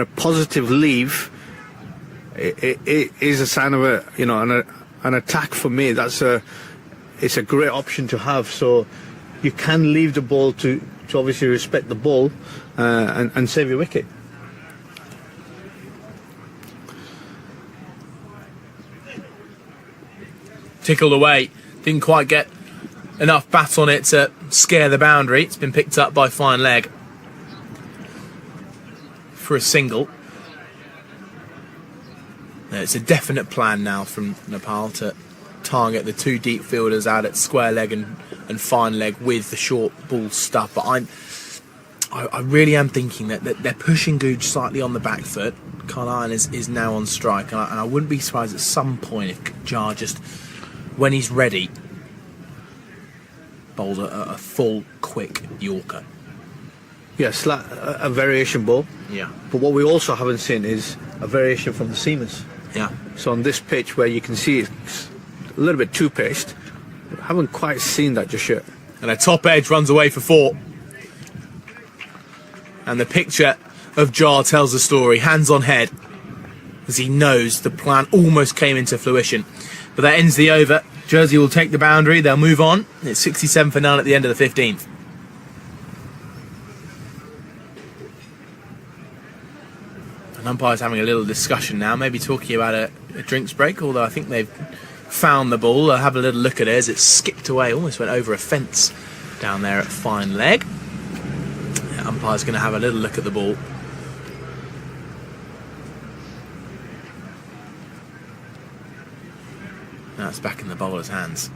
a positive leave it is a sign of an attack for me. It's a great option to have. So you can leave the ball to obviously respect the ball and save your wicket. Tickled away, didn't quite get enough bat on it to scare the boundary. It's been picked up by fine leg for a single. It's a definite plan now from Nepal to target the two deep fielders out at square leg and fine leg with the short ball stuff. But I really am thinking that they're pushing Guj slightly on the back foot. Carlyon is now on strike, and I wouldn't be surprised at some point if Jar just, when he's ready, bowled a full, quick Yorker. Yes, a variation ball. Yeah. But what we also haven't seen is a variation from the seamers. Yeah. So on this pitch where you can see it's a little bit two-paced, we haven't quite seen that just yet. And a top edge runs away for 4. And the picture of Jar tells the story, hands on head, as he knows the plan almost came into fruition. But that ends the over. Jersey will take the boundary, they'll move on. It's 67 for none at the end of the 15th. And umpire's having a little discussion now, maybe talking about a drinks break, although I think they've found the ball. They'll have a little look at it as it skipped away, almost went over a fence down there at fine leg. The umpire's going to have a little look at the ball. Now it's back in the bowler's hands.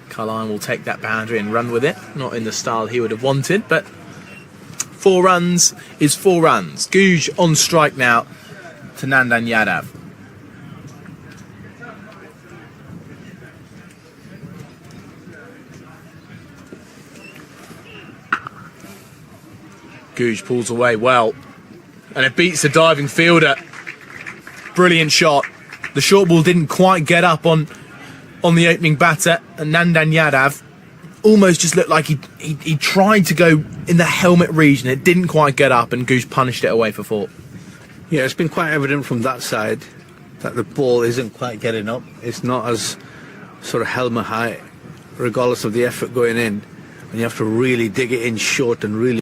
Carlyon will take that boundary and run with it. Not in the style he would have wanted, but 4 runs is 4 runs. Guj on strike now to Nandan Yadav. Guj pulls away well, and it beats the diving fielder. Brilliant shot. The short ball didn't quite get up on the opening batter, and Nandan Yadav almost just looked like he tried to go in the helmet region. It didn't quite get up, and Guj punished it away for 4. Yeah, it's been quite evident from that side that the ball isn't quite getting up. It's not as sort of helmet high, regardless of the effort going in, and you have to really dig it in short and really.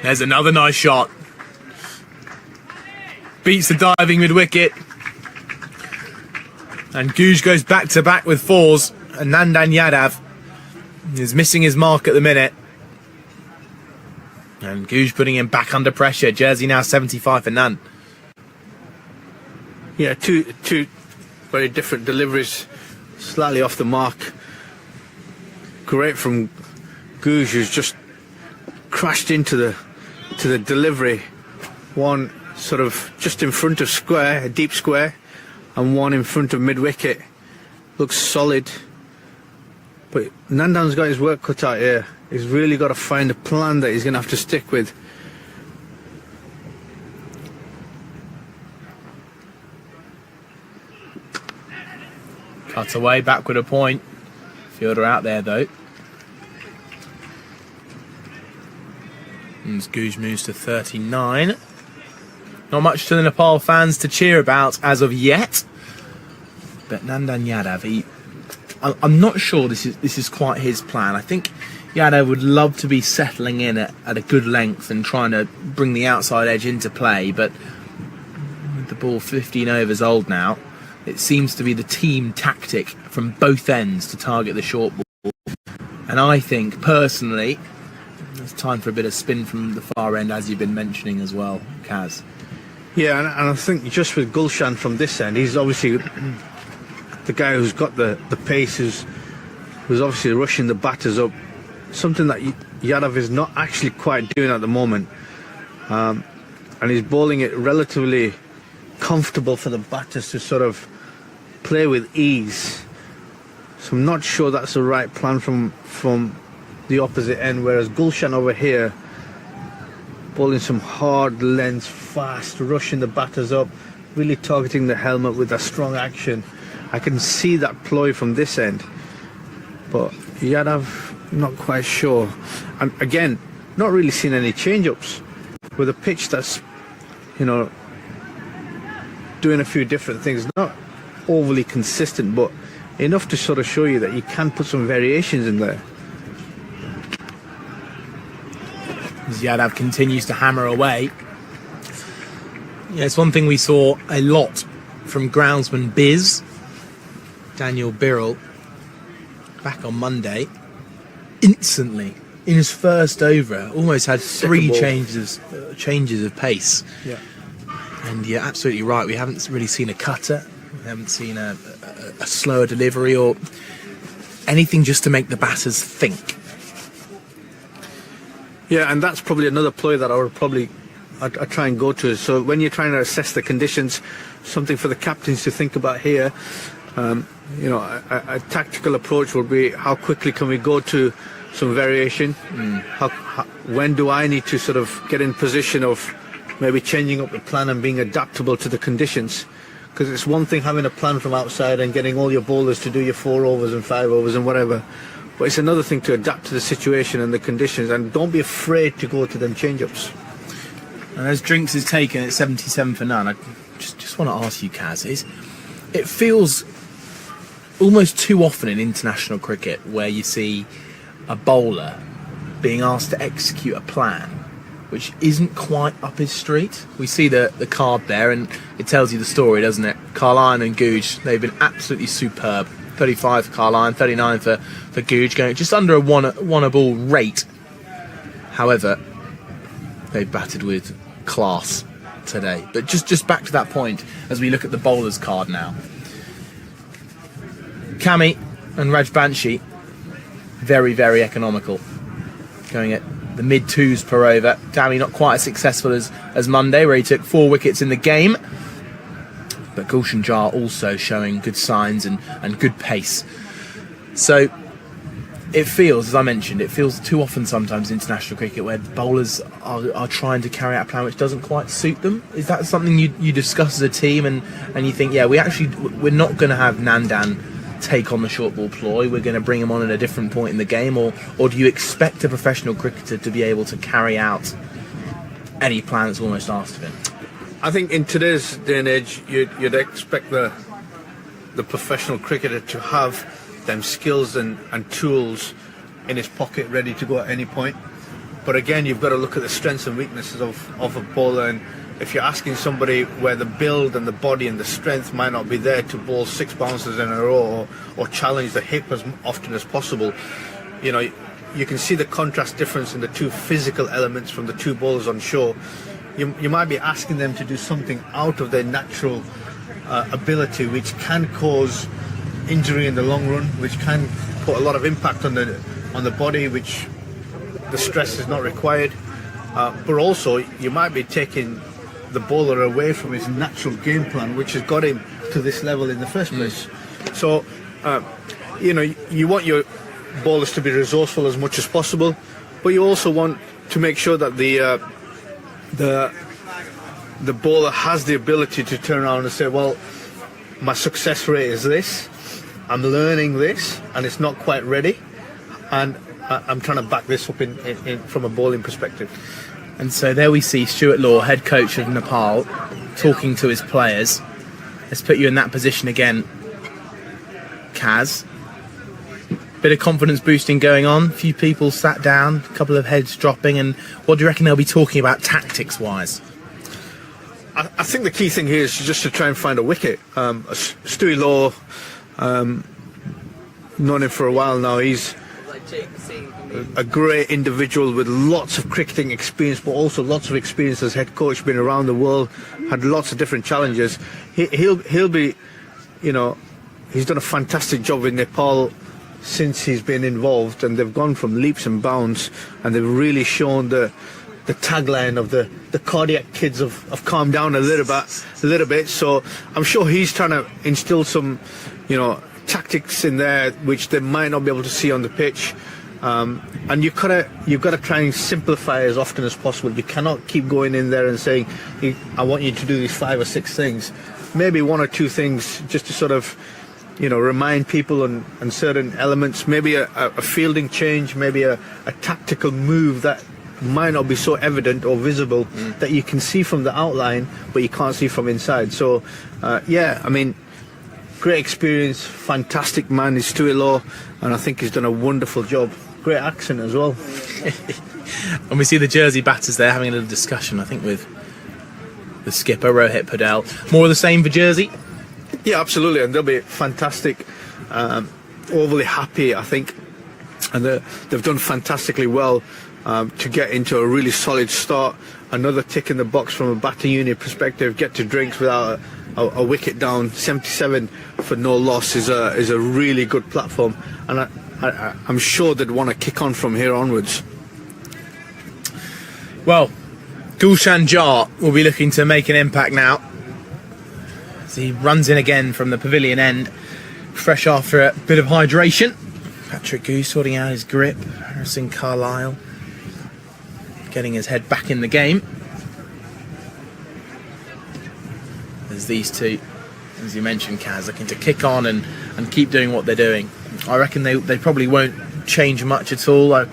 There's another nice shot. Beats the diving mid-wicket. And Guj goes back-to-back with 4s. And Nandan Yadav is missing his mark at the minute. And Guj putting him back under pressure. Jersey now 75 for none. Yeah, two very different deliveries. Slightly off the mark. Great from Guj, who's just crashed into the delivery. One sort of just in front of square, a deep square, and one in front of mid-wicket. Looks solid. But Nandan's got his work cut out here. He's really got to find a plan that he's going to have to stick with. Cut away, backward a point. Fielder out there though. And Guj moves to 39. Not much to the Nepal fans to cheer about as of yet. But Nandan Yadav, I'm not sure this is quite his plan. I think Yadav would love to be settling in at a good length and trying to bring the outside edge into play. But with the ball 15 overs old now, it seems to be the team tactic from both ends to target the short ball. And I think, personally, it's time for a bit of spin from the far end, as you've been mentioning as well, Kaz. Yeah, and I think just with Gulshan from this end, he's obviously the guy who's got the pace, who's obviously rushing the batters up. Something that Yadav is not actually quite doing at the moment. And he's bowling it relatively comfortable for the batters to sort of play with ease. So I'm not sure that's the right plan from the opposite end, whereas Gulshan over here bowling some hard lengths, fast, rushing the batters up, really targeting the helmet with a strong action. I can see that ploy from this end, but Yadav, not quite sure. And again, not really seen any change-ups with a pitch that's, you know, doing a few different things, not overly consistent, but enough to sort of show you that you can put some variations in there. As Yadav continues to hammer away. Yeah, it's one thing we saw a lot from groundsman Biz, Daniel Birrell, back on Monday. Instantly, in his first over, almost had three changes of pace. Yeah. And you're absolutely right, we haven't really seen a cutter, we haven't seen a slower delivery or anything just to make the batters think. Yeah, and that's probably another ploy that I try and go to. So when you're trying to assess the conditions, something for the captains to think about here, you know, a tactical approach would be how quickly can we go to some variation? When do I need to sort of get in position of maybe changing up the plan and being adaptable to the conditions? Because it's one thing having a plan from outside and getting all your bowlers to do your 4 overs and 5 overs and whatever. But it's another thing to adapt to the situation and the conditions, and don't be afraid to go to them change-ups. And as Drinks is taken at 77 for none, I just want to ask you, Kaz, it feels almost too often in international cricket where you see a bowler being asked to execute a plan which isn't quite up his street. We see the card there and it tells you the story, doesn't it? Carline and Googe, they've been absolutely superb. 35 for Carline, 39 for Googe, going just under a one a ball rate. However, they batted with class today. But just back to that point as we look at the bowler's card now. Kami and Raj Banshi, very, very economical. Going at the mid-2s per over. Kami not quite as successful as Monday, where he took 4 wickets in the game. But Gulshan Jar also showing good signs and good pace. So it feels, as I mentioned, it feels too often sometimes in international cricket where bowlers are trying to carry out a plan which doesn't quite suit them. Is that something you discuss as a team and you think, yeah, we're not going to have Nandan take on the short ball ploy, we're going to bring him on at a different point in the game, or do you expect a professional cricketer to be able to carry out any plan that's almost asked of him? I think in today's day and age, you'd expect the professional cricketer to have them skills and tools in his pocket ready to go at any point. But again, you've got to look at the strengths and weaknesses of a bowler, and if you're asking somebody where the build and the body and the strength might not be there to bowl 6 bounces in a row or challenge the hip as often as possible, you know, you can see the contrast difference in the two physical elements from the two bowlers on shore. You might be asking them to do something out of their natural ability, which can cause injury in the long run, which can put a lot of impact on the body, which the stress is not required. But also, you might be taking the bowler away from his natural game plan, which has got him to this level in the first place. So, you know, you want your bowlers to be resourceful as much as possible, but you also want to make sure that the bowler has the ability to turn around and say, well, my success rate is this, I'm learning this, and it's not quite ready, and I'm trying to back this up in from a bowling perspective. And so there we see Stuart Law, head coach of Nepal, talking to his players. Let's put you in that position again, Kaz. Bit of confidence boosting going on, a few people sat down, a couple of heads dropping, and what do you reckon they'll be talking about tactics-wise? I think the key thing here is just to try and find a wicket. Stewie Law, known him for a while now, he's a great individual with lots of cricketing experience, but also lots of experience as head coach, been around the world, had lots of different challenges. He'll be, you know, he's done a fantastic job in Nepal since he's been involved, and they've gone from leaps and bounds, and they've really shown the tagline of the cardiac kids have calmed down a little bit. So I'm sure he's trying to instill some, you know, tactics in there which they might not be able to see on the pitch. And you've got to try and simplify as often as possible. You cannot keep going in there and saying, I want you to do these 5 or 6 things. Maybe 1 or 2 things just to sort of, remind people on certain elements. Maybe a fielding change, maybe a tactical move that might not be so evident or visible that you can see from the outline, but you can't see from inside. So, great experience, fantastic man, he's Stuart Law, and I think he's done a wonderful job. Great accent as well. And we see the Jersey batters there having a little discussion, I think, with the skipper, Rohit Padel. More of the same for Jersey? Yeah, absolutely, and they'll be fantastic, overly happy, I think, and they've done fantastically well to get into a really solid start. Another tick in the box from a batter unit perspective, get to drinks without a wicket down. 77 for no loss is a really good platform, and I'm sure they'd want to kick on from here onwards. Well, Gulshan Jart will be looking to make an impact now as he runs in again from the pavilion end, fresh after a bit of hydration. Patrick Goose sorting out his grip. Harrison Carlisle getting his head back in the game. As these two, as you mentioned, Kaz, looking to kick on and keep doing what they're doing. I reckon they probably won't change much at all.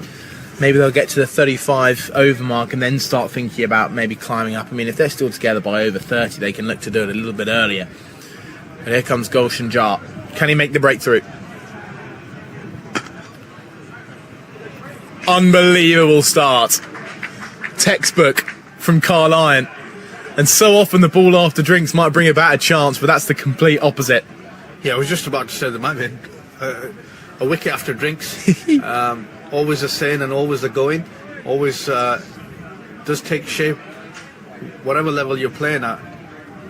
Maybe they'll get to the 35 over mark and then start thinking about maybe climbing up. I mean, if they're still together by over 30, they can look to do it a little bit earlier. But here comes Gulshan Jart. Can he make the breakthrough? Unbelievable start. Textbook from Carlisle. And so often the ball after drinks might bring about a chance, but that's the complete opposite. Yeah, I was just about to say there might be a wicket after drinks. Always a saying and always a going. Always does take shape, whatever level you're playing at.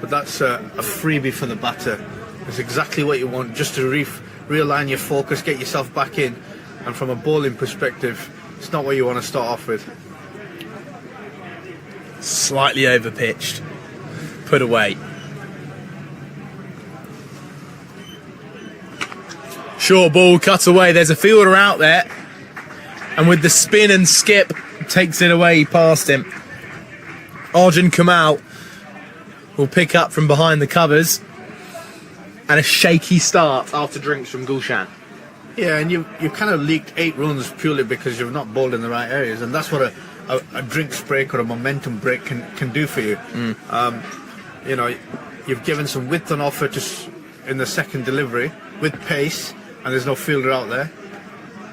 But that's a freebie for the batter. It's exactly what you want, just to realign your focus, get yourself back in. And from a bowling perspective, it's not what you want to start off with. Slightly overpitched. Put away. Short ball, cut away. There's a fielder out there. And with the spin and skip, takes it away past him. Arjun Kamal will pick up from behind the covers. And a shaky start after drinks from Gulshan. Yeah, and you've kind of leaked 8 runs purely because you've not bowled in the right areas, and that's what a drinks break or a momentum break can do for you. You've given some width on offer in the second delivery with pace, and there's no fielder out there,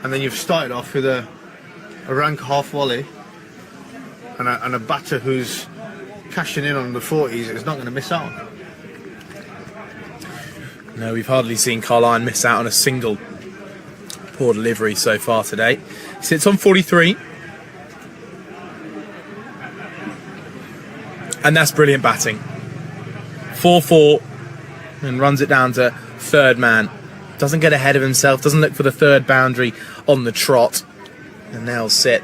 and then you've started off with a rank half volley and a batter who's cashing in on the 40s is not going to miss out. No, we've hardly seen Carlisle miss out on a single poor delivery so far today. He sits on 43. And that's brilliant batting. 4-4 and runs it down to third man. Doesn't get ahead of himself, doesn't look for the third boundary on the trot. And now sit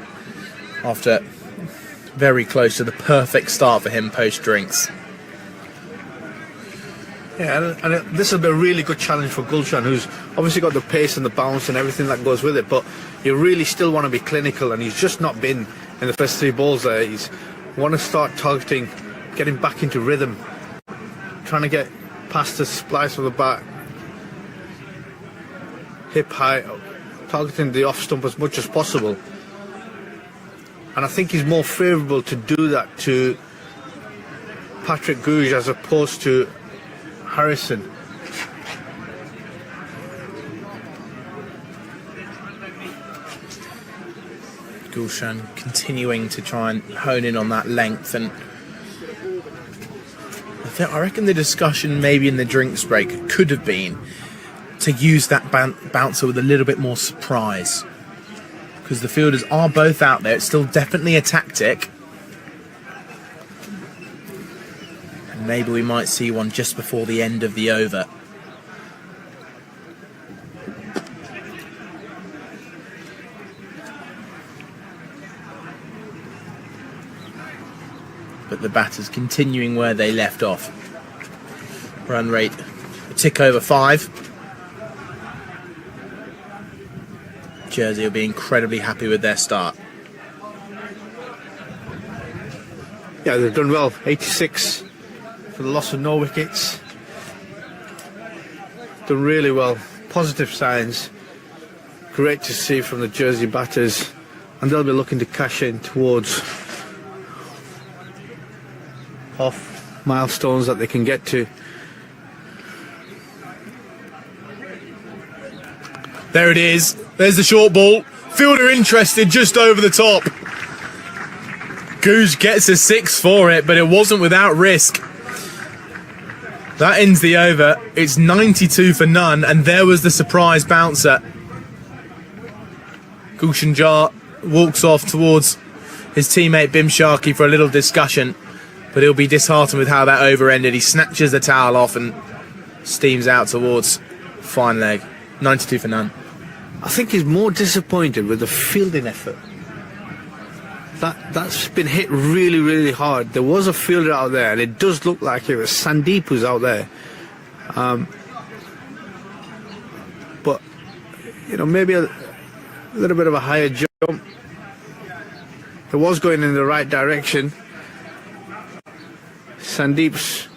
after very close to the perfect start for him post drinks. Yeah, and this will be a really good challenge for Gulshan, who's obviously got the pace and the bounce and everything that goes with it, but you really still want to be clinical, and he's just not been in the first 3 balls there. He's want to start targeting, getting back into rhythm, trying to get past the splice of the bat, hip high, targeting the off stump as much as possible. And I think he's more favourable to do that to Patrick Gouge as opposed to Harrison. Gulshan continuing to try and hone in on that length, and I reckon the discussion maybe in the drinks break could have been to use that bouncer with a little bit more surprise, because the fielders are both out there. It's still definitely a tactic. Maybe we might see one just before the end of the over. But the batters continuing where they left off. Run rate a tick over 5. Jersey will be incredibly happy with their start. Yeah, they've done well. 86 for the loss of no wickets. Done really well. Positive signs. Great to see from the Jersey batters, and they'll be looking to cash in towards off milestones that they can get to. There it is. There's the short ball. Fielder interested just over the top. Goose gets a 6 for it, but it wasn't without risk. That ends the over. It's 92 for none, and there was the surprise bouncer. Gulshan walks off towards his teammate Bim Sharkey for a little discussion, but he'll be disheartened with how that over ended. He snatches the towel off and steams out towards fine leg. 92 for none. I think he's more disappointed with the fielding effort. That's been hit really, really hard. There was a fielder out there, and it does look like it was Sandeep who's out there. But, you know, maybe a little bit of a higher jump. It was going in the right direction. Sandeep's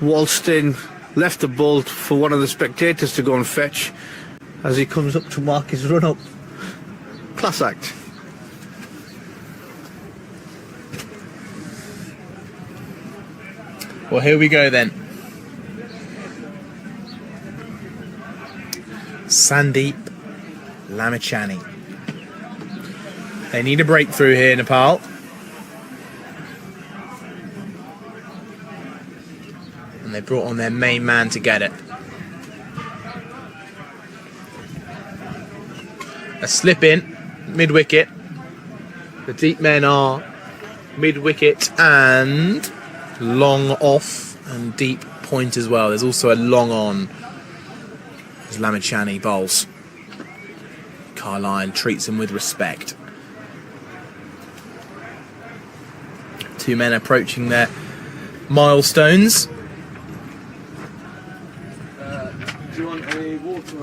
waltzed in, left the ball for one of the spectators to go and fetch as he comes up to mark his run-up. Class act. Well, here we go then. Sandeep Lamichhane. They need a breakthrough here, Nepal. And they brought on their main man to get it. A slip in, mid-wicket. The deep men are mid-wicket and long off and deep point as well. There's also a long on as Lamichhane bowls. Carlisle treats him with respect. Two men approaching their milestones. Do you want a water?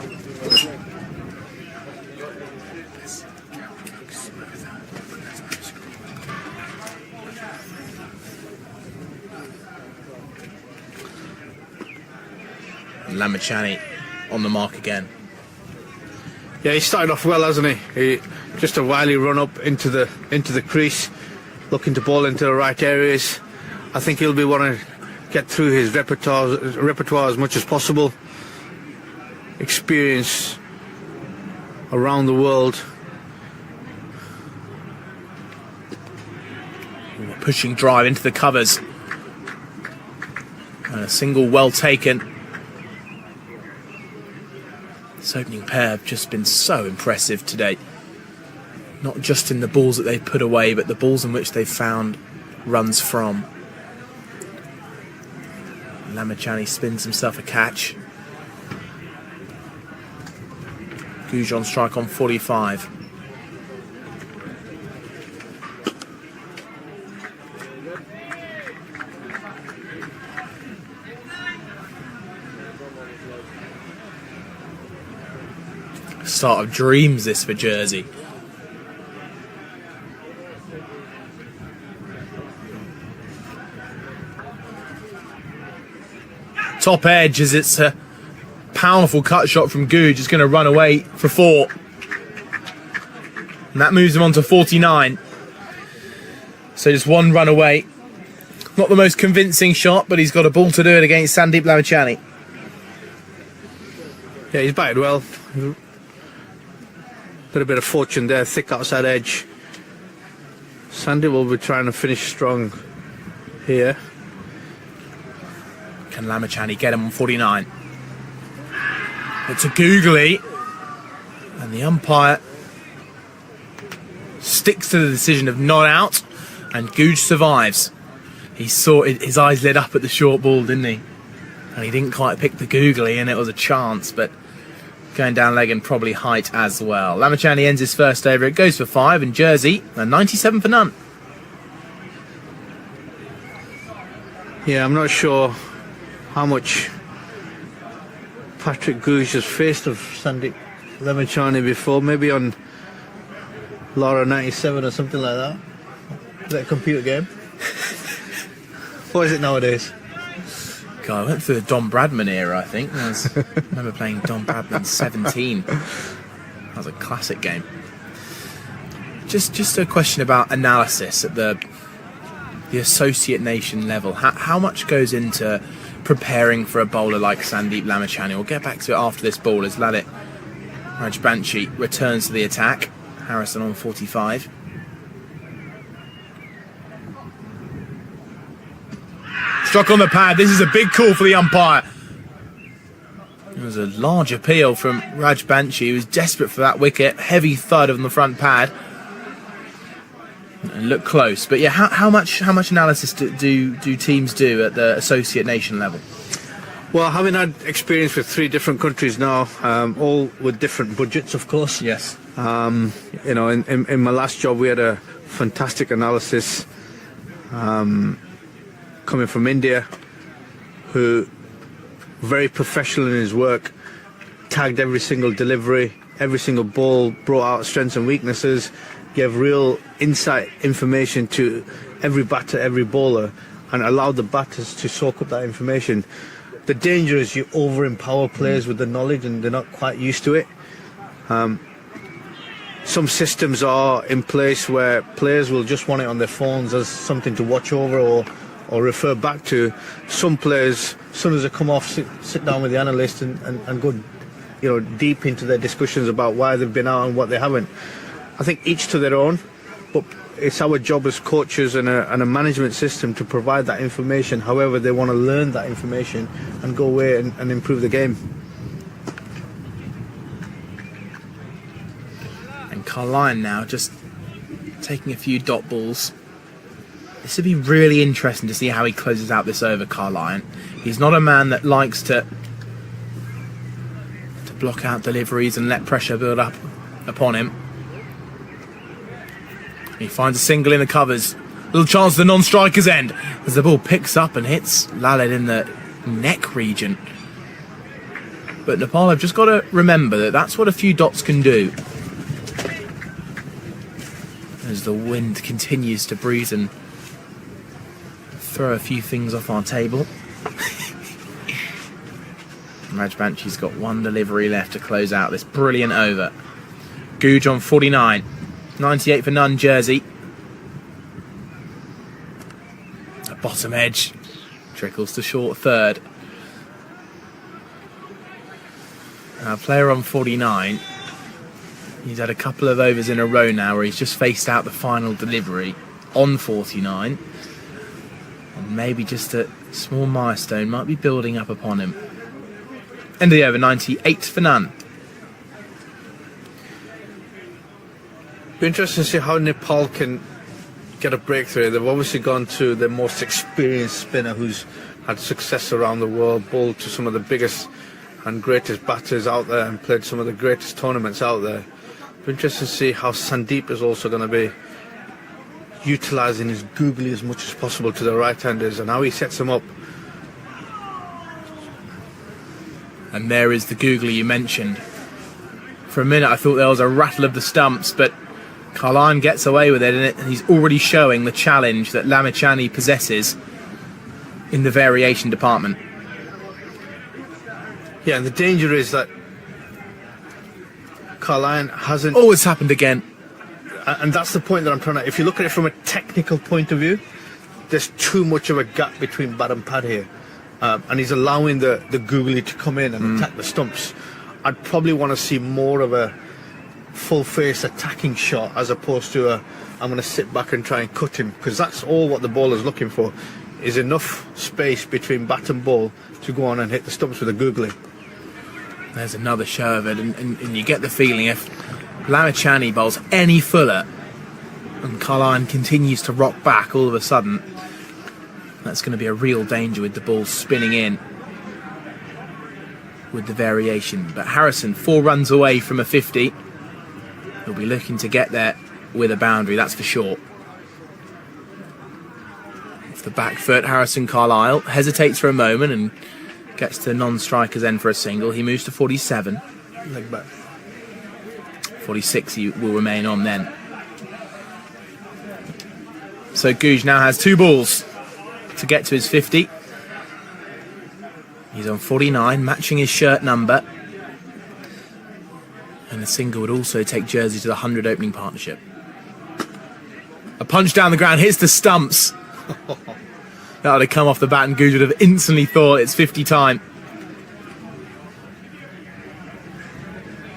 Lamichhane on the mark again. Yeah, he started off well, hasn't he? Just a wily run up into the crease, looking to bowl into the right areas. I think he'll be wanting to get through his repertoire as much as possible. Experience around the world. Pushing drive into the covers. And a single well taken. This opening pair have just been so impressive today. Not just in the balls that they've put away, but the balls in which they've found runs from. Lamichhane spins himself a catch. Guj on strike on 45. Start of dreams this for Jersey. Top edge as it's a powerful cut shot from Guj. It's going to run away for 4. And that moves him on to 49. So just one run away. Not the most convincing shot, but he's got a ball to do it against Sandeep Lamichhane. Yeah, he's batted well. Little bit of fortune there, thick outside edge. Sandeep will be trying to finish strong here. Can Lamichhane get him on 49? It's a googly, and the umpire sticks to the decision of not out, and Guj survives. He saw it, his eyes lit up at the short ball, didn't he? And he didn't quite pick the googly, and it was a chance, but going down leg and probably height as well. Lamichhane ends his first over. It goes for 5, and Jersey are 97 for none. Yeah, I'm not sure how much Patrick Guj has faced of Sandeep Lemachani before, maybe on Laura 97 or something like that. Is that a computer game? What is it nowadays? God, I went through the Don Bradman era, I think. I remember playing Don Bradman 17. That was a classic game. Just a question about analysis at the associate nation level. How much goes into preparing for a bowler like Sandeep Lamachani? We'll get back to it after this ball as Lalit Rajbanshi returns to the attack. Harrison on 45. Struck on the pad. This is a big call for the umpire. It was a large appeal from Rajbanshi, who was desperate for that wicket. Heavy thud on the front pad. And looked close. But yeah, how much analysis do teams do at the associate nation level? Well, having had experience with 3 different countries now, all with different budgets, of course. Yes. You know, in my last job, we had a fantastic analysis coming from India, who very professional in his work, tagged every single delivery, every single ball, brought out strengths and weaknesses, gave real insight information to every batter, every bowler, and allowed the batters to soak up that information. The danger is you over-empower players with the knowledge and they're not quite used to it. Some systems are in place where players will just want it on their phones as something to watch over or refer back to. Some players, as soon as they come off, sit down with the analyst and go, you know, deep into their discussions about why they've been out and what they haven't. I think each to their own, but it's our job as coaches and a management system to provide that information however they want to learn that information and go away and improve the game. And Carline now just taking a few dot balls. This would be really interesting to see how he closes out this over, Carline. He's not a man that likes to block out deliveries and let pressure build up upon him. He finds a single in the covers. Little chance at the non-striker's end as the ball picks up and hits Lalit in the neck region. But Nepal have just got to remember that that's what a few dots can do. As the wind continues to breeze and throw a few things off our table. Rajbanshi's got 1 delivery left to close out this brilliant over. Guj on 49. 98 for none jersey. A bottom edge. Trickles to short third. Now player on 49. He's had a couple of overs in a row now where he's just faced out the final delivery on 49. And maybe just a small milestone might be building up upon him. End of the over, 98 for none. Be interesting to see how Nepal can get a breakthrough. They've obviously gone to their most experienced spinner who's had success around the world, bowled to some of the biggest and greatest batters out there and played some of the greatest tournaments out there. Be interesting to see how Sandeep is also going to be utilising his googly as much as possible to the right-handers and how he sets them up. And there is the googly you mentioned. For a minute I thought there was a rattle of the stumps, but Carline gets away with it, and he's already showing the challenge that Lamachani possesses in the variation department. Yeah, and the danger is that Carline hasn't... Oh, it's happened again. And that's the point that I'm trying to... If you look at it from a technical point of view, there's too much of a gap between bat and pad here. And he's allowing the googly to come in and attack the stumps. I'd probably want to see more of a full-face attacking shot as opposed to I'm going to sit back and try and cut him, because that's all what the bowler's looking for, is enough space between bat and ball to go on and hit the stumps with a googly. There's another show of it, and you get the feeling if Lamachani bowls any fuller and Carline continues to rock back all of a sudden, that's going to be a real danger with the ball spinning in with the variation. But Harrison 4 runs away from a 50. He'll be looking to get there with a boundary, that's for sure. Off the back foot, Harrison Carlisle hesitates for a moment and gets to the non-striker's end for a single. He moves to 47. Leg back. 46 he will remain on then. So Guj now has 2 balls to get to his 50. He's on 49, matching his shirt number. And the single would also take Jersey to the 100 opening partnership. A punch down the ground, hits the stumps. That would have come off the bat and Guj would have instantly thought it's 50 time.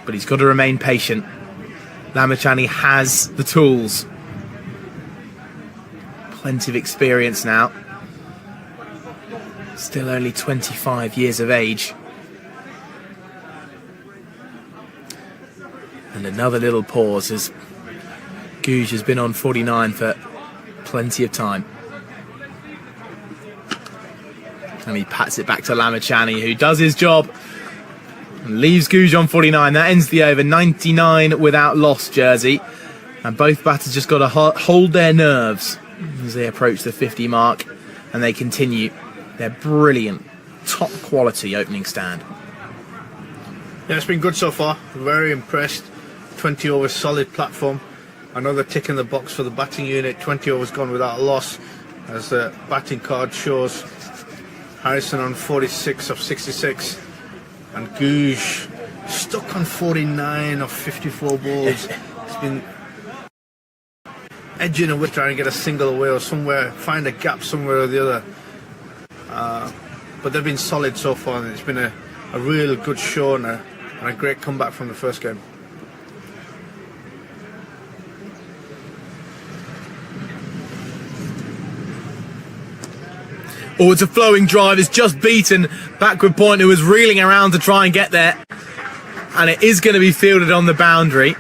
But he's got to remain patient. Lamachani has the tools. Plenty of experience now. Still only 25 years of age. And another little pause as Guj has been on 49 for plenty of time. And he pats it back to Lamachani, who does his job and leaves Guj on 49. That ends the over. 99 without loss, Jersey. And both batters just got to hold their nerves as they approach the 50 mark. And they continue their brilliant, top quality opening stand. Yeah, it's been good so far. Very impressed. 20 overs, solid platform. Another tick in the box for the batting unit. 20 overs gone without a loss, as the batting card shows. Harrison on 46 of 66, and Guj stuck on 49 of 54 balls. It's been edging away, trying to get a single away or somewhere, find a gap somewhere or the other. But they've been solid so far, and it's been a real good show and a great comeback from the first game. Oh, it's a flowing drive. It's just beaten backward point, who was reeling around to try and get there. And it is going to be fielded on the boundary.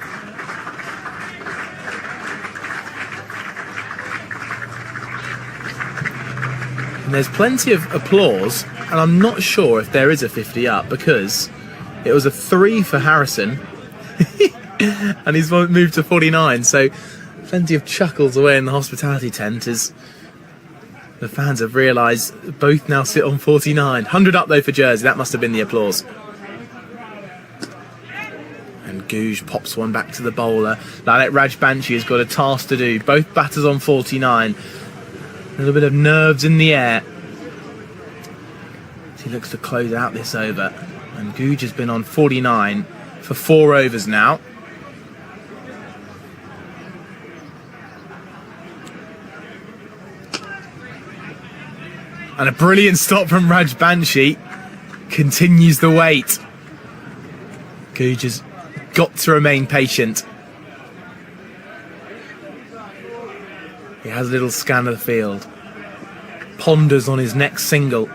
And there's plenty of applause, and I'm not sure if there is a 50 up, because it was a 3 for Harrison and he's moved to 49, so plenty of chuckles away in the hospitality tent as the fans have realised both now sit on 49. 100 up though for Jersey, that must have been the applause. And Guj pops one back to the bowler. Lalit Rajbanshi has got a task to do. Both batters on 49. A little bit of nerves in the air. He looks to close out this over. And Guj has been on 49 for 4 overs now. And a brilliant stop from Rajbanshi continues the wait. Guj has got to remain patient. He has a little scan of the field. Ponders on his next single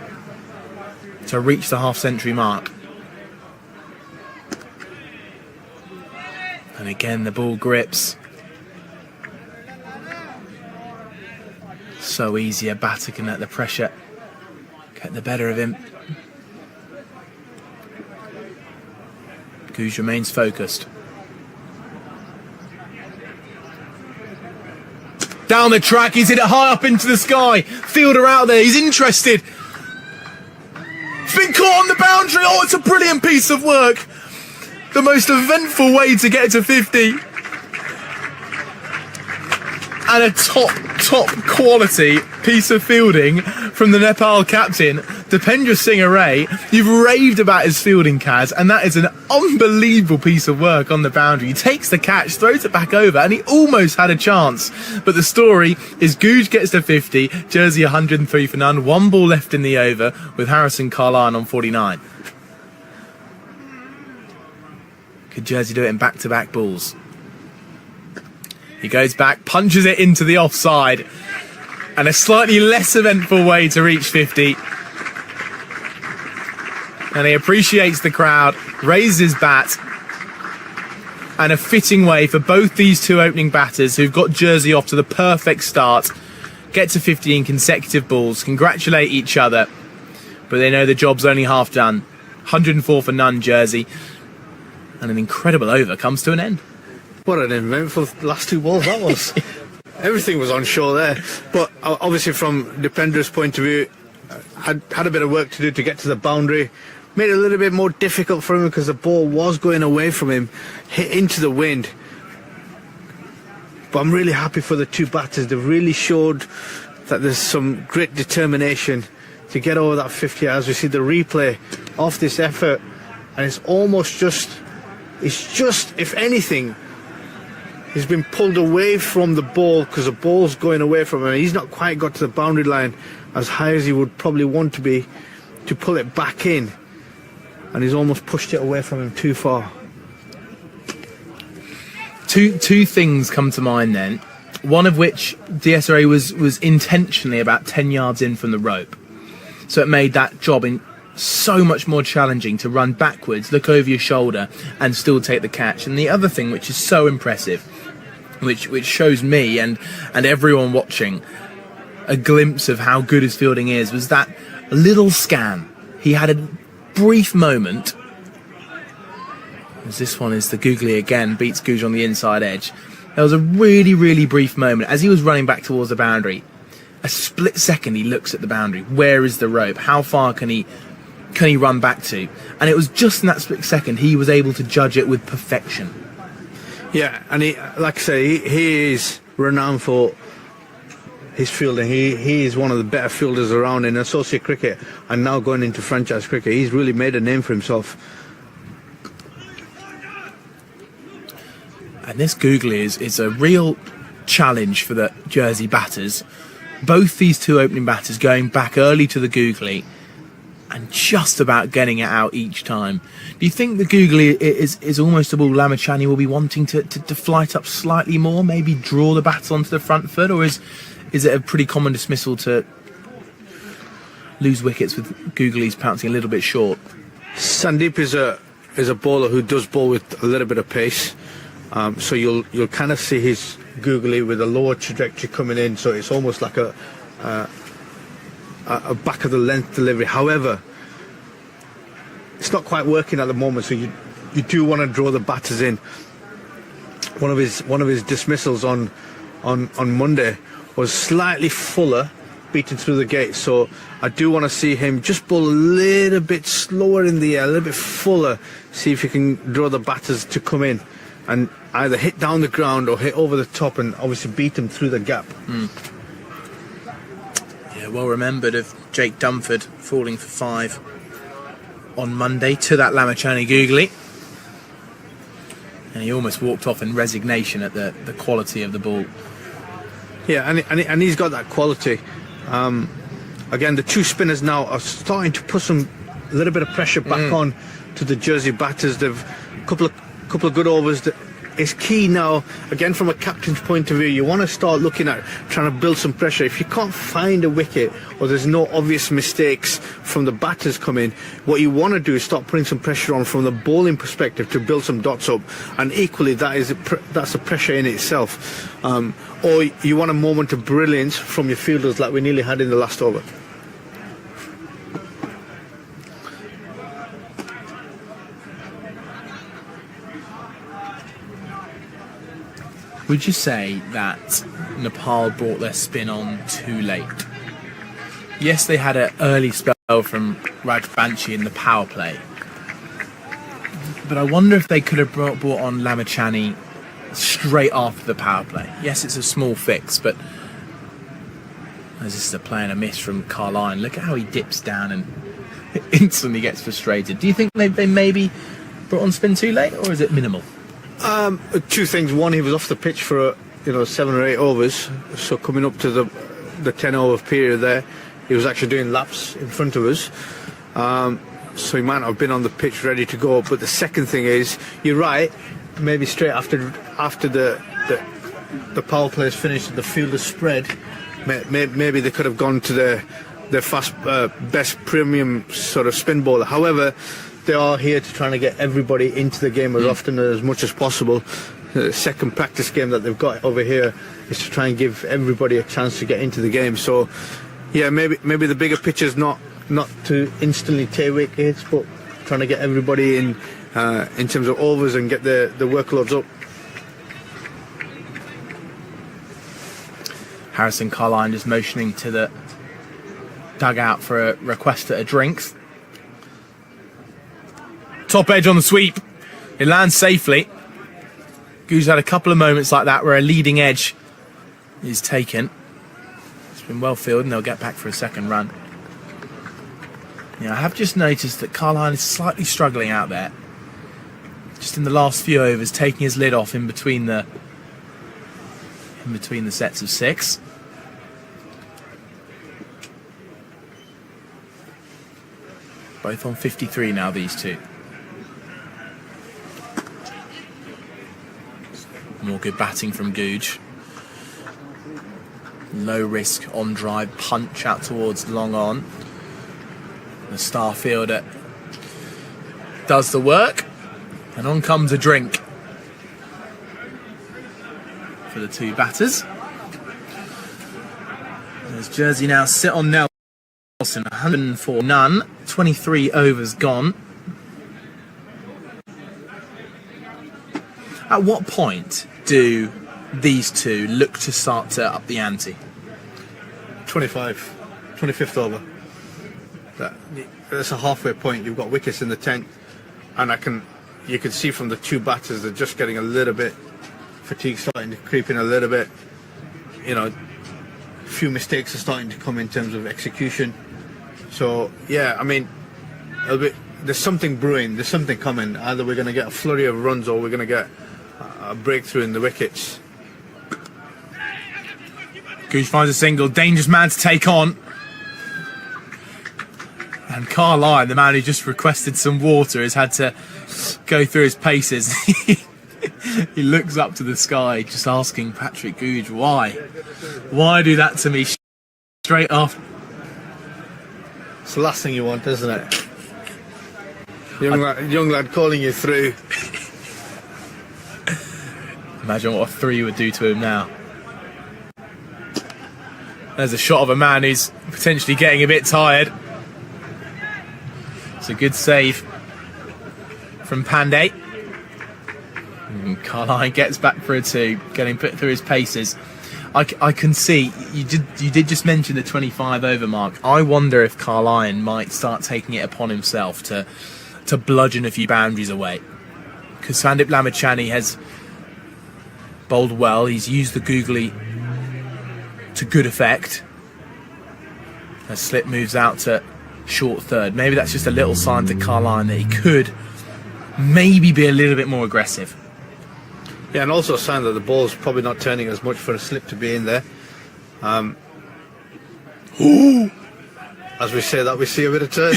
to reach the half-century mark. And again the ball grips. So easy a batter can let the pressure get the better of him. Guj remains focused. Down the track, he's hit it high up into the sky. Fielder out there, he's interested. It's been caught on the boundary. Oh, it's a brilliant piece of work. The most eventful way to get to 50. And a top quality piece of fielding from the Nepal captain, Dipendra Singh Array. You've raved about his fielding, Kaz, and that is an unbelievable piece of work on the boundary. He takes the catch, throws it back over, and he almost had a chance. But the story is Guj gets to 50, Jersey 103 for none, 1 ball left in the over with Harrison Karlan on 49. Could Jersey do it in back-to-back balls? He goes back, punches it into the offside, and a slightly less eventful way to reach 50. And he appreciates the crowd, raises his bat, and a fitting way for both these two opening batters who've got Jersey off to the perfect start, get to 50 in consecutive balls, congratulate each other, but they know the job's only half done. 104 for none, Jersey, and an incredible over comes to an end. What an eventful last 2 balls that was. Everything was on show there. But obviously from Dipendra's point of view, had a bit of work to do to get to the boundary. made it a little bit more difficult for him because the ball was going away from him, hit into the wind. But I'm really happy for the two batters. They've really showed that there's some great determination to get over that 50 yards. We see the replay of this effort, and it's just, if anything, he's been pulled away from the ball because the ball's going away from him. He's not quite got to the boundary line as high as he would probably want to be to pull it back in, and he's almost pushed it away from him too far. Two things come to mind then. One of which DSRA was intentionally about 10 yards in from the rope. So it made that job so much more challenging to run backwards, look over your shoulder and still take the catch. And the other thing which is so impressive, which shows me and everyone watching a glimpse of how good his fielding is, was that little scan. He had a brief moment, as this one is the googly again, beats Googe on the inside edge. There was a really, really brief moment as he was running back towards the boundary. A split second he looks at the boundary. Where is the rope? How far can he run back to? And it was just in that split second he was able to judge it with perfection. Yeah, and he, like I say, he is renowned for his fielding. He is one of the better fielders around in associate cricket, and now going into franchise cricket. He's really made a name for himself. And this googly is a real challenge for the Jersey batters. Both these two opening batters going back early to the googly and just about getting it out each time. Do you think the googly is almost a ball Lamachani will be wanting to flight up slightly more, maybe draw the batter onto the front foot, or is it a pretty common dismissal to lose wickets with googlies pouncing a little bit short? Sandeep is a bowler who does bowl with a little bit of pace. So you'll kind of see his googly with a lower trajectory coming in, so it's almost like a back of the length delivery. However, it's not quite working at the moment, so you do want to draw the batters in. One of his dismissals on Monday was slightly fuller, beaten through the gate. So I do want to see him just bowl a little bit slower in the air, a little bit fuller, see if he can draw the batters to come in and either hit down the ground or hit over the top and obviously beat them through the gap. Yeah, well remembered of Jake Dumford falling for 5 on Monday to that Lamachani googly. And he almost walked off in resignation at the quality of the ball. Yeah, and he's got that quality. Again, the two spinners now are starting to put a little bit of pressure back on to the Jersey batters. They've couple of good overs. It's key now, again, from a captain's point of view. You want to start looking at trying to build some pressure. If you can't find a wicket or there's no obvious mistakes from the batters coming, what you want to do is start putting some pressure on from the bowling perspective to build some dots up. And equally, that's a pressure in itself. Or you want a moment of brilliance from your fielders like we nearly had in the last over. Would you say that Nepal brought their spin on too late? Yes, they had an early spell from Raj Banshi in the power play, but I wonder if they could have brought on Lamachani straight after the power play. Yes, it's a small fix, but as this is a play and a miss from Carline, look at how he dips down and instantly gets frustrated. Do you think they maybe brought on spin too late, or is it minimal? Two things. One, he was off the pitch for 7 or 8 overs, so coming up to the 10 over period there, he was actually doing laps in front of us, so he might not have been on the pitch ready to go. But the second thing is, you're right, maybe straight after the power play is finished and the field is spread, maybe they could have gone to their fast best premium sort of spin bowler. However, they are here to try to get everybody into the game as often and as much as possible. The second practice game that they've got over here is to try and give everybody a chance to get into the game. So, yeah, maybe the bigger picture is not to instantly take wickets, but trying to get everybody in terms of overs and get the workloads up. Harrison Carline just motioning to the dugout for a request at a drink. Top edge on the sweep. It lands safely. Goo's had a couple of moments like that where a leading edge is taken. It's been well fielded and they'll get back for a second run. Yeah, I have just noticed that Carline is slightly struggling out there. Just in the last few overs, taking his lid off in between the sets of 6. Both on 53 now, these two. More good batting from Googe. Low risk on drive punch out towards long on. The star fielder does the work, and on comes a drink for the two batters. There's Jersey now sit on Nelson, 104 none, 23 overs gone. At what point do these two look to start to up the ante? 25th over. That's a halfway point. You've got wickets in the tent, and you can see from the two batters they're just getting a little bit fatigue starting to creep in a little bit. You know, a few mistakes are starting to come in terms of execution. So yeah, I mean, there's something brewing. There's something coming. Either we're going to get a flurry of runs or we're going to get a breakthrough in the wickets. Gooch finds a single. Dangerous man to take on. And Carline, the man who just requested some water, has had to go through his paces. He looks up to the sky, just asking Patrick Googe, why? Why do that to me straight after? It's the last thing you want, isn't it? Young lad calling you through. Imagine what a 3 would do to him now. There's a shot of a man who's potentially getting a bit tired. It's a good save from Pandey. And Carline gets back for a 2, getting put through his paces. I can see you did just mention the 25 over mark. I wonder if Carline might start taking it upon himself to bludgeon a few boundaries away, because Sandeep Lamachani has bowled well. He's used the googly to good effect. As Slip moves out to short third, maybe that's just a little sign to Carline that he could maybe be a little bit more aggressive. Yeah, and also a sign that the ball's probably not turning as much for a Slip to be in there. As we say that, we see a bit of turn.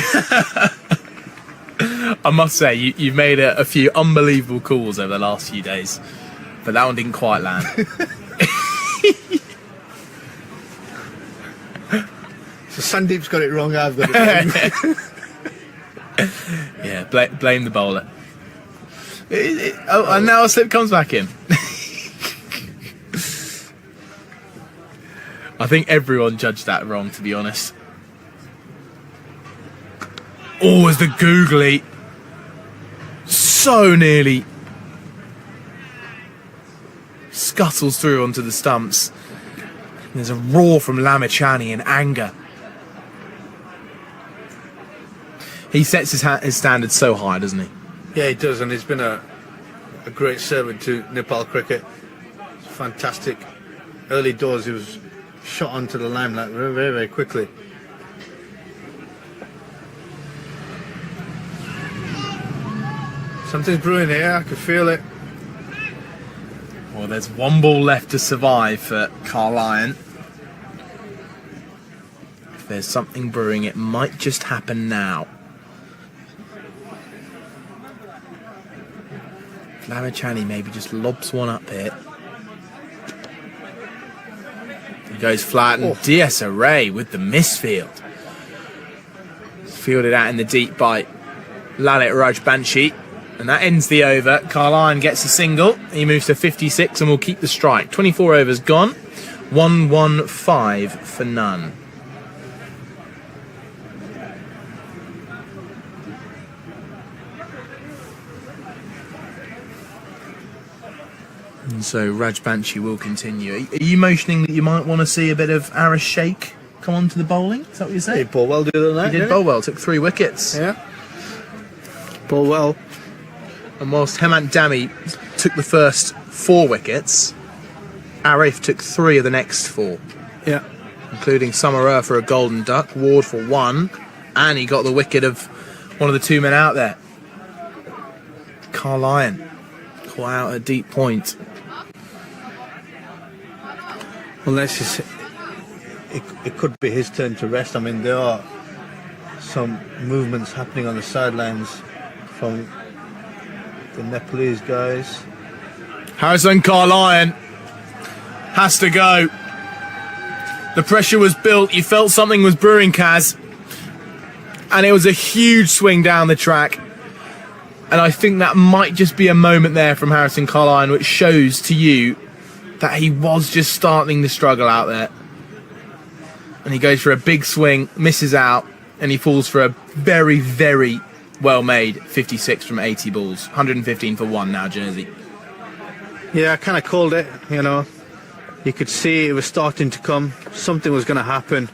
I must say, you've made a few unbelievable calls over the last few days, but that one didn't quite land. So Sandeep's got it wrong, I've got it wrong. Yeah, blame the bowler. And now a Slip comes back in. I think everyone judged that wrong, to be honest. Oh, as the googly so nearly scuttles through onto the stumps. There's a roar from Lamachani in anger. He sets his standards so high, doesn't he? Yeah, he does, and he's been a great servant to Nepal cricket. It's fantastic. Early doors, he was shot onto the limelight very, very, very quickly. Something's brewing here, I can feel it. Well, there's one ball left to survive for Carline. If there's something brewing, it might just happen now. Lamachani maybe just lobs one up here. He goes flat, and DS Array with the misfield. It's fielded out in the deep by Lalit Rajbanshi, and that ends the over. Carline gets a single. He moves to 56 and will keep the strike. 24 overs gone. 115 for none. And so Rajbanshi will continue. Are you motioning that you might want to see a bit of Arish Sheikh come on to the bowling? Is that what you're saying? He bowled well the other night. He did bowl well, took 3 wickets. Yeah. bowled well. And whilst Hemant Dami took the first 4 wickets, Arif took 3 of the next 4, Yeah. including Samarar for a golden duck, Ward for 1, and he got the wicket of one of the 2 men out there. Carl Lyon caught out a deep point. Unless it could be his turn to rest. I mean, there are some movements happening on the sidelines from the Nepalese guys. Harrison Carl Lyon has to go. The pressure was built. You felt something was brewing, Kaz. And it was a huge swing down the track. And I think that might just be a moment there from Harrison Carl Lyon, which shows to you that he was just starting to struggle out there. And he goes for a big swing, misses out, and he falls for a very, very well-made 56 from 80 balls. 115 for 1 now, Jersey. Yeah, I kind of called it, you know. You could see it was starting to come. Something was going to happen.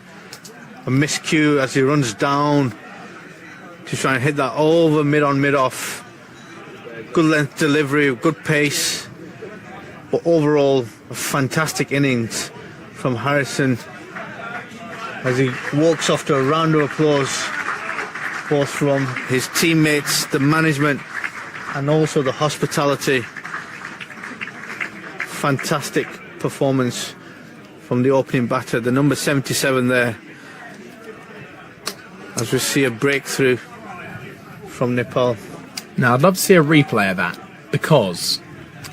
A miscue as he runs down to try and hit that over mid-on, mid-off. Good length delivery, good pace. But overall, a fantastic innings from Harrison as he walks off to a round of applause, both from his teammates, the management, and also the hospitality. Fantastic performance from the opening batter, the number 77 there, as we see a breakthrough from Nepal. Now, I'd love to see a replay of that, because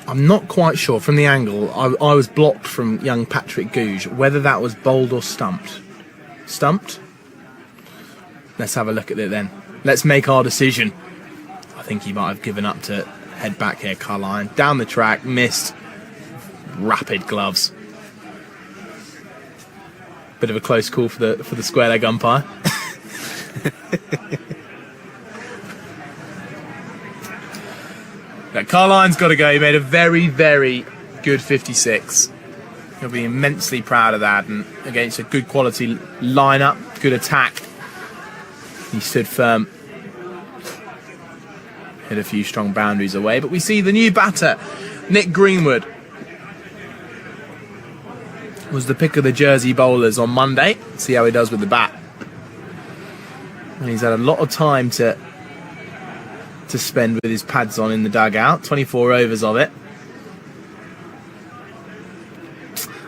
I'm not quite sure from the angle. I was blocked from young Patrick Gouge whether that was bowled or stumped. Stumped? Let's have a look at it then. Let's make our decision. I think he might have given up to head back here, Carl Lyon. Down the track, missed. Rapid gloves. Bit of a close call for the square leg umpire. Carl Lyon's got to go. He made a very, very good 56. He'll be immensely proud of that, and against a good quality lineup, good attack, he stood firm. Hit a few strong boundaries away, but we see the new batter, Nick Greenwood, was the pick of the Jersey bowlers on Monday. See how he does with the bat. And he's had a lot of time to spend with his pads on in the dugout. 24 overs of it.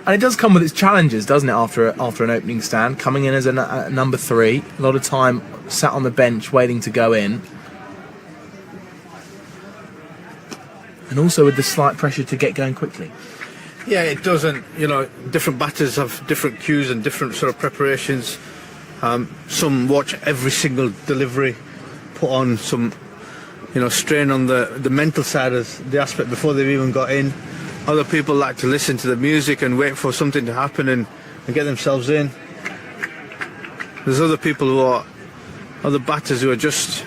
And it does come with its challenges, doesn't it, after an opening stand? Coming in as a number 3. A lot of time sat on the bench waiting to go in. And also with the slight pressure to get going quickly. Yeah, it doesn't. You know, different batters have different cues and different sort of preparations. Some watch every single delivery, put on some, you know, strain on the mental side of the aspect before they've even got in. Other people like to listen to the music and wait for something to happen and get themselves in. There's other people other batters who are just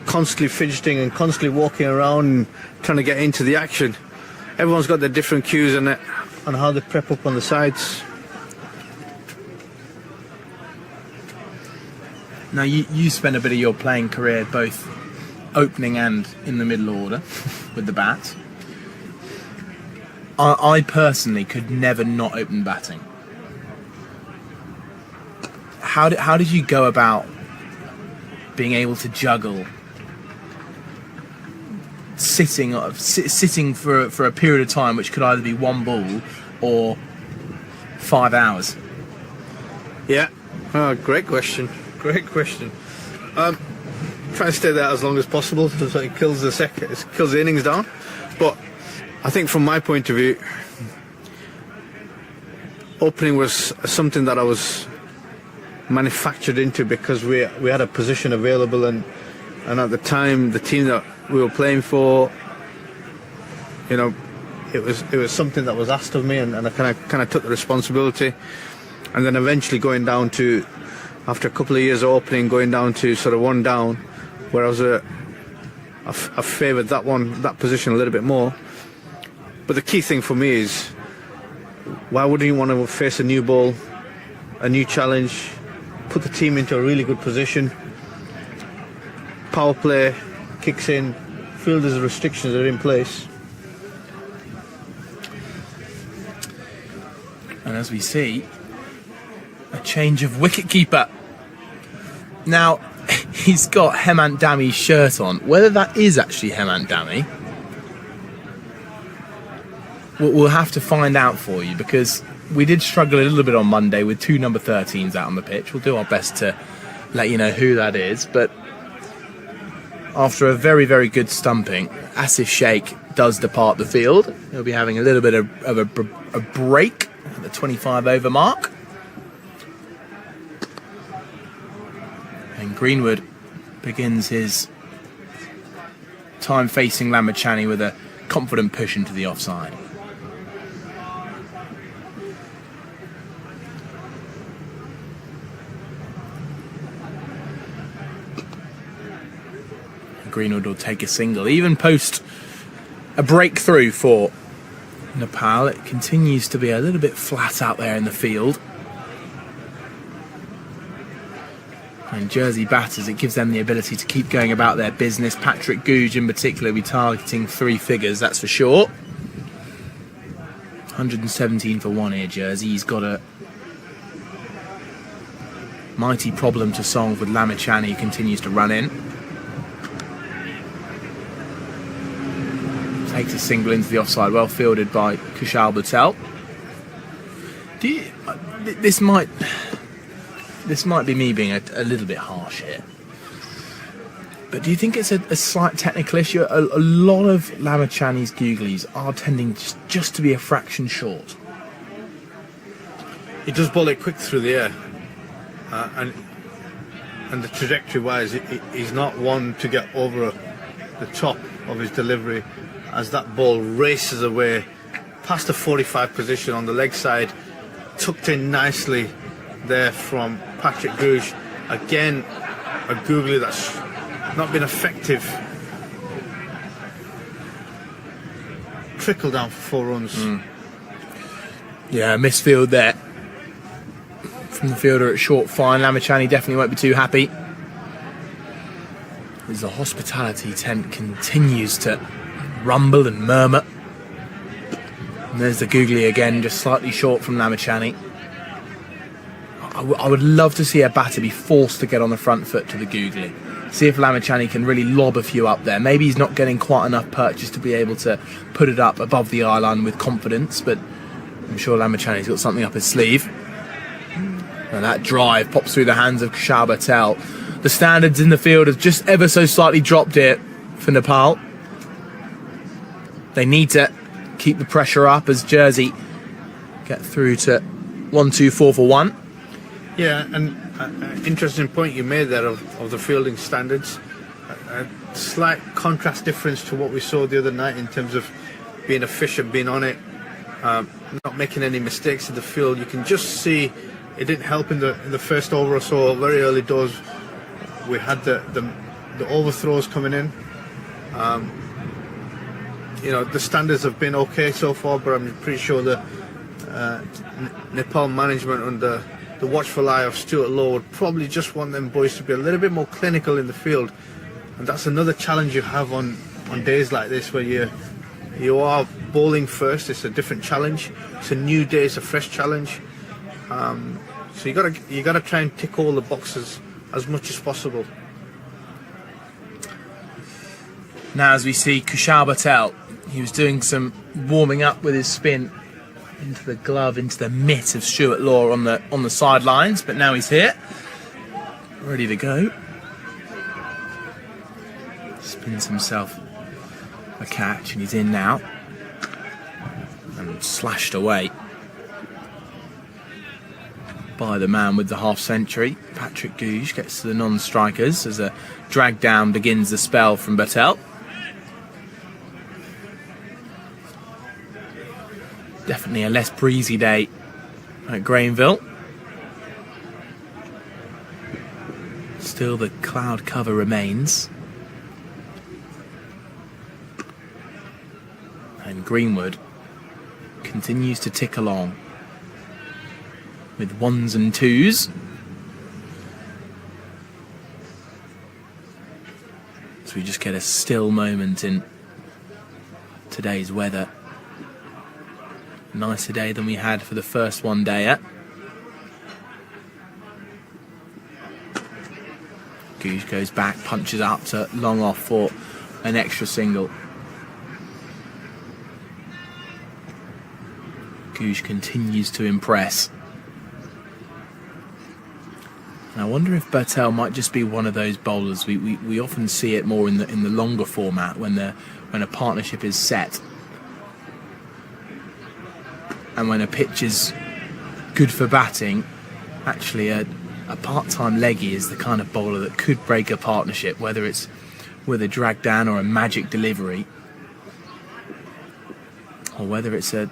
constantly fidgeting and constantly walking around and trying to get into the action. Everyone's got their different cues on how they prep up on the sides. Now, you spent a bit of your playing career both opening and in the middle order with the bat. I personally could never not open batting. How did you go about being able to juggle sitting for a period of time which could either be 1 ball or 5 hours? Yeah, great question. Great question. Try to stay there as long as possible so it kills the innings down. But I think from my point of view, opening was something that I was manufactured into because we had a position available, and at the time the team that we were playing for, you know, it was something that was asked of me, and I kind of took the responsibility. And then eventually going down to, after a couple of years of opening, going down to sort of 1 down, where I favoured that position a little bit more. But the key thing for me is, why wouldn't you want to face a new ball, a new challenge, put the team into a really good position, power play, kicks in, fielders' restrictions are in place. And as we see, a change of wicketkeeper. Now, he's got Hemant Dami's shirt on. Whether that is actually Hemant Dami, we'll have to find out for you, because we did struggle a little bit on Monday with 2 number 13s out on the pitch. We'll do our best to let you know who that is. But after a very, very good stumping, Asif Sheikh does depart the field. He'll be having a little bit of a break at the 25 over mark. And Greenwood begins his time facing Lamachani with a confident push into the offside. Greenwood will take a single, even post a breakthrough for Nepal. It continues to be a little bit flat out there in the field. And Jersey batters, it gives them the ability to keep going about their business. Patrick Googe in particular will be targeting 3 figures, that's for sure. 117 for 1 here, Jersey. He's got a mighty problem to solve with Lamachani, who continues to run in. Takes a single into the offside, well fielded by Kushal Patel. This might be me being a little bit harsh here, but do you think it's a slight technical issue? A lot of Lamachani's googlies are tending just to be a fraction short. He does bowl it quick through the air, and the trajectory wise, he's not one to get over the top of his delivery. As that ball races away past the 45 position on the leg side, tucked in nicely there from Patrick Googe. Again, a googly that's not been effective. Trickle down for 4 runs. Yeah, misfield there from the fielder at short fine. Lamachani definitely won't be too happy, as the hospitality tent continues to rumble and murmur. And there's the googly again, just slightly short from Lamachani. I would love to see a batter be forced to get on the front foot to the googly. See if Lamachani can really lob a few up there. Maybe he's not getting quite enough purchase to be able to put it up above the eye line with confidence, but I'm sure Lamachani's got something up his sleeve. And that drive pops through the hands of Kushal Patel. The standards in the field have just ever so slightly dropped here for Nepal. They need to keep the pressure up as Jersey get through to 1-2-4 for 1. Yeah, and interesting point you made there of the fielding standards. A slight contrast difference to what we saw the other night in terms of being efficient, being on it, not making any mistakes in the field. You can just see it didn't help in the first over or so. Very early doors, we had the overthrows coming in. You know, the standards have been okay so far, but I'm pretty sure the Nepal management under the watchful eye of Stuart Law would probably just want them boys to be a little bit more clinical in the field. And that's another challenge you have on days like this, where you are bowling first. It's a different challenge. It's a new day. It's a fresh challenge. So you gotta try and tick all the boxes as much as possible. Now, as we see Kushal Patel, he was doing some warming up with his spin into the glove, into the mitt of Stuart Law on the sidelines, but now he's here, ready to go. Spins himself a catch, and he's in now, and slashed away by the man with the half century. Patrick Googe gets to the non-strikers as a drag down begins the spell from Patel. Definitely a less breezy day at Grainville. Still, the cloud cover remains. And Greenwood continues to tick along with 1s and 2s. As we just get a still moment in today's weather. Nicer day than we had for the first one day. Goose goes back, punches up to long off for an extra single. Goose continues to impress. And I wonder if Bertel might just be one of those bowlers. We often see it more in the longer format when a partnership is set and when a pitch is good for batting. Actually, a part-time leggy is the kind of bowler that could break a partnership, whether it's with a drag down or a magic delivery, or whether it's a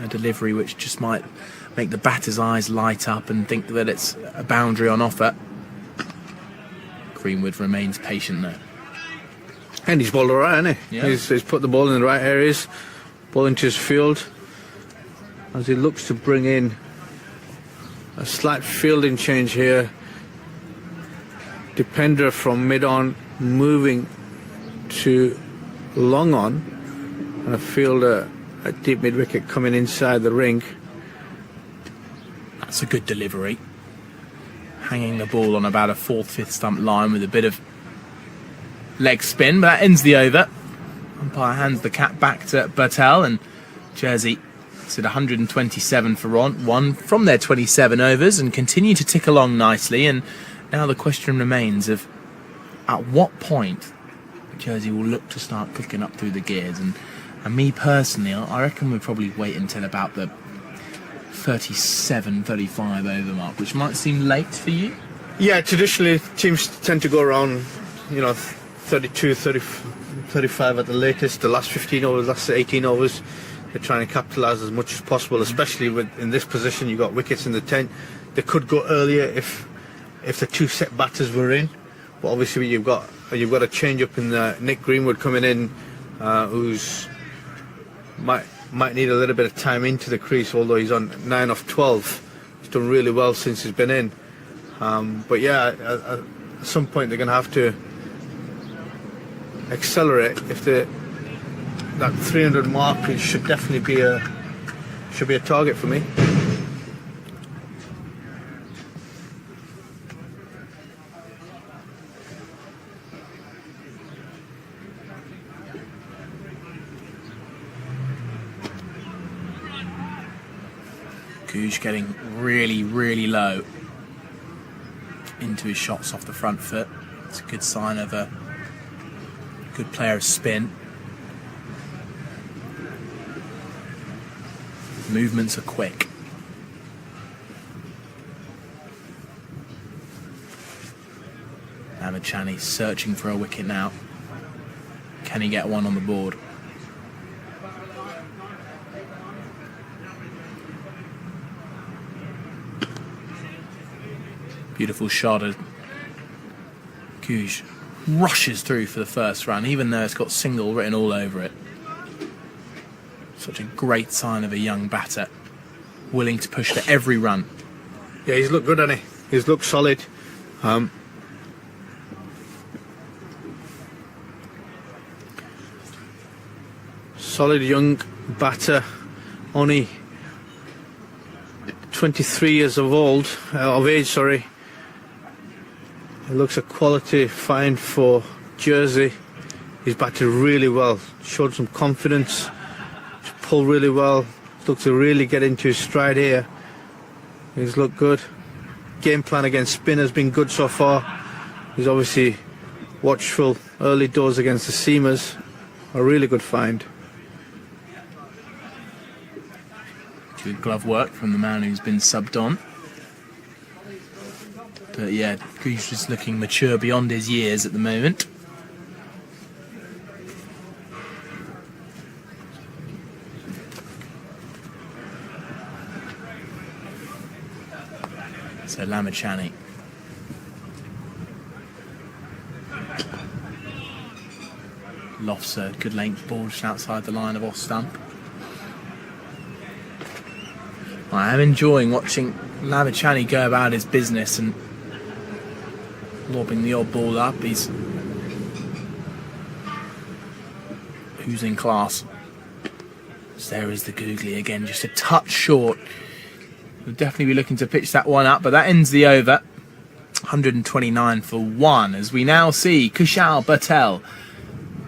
delivery which just might make the batter's eyes light up and think that it's a boundary on offer. Greenwood remains patient though. And he's bowled alright, hasn't he? Yeah. He's put the ball in the right areas, ball into his field, as he looks to bring in a slight fielding change here. Depender from mid-on moving to long on, and a fielder at deep mid-wicket coming inside the ring. That's a good delivery. Hanging the ball on about a 4th, 5th stump line with a bit of leg spin, but that ends the over. Umpire hands the cap back to Bertel, and Jersey is at 127 for one from their 27 overs and continue to tick along nicely. And now the question remains of at what point Jersey will look to start clicking up through the gears. And me personally, I reckon we'll probably wait until about the 37, 35 over mark, which might seem late for you. Yeah, traditionally teams tend to go around, 32, 30, 35 at the latest. The last 15 overs, last 18 overs, they're trying to capitalise as much as possible, especially in this position. You've got wickets in the tent. They could go earlier if the two set batters were in, but obviously you've got a change up in Nick Greenwood coming in, who's might need a little bit of time into the crease, although he's on 9 off 12. He's done really well since he's been in. But yeah, at some point they're going to have to accelerate. If that 300 mark should definitely be a target for me. Googe getting really, really low into his shots off the front foot. It's a good sign of a good player of spin. Movements are quick. Amachani searching for a wicket now. Can he get one on the board? Beautiful shot as Googe rushes through for the first run, even though it's got single written all over it. Such a great sign of a young batter, willing to push for every run. Yeah, he's looked good, hasn't he? He's looked solid. Solid young batter, only 23 years of age. It looks a quality find for Jersey. He's batted really well, showed some confidence, pulled really well, looks to really get into his stride here. He's looked good. Game plan against spin has been good so far. He's obviously watchful early doors against the seamers. A really good find. Good glove work from the man who's been subbed on. But yeah, Googe is looking mature beyond his years at the moment. So Lamachani. Lofts a good length ball just outside the line of off stump. I am enjoying watching Lamachani go about his business and lobbing the odd ball up. He's who's in class. So there is the googly again, just a touch short. We'll definitely be looking to pitch that one up, but that ends the over. 129 for 1, as we now see Kushal Patel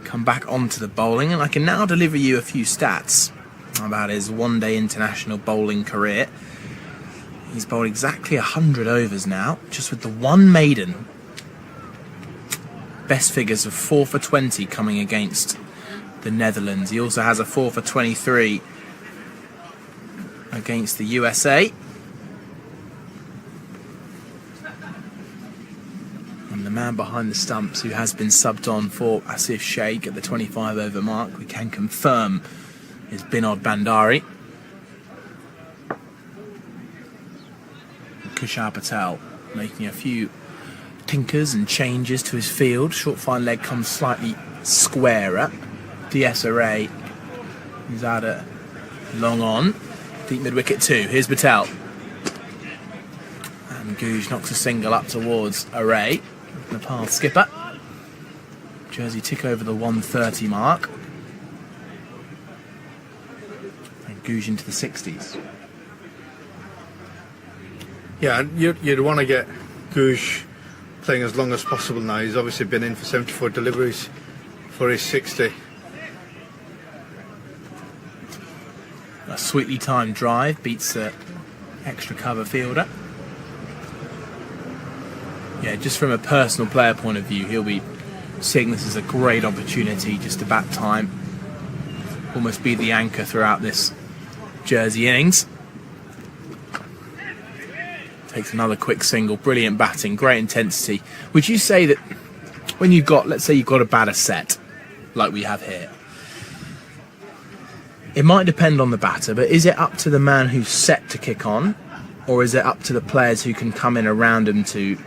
come back onto the bowling, and I can now deliver you a few stats about his one-day international bowling career. He's bowled exactly 100 overs now, just with the one maiden. Best figures of 4 for 20 coming against the Netherlands. He also has a 4 for 23 against the USA. And the man behind the stumps, who has been subbed on for Asif Sheikh at the 25 over mark, we can confirm, is Binod Bandari. Kushal Patel making a few tinkers and changes to his field. Short fine leg comes slightly squarer. DS Array is out at long on. Deep mid wicket 2. Here's Patel. And Googe knocks a single up towards Array. Nepal skipper. Jersey tick over the 130 mark. And Googe into the 60s. Yeah, and you'd want to get Googe playing as long as possible now. He's obviously been in for 74 deliveries for his 60. A sweetly timed drive beats the extra cover fielder. Yeah, just from a personal player point of view, he'll be seeing this as a great opportunity just to bat time. Almost be the anchor throughout this Jersey innings. Takes another quick single, brilliant batting, great intensity. Would you say that when you've got, let's say you've got a batter set, like we have here, it might depend on the batter, but is it up to the man who's set to kick on, or is it up to the players who can come in around him to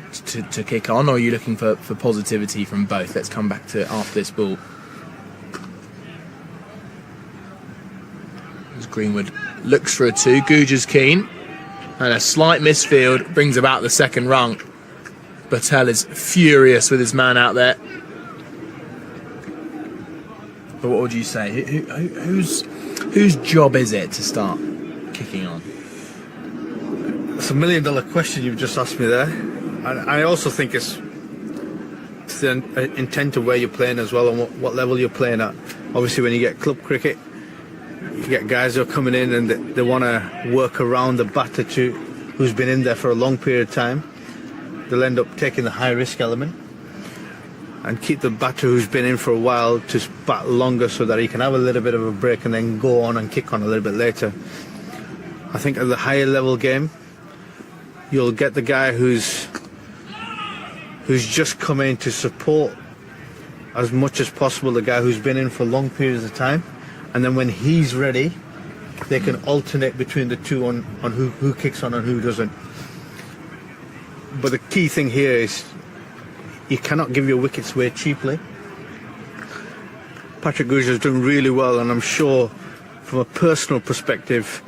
kick on, or are you looking for positivity from both? Let's come back to after this ball. As Greenwood looks for a 2, Googe is keen. And a slight misfield brings about the second rung. Patel is furious with his man out there. But what would you say? Whose job is it to start kicking on? It's $1 million question you've just asked me there. And I also think it's the intent of where you're playing as well, and what level you're playing at. Obviously, when you get club cricket, you get guys who are coming in and they want to work around the batter who's been in there for a long period of time. They'll end up taking the high risk element and keep the batter who's been in for a while to bat longer so that he can have a little bit of a break and then go on and kick on a little bit later. I think at the higher level game, you'll get the guy who's just come in to support as much as possible the guy who's been in for long periods of time. And then when he's ready, they can alternate between the two on who kicks on and who doesn't. But the key thing here is you cannot give your wickets away cheaply. Patrick Googe has done really well, and I'm sure from a personal perspective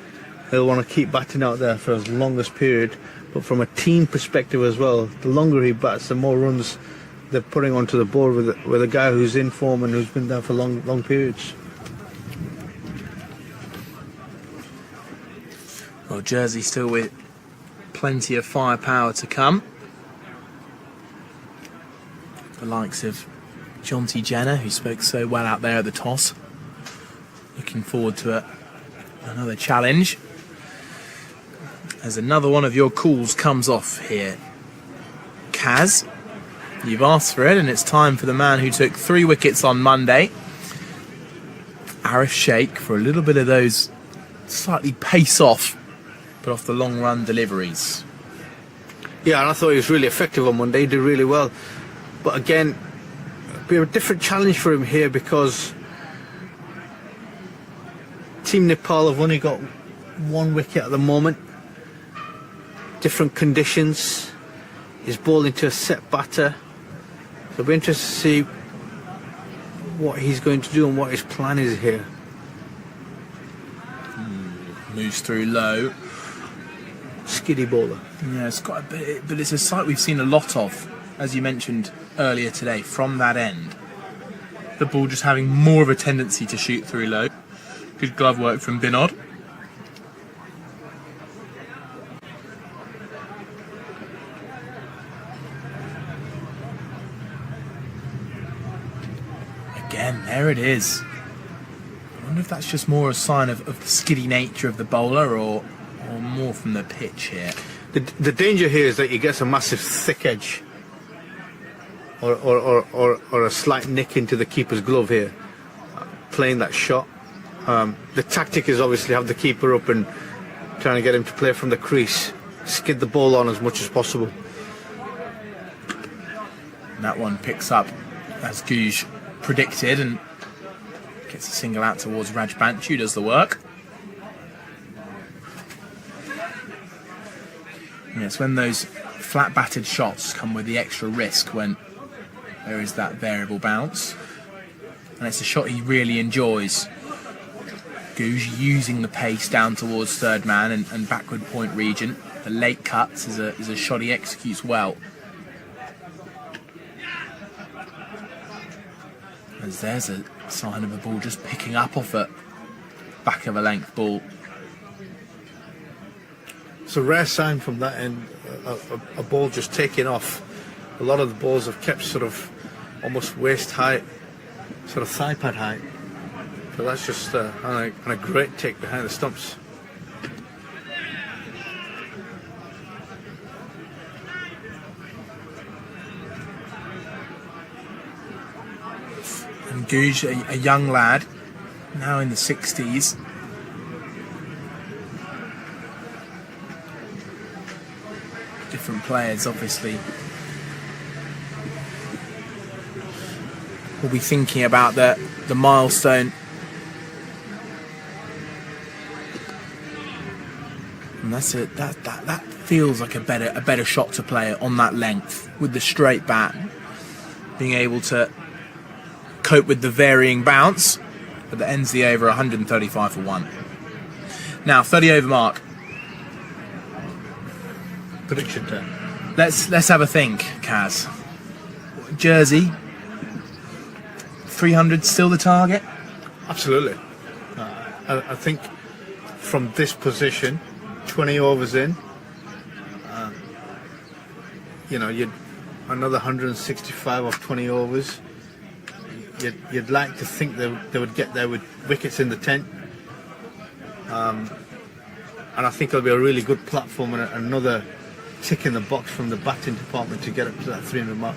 he'll want to keep batting out there for as long as period. But from a team perspective as well, the longer he bats, the more runs they're putting onto the board with a guy who's in form and who's been there for long periods. Well, Jersey still with plenty of firepower to come. The likes of Jonty Jenner, who spoke so well out there at the toss. Looking forward to another challenge. As another one of your calls comes off here. Kaz, you've asked for it, and it's time for the man who took 3 wickets on Monday. Arif Sheikh, for a little bit of those slightly pace off, but off the long run deliveries. Yeah, and I thought he was really effective on Monday. He did really well. But again, it'll be a different challenge for him here because Team Nepal have only got 1 wicket at the moment. Different conditions. He's bowling to a set batter. So it'll be interesting to see what he's going to do and what his plan is here. Moves through low. Skiddy bowler. Yeah, it's quite a bit, but it's a sight we've seen a lot of, as you mentioned earlier today, from that end. The ball just having more of a tendency to shoot through low. Good glove work from Binod. Again, there it is. I wonder if that's just more a sign of the skiddy nature of the bowler or more from the pitch here. The danger here is that he gets a massive thick edge or a slight nick into the keeper's glove here, playing that shot. The tactic is obviously have the keeper up and trying to get him to play from the crease, skid the ball on as much as possible. And that one picks up as Guj predicted and gets a single out towards Raj Banchu, does the work. And it's when those flat batted shots come with the extra risk when there is that variable bounce. And it's a shot he really enjoys. Guj using the pace down towards third man and backward point region. The late cuts is a shot he executes well. As there's a sign of a ball just picking up off a back of a length ball. It's a rare sign from that end, a ball just taking off. A lot of the balls have kept sort of almost waist height, sort of thigh pad height. So that's just on a great take behind the stumps. And Guj, a young lad, now in the 60s. Different players, obviously, will be thinking about the milestone. And that feels like a better shot to play on that length with the straight bat, being able to cope with the varying bounce, but that ends the over 135 for 1. Now 30 over mark. Prediction time. Let's have a think, Kaz. Jersey, 300 still the target? Absolutely. I think from this position, 20 overs in, you'd another 165 off 20 overs. You'd like to think they would get there with wickets in the tent. And I think it'll be a really good platform and another tick in the box from the batting department to get up to that 300 mark.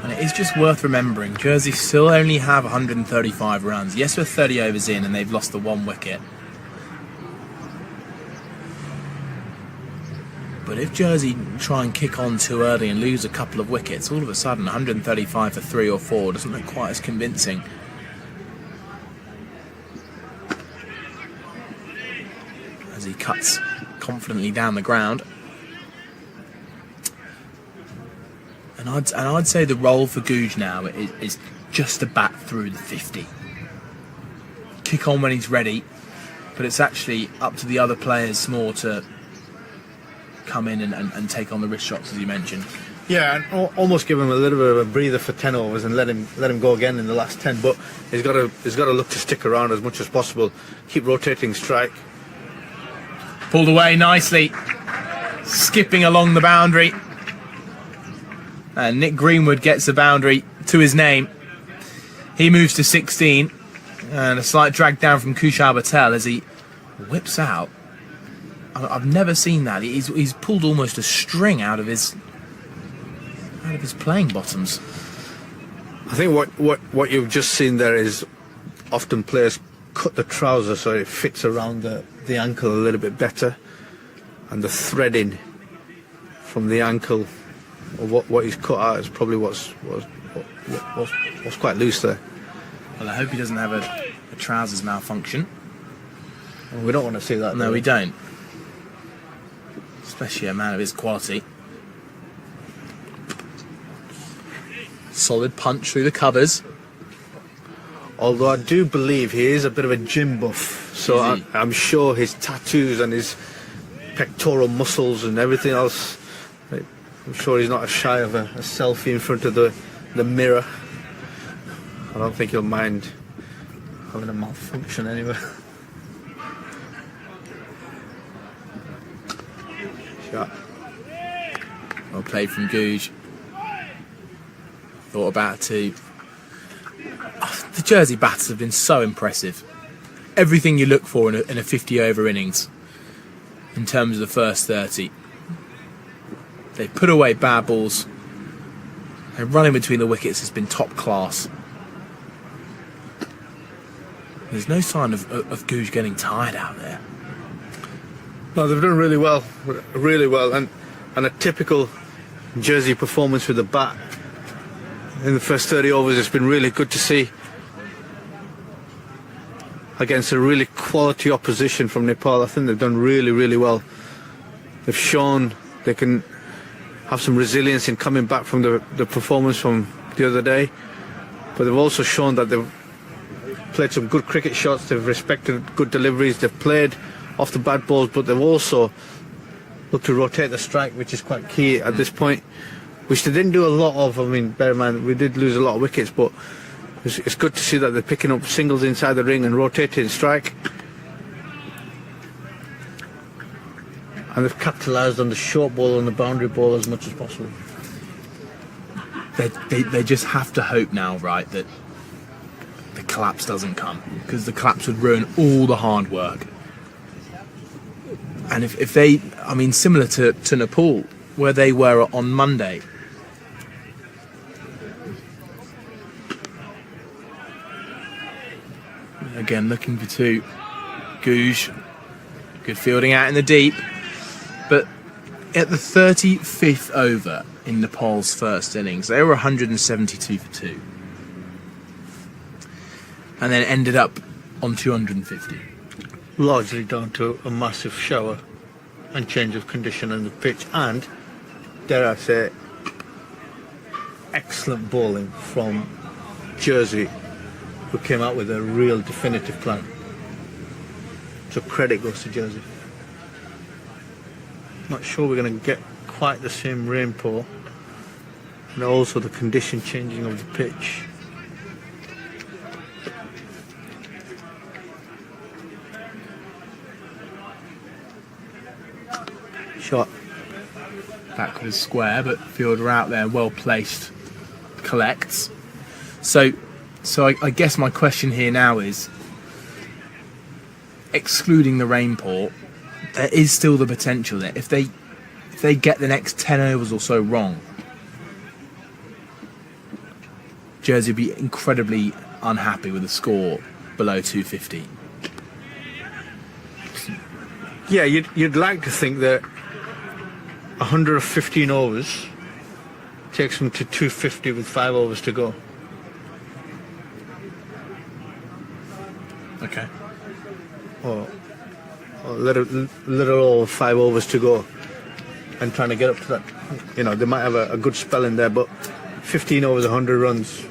And it is just worth remembering, Jersey still only have 135 runs. Yes, we're 30 overs in and they've lost the 1 wicket. But if Jersey try and kick on too early and lose a couple of wickets, all of a sudden 135 for 3 or 4 doesn't look quite as convincing. As he cuts confidently down the ground. And I'd say the role for Guj now is just to bat through the 50. Kick on when he's ready, but it's actually up to the other players more to come in and take on the wrist shots, as you mentioned. Yeah, and almost give him a little bit of a breather for 10 overs and let him go again in the last 10. But he's got to look to stick around as much as possible. Keep rotating strike. Pulled away nicely, skipping along the boundary. And Nick Greenwood gets the boundary to his name. He moves to 16, and a slight drag down from Kushal Patel as he whips out. I've never seen that. He's pulled almost a string out of his playing bottoms. I think what you've just seen there is often players cut the trouser so it fits around the ankle a little bit better, and the threading from the ankle or what he's cut out is probably what's quite loose there. Well, I hope he doesn't have a trousers malfunction. Well, we don't want to see that. No, we don't. Especially a man of his quality. Solid punch through the covers. Although I do believe he is a bit of a gym buff, so I'm sure his tattoos and his pectoral muscles and everything else. I'm sure he's not shy of a selfie in front of the mirror. I don't think he'll mind having a malfunction anyway. Shot. Well played from Googe. Thought about it too. Oh, the Jersey batters have been so impressive. Everything you look for in a 50 over innings in terms of the first 30. They put away bad balls. Their running between the wickets has been top class. There's no sign of Googe getting tired out there. No, they've done really well, and a typical Jersey performance with the bat in the first 30 overs. It's been really good to see against a really quality opposition from Nepal. I think they've done really well. They've shown they can have some resilience in coming back from the performance from the other day, but they've also shown that they've played some good cricket shots, they've respected good deliveries, they've played off the bad balls, but they've also looked to rotate the strike, which is quite key at this point, which they didn't do a lot of. I mean, bear in mind, we did lose a lot of wickets, but it's good to see that they're picking up singles inside the ring and rotating strike. And they've capitalised on the short ball and the boundary ball as much as possible. They just have to hope now, right, that the collapse doesn't come, because the collapse would ruin all the hard work. And if they, I mean, similar to Nepal, where they were on Monday. Again, looking for two. Googe, good fielding out in the deep. But at the 35th over in Nepal's first innings, they were 172 for 2. And then ended up on 250. Largely down to a massive shower and change of condition on the pitch, and, dare I say, excellent bowling from Jersey, who came out with a real definitive plan. So credit goes to Jersey. Not sure we're going to get quite the same rainfall, and also the condition changing of the pitch. Shot. Backwards square, but fielder out there, well placed, collects. So I guess my question here now is, excluding the rainpour, there is still the potential there. If they get the next 10 overs or so wrong, Jersey will be incredibly unhappy with a score below 250. Yeah, you'd like to think that 115 overs takes them to 250 with 5 overs to go. Okay. Or literal 5 overs to go, and trying to get up to that. You know, they might have a good spell in there, but 15 overs, 100 runs,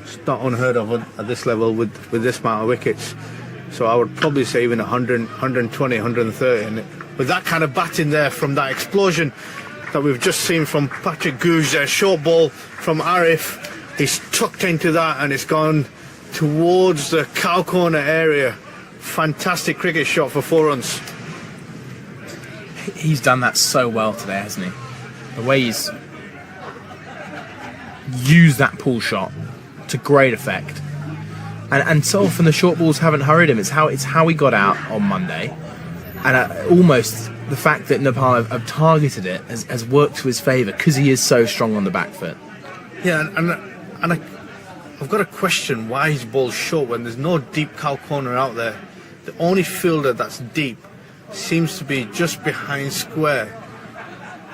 it's not unheard of at this level with this amount of wickets. So I would probably say even 100, 120, 130. And with that kind of batting there from that explosion that we've just seen from Patrick Googe there, short ball from Arif, he's tucked into that and it's gone towards the cow corner area. Fantastic cricket shot for 4 runs. He's done that so well today, hasn't he? The way he's used that pull shot to great effect. And so often the short balls haven't hurried him. It's how he got out on Monday, and almost the fact that Nepal have targeted it has worked to his favour, because he is so strong on the back foot. Yeah, and I've got to question why he's bowled short when there's no deep cow corner out there. The only fielder that's deep seems to be just behind square,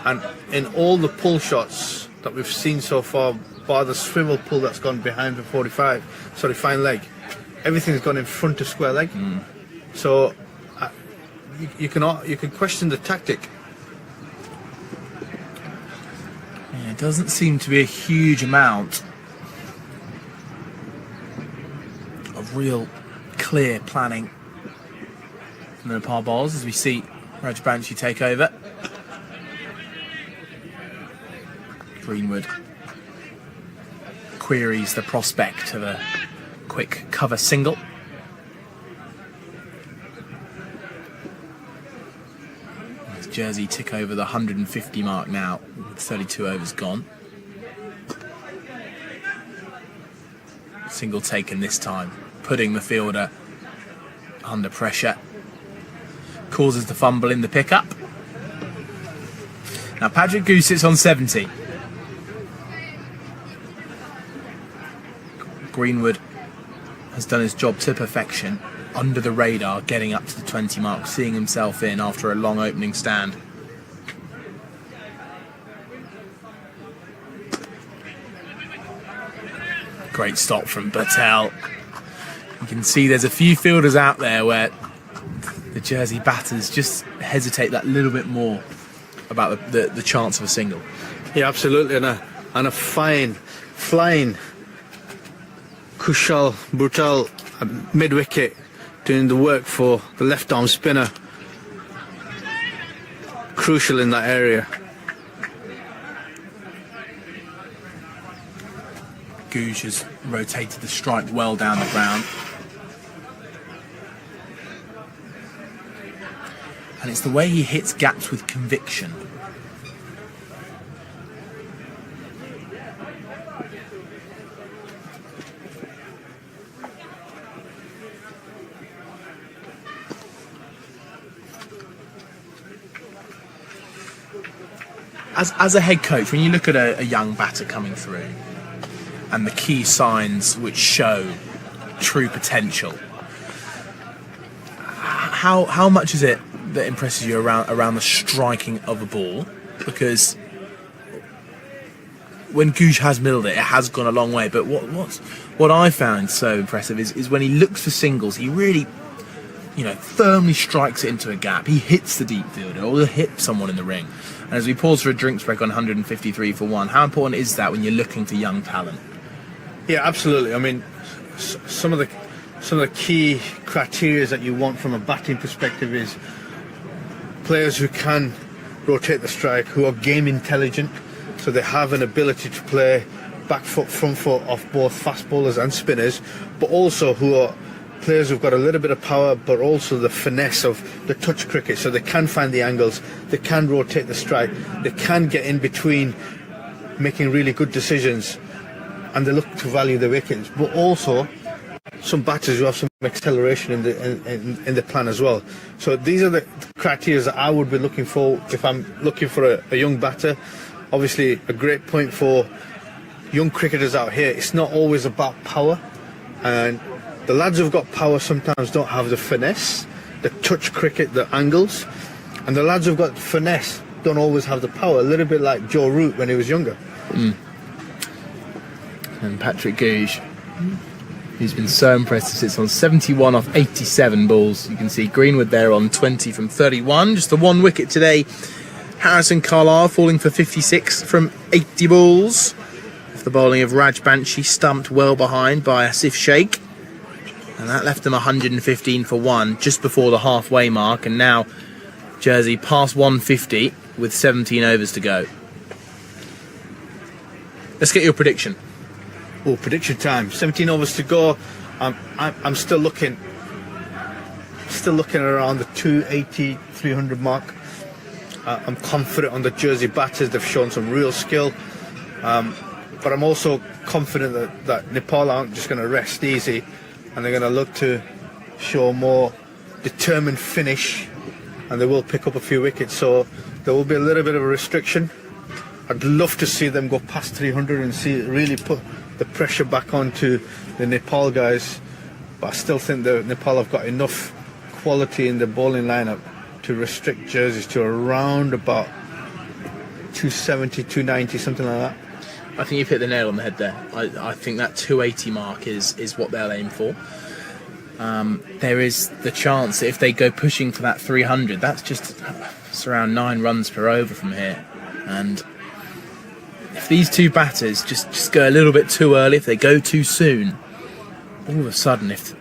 and in all the pull shots that we've seen so far, bar the swivel pull that's gone behind the fine leg, everything's gone in front of square leg. So you can question the tactic. Yeah, it doesn't seem to be a huge amount of real clear planning from the Nepal bowlers, as we see Rajbanshi take over. Greenwood queries the prospect of a quick cover single. As Jersey tick over the 150 mark now, with 32 overs gone. Single taken this time, putting the fielder under pressure. Causes the fumble in the pickup. Now Patrick Goose sits on 70. Greenwood has done his job to perfection, under the radar, getting up to the 20 mark, seeing himself in after a long opening stand. Great stop from Bilateral. You can see there's a few fielders out there where the Jersey batters just hesitate that little bit more about the chance of a single. Yeah, absolutely, and a fine, flying Kushal Brutal mid-wicket doing the work for the left-arm spinner. Crucial in that area. Googe has rotated the strike well down the ground. And it's the way he hits gaps with conviction. As a head coach, when you look at a young batter coming through and the key signs which show true potential, how much is it that impresses you around the striking of a ball? Because when Googe has middled it, it has gone a long way. But what I found so impressive is when he looks for singles, he really, firmly strikes it into a gap. He hits the deep fielder or he'll hit someone in the ring. And as we pause for a drinks break on 153 for one, how important is that when you're looking for young talent? Yeah, absolutely. I mean, some of the key criteria that you want from a batting perspective is players who can rotate the strike, who are game intelligent, so they have an ability to play back foot, front foot off both fast bowlers and spinners, but also who are players who've got a little bit of power, but also the finesse of the touch cricket, so they can find the angles, they can rotate the strike, they can get in between, making really good decisions, and they look to value the wickets. But also some batters who have some acceleration in the plan as well. So these are the criteria that I would be looking for if I'm looking for a young batter. Obviously, a great point for young cricketers out here. It's not always about power, and the lads who've got power sometimes don't have the finesse, the touch cricket, the angles, and the lads who've got finesse don't always have the power. A little bit like Joe Root when he was younger. And Patrick Googe, who's been so impressive, sits on 71 off 87 balls. You can see Greenwood there on 20 from 31. Just the one wicket today. Harrison Carlisle falling for 56 from 80 balls. Off the bowling of Rajbanshi, stumped well behind by Asif Sheikh. And that left them 115 for one just before the halfway mark. And now Jersey past 150 with 17 overs to go. Let's get your prediction. Oh, prediction time. 17 overs to go. I'm still looking around the 280, 300 mark. I'm confident on the Jersey batters. They've shown some real skill. But I'm also confident that Nepal aren't just going to rest easy, and they're going to look to show more determined finish, and they will pick up a few wickets. So there will be a little bit of a restriction. I'd love to see them go past 300 and see really put the pressure back onto the Nepal guys, but I still think that Nepal have got enough quality in the bowling lineup to restrict Jerseys to around about 270, 290, something like that. I think you've hit the nail on the head there. I think that 280 mark is what they'll aim for. There is the chance that if they go pushing for that 300, it's around 9 runs per over from here. And if these two batters just go a little bit too early, if they go too soon, all of a sudden, if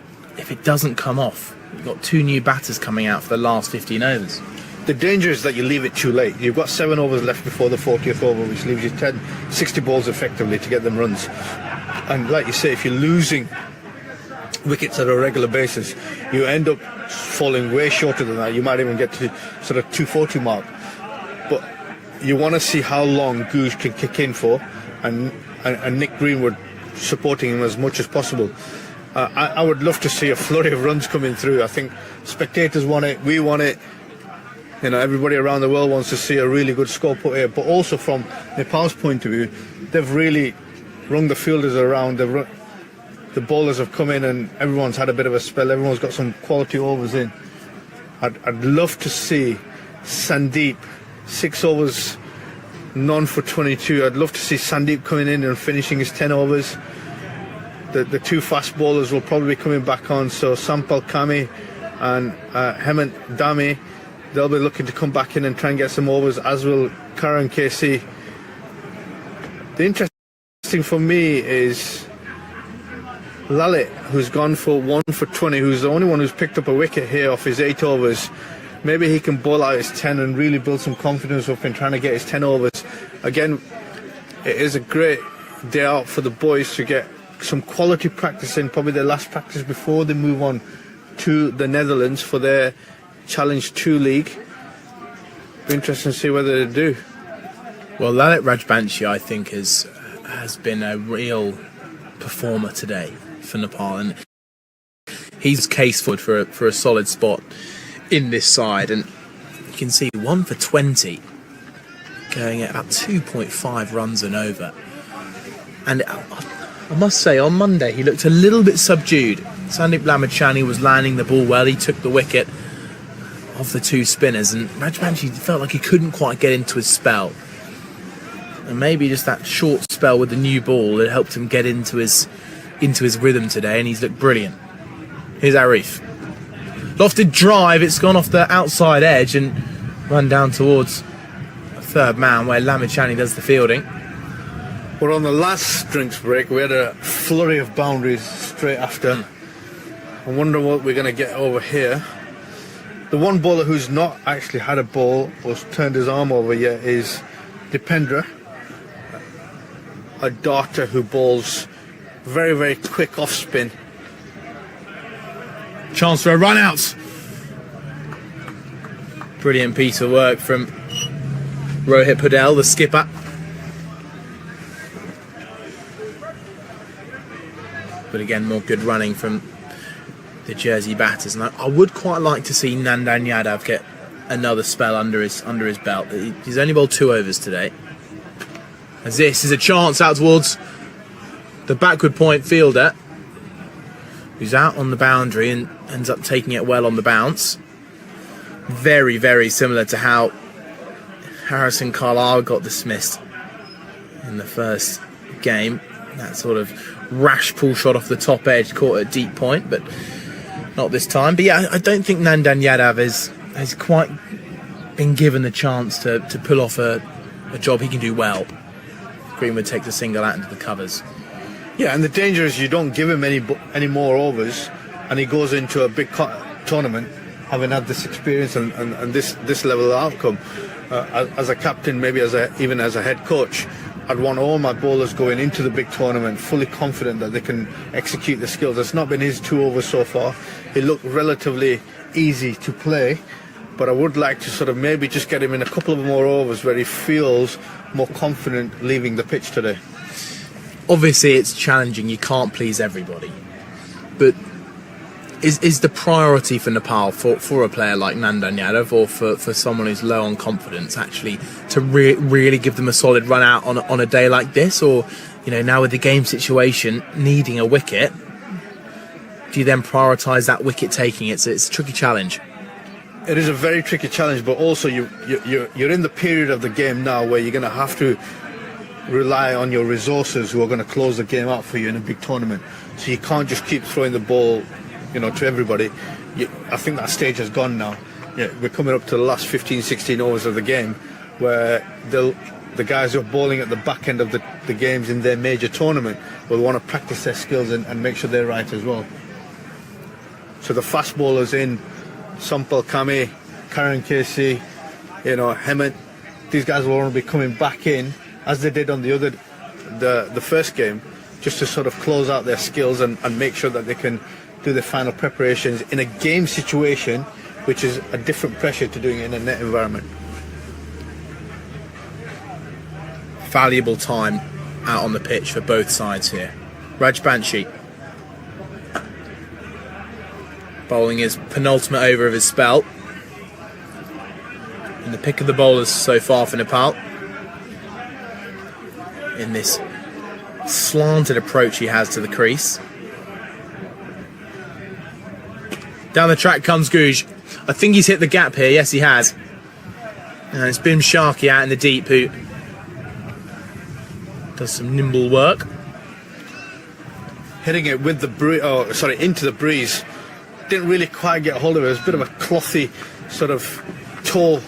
it doesn't come off, you've got 2 new batters coming out for the last 15 overs. The danger is that you leave it too late. You've got 7 overs left before the 40th over, which leaves you 60 balls effectively to get them runs. And like you say, if you're losing wickets at a regular basis, you end up falling way shorter than that. You might even get to sort of 240 mark. But you want to see how long Googe can kick in for, and Nick Greenwood supporting him as much as possible. I would love to see a flurry of runs coming through. I think spectators want it, we want it. You know, everybody around the world wants to see a really good score put here. But also from Nepal's point of view, they've really rung the fielders around. The bowlers have come in and everyone's had a bit of a spell. Everyone's got some quality overs in. I'd love to see Sandeep, 6 overs, none for 22. I'd love to see Sandeep coming in and finishing his 10 overs. The 2 fast bowlers will probably be coming back on. So Sampal Kami and Hemant Dami, they'll be looking to come back in and try and get some overs, as will Karan KC. The interesting for me is Lalit, who's gone for 1 for 20, who's the only one who's picked up a wicket here off his 8 overs. Maybe he can bowl out his 10 and really build some confidence up in trying to get his 10 overs. Again, it is a great day out for the boys to get some quality practice in, probably their last practice before they move on to the Netherlands for their Challenge 2 League. Be interesting to see whether they do. Well, Lalit Rajbanshi, I think, has been a real performer today for Nepal, and he's case forward for a solid spot in this side. And you can see 1 for 20, going at about 2.5 runs and over. And I must say, on Monday he looked a little bit subdued. Sandeep Lamachani was landing the ball well. He took the wicket of the 2 spinners, and Rajbanshi felt like he couldn't quite get into his spell. And maybe just that short spell with the new ball that helped him get into his rhythm today, and he's looked brilliant. Here's Arif. Lofted drive, it's gone off the outside edge and run down towards a third man where Lamachani does the fielding. We're on the last drinks break. We had a flurry of boundaries straight after. I wonder what we're going to get over here. The one bowler who's not actually had a ball or turned his arm over yet is Dipendra, a darter who bowls very, very quick off spin. Chance for a run out. Brilliant piece of work from Rohit Padel, the skipper. But again, more good running from the Jersey batters, and I would quite like to see Nandan Yadav get another spell under his belt. He's only bowled 2 overs today. As this is a chance out towards the backward point fielder, who's out on the boundary and ends up taking it well on the bounce. Very, very similar to how Harrison Carlisle got dismissed in the first game. That sort of rash pull shot off the top edge, caught at deep point, but not this time. But yeah, I don't think Nandan Yadav has quite been given the chance to pull off a job he can do well. Greenwood takes a single out into the covers. Yeah, and the danger is you don't give him any more overs, and he goes into a big tournament having had this experience and this level of outcome. As a captain, maybe even as a head coach, I'd want all my bowlers going into the big tournament fully confident that they can execute the skills. It's not been his 2 overs so far. He looked relatively easy to play, but I would like to sort of maybe just get him in a couple of more overs where he feels more confident leaving the pitch today. Obviously it's challenging, you can't please everybody, but is the priority for Nepal, for a player like Nandan Yadav, or for someone who's low on confidence, actually to really give them a solid run out on a day like this? Or, you know, now with the game situation needing a wicket, do you then prioritise that wicket taking? It's a tricky challenge. It is a very tricky challenge, but also you're in the period of the game now where you're going to have to rely on your resources who are going to close the game out for you in a big tournament. So you can't just keep throwing the ball, you know, to everybody. I think that stage has gone now. Yeah, we're coming up to the last 15-16 overs of the game where the guys who are bowling at the back end of the games in their major tournament will want to practice their skills and make sure they're right as well. So the fast bowlers in Sampal Kami, Karan KC, You know, Hemant, these guys will only be coming back in as they did on the first game, just to sort of close out their skills and make sure that they can do the final preparations in a game situation, which is a different pressure to doing it in a net environment. Valuable time out on the pitch for both sides here. Rajbanshi bowling his penultimate over of his spell. And the pick of the bowlers so far for Nepal in this slanted approach he has to the crease. Down the track comes Guj. I think he's hit the gap here. Yes, he has. And it's Bim Sharkey out in the deep who does some nimble work. Hitting it with the into the breeze. Didn't really quite get hold of it. It was a bit of a clothy sort of toe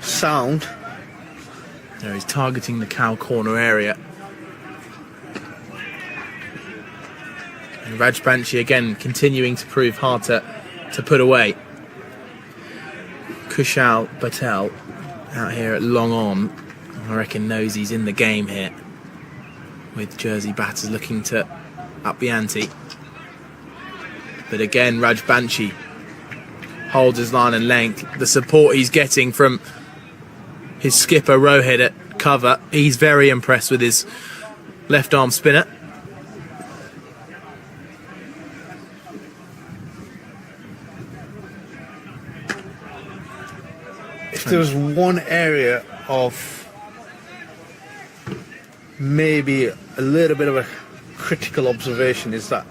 sound. There he's targeting the cow corner area. And Rajbanshi again continuing to prove hard to put away. Kushal Patel out here at long on, I reckon knows he's in the game here, with Jersey batters looking to up the ante. But again, Rajbanshi holds his line and length. The support he's getting from his skipper Rohit at cover, he's very impressed with his left arm spinner. If there was one area of maybe a little bit of a critical observation, is that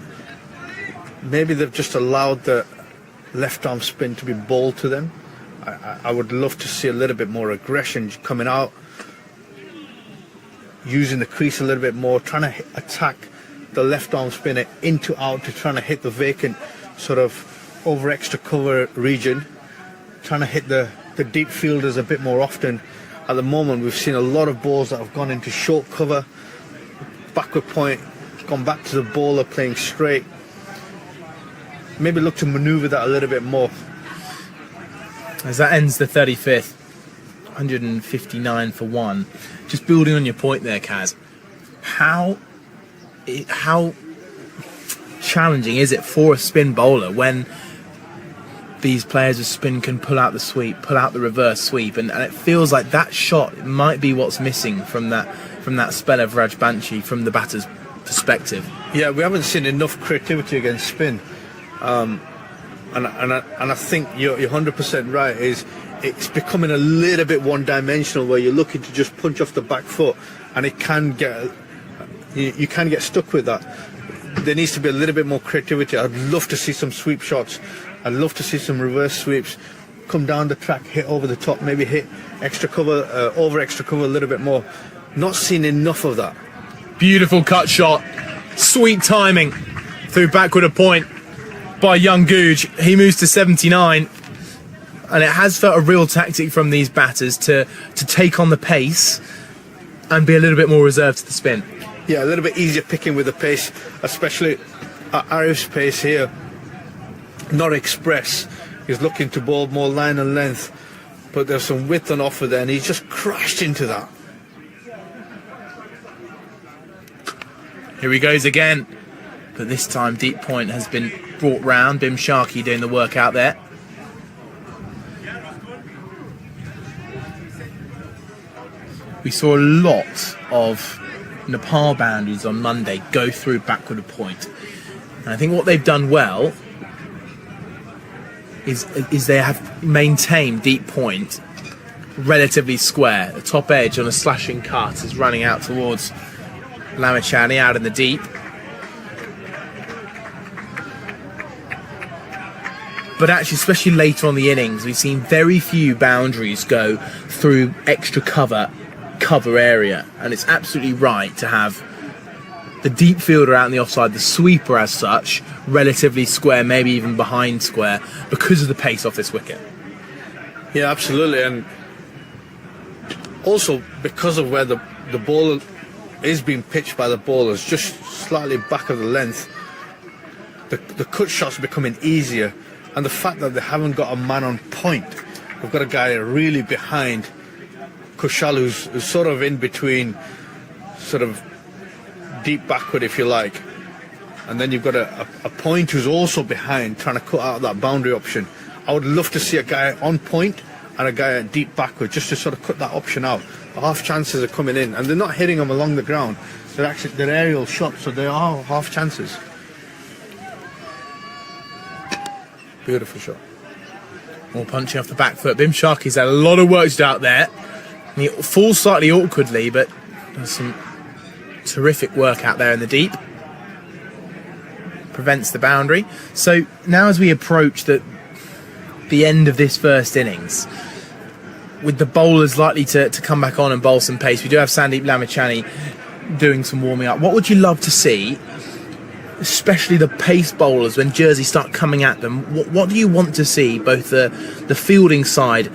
maybe they've just allowed the left arm spin to be bowled to them. I would love to see a little bit more aggression coming out, using the crease a little bit more, trying to attack the left arm spinner into out to trying to hit the vacant sort of over extra cover region, trying to hit the deep fielders a bit more often. At the moment we've seen a lot of balls that have gone into short cover, backward point, gone back to the bowler playing straight. Maybe look to manoeuvre that a little bit more. As that ends the 35th, 159 for one. Just building on your point there, Kaz, how challenging is it for a spin bowler when these players of spin can pull out the sweep, pull out the reverse sweep, and it feels like that shot might be what's missing from that spell of Rajbanshi from the batter's perspective. Yeah, we haven't seen enough creativity against spin. And I think you're 100% right. It's becoming a little bit one-dimensional, where you're looking to just punch off the back foot, and it can get you can get stuck with that. There needs to be a little bit more creativity. I'd love to see some sweep shots. I'd love to see some reverse sweeps, come down the track, hit over the top, maybe hit extra cover, over extra cover a little bit more. Not seen enough of that. Beautiful cut shot, sweet timing through backward a point by young Guj. He moves to 79, and it has felt a real tactic from these batters to take on the pace and be a little bit more reserved to the spin. Yeah, a little bit easier picking with the pace, especially at Arif's pace here. Not express. He's looking to bowl more line and length, but there's some width on offer there, and he's just crashed into that. Here he goes again, but this time deep point has been brought round. Bim Sharkey doing the work out there. We saw a lot of Nepal boundaries on Monday go through backward a point, and I think what they've done well is they have maintained deep point relatively square. The top edge on a slashing cut is running out towards Lamachani out in the deep. But actually, especially later on the innings, we've seen very few boundaries go through extra cover area, and it's absolutely right to have the deep fielder out in the offside, the sweeper as such, relatively square, maybe even behind square, because of the pace off this wicket. Yeah, absolutely, and also because of where the ball is being pitched by the bowlers, just slightly back of the length, the cut shots are becoming easier, and the fact that they haven't got a man on point we've got a guy really behind Kushal who's sort of in between, sort of deep backward if you like, and then you've got a point who's also behind trying to cut out that boundary option. I would love to see a guy on point and a guy at deep backward just to sort of cut that option out. Half chances are coming in and they're not hitting them along the ground, they're aerial shots, so they are half chances. Beautiful shot. More punching off the back foot. Bimshaki's had a lot of work to do out there. He falls slightly awkwardly, but does some terrific work out there in the deep. Prevents the boundary. So now as we approach the end of this first innings, with the bowlers likely to come back on and bowl some pace, we do have Sandeep Lamichhane doing some warming up. What would you love to see, especially the pace bowlers, when Jersey start coming at them? What do you want to see both the fielding side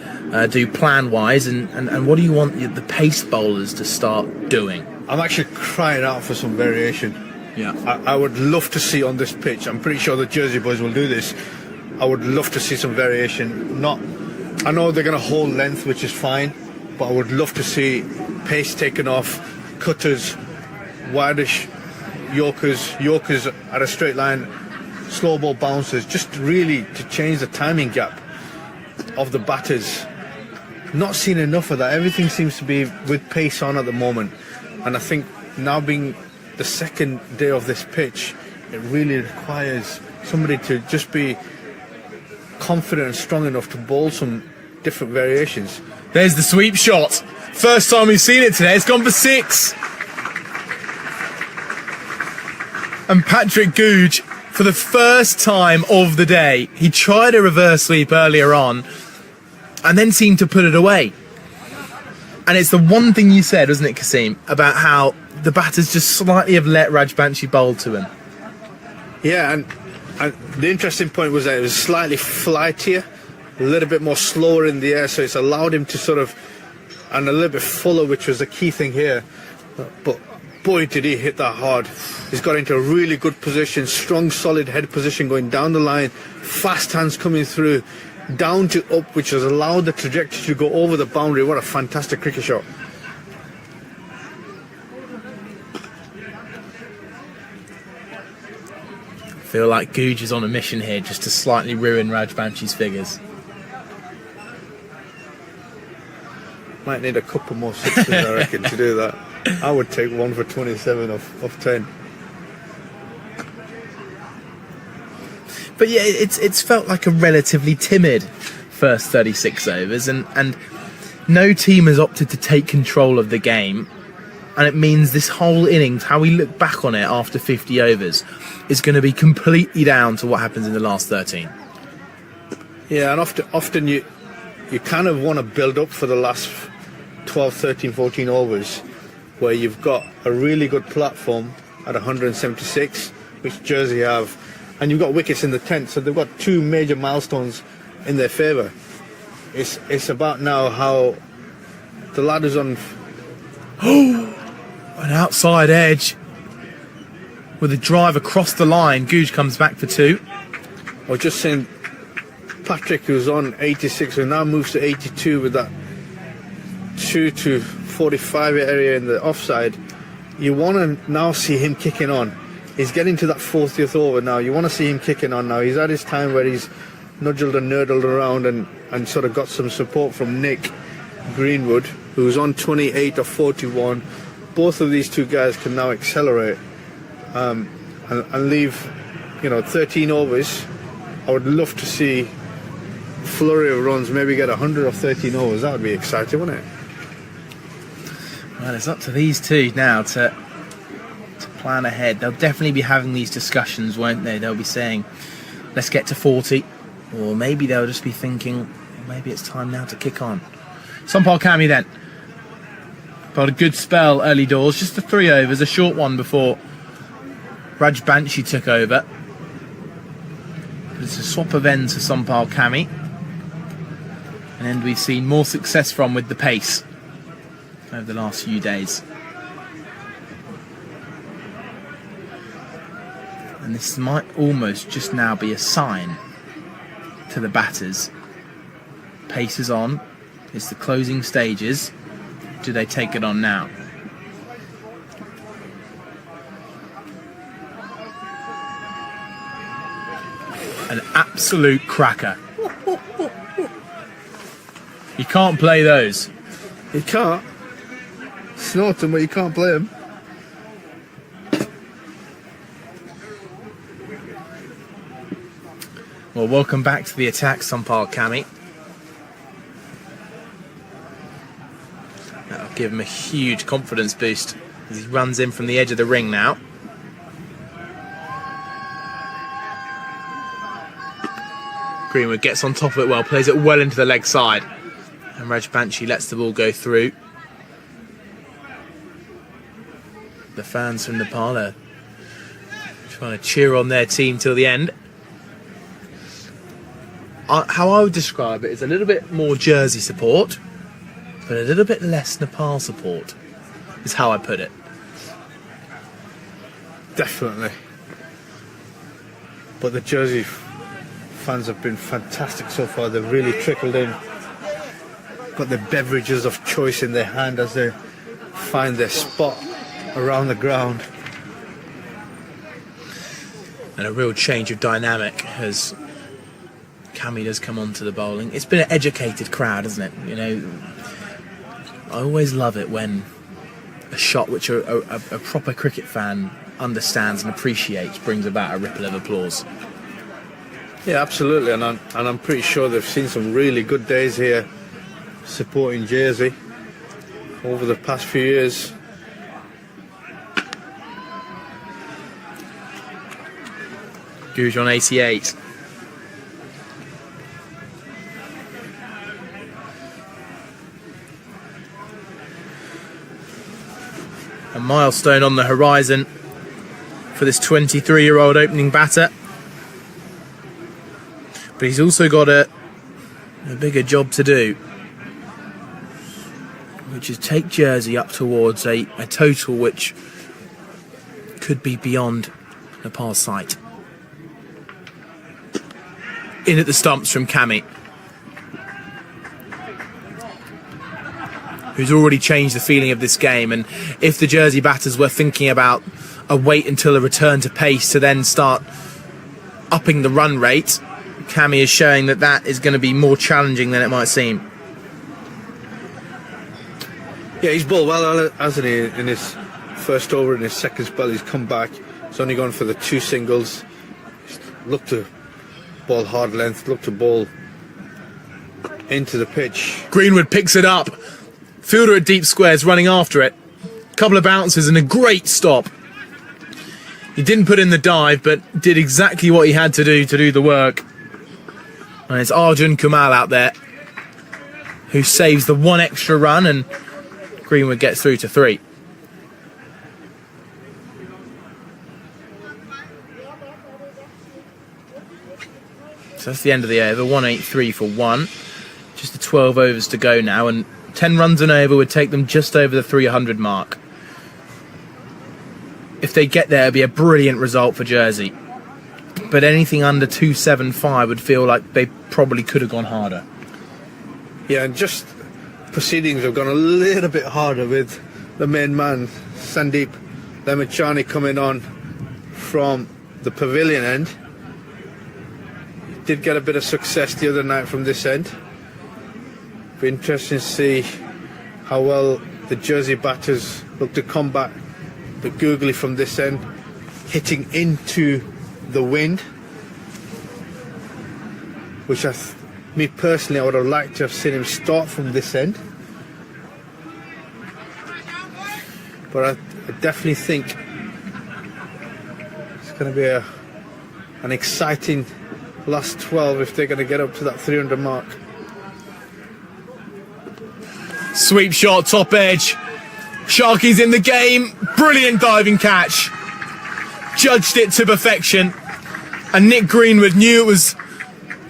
do plan-wise, and what do you want the pace bowlers to start doing? I'm actually crying out for some variation. Yeah, I would love to see on this pitch, I'm pretty sure the Jersey boys will do this, I would love to see some variation. I know they're going to hold length, which is fine, but I would love to see pace taken off, cutters, wideish Yorkers at a straight line, slow ball bouncers, just really to change the timing gap of the batters. Not seen enough of that. Everything seems to be with pace on at the moment, and I think now being the second day of this pitch, it really requires somebody to just be confident and strong enough to bowl some different variations. There's the sweep shot. First time we've seen it today. It's gone for 6. And Patrick Googe, for the first time of the day, he tried a reverse sweep earlier on and then seemed to put it away. And it's the one thing you said, wasn't it, Kasim, about how the batters just slightly have let Rajbanshi bowl to him. Yeah, and the interesting point was that it was slightly flightier, a little bit more slower in the air, so it's allowed him to sort of, and a little bit fuller, which was the key thing here. But boy, did he hit that hard. He's got into a really good position, strong, solid head position going down the line, fast hands coming through, down to up, which has allowed the trajectory to go over the boundary. What a fantastic cricket shot. I feel like Googe is on a mission here just to slightly ruin Rajbanshi's figures. Might need a couple more sixes, I reckon, to do that. I would take 1 for 27 of 10. But yeah, it's felt like a relatively timid first 36 overs, and no team has opted to take control of the game, and it means this whole innings, how we look back on it after 50 overs, is going to be completely down to what happens in the last 13. Yeah, and often you kind of want to build up for the last 12, 13, 14 overs, where you've got a really good platform at 176, which Jersey have, and you've got wickets in the 10th, so they've got 2 major milestones in their favour. It's about now how the ladder's on. An outside edge with a drive across the line. Googe comes back for 2. I was just saying, Patrick, who's on 86, who now moves to 82 with that 2 to 45 area in the offside. You want to now see him kicking on. He's getting to that 40th over now. You want to see him kicking on now. He's had his time where he's nudged and nurdled around and sort of got some support from Nick Greenwood, who's on 28 or 41. Both of these two guys can now accelerate and leave, 13 overs. I would love to see flurry of runs, maybe get 100 or 13 overs. That would be exciting, wouldn't it? Well, it's up to these two now to plan ahead. They'll definitely be having these discussions, won't they? They'll be saying, let's get to 40. Or maybe they'll just be thinking, maybe it's time now to kick on. Sampal Kami then. Got a good spell early doors. Just the 3 overs, a short one before Rajbanshi took over. But it's a swap of ends for Sampal Kami. And we've seen more success from with the pace over the last few days. And this might almost just now be a sign to the batters Pace is on. It's the closing stages. Do they take it on now? An absolute cracker. You can't play those. You can't. Snort them, but you can't play them. Well, welcome back to the attack, Sunpal Kami. That'll give him a huge confidence boost as he runs in from the edge of the ring now. Greenwood gets on top of it well, plays it well into the leg side. And Rajbanshi lets the ball go through. The fans from Nepal are trying to cheer on their team till the end. How I would describe it is a little bit more Jersey support, but a little bit less Nepal support, is how I put it. Definitely. But the Jersey fans have been fantastic so far. They've really trickled in. Got the beverages of choice in their hand as they find their spot around the ground. And a real change of dynamic as Kami does come onto the bowling. It's been an educated crowd, isn't it? You know, I always love it when a shot which a proper cricket fan understands and appreciates brings about a ripple of applause. Yeah, absolutely, and I'm pretty sure they've seen some really good days here supporting Jersey over the past few years. Guj on 88. A milestone on the horizon for this 23-year-old opening batter. But he's also got a bigger job to do, which is take Jersey up towards a total which could be beyond Nepal's sight. In at the stumps from Kami, who's already changed the feeling of this game. And if the Jersey batters were thinking about a wait until a return to pace to then start upping the run rate, Kami is showing that that is going to be more challenging than it might seem. Yeah, he's bowled well, hasn't he, in his first over. In his second spell he's come back. He's only gone for the 2 singles. He's looked to bowl hard length, looked to bowl into the pitch. Greenwood picks it up. Fielder at deep squares running after it. Couple of bounces and a great stop. He didn't put in the dive, but did exactly what he had to do the work. And it's Arjun Kumal out there who saves the 1 extra run, and Greenwood gets through to 3. So that's the end of the over. 183 for 1. Just the 12 overs to go now, and 10 runs and over would take them just over the 300 mark. If they get there, it'd be a brilliant result for Jersey. But anything under 275 would feel like they probably could have gone harder. Yeah, and just proceedings have gone a little bit harder with the main man, Sandeep Lemachani, coming on from the pavilion end. Did get a bit of success the other night from this end. Be interesting to see how well the Jersey batters look to combat the googly from this end, hitting into the wind, which me personally I would have liked to have seen him start from this end. But I definitely think it's going to be an exciting last 12 if they're going to get up to that 300 mark. Sweep shot, top edge. Sharky's in the game. Brilliant diving catch. Judged it to perfection. And Nick Greenwood knew it was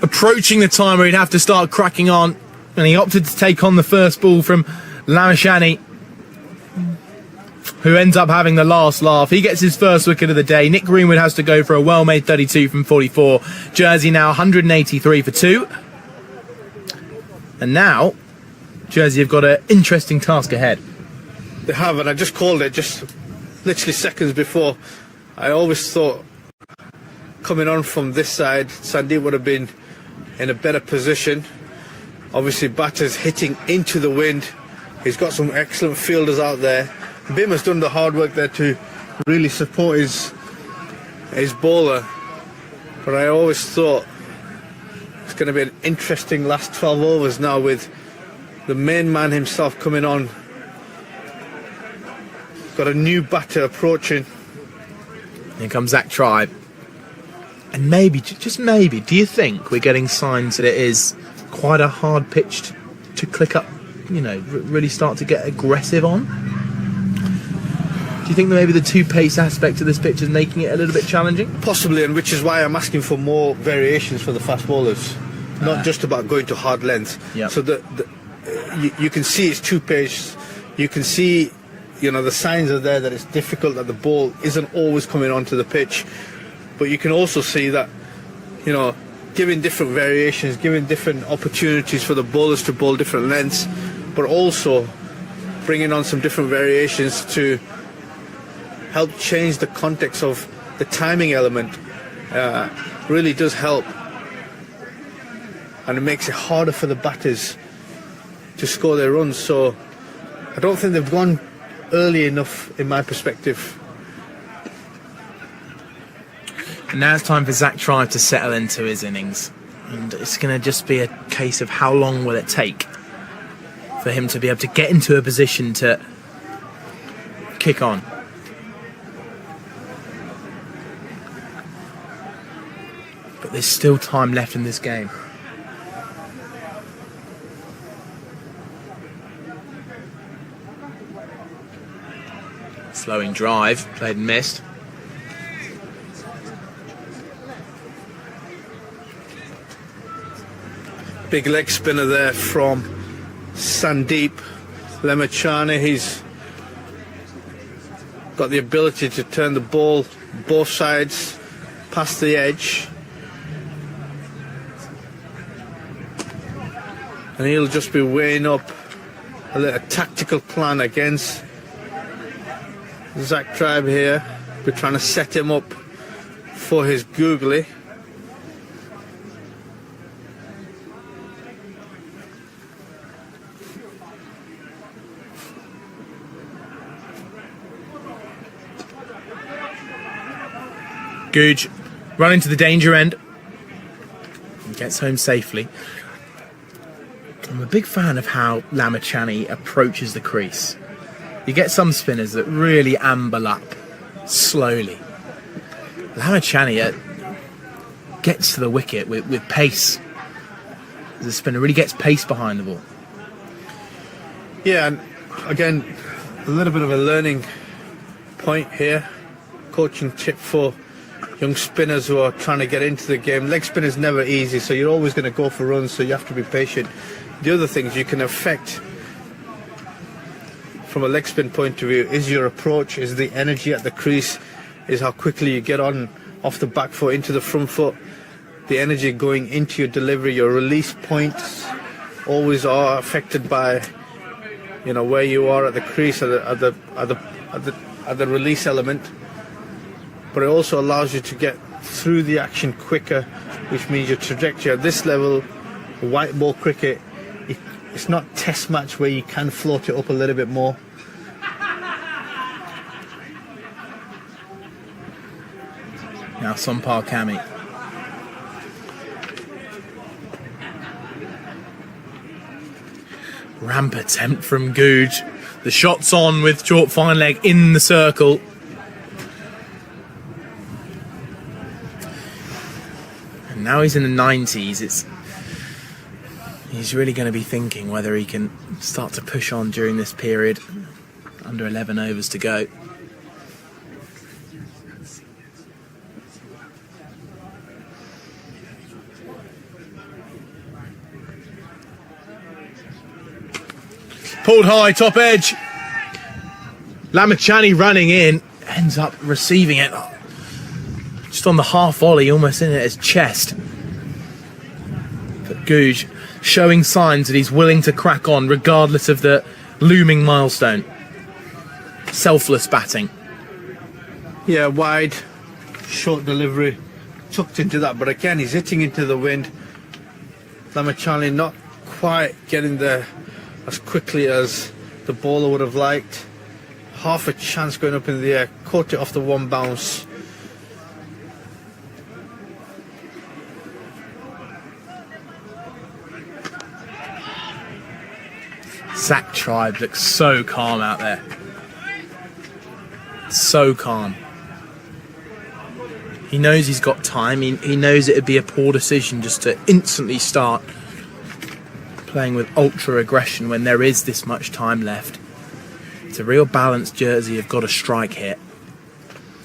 approaching the time where he'd have to start cracking on. And he opted to take on the first ball from Lamashani, who ends up having the last laugh. He gets his first wicket of the day. Nick Greenwood has to go for a well-made 32 from 44. Jersey now 183 for 2. And now, Jersey have got an interesting task ahead. They have, and I just called it just literally seconds before. I always thought coming on from this side, Sandeep would have been in a better position. Obviously, batter's hitting into the wind. He's got some excellent fielders out there. Bim has done the hard work there to really support his bowler. But I always thought it's going to be an interesting last 12 overs now with the main man himself coming on. Got a new batter approaching. Here comes Zach Tribe. And maybe, just maybe, do you think we're getting signs that it is quite a hard pitch to click up, you know, really start to get aggressive on? Do you think that maybe the two-pace aspect of this pitch is making it a little bit challenging? Possibly, and which is why I'm asking for more variations for the fast bowlers. Not just about going to hard length. Yep. So you can see it's two-pace. You can see, you know, the signs are there that it's difficult, that the ball isn't always coming onto the pitch. But you can also see that, you know, giving different variations, giving different opportunities for the bowlers to bowl different lengths, but also bringing on some different variations to help change the context of the timing element really does help. And it makes it harder for the batters to score their runs. So I don't think they've gone early enough in my perspective. And now it's time for Zach Tribe to settle into his innings. And it's going to just be a case of how long will it take for him to be able to get into a position to kick on. But there's still time left in this game. Flowing drive, played and missed. Big leg spinner there from Sandeep Lemachani. He's got the ability to turn the ball both sides past the edge. And he'll just be weighing up a little tactical plan against Zach Tribe here. We're trying to set him up for his googly. Googe running to the danger end. Gets home safely. I'm a big fan of how Lamachani approaches the crease. You get some spinners that really amble up slowly. Lamachani gets to the wicket with pace. The spinner really gets pace behind the ball. Yeah, and again, a little bit of a learning point here. Coaching tip for young spinners who are trying to get into the game. Leg spin is never easy, so you're always going to go for runs, so you have to be patient. The other things you can affect from a leg spin point of view is your approach, is the energy at the crease, is how quickly you get on off the back foot into the front foot, the energy going into your delivery. Your release points always are affected by, you know, where you are at the crease, at the release element. But it also allows you to get through the action quicker, which means your trajectory at this level, white ball cricket, it's not test match where you can float it up a little bit more. Now Sompar Kami. Ramp attempt from Googe. The shot's on with short fine leg in the circle. And now he's in the 90s. He's really going to be thinking whether he can start to push on during this period. Under 11 overs to go. Pulled high, top edge. Lamachani running in, ends up receiving it just on the half volley, almost in at his chest. But Googe showing signs that he's willing to crack on regardless of the looming milestone. Selfless batting. Yeah, wide, short delivery, tucked into that, but again he's hitting into the wind. Lamachani not quite getting there as quickly as the bowler would have liked. Half a chance going up in the air, caught it off the one bounce. Zach Tribe looks so calm out there. So calm. He knows he's got time. He knows it would be a poor decision just to instantly start playing with ultra aggression when there is this much time left. It's a real balanced jersey. Have got a strike hit.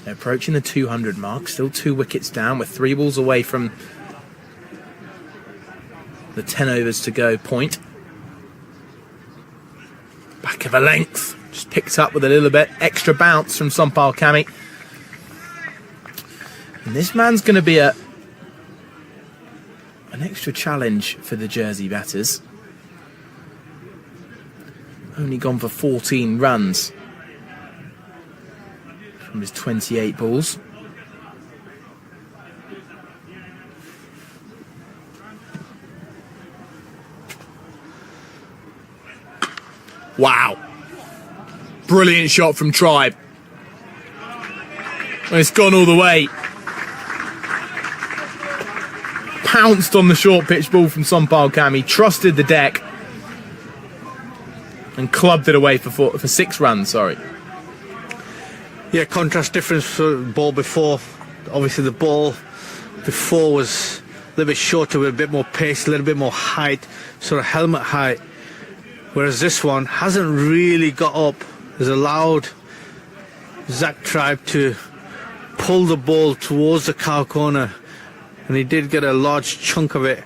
They're approaching the 200 mark. Still 2 wickets down with 3 balls away from the 10 overs to go point. Back of a length. Just picked up with a little bit extra bounce from Sampal Kami. And this man's going to be an extra challenge for the Jersey batters. Only gone for 14 runs from his 28 balls. Wow. Brilliant shot from Tribe. And it's gone all the way. Pounced on the short pitch ball from Sampal Kami, trusted the deck, and clubbed it away for 6 runs, sorry. Yeah, contrast difference for the ball before. Obviously the ball before was a little bit shorter with a bit more pace, a little bit more height, sort of helmet height. Whereas this one hasn't really got up. Has allowed Zach Tribe to pull the ball towards the cow corner. And he did get a large chunk of it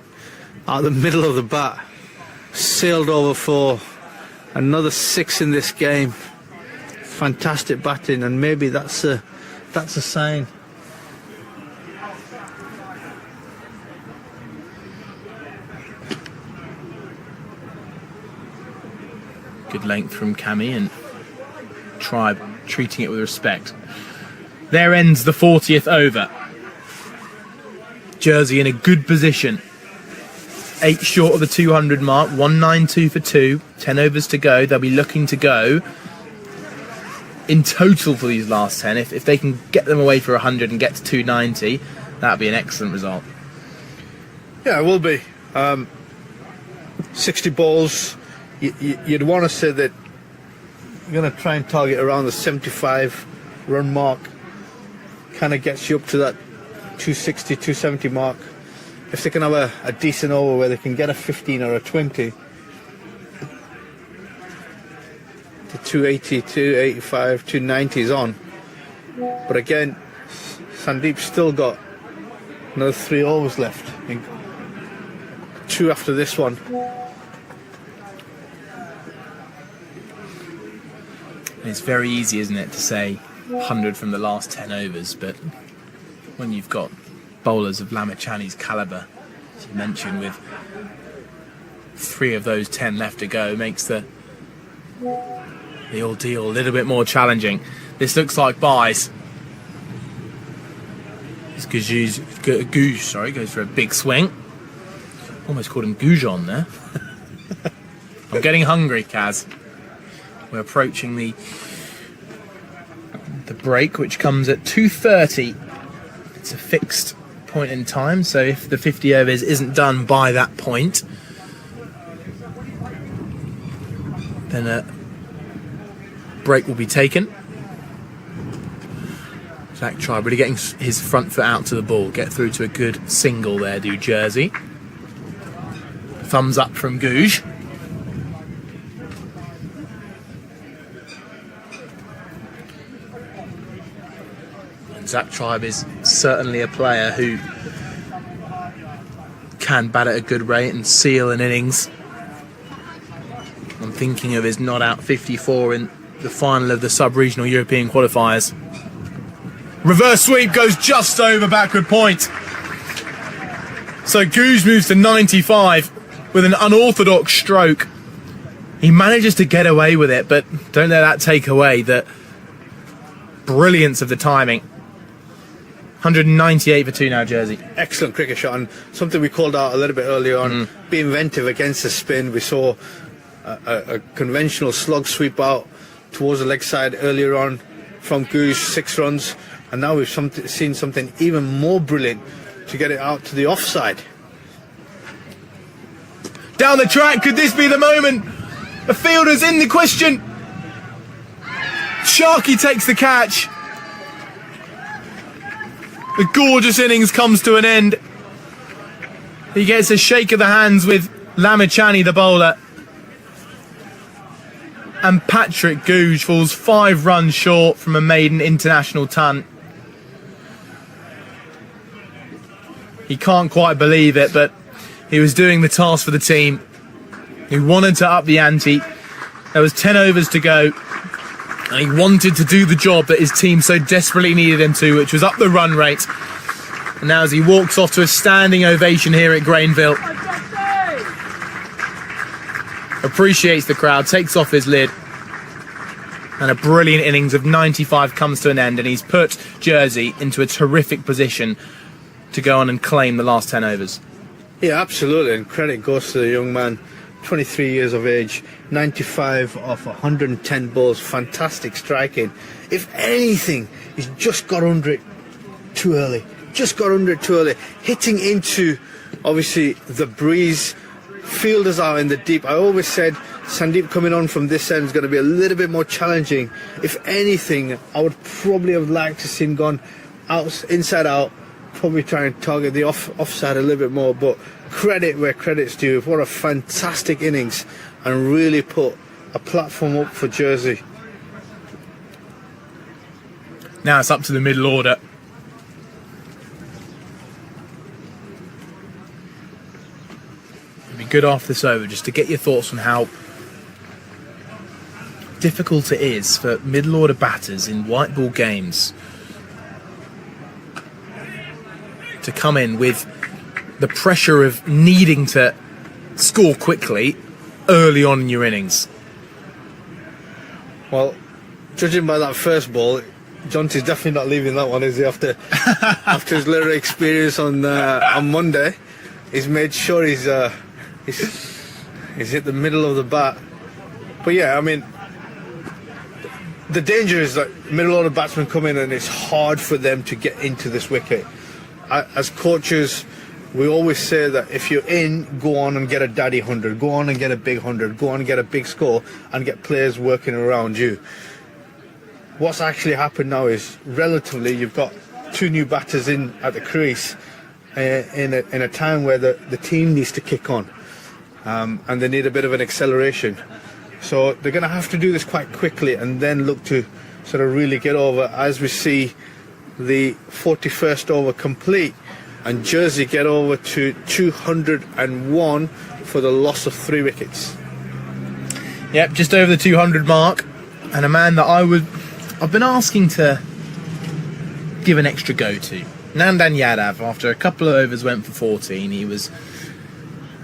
out the middle of the bat. Sailed over for another 6 in this game. Fantastic batting, and maybe that's a sign. Good length from Kami, and Tribe treating it with respect. There ends the 40th over. Jersey in a good position. 8 short of the 200 mark, 192 for 2, 10 overs to go. They'll be looking to go in total for these last 10. If they can get them away for 100 and get to 290, that'll be an excellent result. Yeah, it will be. 60 balls. You'd want to say that you're going to try and target around the 75 run mark. Kind of gets you up to that 260, 270 mark. If they can have a decent over where they can get a 15 or a 20, the 280, 285, 290 is on. But again, Sandeep's still got another 3 overs left. I think 2 after this one. It's very easy, isn't it, to say 100 from the last 10 overs, but when you've got bowlers of Lamachani's calibre, as you mentioned, with 3 of those 10 left to go, makes the ordeal a little bit more challenging. This looks like buys. Gouge goes for a big swing. Almost called him Goujon there. I'm getting hungry, Kaz. We're approaching the break, which comes at 2:30. It's a fixed point in time, so if the 50 overs isn't done by that point, then a break will be taken. Zach Tribe really getting his front foot out to the ball, get through to a good single there, do Jersey. Thumbs up from Gouge. Zach Tribe is certainly a player who can bat at a good rate and seal an innings. I'm thinking of his not out 54 in the final of the sub-regional European qualifiers. Reverse sweep goes just over backward point. So Gouge moves to 95. with an unorthodox stroke. He manages to get away with it, but don't let that take away the brilliance of the timing. 198 for 2 now, Jersey. Excellent cricket shot, and something we called out a little bit earlier on. Be inventive against the spin. We saw a conventional slog sweep out towards the leg side earlier on from Goose, 6 runs, and now we've seen something even more brilliant to get it out to the offside. Down the track, could this be the moment? The fielder's in the question. Sharkey takes the catch. The gorgeous innings comes to an end. He gets a shake of the hands with Lamichhane, the bowler. And Patrick Googe falls 5 runs short from a maiden international ton. He can't quite believe it, but he was doing the task for the team. He wanted to up the ante. There was 10 overs to go, and he wanted to do the job that his team so desperately needed him to, which was up the run rate. And now as he walks off to a standing ovation here at Grainville, appreciates the crowd, takes off his lid, and a brilliant innings of 95 comes to an end, and he's put Jersey into a terrific position to go on and claim the last 10 overs. Yeah, absolutely, and credit goes to the young man, 23 years of age, 95 off 110 balls, fantastic striking. If anything, he's just got under it too early. Hitting into, obviously, the breeze. Fielders are in the deep. I always said Sandeep coming on from this end is going to be a little bit more challenging. If anything, I would probably have liked to see him gone out, inside out, probably try and target the offside a little bit more, but credit where credit's due. What a fantastic innings, and really put a platform up for Jersey. Now it's up to the middle order. It'd be good after this over just to get your thoughts on how difficult it is for middle order batters in white ball games to come in with the pressure of needing to score quickly early on in your innings. Well, judging by that first ball, Jonty's definitely not leaving that one, is he? After his little experience on Monday, he's made sure he's hit the middle of the bat. But yeah, I mean, the danger is that middle order batsmen come in and it's hard for them to get into this wicket. As coaches, we always say that if you're in, go on and get a daddy 100, go on and get a big 100, go on and get a big score and get players working around you. What's actually happened now is, relatively, you've got 2 new batters in at the crease in a time where the team needs to kick on, and they need a bit of an acceleration. So they're going to have to do this quite quickly and then look to sort of really get over, as we see the 41st over complete, and Jersey get over to 201 for the loss of 3 wickets. Yep, just over the 200 mark, and a man that I've been asking to give an extra go to. Nandan Yadav, after a couple of overs, went for 14. He was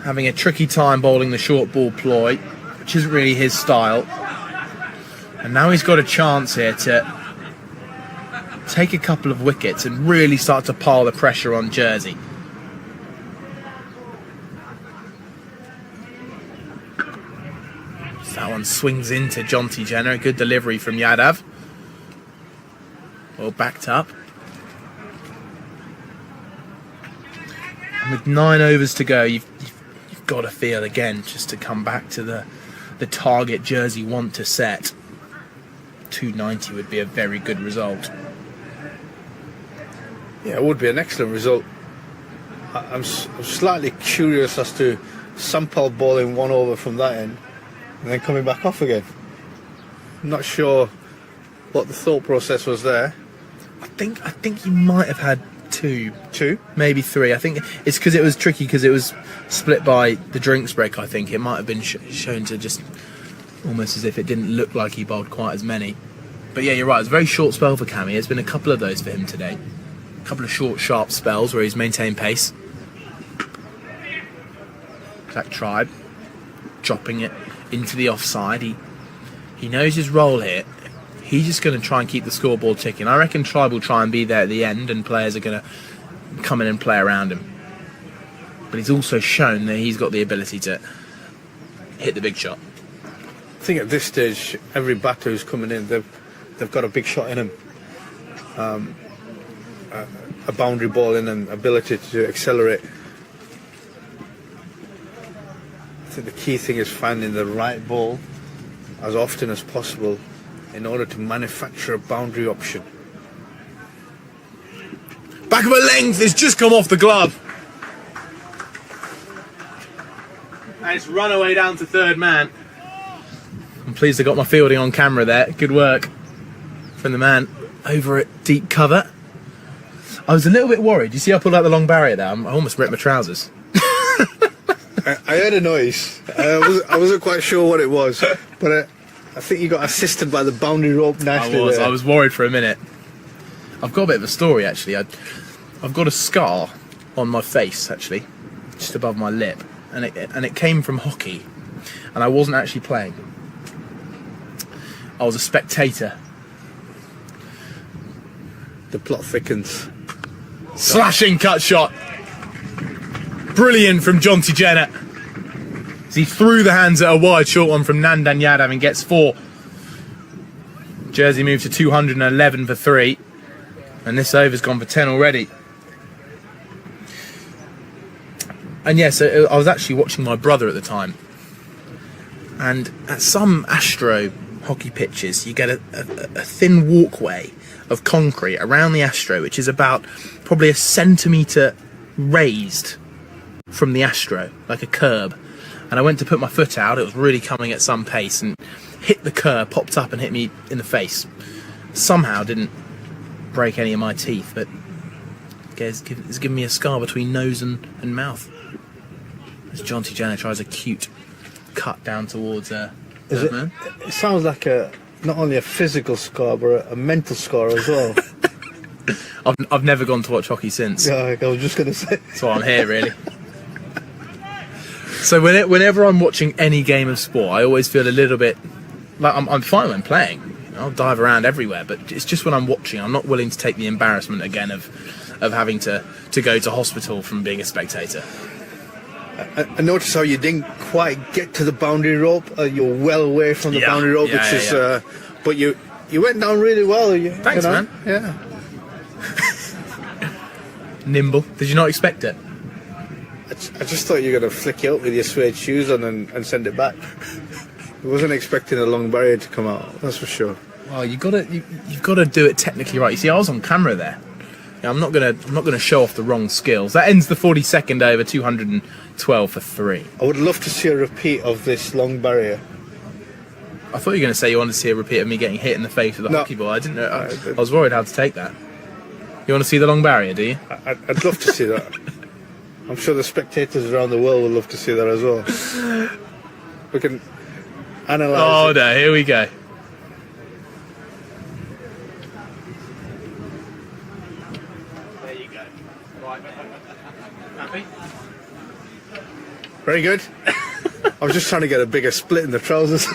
having a tricky time bowling the short ball ploy, which isn't really his style. And now he's got a chance here to take a couple of wickets and really start to pile the pressure on Jersey. So that one swings into Jonty Jenner. A good delivery from Yadav. Well backed up. And with 9 overs to go, you've got to feel again just to come back to the target Jersey want to set. 290 would be a very good result. Yeah, it would be an excellent result. I'm slightly curious as to Sampal bowling 1 over from that end and then coming back off again. I'm not sure what the thought process was there. I think he might have had 2, maybe 3. I think it's because it was tricky, because it was split by the drinks break. I think it might have been shown to just almost as if it didn't look like he bowled quite as many. But yeah, you're right. It's a very short spell for Cammy. There's been a couple of those for him today. A couple of short, sharp spells where he's maintained pace. Black Tribe dropping it into the offside. He knows his role here. He's just going to try and keep the scoreboard ticking. I reckon Tribe will try and be there at the end, and players are going to come in and play around him. But he's also shown that he's got the ability to hit the big shot. I think at this stage, every batter who's coming in, they've got a big shot in them. A boundary ball in them, ability to accelerate. I think the key thing is finding the right ball as often as possible in order to manufacture a boundary option. Back of a length, it's just come off the glove. And it's run away down to third man. I'm pleased I got my fielding on camera there. Good work from the man over at deep cover. I was a little bit worried. You see I pulled out the long barrier there? I almost ripped my trousers. I heard a noise. I wasn't quite sure what it was, but I think you got assisted by the boundary rope nicely. I was worried for a minute. I've got a bit of a story actually. I've got a scar on my face actually, just above my lip, and it came from hockey, and I wasn't actually playing. I was a spectator. The plot thickens. Slashing cut shot. Brilliant from Jonty Jenner. As he threw the hands at a wide short one from Nandan Yadav and gets 4. Jersey moved to 211 for 3. And this over's gone for 10 already. And yes, I was actually watching my brother at the time. And at some Astro hockey pitches, you get a thin walkway of concrete around the Astro, which is about probably a centimetre raised from the Astro, like a curb. And I went to put my foot out, it was really coming at some pace, and hit the curb, popped up and hit me in the face. Somehow didn't break any of my teeth, but it's given me a scar between nose and mouth. As Jonty Jenner tries a cute cut down towards man. It sounds like not only a physical scar, but a mental scar as well. I've never gone to watch hockey since. Yeah, I was just going to say. That's why I'm here, really. So whenever I'm watching any game of sport, I always feel a little bit like I'm fine when playing. I'll dive around everywhere, but it's just when I'm watching, I'm not willing to take the embarrassment again of having to go to hospital from being a spectator. I noticed how you didn't quite get to the boundary rope. You're well away from the boundary rope, but you went down really well. Thanks, man. Yeah. Nimble. Did you not expect it? I just thought you were going to flick it up with your suede shoes on and send it back. I wasn't expecting a long barrier to come out, that's for sure. Well, you've got to do it technically right. You see, I was on camera there. I'm not gonna show off the wrong skills. That ends the 42nd over, 212 for 3. I would love to see a repeat of this long barrier. I thought you were going to say you wanted to see a repeat of me getting hit in the face with a hockey ball. I didn't know. I was worried how to take that. You want to see the long barrier, do you? I'd love to see that. I'm sure the spectators around the world would love to see that as well. We can analyse. Oh no! Here we go. Very good. I was just trying to get a bigger split in the trousers.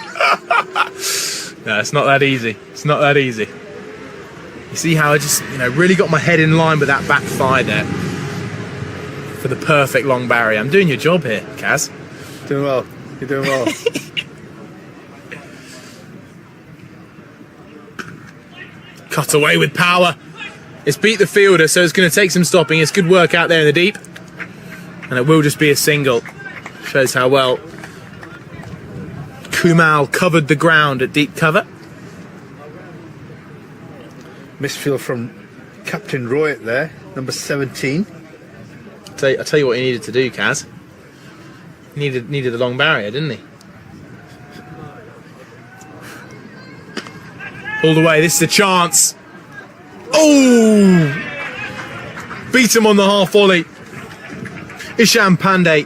No, it's not that easy. It's not that easy. You see how I just, really got my head in line with that back thigh there for the perfect long barrier. I'm doing your job here, Kaz. Doing well. You're doing well. Cut away with power. It's beat the fielder, so it's going to take some stopping. It's good work out there in the deep. And it will just be a single. Shows how well Kumal covered the ground at deep cover. Misfield from Captain Royett there, number 17. I'll tell you what he needed to do, Kaz. He needed the long barrier, didn't he? All the way, this is a chance. Oh! Beat him on the half volley. Isham Pandey.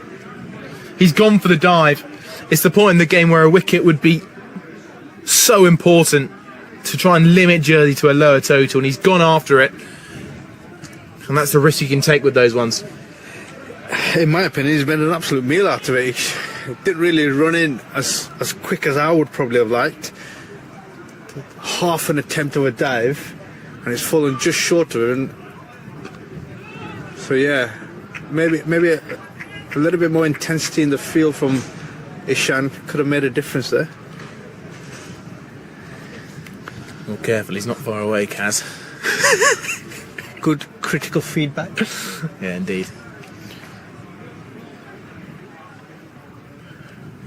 He's gone for the dive. It's the point in the game where a wicket would be so important to try and limit Jersey to a lower total, and he's gone after it. And that's the risk you can take with those ones. In my opinion, he's made an absolute meal out of it. He didn't really run in as quick as I would probably have liked. Half an attempt of a dive, and he's fallen just short of it. And so yeah, maybe a little bit more intensity in the field from Ishan could have made a difference there. Well, careful, he's not far away, Kaz. Good critical feedback. Yeah, indeed.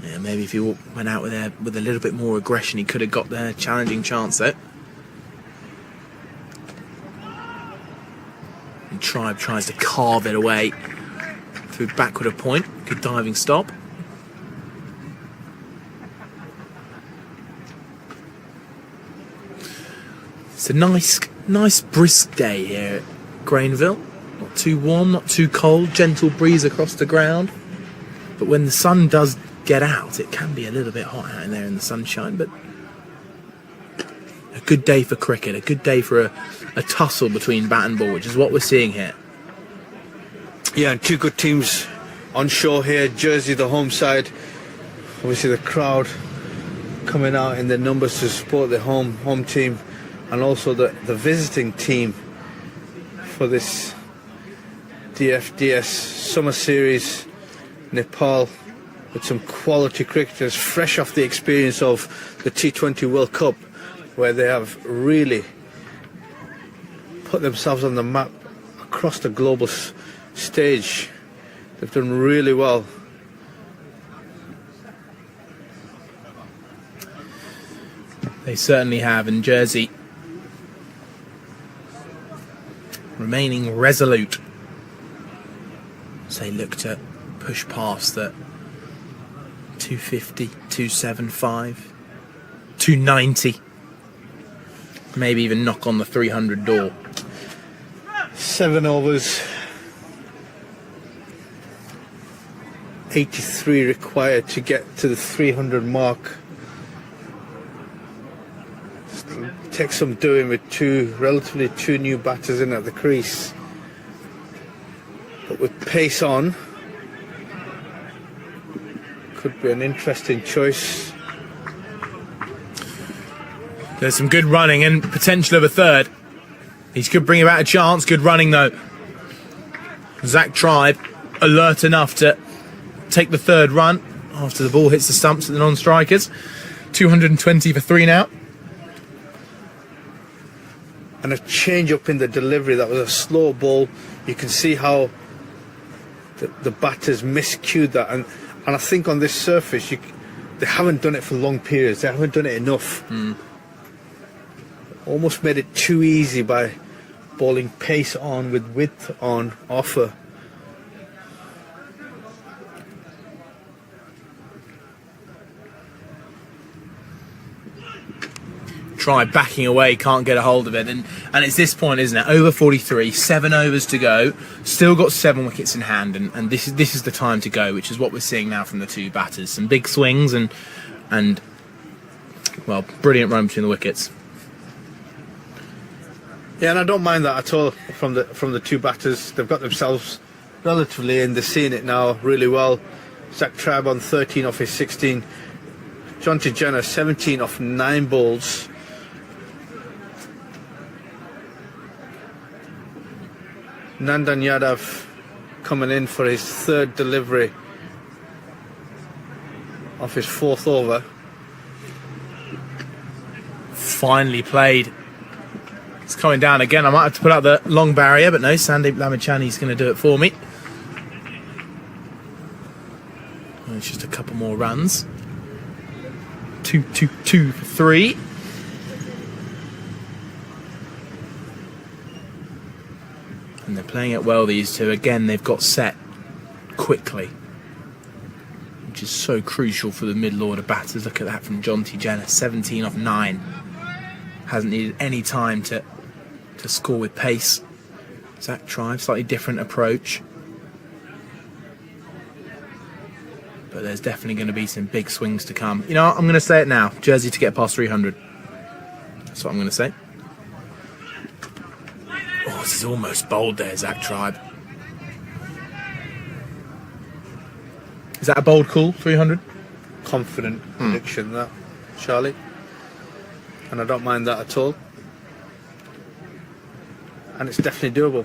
Yeah, maybe if he went out with a little bit more aggression, he could have got the challenging chance there. And Tribe tries to carve it away through backward a point. Good diving stop. It's a nice brisk day here at Grainville. Not too warm, not too cold, gentle breeze across the ground. But when the sun does get out, it can be a little bit hot out in there in the sunshine. But a good day for cricket, a good day for a tussle between bat and ball, which is what we're seeing here. Yeah, and two good teams on shore here. Jersey, the home side. Obviously the crowd coming out in their numbers to support the home team. And also the visiting team for this DFDS Summer Series, Nepal, with some quality cricketers fresh off the experience of the T20 World Cup, where they have really put themselves on the map across the global stage. They've done really well. They certainly have, and Jersey remaining resolute as they look to push past that 250, 275, 290, maybe even knock on the 300 door. 7 overs, 83 required to get to the 300 mark. Takes some doing with relatively two new batters in at the crease. But with pace on, could be an interesting choice. There's some good running and potential of a third. He could bring about a chance. Good running though. Zach Tribe alert enough to take the third run after the ball hits the stumps at the non-strikers. 220 for 3 now. And a change up in the delivery. That was a slow ball. You can see how the batters miscued that, and I think on this surface they haven't done it for long periods. They haven't done it enough. Almost made it too easy by bowling pace on with width on offer. Try backing away, can't get a hold of it, and it's this point, isn't it? Over 43, 7 overs to go, still got 7 wickets in hand, and this is the time to go, which is what we're seeing now from the two batters. Some big swings and well, brilliant run between the wickets. Yeah, and I don't mind that at all from the two batters. They've got themselves relatively in. They're seeing it now really well. Zach Tribe on 13 off his 16. Jonty Jenner 17 off 9 balls. Nandan Yadav coming in for his 3rd delivery off his 4th over. Finally played. It's coming down again. I might have to put out the long barrier, but no, Sandeep Lamichhani's going to do it for me. And it's just a couple more runs. 2 for 3. And they're playing it well, these two. Again, they've got set quickly, which is so crucial for the middle order batters. Look at that from Jonty Jenner, 17 off 9. Hasn't needed any time to score with pace. Zach Tribe, slightly different approach. But there's definitely going to be some big swings to come. You know, I'm going to say it now. Jersey to get past 300. That's what I'm going to say. Oh, this is almost bowled there, Zach Tribe. Is that a bold call, 300? Confident prediction, that, Charlie. And I don't mind that at all. And it's definitely doable.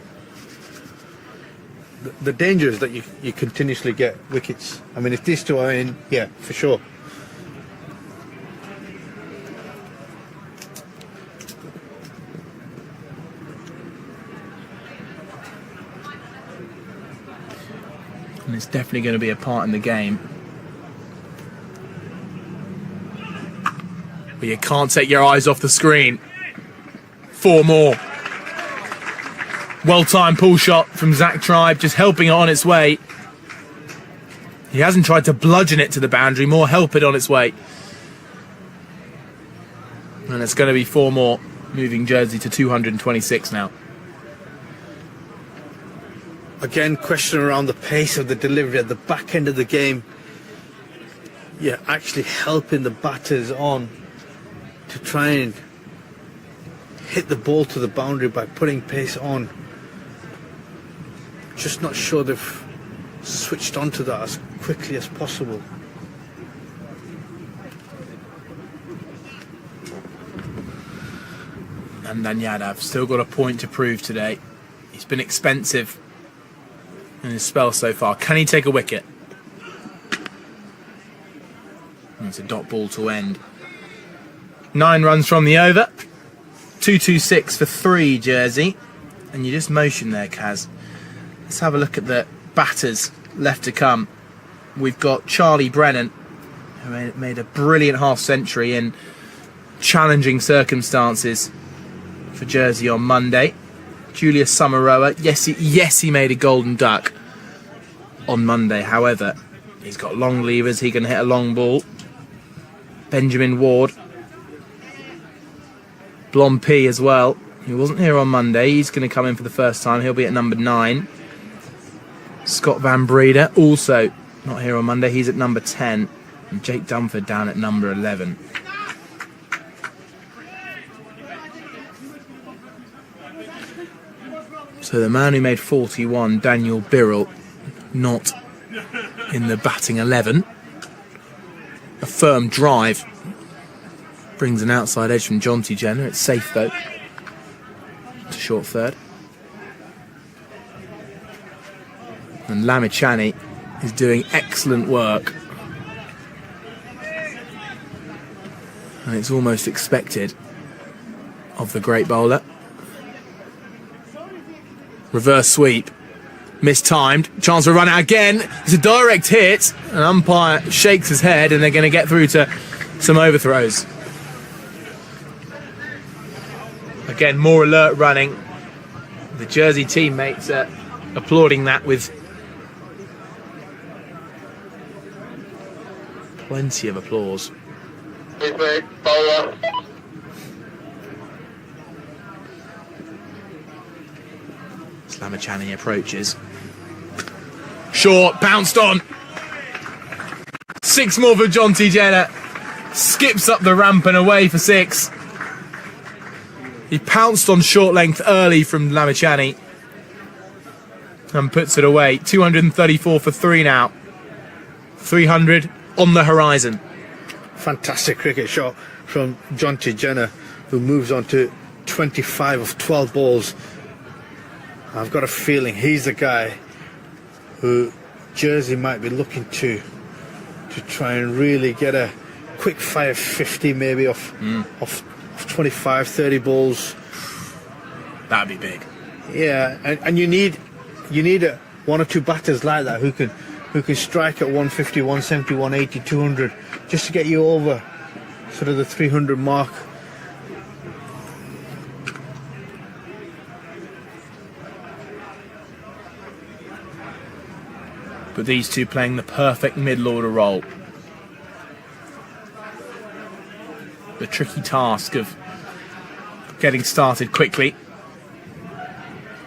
The danger is that you continuously get wickets. I mean, if these two are in, yeah, for sure. And it's definitely going to be a part in the game. But you can't take your eyes off the screen. 4 more. Well-timed pull shot from Zach Tribe, just helping it on its way. He hasn't tried to bludgeon it to the boundary, more help it on its way. And it's going to be 4 more, moving Jersey to 226 now. Again, question around the pace of the delivery at the back end of the game. You're actually helping the batters on to try and hit the ball to the boundary by putting pace on. Just not sure they've switched onto that as quickly as possible. And Yadav still got a point to prove today. He's been expensive in his spell so far. Can he take a wicket? And it's a dot ball to end. 9 runs from the over. 226 for 3, Jersey. And you just motion there, Kaz. Let's have a look at the batters left to come. We've got Charlie Brennan, who made a brilliant half-century in challenging circumstances for Jersey on Monday. Julius Samaroa, yes, he made a golden duck on Monday. However, he's got long levers. He can hit a long ball. Benjamin Ward, Blom P as well. He wasn't here on Monday. He's going to come in for the first time. He'll be at number 9. Scott Van Breda, also not here on Monday. He's at number 10. And Jake Dunford down at number 11. So the man who made 41, Daniel Birrell, not in the batting 11. A firm drive. Brings an outside edge from Jonty Jenner. It's safe though. It's a short third. And Lamichhane is doing excellent work. And it's almost expected of the great bowler. Reverse sweep. Mistimed. Chance for a run out again. It's a direct hit. An umpire shakes his head and they're going to get through to some overthrows. Again, more alert running. The Jersey teammates are applauding that with plenty of applause. Lamichhane approaches. Short, bounced on. 6 more for Jonty Jenner. Skips up the ramp and away for 6. He pounced on short length early from Lamichhane and puts it away. 234 for 3 now. 300 on the horizon. Fantastic cricket shot from Jonty Jenner, who moves on to 25 of 12 balls. I've got a feeling he's the guy who Jersey might be looking to try and really get a quick fire 50 maybe off 25, 30 balls. That'd be big. Yeah, and you need 1 or 2 batters like that who can strike at 150, 170, 180, 200 just to get you over sort of the 300 mark. But these two playing the perfect middle order role. The tricky task of getting started quickly.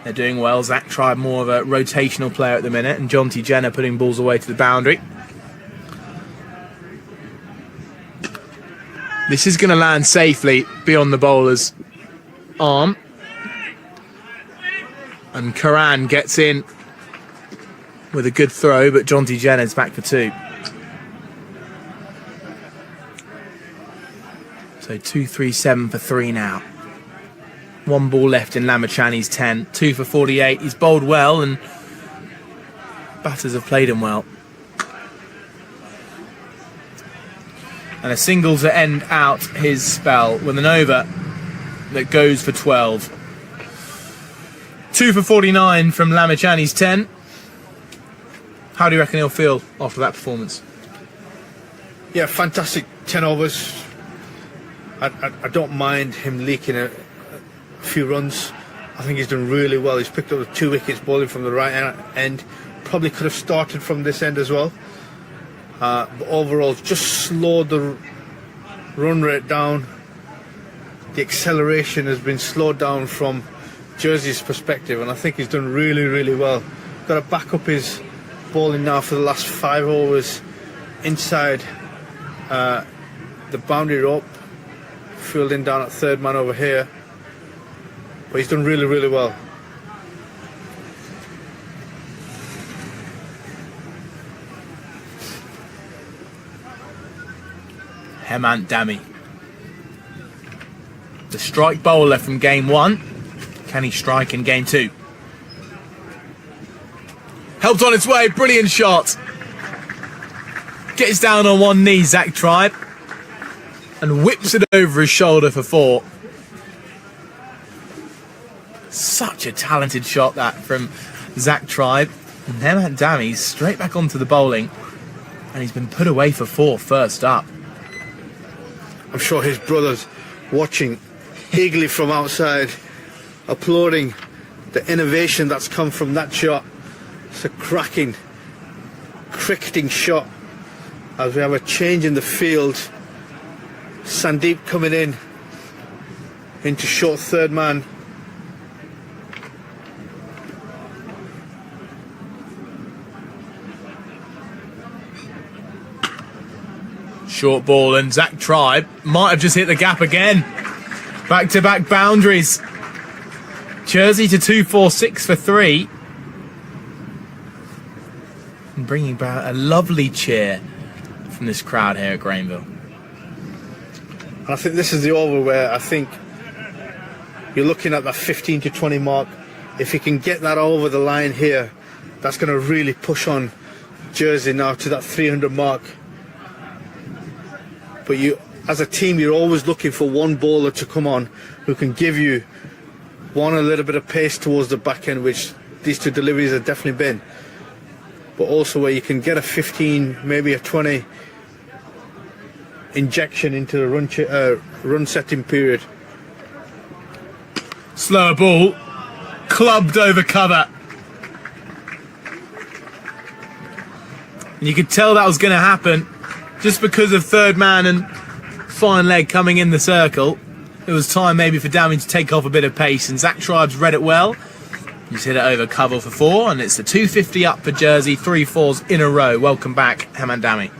They're doing well. Zach Tribe more of a rotational player at the minute, and Jonty Jenner putting balls away to the boundary. This is going to land safely beyond the bowler's arm. And Karan gets in with a good throw, but Jonty Jenner's back for 2. So 2-3-7 for 3 now. 1 ball left in Lamachani's 10. 2 for 48. He's bowled well and batters have played him well. And a single to end out his spell with an over that goes for 12. 2 for 49 from Lamachani's 10. How do you reckon he'll feel after that performance? Yeah, fantastic 10 overs. I don't mind him leaking a few runs. I think he's done really well. He's picked up 2 wickets bowling from the right end. Probably could have started from this end as well. But overall, just slowed the run rate down. The acceleration has been slowed down from Jersey's perspective, and I think he's done really, really well. Got to back up his bowling now for the last 5 overs inside the boundary rope, fielding down at third man over here. But he's done really, really well. Hemant Dami, the strike bowler from game 1. Can he strike in game 2? Helped on its way, brilliant shot. Gets down on one knee, Zach Tribe, and whips it over his shoulder for 4. Such a talented shot that from Zach Tribe. And Hemant Dami straight back onto the bowling, and he's been put away for 4 first up. I'm sure his brother's watching eagerly from outside, applauding the innovation that's come from that shot. It's a cracking, cricketing shot as we have a change in the field. Sandeep coming in into short third man. Short ball, and Zach Tribe might have just hit the gap again. Back-to-back boundaries. Jersey to 2-4-6 for 3. And bringing about a lovely cheer from this crowd here at Grainville. I think this is the over where I think you're looking at that 15 to 20 mark. If you can get that over the line here, that's going to really push on Jersey now to that 300 mark. But you, as a team, you're always looking for one bowler to come on who can give you a little bit of pace towards the back end, which these 2 deliveries have definitely been. But also where you can get a 15, maybe a 20 injection into the run setting period. Slower ball, clubbed over cover. And you could tell that was going to happen just because of third man and fine leg coming in the circle. It was time maybe for Dami to take off a bit of pace, and Zach Tribe's read it well. He's hit it over cover for 4, and it's the 250 up for Jersey, 3 fours in a row. Welcome back, Hemant Dami.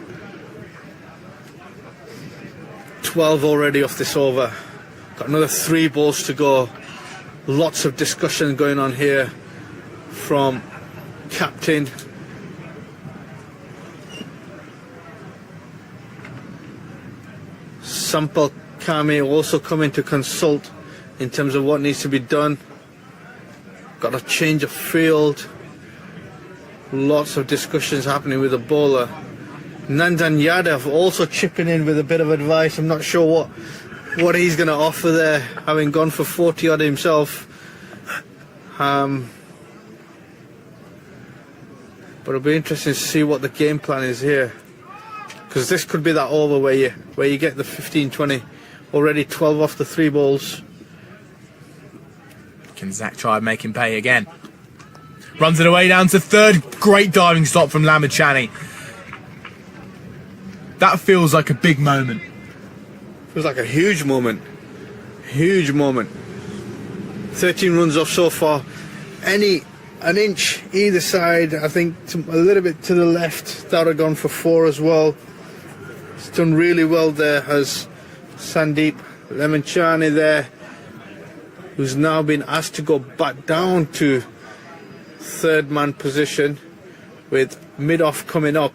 12 already off this over. Got another 3 balls to go. Lots of discussion going on here from captain. Sampal Kami also coming to consult in terms of what needs to be done. Got a change of field. Lots of discussions happening with the bowler. Nandan Yadav also chipping in with a bit of advice. I'm not sure what he's going to offer there, having gone for 40 odd himself. But it'll be interesting to see what the game plan is here, because this could be that over where you get the 15-20, already 12 off the 3 balls. Can Zach Tribe make him pay again? Runs it away down to third. Great diving stop from Lamachani. That feels like a big moment. Feels like a huge moment. Huge moment. 13 runs off so far. An inch either side, I think a little bit to the left, that would have gone for 4 as well. It's done really well there, has Sandeep Lamachani there, who's now been asked to go back down to third man position. with mid-off coming up.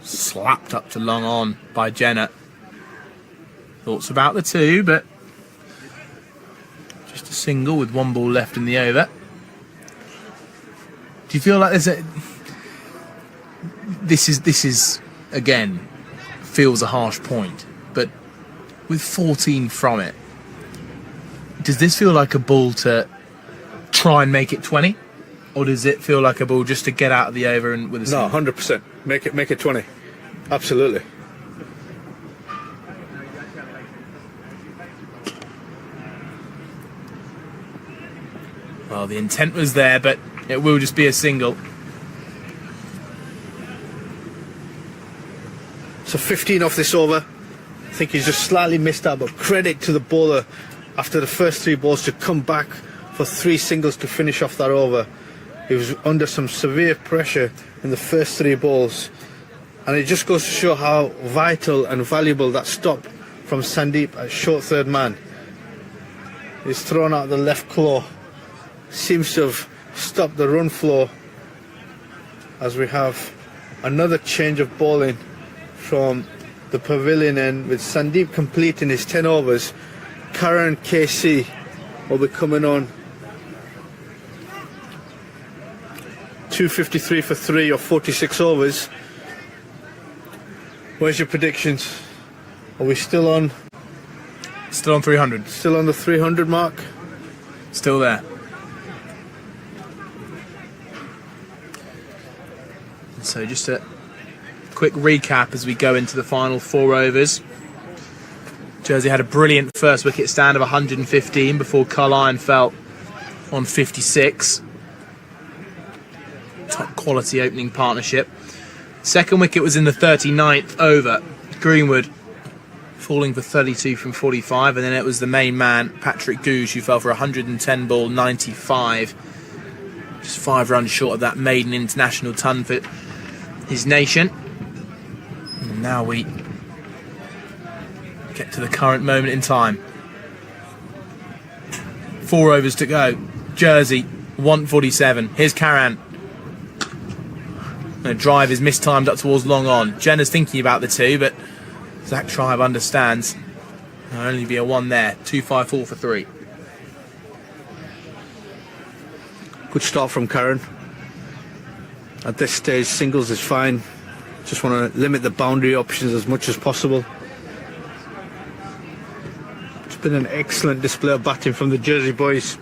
Slapped up to long on by Jenner. Thoughts about the two, but just a single with one ball left in the over. Do you feel like there's a... This is again, feels a harsh point, but with 14 from it, does this feel like a ball to try and make it 20? Or does it feel like a ball just to get out of the over and with a No, single? 100%. Make it 20. Absolutely. Well, the intent was there, but it will just be a single. So 15 off this over. I think he's just slightly missed out, but credit to the bowler after the first 3 balls to come back for 3 singles to finish off that over. He was under some severe pressure in the first 3 balls, and it just goes to show how vital and valuable that stop from Sandeep at short third man. He's thrown out the left claw, seems to have stopped the run flow, as we have another change of bowling from the pavilion end, with Sandeep completing his 10 overs. Karan KC will be coming on 253 for 3 or 46 overs. Where's your predictions? Are we still on? Still on 300. Still on the 300 mark? Still there. So just a quick recap as we go into the final 4 overs. Jersey had a brilliant first wicket stand of 115 before Carline fell on 56. Top quality opening partnership. Second wicket was in the 39th over. Greenwood falling for 32 from 45, and then it was the main man, Patrick Gouge, who fell for 110 ball 95. Just 5 runs short of that maiden international ton for his nation. And now we get to the current moment in time. 4 overs to go. Jersey 147. Here's Karan. The drive is mistimed up towards long on. Jenner's thinking about the 2, but Zach Tribe understands. There'll only be a 1 there. 254 for 3. Good start from Karan. At this stage, singles is fine. Just want to limit the boundary options as much as possible. It's been an excellent display of batting from the Jersey boys.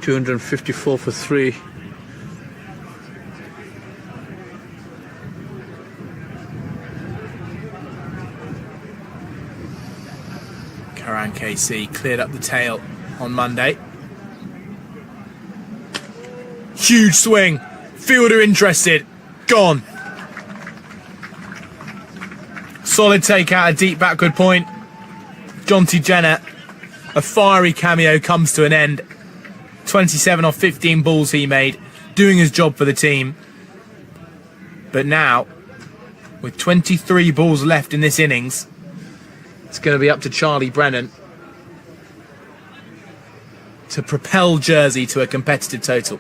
254 for 3. Karan KC cleared up the tail on Monday. Huge swing. Fielder interested. Gone. Solid take out, a deep backward point. Jonty Jenner, a fiery cameo comes to an end. 27 off 15 balls he made, doing his job for the team. But now, with 23 balls left in this innings, it's going to be up to Charlie Brennan to propel Jersey to a competitive total.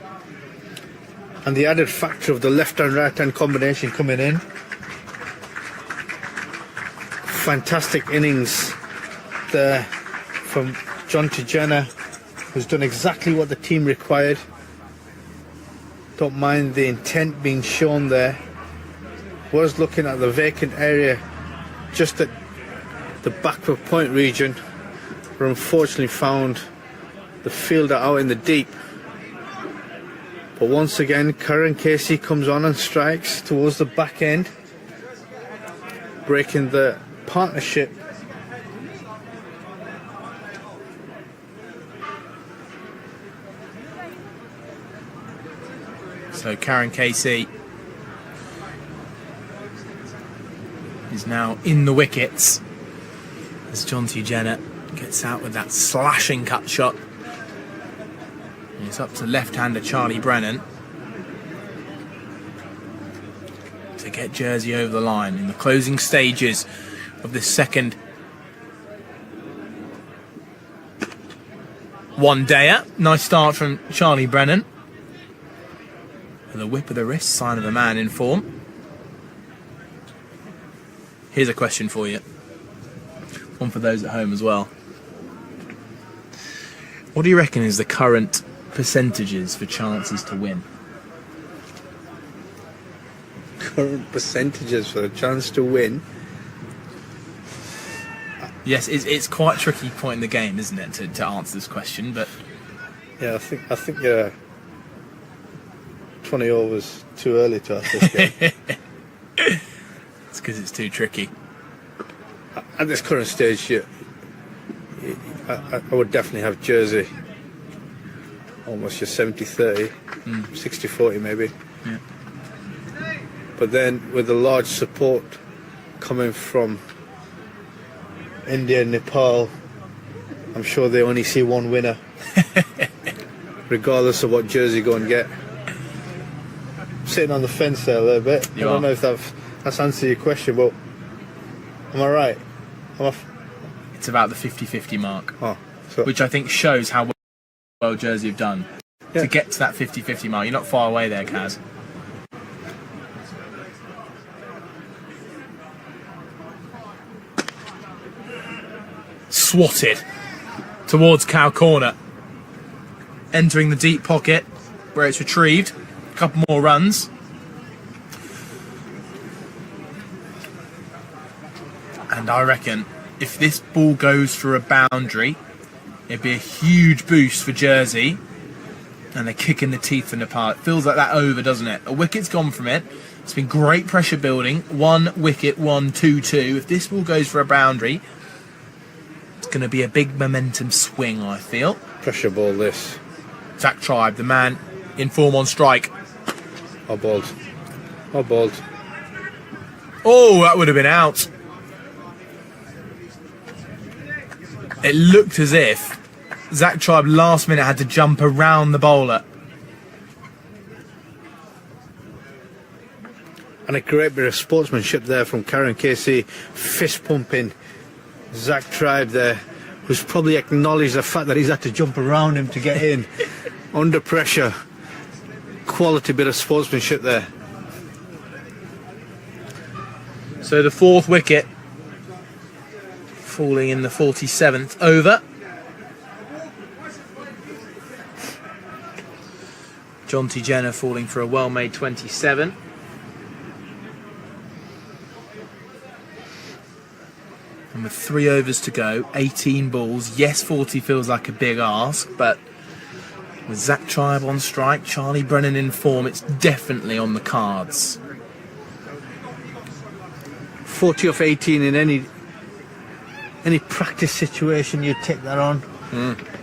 And the added factor of the left and right hand combination coming in. Fantastic innings there from Jonty Jenner, who's done exactly what the team required. Don't mind the intent being shown there. Was looking at the vacant area just at the backward point region, but unfortunately found the fielder out in the deep. But once again, Karan Casey comes on and strikes towards the back end, breaking the partnership. So Karan Casey is now in the wickets as Jonty Jenner gets out with that slashing cut shot. And it's up to left-hander Charlie Brennan. to get Jersey over the line in the closing stages of this second one-dayer. Nice start from Charlie Brennan. With a whip of the wrist, sign of a man in form. Here's a question for you. One for those at home as well. What do you reckon is the current percentages for chances to win? Current percentages for the chance to win. Yes, it's quite a tricky point in the game, isn't it, to answer this question? But Yeah, I think 20 overs too early to ask this game. it's because it's too tricky. At this current stage, I would definitely have Jersey. Almost your 70-30, 60-40 maybe. Yeah. But then with the large support coming from India and Nepal, I'm sure they only see one winner, regardless of what Jersey go and get. I'm sitting on the fence there a little bit. I don't know if that's answered your question, but am I right? It's about the 50-50 mark, So which I think shows how well Jersey have done Yeah. to get to that 50-50 mark. You're not far away there, Kaz. Swatted towards cow corner, entering the deep pocket where it's retrieved. A couple more runs. And I reckon if this ball goes for a boundary, it'd be a huge boost for Jersey. And they're kicking the teeth for Nepal. It feels like that over, doesn't it? A wicket's gone from it. It's been great pressure building. 1 wicket, 1-2-2. If this ball goes for a boundary, it's going to be a big momentum swing, I feel. pressure ball this. Zach Tribe, the man in form on strike. Or balled. Or balled. Oh, that would have been out. It looked as if Zach Tribe last minute had to jump around the bowler. And a great bit of sportsmanship there from Karen Casey, fist pumping Zach Tribe there, who's probably acknowledged the fact that he's had to jump around him to get in under pressure. Quality bit of sportsmanship there. So the fourth wicket falling in the 47th over. Jonty Jenner falling for a well-made 27. And with 3 overs to go, 18 balls. Yes, 40 feels like a big ask, but with Zach Tribe on strike, Charlie Brennan in form, it's definitely on the cards. 40 off 18 in any practice situation, you'd take that on.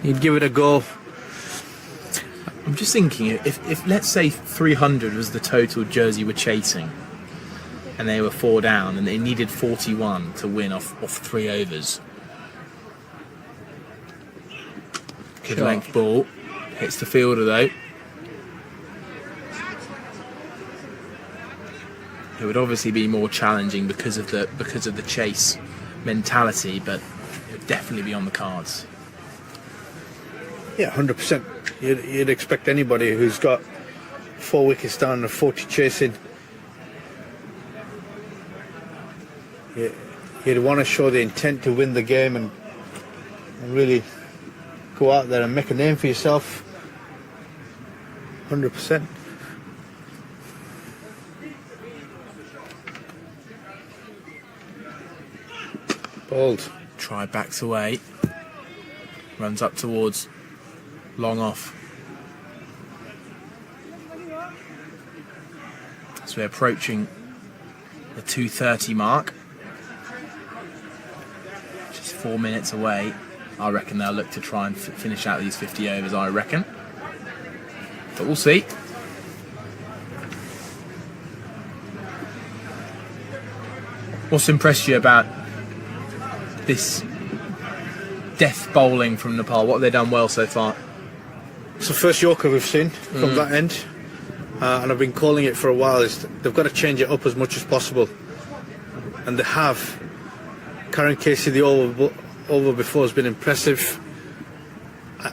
You'd give it a go. I'm just thinking, if let's say 300 was the total Jersey were chasing, and they were 4 down, and they needed 41 to win off 3 overs. Good Sure. length ball, hits the fielder though. It would obviously be more challenging because of the chase mentality, but it would definitely be on the cards. Yeah, 100%. You'd expect anybody who's got 4 wickets down and 40 chasing. You'd want to show the intent to win the game and really go out there and make a name for yourself. 100%. Bold. Try backs away, runs up towards long off. So we're approaching the 2:30 mark. Just 4 minutes away. I reckon they'll look to try and finish out these 50 overs, I reckon. But we'll see. What's impressed you about this death bowling from Nepal? What have they done well so far? It's the first Yorker we've seen from that end. and I've been calling it for a while, is they've got to change it up as much as possible. And they have. Karen Casey, the over before, has been impressive.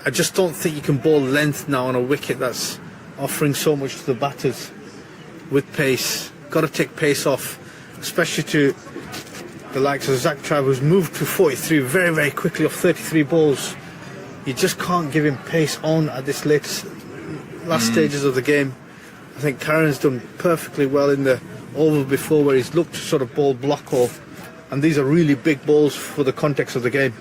I just don't think you can bowl length now on a wicket that's offering so much to the batters with pace. Got to take pace off, especially to the likes of Zach Tribe, who's moved to 43 very, very quickly off 33 balls. You just can't give him pace on at this last stages of the game. I think Karen's done perfectly well in the over before, where he's looked to sort of ball block off, and these are really big balls for the context of the game.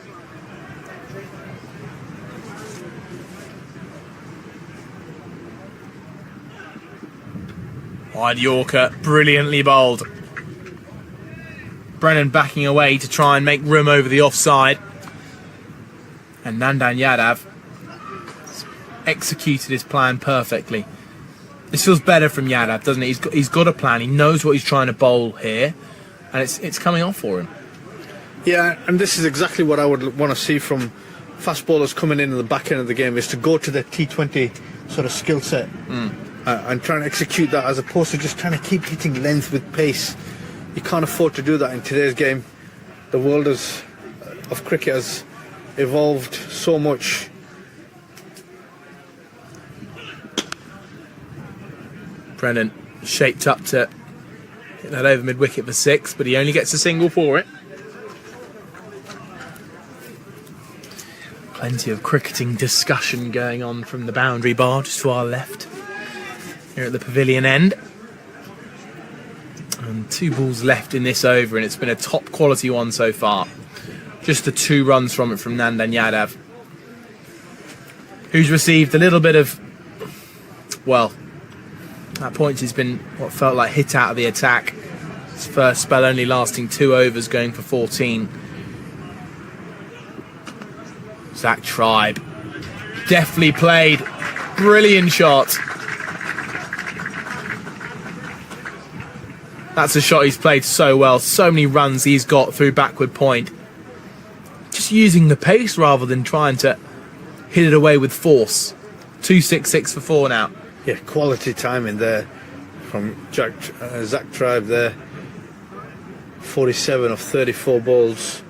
Wide Yorker, brilliantly bowled. Brennan backing away to try and make room over the offside. And Nandan Yadav executed his plan perfectly. This feels better from Yadav, doesn't it? He's got a plan. He knows what he's trying to bowl here, and it's coming off for him. Yeah, and this is exactly what I would want to see from fast bowlers coming in the back end of the game, is to go to the T20 sort of skill set and try and execute that, as opposed to just trying to keep hitting length with pace. You can't afford to do that in today's game. The world of cricket has evolved so much. Brennan shaped up to hit that over mid-wicket for 6, but he only gets a single for it. Plenty of cricketing discussion going on from the boundary bar just to our left here at the pavilion end. And 2 balls left in this over, and it's been a top quality one so far. Just the 2 runs from it from Nandan Yadav, who's received a little bit of, well, at points he's been what felt like hit out of the attack. His first spell only lasting 2 overs, going for 14. Zach Tribe, deftly played, brilliant shot. That's a shot he's played so well. So many runs he's got through backward point. Just using the pace rather than trying to hit it away with force. 2-6-6 for 4 now. Yeah, quality timing there from Zach Tribe there. 47 of 34 balls.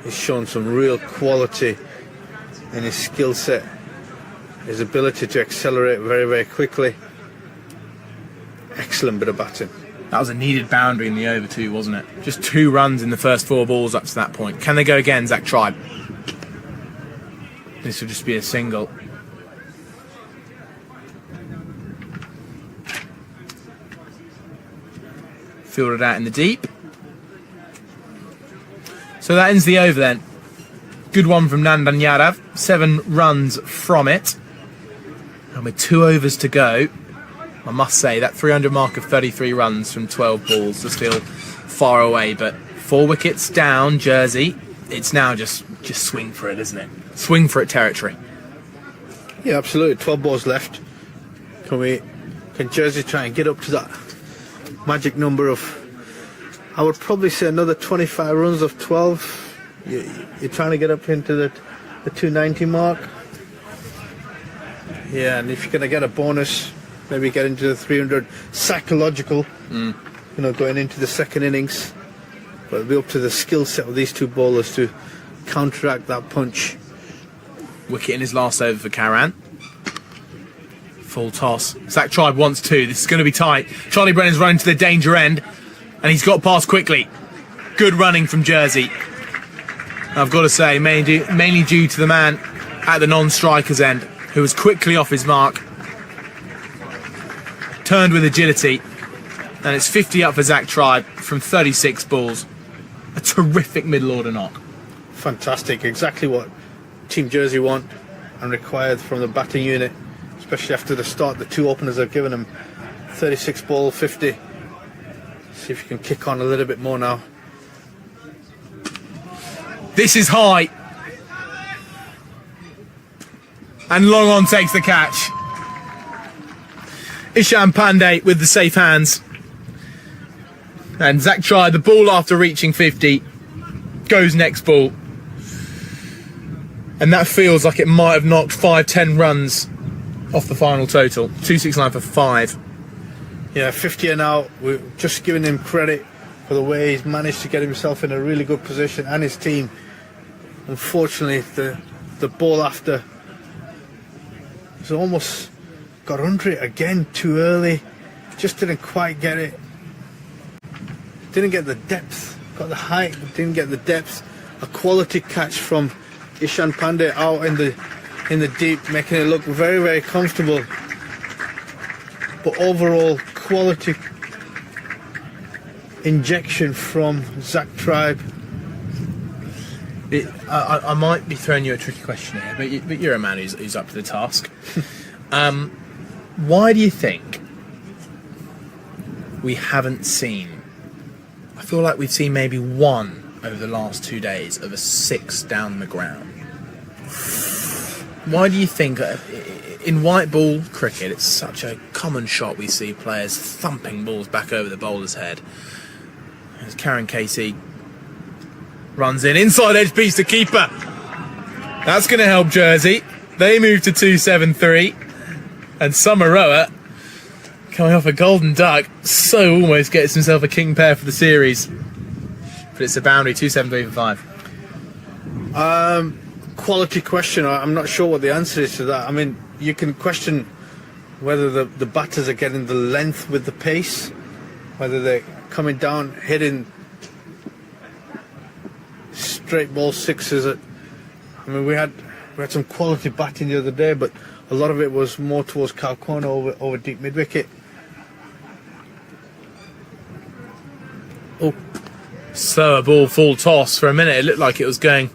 He's shown some real quality in his skill set, his ability to accelerate very, very quickly. Excellent bit of batting. That was a needed boundary in the over too, wasn't it? Just 2 runs in the first 4 balls up to that point. Can they go again, Zach Tribe? This will just be a single. Fielded out in the deep. So that ends the over then. Good one from Nandan Yadav. 7 runs from it. And with 2 overs to go, I must say that 300 mark of 33 runs from 12 balls is still far away. But 4 wickets down, Jersey. It's now just swing for it, isn't it? Swing for it territory. Yeah, absolutely. 12 balls left. Can Jersey try and get up to that magic number of, I would probably say, another 25 runs of 12. You're trying to get up into the 290 mark. Yeah, and if you're going to get a bonus, maybe get into the 300 psychological, going into the second innings. But it'll be up to the skill set of these 2 bowlers to counteract that punch. Wicket in his last over for Karan. Full toss. Zach Tribe wants 2. This is going to be tight. Charlie Brennan's running to the danger end, and he's got past quickly. Good running from Jersey. I've got to say, mainly due to the man at the non-striker's end, who was quickly off his mark. Turned with agility, and it's 50 up for Zach Tribe from 36 balls. A terrific middle order knock. Fantastic. Exactly what Team Jersey want and required from the batting unit, especially after the start. The 2 openers have given them 36 ball, 50. See if you can kick on a little bit more now. This is high. And long on takes the catch. Ishan Pandey with the safe hands. And Zach Tribe, the ball after reaching 50, goes next ball. And that feels like it might have knocked 5-10 runs off the final total. 269 for 5. Yeah, 50 and out. We're just giving him credit for the way he's managed to get himself in a really good position, and his team. Unfortunately, the ball after has almost got under it again too early. Just didn't quite get it. Didn't get the depth. Got the height, but didn't get the depth. A quality catch from Ishan Pandey out in the deep, making it look very, very comfortable. But overall, quality injection from Zach Tribe. I might be throwing you a tricky question here, but you're a man who's up to the task. Why do you think we haven't seen? I feel like we've seen maybe one over the last 2 days of a 6 down the ground. Why do you think in white ball cricket it's such a common shot we see players thumping balls back over the bowler's head? As Karen Casey runs in, inside edge piece to keeper. That's going to help Jersey. They move to 273. And Samaroa, coming off a golden duck, so almost gets himself a king pair for the series. But it's a boundary, 273 for 5. Quality question. I'm not sure what the answer is to that. I mean, you can question whether the batters are getting the length with the pace, whether they're coming down, hitting straight ball sixes. I mean, we had some quality batting the other day, but a lot of it was more towards cow corner over deep mid wicket. Oh, slower ball, full toss. For a minute, it looked like it was going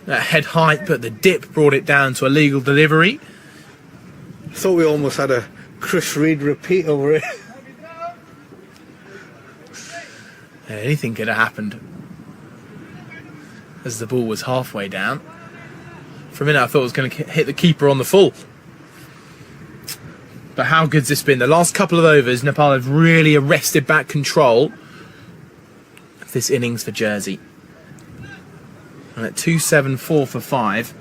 at head height, but the dip brought it down to a legal delivery. I thought we almost had a Chris Reed repeat over it. Anything could have happened as the ball was halfway down. For a minute I thought it was going to hit the keeper on the full. But how good's this been? The last couple of overs, Nepal have really arrested back control of this innings for Jersey. And at 274 for 5,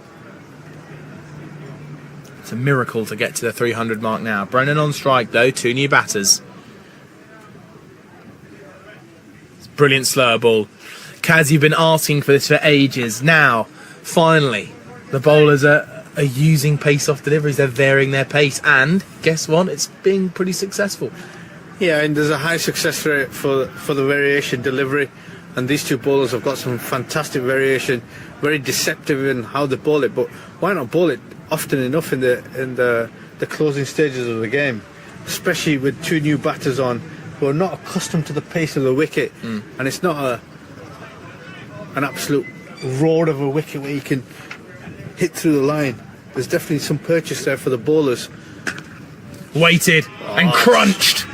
it's a miracle to get to the 300 mark now. Brennan on strike though, 2 new batters. It's brilliant slower ball. Kaz, you've been asking for this for ages. Now, finally, the bowlers are using pace off deliveries. They're varying their pace, and guess what? It's being pretty successful. Yeah, and there's a high success rate for the variation delivery, and these two bowlers have got some fantastic variation, very deceptive in how they bowl it. But why not bowl it often enough in the closing stages of the game, especially with 2 new batters on who are not accustomed to the pace of the wicket, and it's not an absolute roar of a wicket where you can hit through the line. There's definitely some purchase there for the bowlers. Waited and crunched.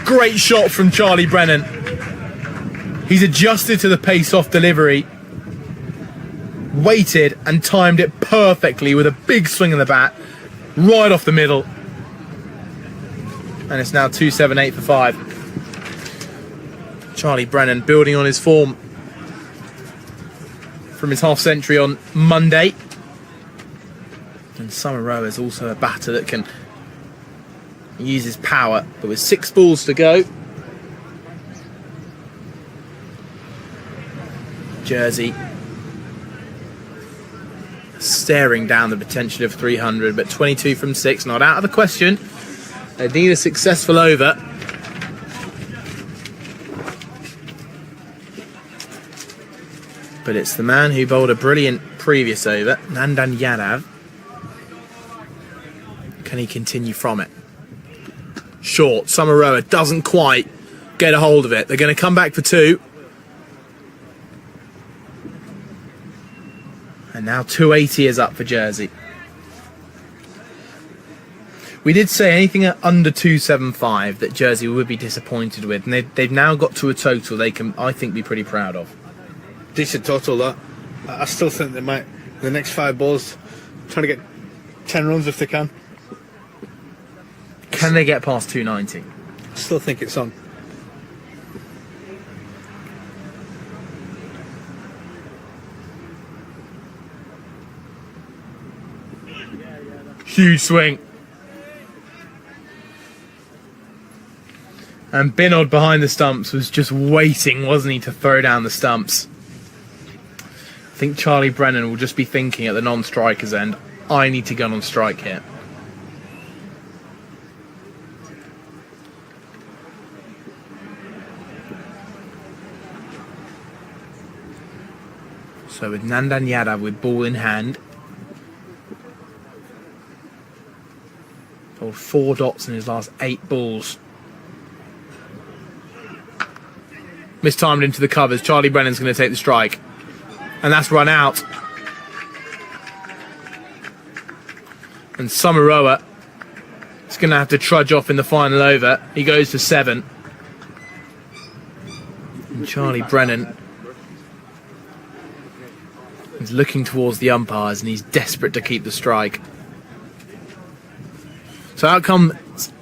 Great shot from Charlie Brennan. He's adjusted to the pace off delivery, waited and timed it perfectly with a big swing of the bat right off the middle. And it's now 278 for 5. Charlie Brennan building on his form from his half century on Monday. And Samaroa is also a batter that can use his power. But with 6 balls to go, Jersey staring down the potential of 300, but 22 from 6, not out of the question. They need a successful over. But it's the man who bowled a brilliant previous over, Nandan Yadav. Can he continue from it? Short, Samaroa doesn't quite get a hold of it. They're going to come back for 2. And now 280 is up for Jersey. We did say anything under 275 that Jersey would be disappointed with, and they've now got to a total they can, I think, be pretty proud of. Decent total, that. I still think they might, the next 5 balls, trying to get 10 runs if they can. Can they get past 290? I still think it's on. Huge swing. And Binod behind the stumps was just waiting, wasn't he, to throw down the stumps. I think Charlie Brennan will just be thinking at the non-striker's end, I need to go on strike here. So with Nandan Yadav with ball in hand. Hold 4 dots in his last 8 balls. Mistimed into the covers. Charlie Brennan's going to take the strike. And that's run out. And Samaroa is going to have to trudge off in the final over. He goes for 7. And Charlie Brennan is looking towards the umpires and he's desperate to keep the strike. So out comes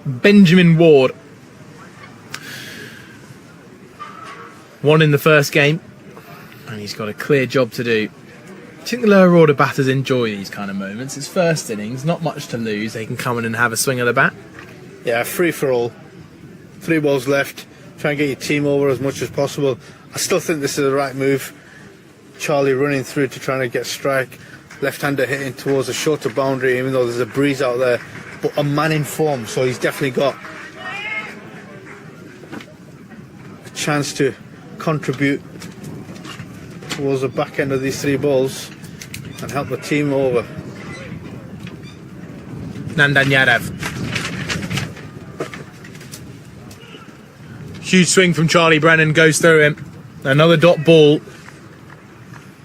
Benjamin Ward. 1 in the first game, and he's got a clear job to do. I think the lower order batters enjoy these kind of moments. It's first innings, not much to lose. They can come in and have a swing of the bat. Yeah, free for all. 3 balls left. Try and get your team over as much as possible. I still think this is the right move. Charlie running through to trying to get strike. Left-hander hitting towards a shorter boundary, even though there's a breeze out there. But a man in form, so he's definitely got a chance to contribute towards the back end of these 3 balls and help the team over. Nandan Yadav. Huge swing from Charlie Brennan, goes through him. Another dot ball.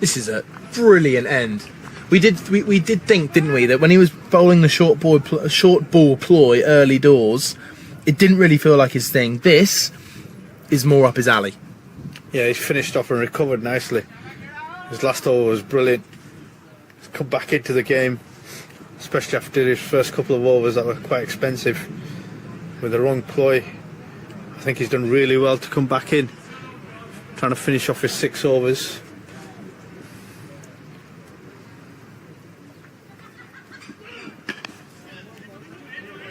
This is a brilliant end. We did think, didn't we, that when he was bowling the short ball ploy early doors, it didn't really feel like his thing. This is more up his alley. Yeah, he's finished off and recovered nicely. His last over was brilliant. He's come back into the game, especially after his first couple of overs that were quite expensive with the wrong ploy. I think he's done really well to come back in, trying to finish off his 6 overs.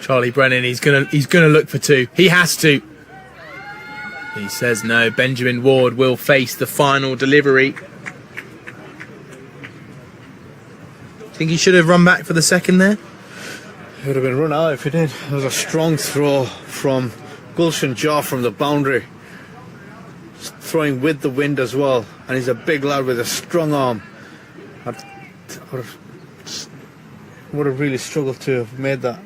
Charlie Brennan, he's gonna look for 2. He has to. He says no. Benjamin Ward will face the final delivery. Think he should have run back for the second there? He would have been run out if he did. There was a strong throw from Gulshan Jar from the boundary, throwing with the wind as well, and he's a big lad with a strong arm. I would have really struggled to have made that.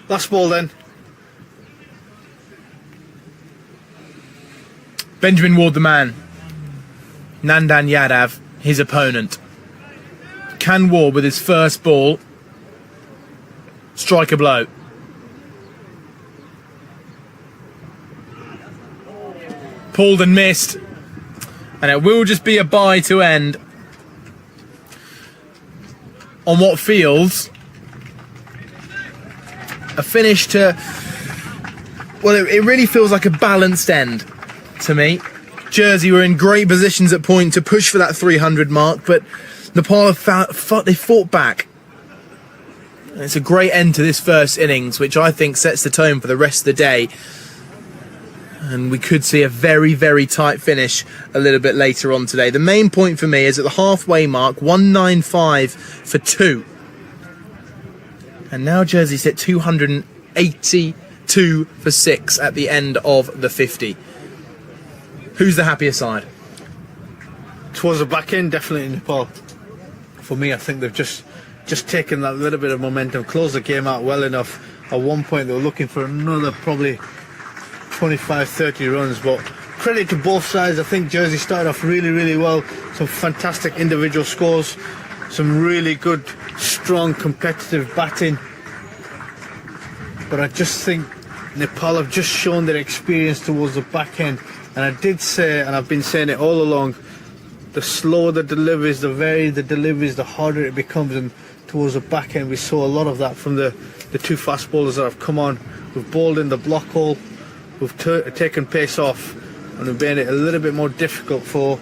Last ball then. Benjamin Ward the man. Nandan Yadav his opponent. Can Ward with his first ball strike a blow? Pulled and missed. And it will just be a bye to end on what feels a finish to, well, it really feels like a balanced end to me. Jersey were in great positions at point to push for that 300 mark, but Nepal they fought back. And it's a great end to this first innings, which I think sets the tone for the rest of the day. And we could see a very, very tight finish a little bit later on today. The main point for me is at the halfway mark, 195 for 2. And now Jersey's at 282 for 6 at the end of the 50. Who's the happier side? Towards the back end, definitely Nepal. For me, I think they've just taken that little bit of momentum, closed the game out well enough. At one point, they were looking for another probably 25-30 runs, but credit to both sides. I think Jersey started off really, really well. Some fantastic individual scores, some really good, strong, competitive batting. But I just think Nepal have just shown their experience towards the back end. And I did say, and I've been saying it all along, the slower the deliveries, the varied the deliveries, the harder it becomes. And towards the back end, we saw a lot of that from the 2 fast bowlers that have come on. We've bowled in the block hole, we've taken pace off, and we've made it a little bit more difficult for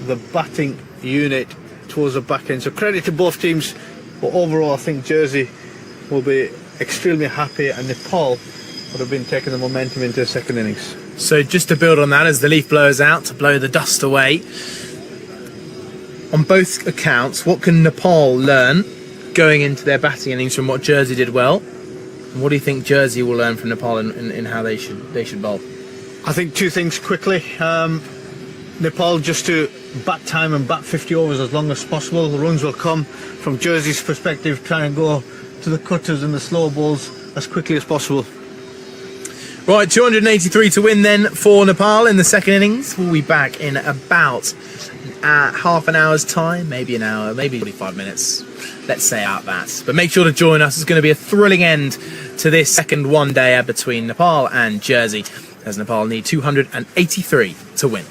the batting unit towards towards the back end. So credit to both teams, but overall I think Jersey will be extremely happy, and Nepal would have been taking the momentum into the second innings. So just to build on that, as the leaf blowers out to blow the dust away, on both accounts, what can Nepal learn going into their batting innings from what Jersey did well? And what do you think Jersey will learn from Nepal in how they should bowl? I think two things quickly. Nepal just to bat time and bat 50 overs as long as possible. The runs will come. From Jersey's perspective, try and go to the cutters and the slow balls as quickly as possible. Right, 283 to win then for Nepal in the second innings. We'll be back in about half an hour's time, maybe an hour, maybe 45 minutes. Let's say out that. But make sure to join us. It's going to be a thrilling end to this second one-dayer between Nepal and Jersey, as Nepal need 283 to win.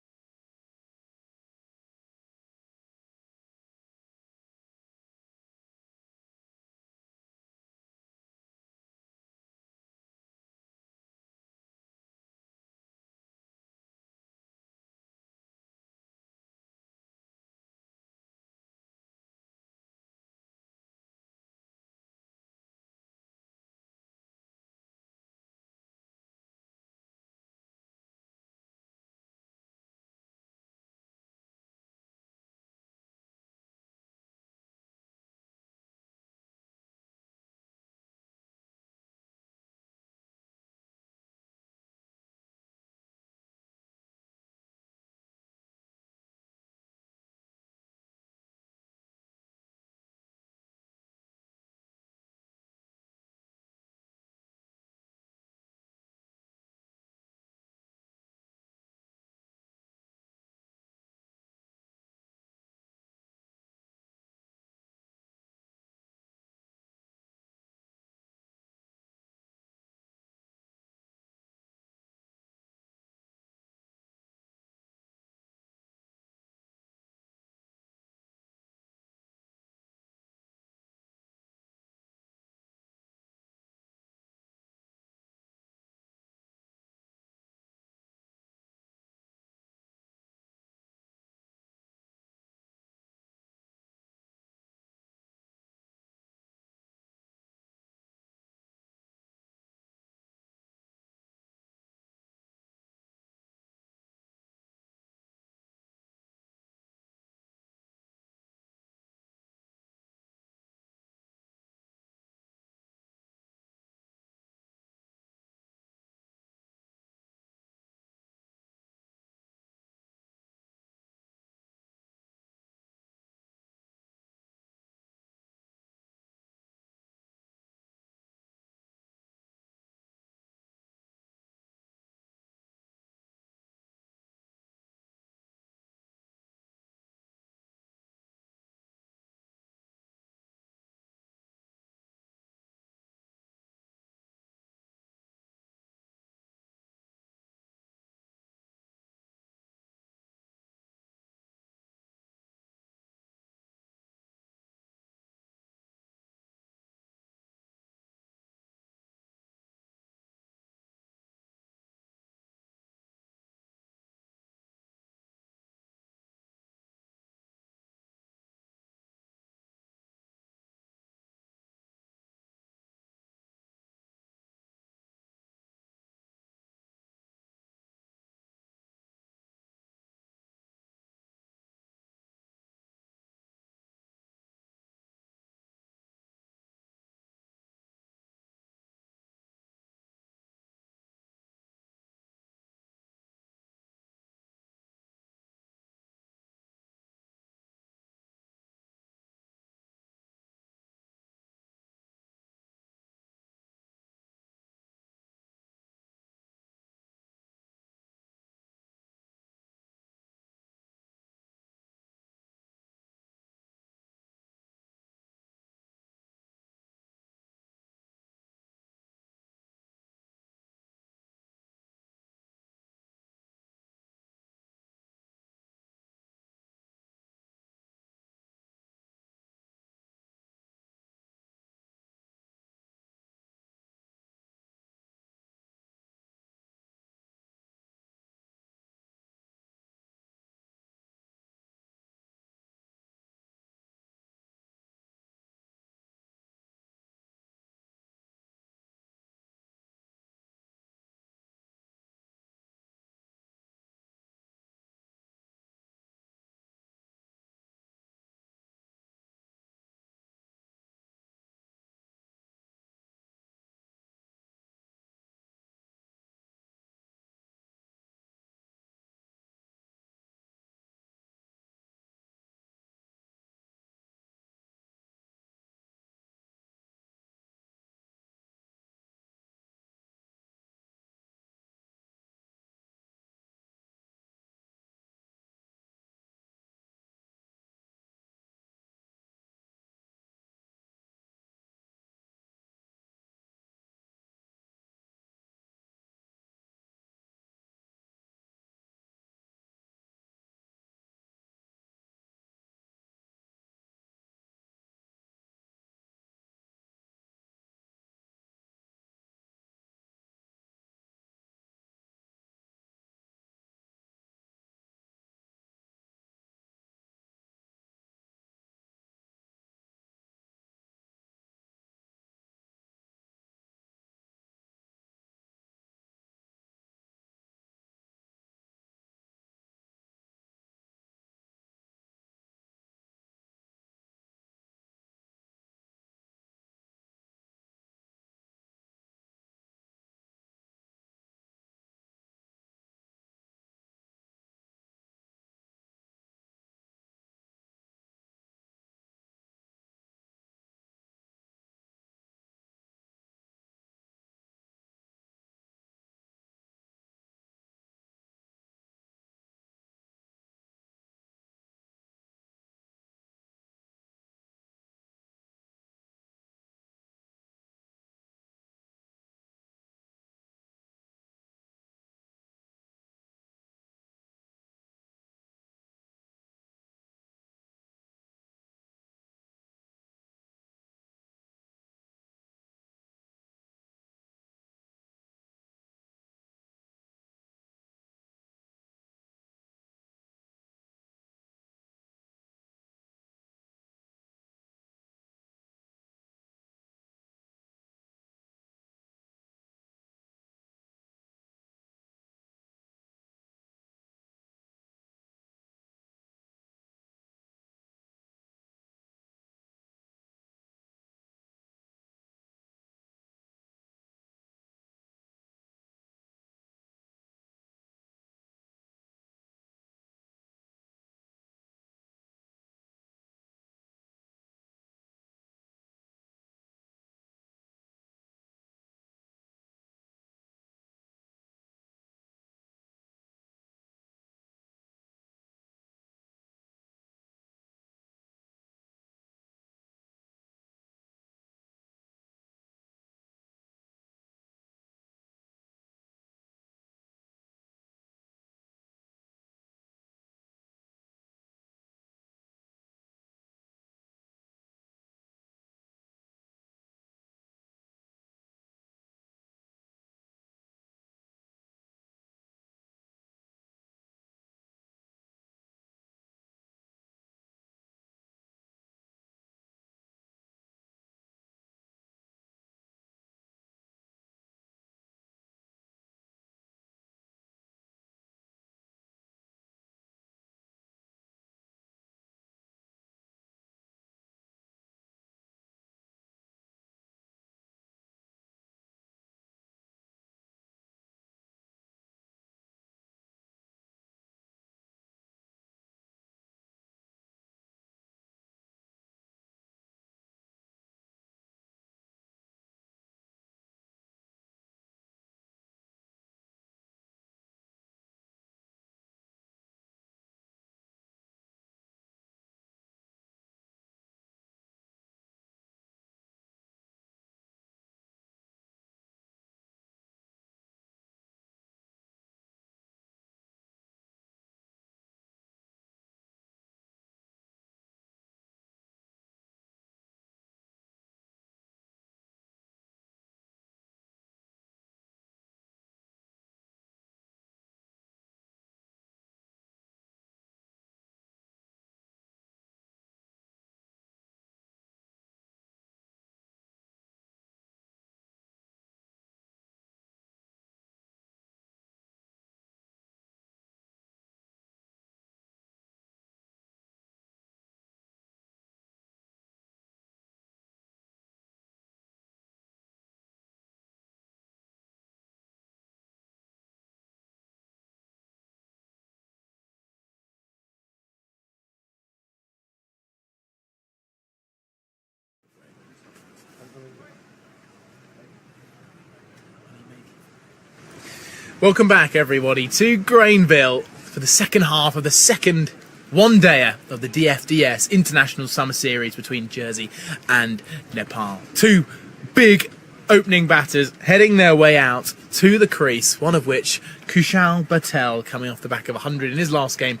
Welcome back, everybody, to Grainville for the second half of the second one-dayer of the DFDS International Summer Series between Jersey and Nepal. Two big opening batters heading their way out to the crease, one of which, Kushal Patel, coming off the back of 100 in his last game,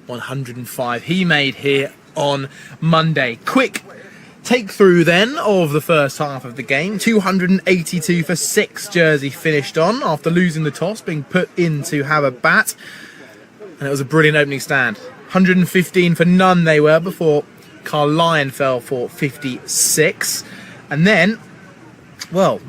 105 he made here on Monday. Quick take through then of the first half of the game. 282 for 6 Jersey finished on after losing the toss, being put in to have a bat, and it was a brilliant opening stand. 115 for none they were before Carl Lyon fell for 56, and then, well,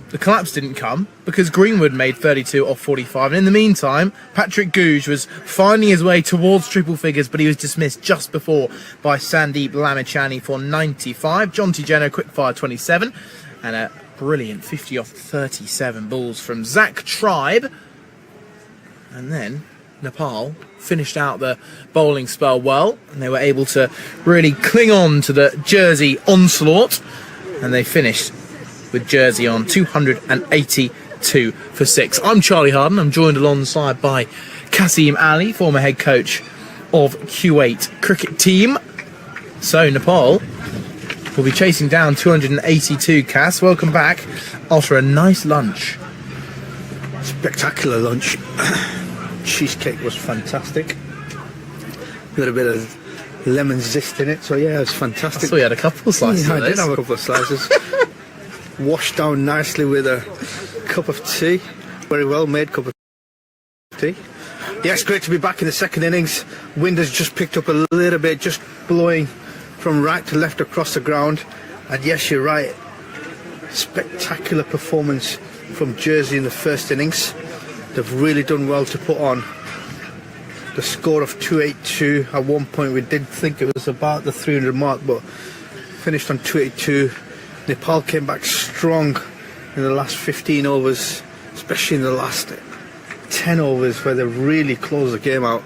the collapse didn't come because Greenwood made 32 off 45, and in the meantime Patrick Gouge was finding his way towards triple figures, but he was dismissed just before by Sandeep Lamichhani for 95. John T. Jenner quickfire 27, and a brilliant 50 off 37 balls from Zach Tribe. And then Nepal finished out the bowling spell well, and they were able to really cling on to the Jersey onslaught, and they finished with Jersey on 282 for 6. I'm Charlie Harden. I'm joined alongside by Kasim Ali, former head coach of Kuwait cricket team. So Nepal will be chasing down 282. Cass, welcome back after a nice lunch. Spectacular lunch. Cheesecake was fantastic. A little bit of lemon zest in it, so yeah, it was fantastic. I saw you had a couple of slices. Yeah, of I did this. have a couple of slices. Washed down nicely with a cup of tea. Very well made cup of tea. Yeah, it's great to be back in the second innings. Wind has just picked up a little bit, just blowing from right to left across the ground. And yes, you're right. Spectacular performance from Jersey in the first innings. They've really done well to put on the score of 282. At one point we did think it was about the 300 mark, but finished on 282. Nepal came back strong in the last 15 overs, especially in the last 10 overs where they really closed the game out.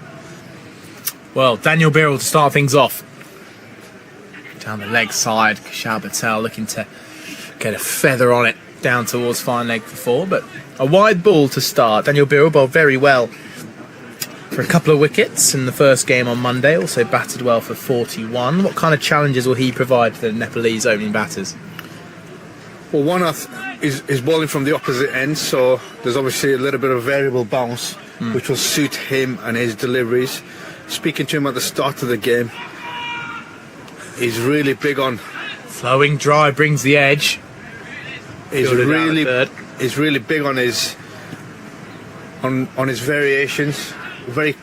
Well, Daniel Birrell to start things off. Down the leg side, Kushal Patel looking to get a feather on it down towards fine leg for 4, but a wide ball to start. Daniel Birrell bowled very well for a couple of wickets in the first game on Monday, also batted well for 41. What kind of challenges will he provide to the Nepalese opening batters? Well, one is bowling from the opposite end, so there's obviously a little bit of variable bounce, which will suit him and his deliveries. Speaking to him at the start of the game, he's really big on... Flowing drive brings the edge. He's really big on his variations. Very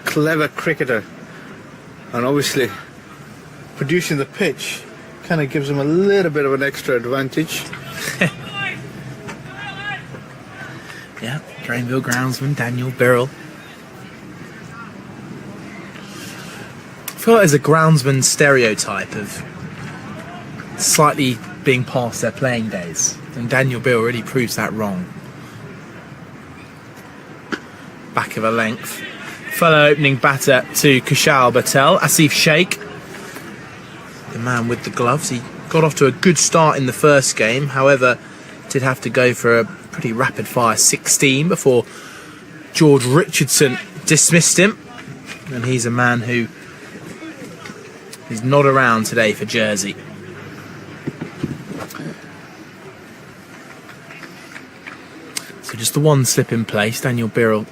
clever cricketer, and obviously producing the pitch kind of gives him a little bit of an extra advantage. Yeah, Grainville groundsman Daniel Birrell. I feel like there's a groundsman stereotype of slightly being past their playing days, and Daniel Birrell really proves that wrong. Back of a length. Fellow opening batter to Kushal Patel, Asif Sheikh, the man with the gloves. He got off to a good start in the first game, however did have to go for a pretty rapid fire 16 before George Richardson dismissed him, and he's a man who is not around today for Jersey. So just the one slip in place. Daniel Birrell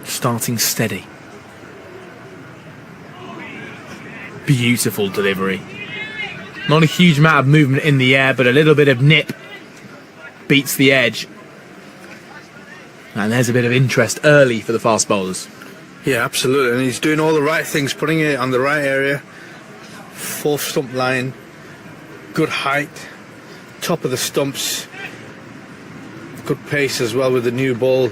starting steady. Beautiful delivery. Not a huge amount of movement in the air, but a little bit of nip beats the edge. And there's a bit of interest early for the fast bowlers. Yeah, absolutely. And he's doing all the right things, putting it on the right area. Fourth stump line, good height, top of the stumps, good pace as well with the new ball.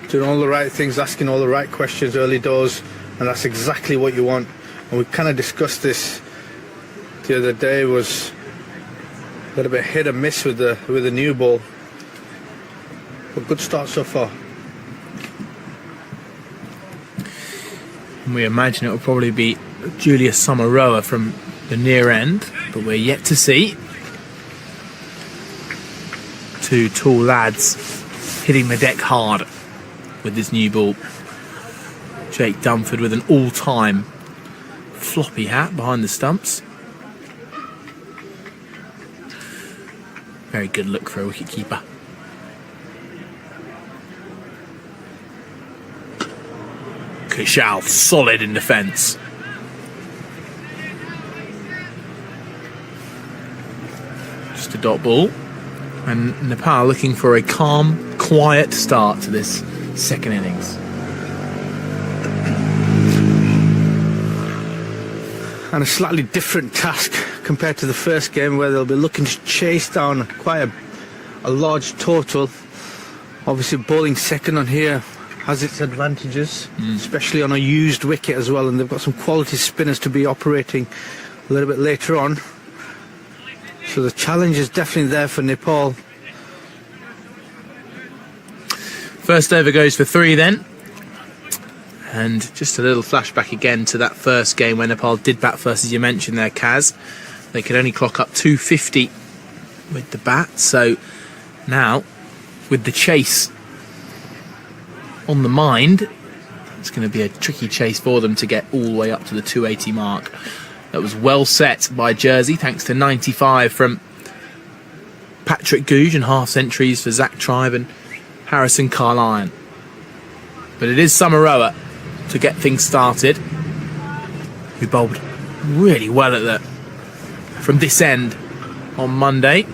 Doing all the right things, asking all the right questions early doors, and that's exactly what you want. And we kind of discussed this the other day. Was a little bit hit and miss with the new ball, but good start so far. And we imagine it will probably be Julius Samaroa from the near end, but we're yet to see. Two tall lads hitting the deck hard with this new ball. Jake Dunford with an all-time floppy hat behind the stumps. Very good look for a wicketkeeper. Kushal solid in defence. Just a dot ball. And Nepal looking for a calm, quiet start to this second innings. And a slightly different task compared to the first game, where they'll be looking to chase down quite a large total. Obviously bowling second on here has its advantages, especially on a used wicket as well, and they've got some quality spinners to be operating a little bit later on. So the challenge is definitely there for Nepal. First over goes for 3 then. And just a little flashback again to that first game when Nepal did bat first, as you mentioned there, Kaz. They could only clock up 250 with the bat. So now, with the chase on the mind, it's going to be a tricky chase for them to get all the way up to the 280 mark. That was well set by Jersey, thanks to 95 from Patrick Googe and half centuries for Zach Tribe and Harrison Carlyon. But it is Samaroa to get things started, who bowled really well at that from this end on Monday.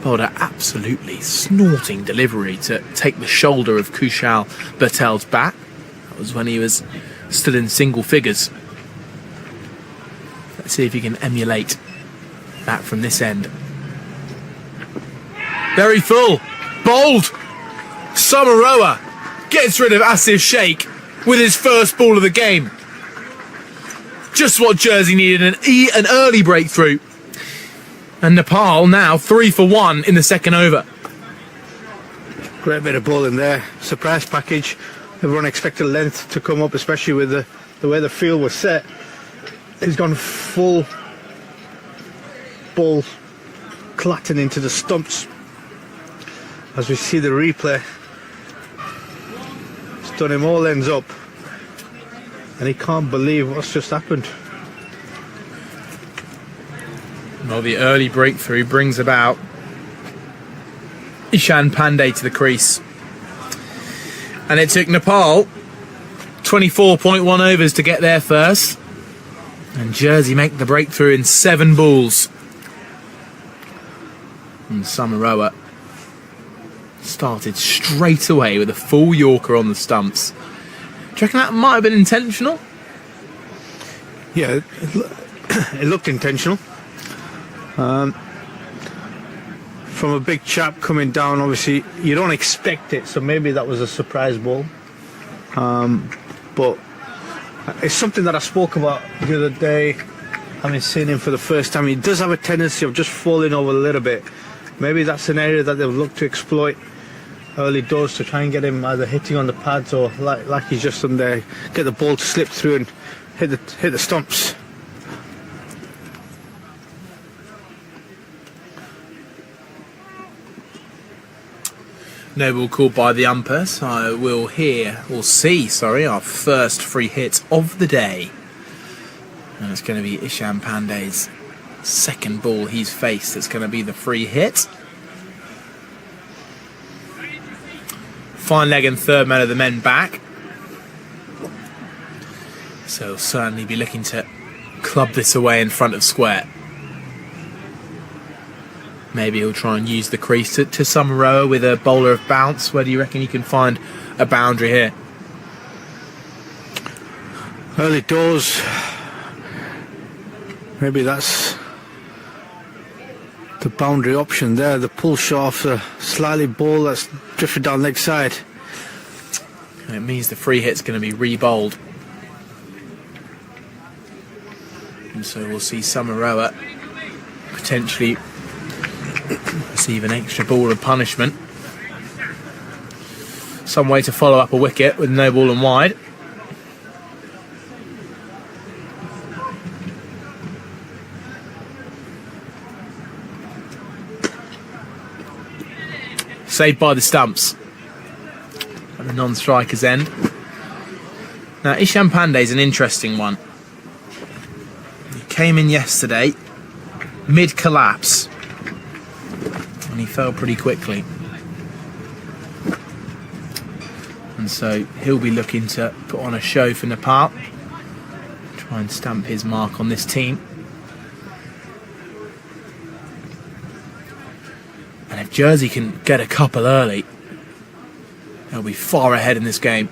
Bowled an absolutely snorting delivery to take the shoulder of Kushal Bertel's bat. That was when he was still in single figures. Let's see if he can emulate that from this end. Very full. Bowled. Samaroa gets rid of Asif Sheikh with his first ball of the game. Just what Jersey needed, an early breakthrough. And Nepal now 3 for 1 in the second over. Great bit of bowling there. Surprise package. Everyone expected length to come up, especially with the way the field was set. He's gone full ball clatting into the stumps. As we see the replay, it's done him all ends up, and he can't believe what's just happened. Well, the early breakthrough brings about Ishan Pandey to the crease. And it took Nepal 24.1 overs to get there first. And Jersey make the breakthrough in 7 balls. And Samaroa started straight away with a full Yorker on the stumps. Do you reckon that might have been intentional? Yeah, it looked intentional. From a big chap coming down, obviously you don't expect it, so maybe that was a surprise ball. But it's something that I spoke about the other day, having seen him for the first time. He does have a tendency of just falling over a little bit. Maybe that's an area that they'll look to exploit early doors to try and get him either hitting on the pads or like he's just done there, get the ball to slip through and hit the stumps. No ball called by the umpire, so we'll see our first free hit of the day. And it's going to be Ishan Pandey's second ball he's faced that's going to be the free hit. Fine leg and third man of the men back. So he'll certainly be looking to club this away in front of square. Maybe he'll try and use the crease to Samaroa with a bowler of bounce. Where do you reckon you can find a boundary here? Early doors. Maybe that's the boundary option there. The pull shot off the slightly ball that's drifted down leg side. And it means the free hit's going to be re-bowled. And so we'll see Samaroa potentially receive an extra ball of punishment. Some way to follow up a wicket with no ball and wide. saved by the stumps at the non-striker's end. Now, Ishan Pandey is an interesting one. He came in yesterday, mid-collapse, and he fell pretty quickly. And so he'll be looking to put on a show for Nepal, try and stamp his mark on this team. And if Jersey can get a couple early, they'll be far ahead in this game.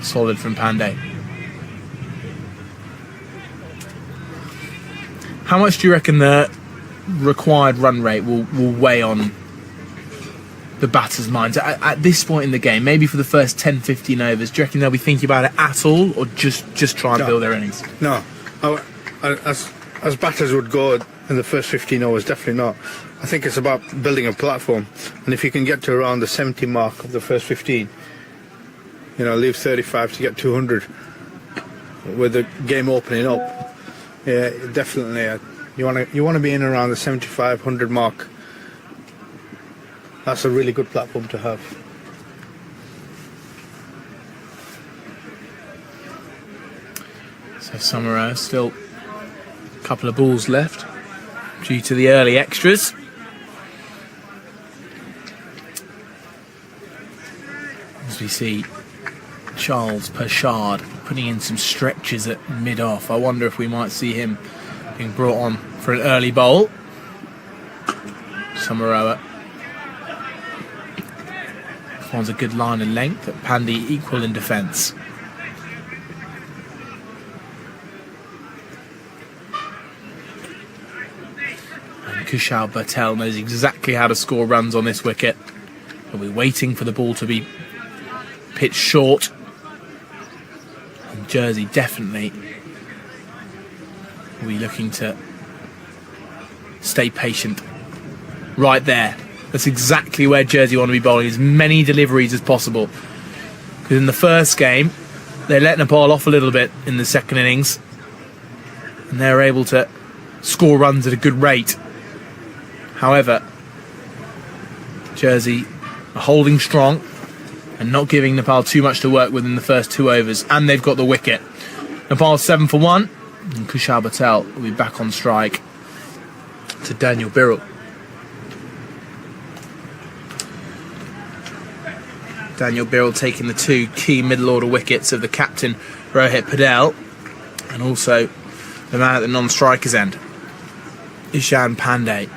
Solid from Pandey. How much do you reckon the required run rate will weigh on the batter's minds at this point in the game? Maybe for the first 10-15 overs, do you reckon they'll be thinking about it at all, or just try and build their innings? No. As batters would go in the first 15 overs, definitely not. I think it's about building a platform, and if you can get to around the 70 mark of the first 15, leave 35 to get 200 with the game opening up. Yeah, definitely. You want to be in around the 75, 100 mark. That's a really good platform to have. So Summerall still a couple of balls left due to the early extras. As we see Charles Pershard putting in some stretches at mid-off. I wonder if we might see him being brought on for an early bowl. Summerall finds a good line and length, at Pandey equal in defence. And Kushal Patel knows exactly how to score runs on this wicket. He'll be waiting for the ball to be pitched short. And Jersey definitely will be looking to stay patient right there. That's exactly where Jersey want to be bowling, as many deliveries as possible. Because in the first game, they let Nepal off a little bit in the second innings, and they were able to score runs at a good rate. However, Jersey are holding strong and not giving Nepal too much to work with in the first 2 overs, and they've got the wicket. Nepal 7 for 1, and Kushal Patel will be back on strike to Daniel Birrell. Daniel Birrell taking the 2 key middle order wickets of the captain Rohit Patel, and also the man at the non-striker's end, Ishan Pandey.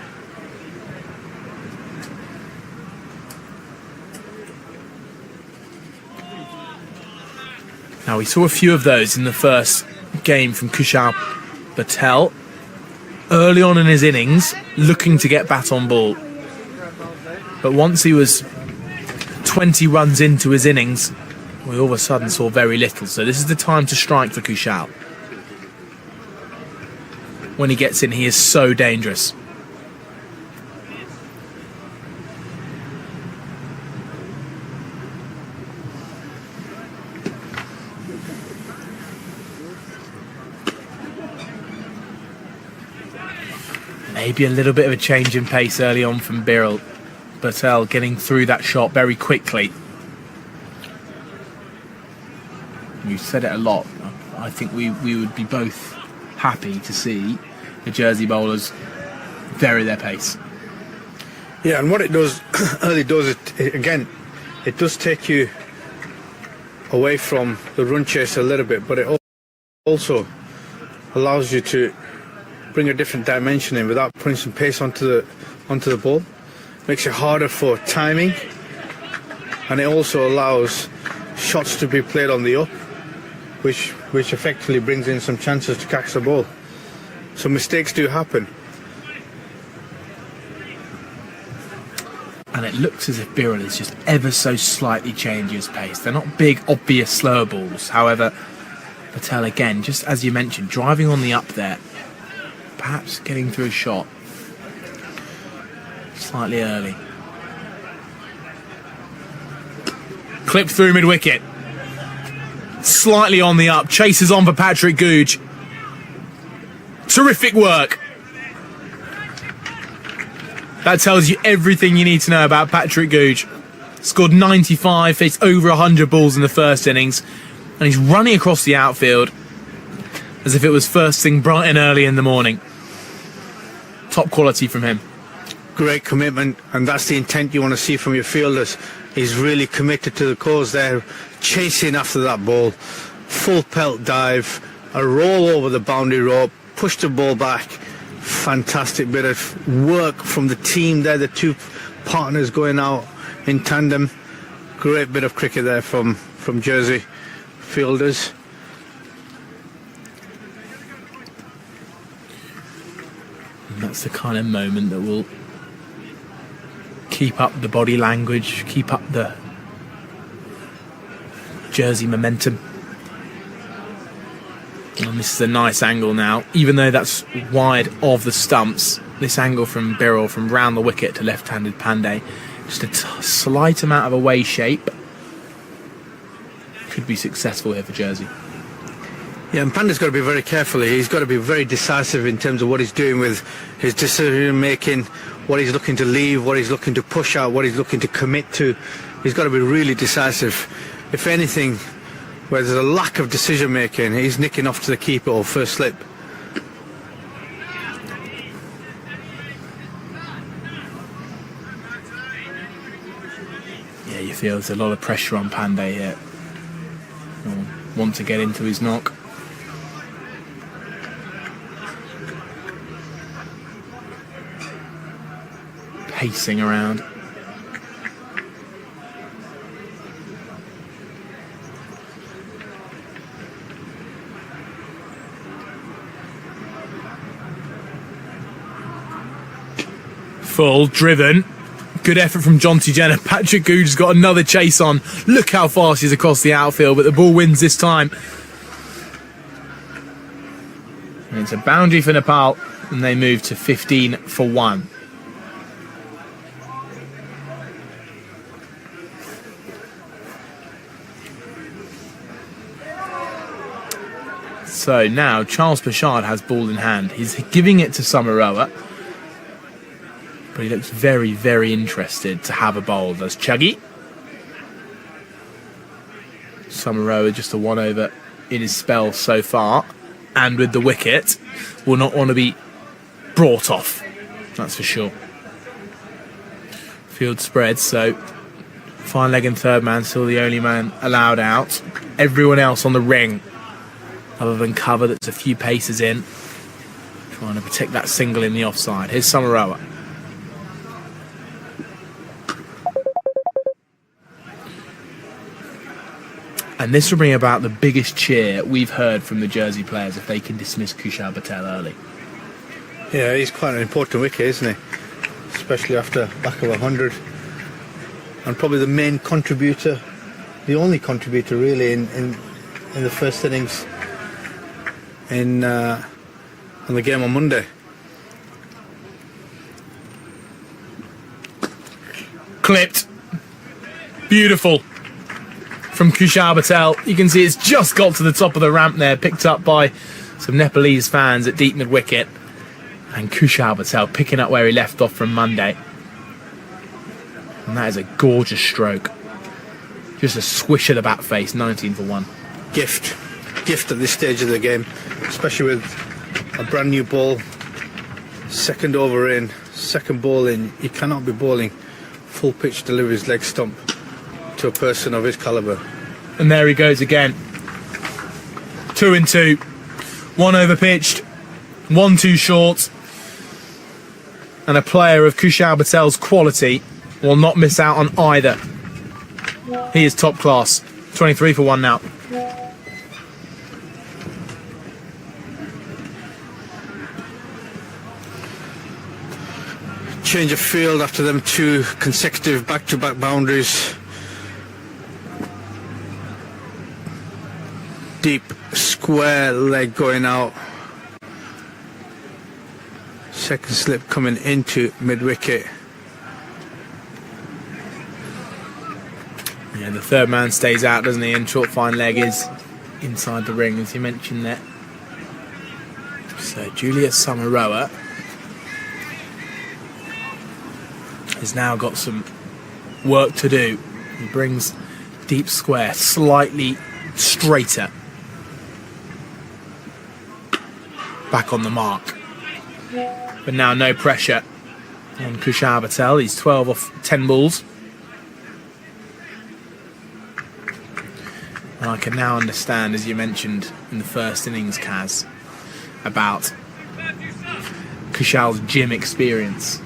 Now, we saw a few of those in the first game from Kushal Patel early on in his innings, looking to get bat on ball. But once he was 20 runs into his innings, we all of a sudden saw very little. So this is the time to strike for Kushal. When he gets in, he is so dangerous. Maybe a little bit of a change in pace early on from Birrell. Patel getting through that shot very quickly. You've said it a lot. I think we would be both happy to see the Jersey bowlers vary their pace. Yeah, and what it does early does it does take you away from the run chase a little bit, but it also allows you to bring a different dimension in without putting some pace onto the ball. Makes it harder for timing, and it also allows shots to be played on the up, which effectively brings in some chances to catch the ball. So mistakes do happen. And it looks as if Birrell is just ever so slightly changing his pace. They're not big, obvious slower balls. However, Patel again, just as you mentioned, driving on the up there, perhaps getting through a shot slightly early. Clipped through mid-wicket. Slightly on the up. Chases on for Patrick Googe. Terrific work. That tells you everything you need to know about Patrick Googe. Scored 95, faced over 100 balls in the first innings, and he's running across the outfield as if it was first thing bright and early in the morning. Top quality from him. Great commitment, and that's the intent you want to see from your fielders. He's really committed to the cause there, chasing after that ball. Full pelt dive, a roll over the boundary rope, push the ball back. Fantastic bit of work from the team there, the two partners going out in tandem. Great bit of cricket there from Jersey fielders. And that's the kind of moment that will keep up the body language, keep up the Jersey momentum. And this is a nice angle now, even though that's wide of the stumps. This angle from Birrell, from round the wicket to left-handed Pandey, just a slight amount of away shape, could be successful here for Jersey. Yeah, and Pandey's got to be very careful. He's got to be very decisive in terms of what he's doing with his decision making, what he's looking to leave, what he's looking to push out, what he's looking to commit to. He's got to be really decisive. If anything, where there's a lack of decision making, he's nicking off to the keeper or first slip. Yeah, you feel there's a lot of pressure on Pandey here. Want to get into his knock. Pacing around. Full, driven. Good effort from Jonty Jenner. Patrick Googe's got another chase on. Look how fast he's across the outfield, but the ball wins this time. And it's a boundary for Nepal, and they move to 15 for 1. So now Charles Pashard has ball in hand. He's giving it to Samaroa, but he looks very, very interested to have a bowl. Does Chuggy. Samaroa just a one over in his spell so far, and with the wicket will not want to be brought off, that's for sure. Field spread, so fine leg and third man still the only man allowed out. Everyone else on the ring, other than cover that's a few paces in, trying to protect that single in the offside. Here's Samaroa. And this will bring about the biggest cheer we've heard from the Jersey players if they can dismiss Kushal Patel early. Yeah, he's quite an important wicket, isn't he? Especially after back of 100. And probably the main contributor, the only contributor really in the first innings in the game on Monday. Clipped. Beautiful. From Kushal Patel. You can see it's just got to the top of the ramp there, picked up by some Nepalese fans at deep mid-wicket. And Kushal Patel picking up where he left off from Monday. And that is a gorgeous stroke. Just a swish of the bat face, 19 for 1. Gift at this stage of the game, especially with a brand new ball, second over in, second ball in. You cannot be bowling full pitch deliveries leg stump to a person of his calibre. And there he goes again. 2 and 2. 1 over pitched, 1 too short. And a player of Kushal Patel's quality will not miss out on either. He is top class. 23 for 1 now. Change of field after them 2 consecutive back-to-back boundaries. Deep square leg going out. Second slip coming into mid-wicket. Yeah, the third man stays out, doesn't he? And short fine leg is inside the ring, as you mentioned there. So Julius Samaroa has now got some work to do. He brings deep square slightly straighter. Back on the mark. But now no pressure on Kushal Patel. He's 12 off 10 balls. And I can now understand, as you mentioned in the first innings, Kaz, about Kushal's gym experience.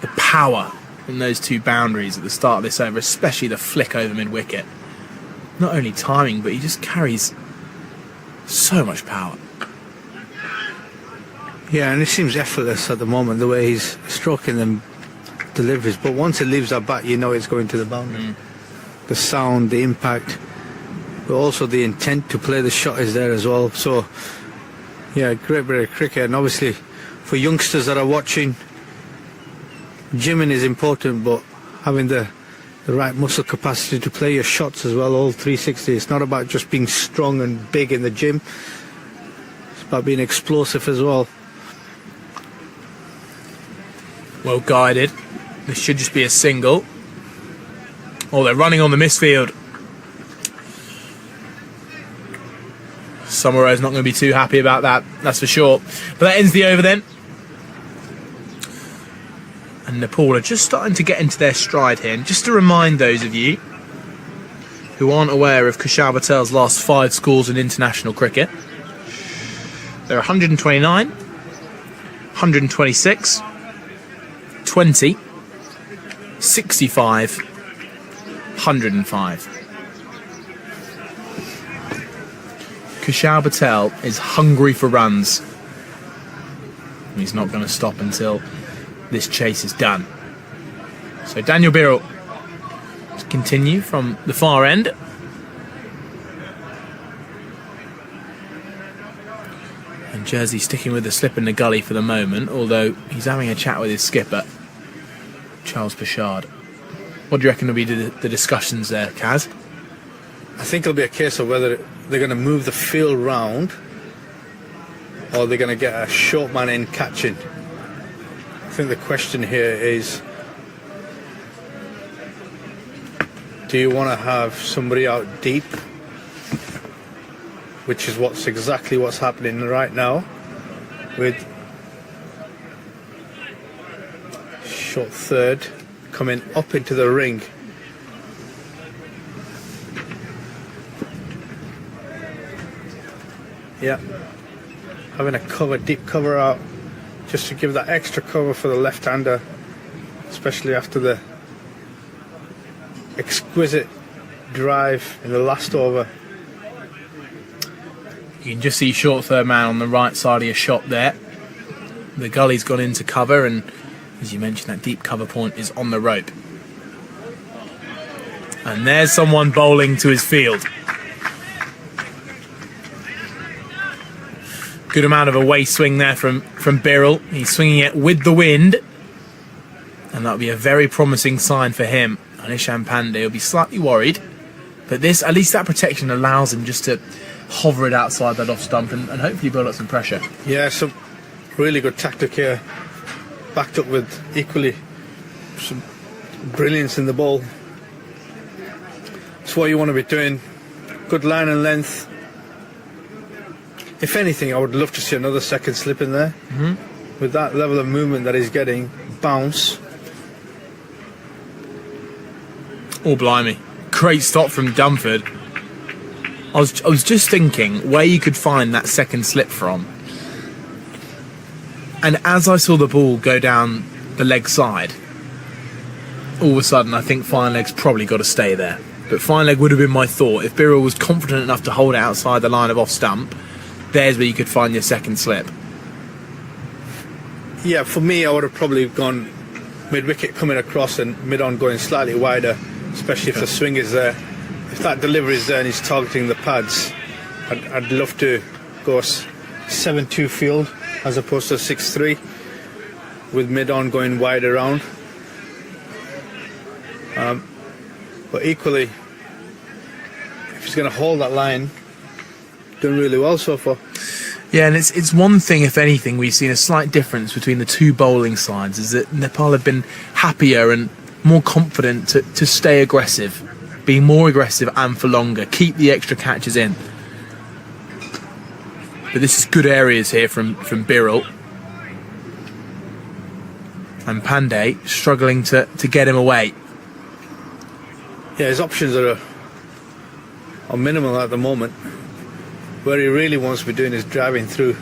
The power in those two boundaries at the start of this over, especially the flick over mid-wicket. Not only timing, but he just carries so much power. Yeah, and it seems effortless at the moment, the way he's stroking them deliveries. But once it leaves that bat, you know it's going to the boundary. The sound, the impact, but also the intent to play the shot is there as well. So, yeah, great bit of cricket. And obviously, for youngsters that are watching, gymming is important, but having the right muscle capacity to play your shots as well, all 360. It's not about just being strong and big in the gym. It's about being explosive as well. Well guided. This should just be a single. Oh, they're running on the misfield. Summerer's not going to be too happy about that, that's for sure. But that ends the over then. And Nepal are just starting to get into their stride here. And just to remind those of you who aren't aware of Kushal Patel's last 5 scores in international cricket, they're 129, 126, 20, 65, 105. Kushal Patel is hungry for runs. He's not going to stop until this chase is done. So Daniel Birrell to continue from the far end. And Jersey sticking with the slip in the gully for the moment, although he's having a chat with his skipper, Charles Pashard. What do you reckon will be the discussions there, Kaz? I think it'll be a case of whether they're going to move the field round or they're going to get a short man in catching. I think the question here is, do you want to have somebody out deep, which is exactly what's happening right now with short third coming up into the ring. Yeah, having a deep cover out, just to give that extra cover for the left-hander, especially after the exquisite drive in the last over. You can just see short third man on the right side of your shot there. The gully's gone into cover, and as you mentioned, that deep cover point is on the rope. And there's someone bowling to his field. Good amount of away swing there from Birrell. He's swinging it with the wind, and that'll be a very promising sign for him. And Ishan Pandey will be slightly worried, but this, at least that protection allows him just to hover it outside that off stump and hopefully build up some pressure. Yeah, some really good tactic here, backed up with equally some brilliance in the ball. It's what you want to be doing. Good line and length. If anything, I would love to see another second slip in there. With that level of movement that he's getting, bounce. Oh, blimey. Great stop from Dumford. I was just thinking where you could find that second slip from. And as I saw the ball go down the leg side, all of a sudden I think fine leg's probably got to stay there. But fine leg would have been my thought. If Birrell was confident enough to hold it outside the line of off stump, there's where you could find your second slip. Yeah, for me, I would have probably gone mid-wicket coming across and mid-on going slightly wider, especially if the swing is there. If that delivery is there and he's targeting the pads, I'd love to go 7-2 field as opposed to 6-3 with mid-on going wide around. But equally, if he's going to hold that line, doing really well so far. Yeah, and it's one thing, if anything, we've seen a slight difference between the two bowling sides, is that Nepal have been happier and more confident to stay aggressive, be more aggressive and for longer, keep the extra catches in. But this is good areas here from Biral. And Pandey struggling to get him away. Yeah, his options are minimal at the moment. Where he really wants to be doing is driving through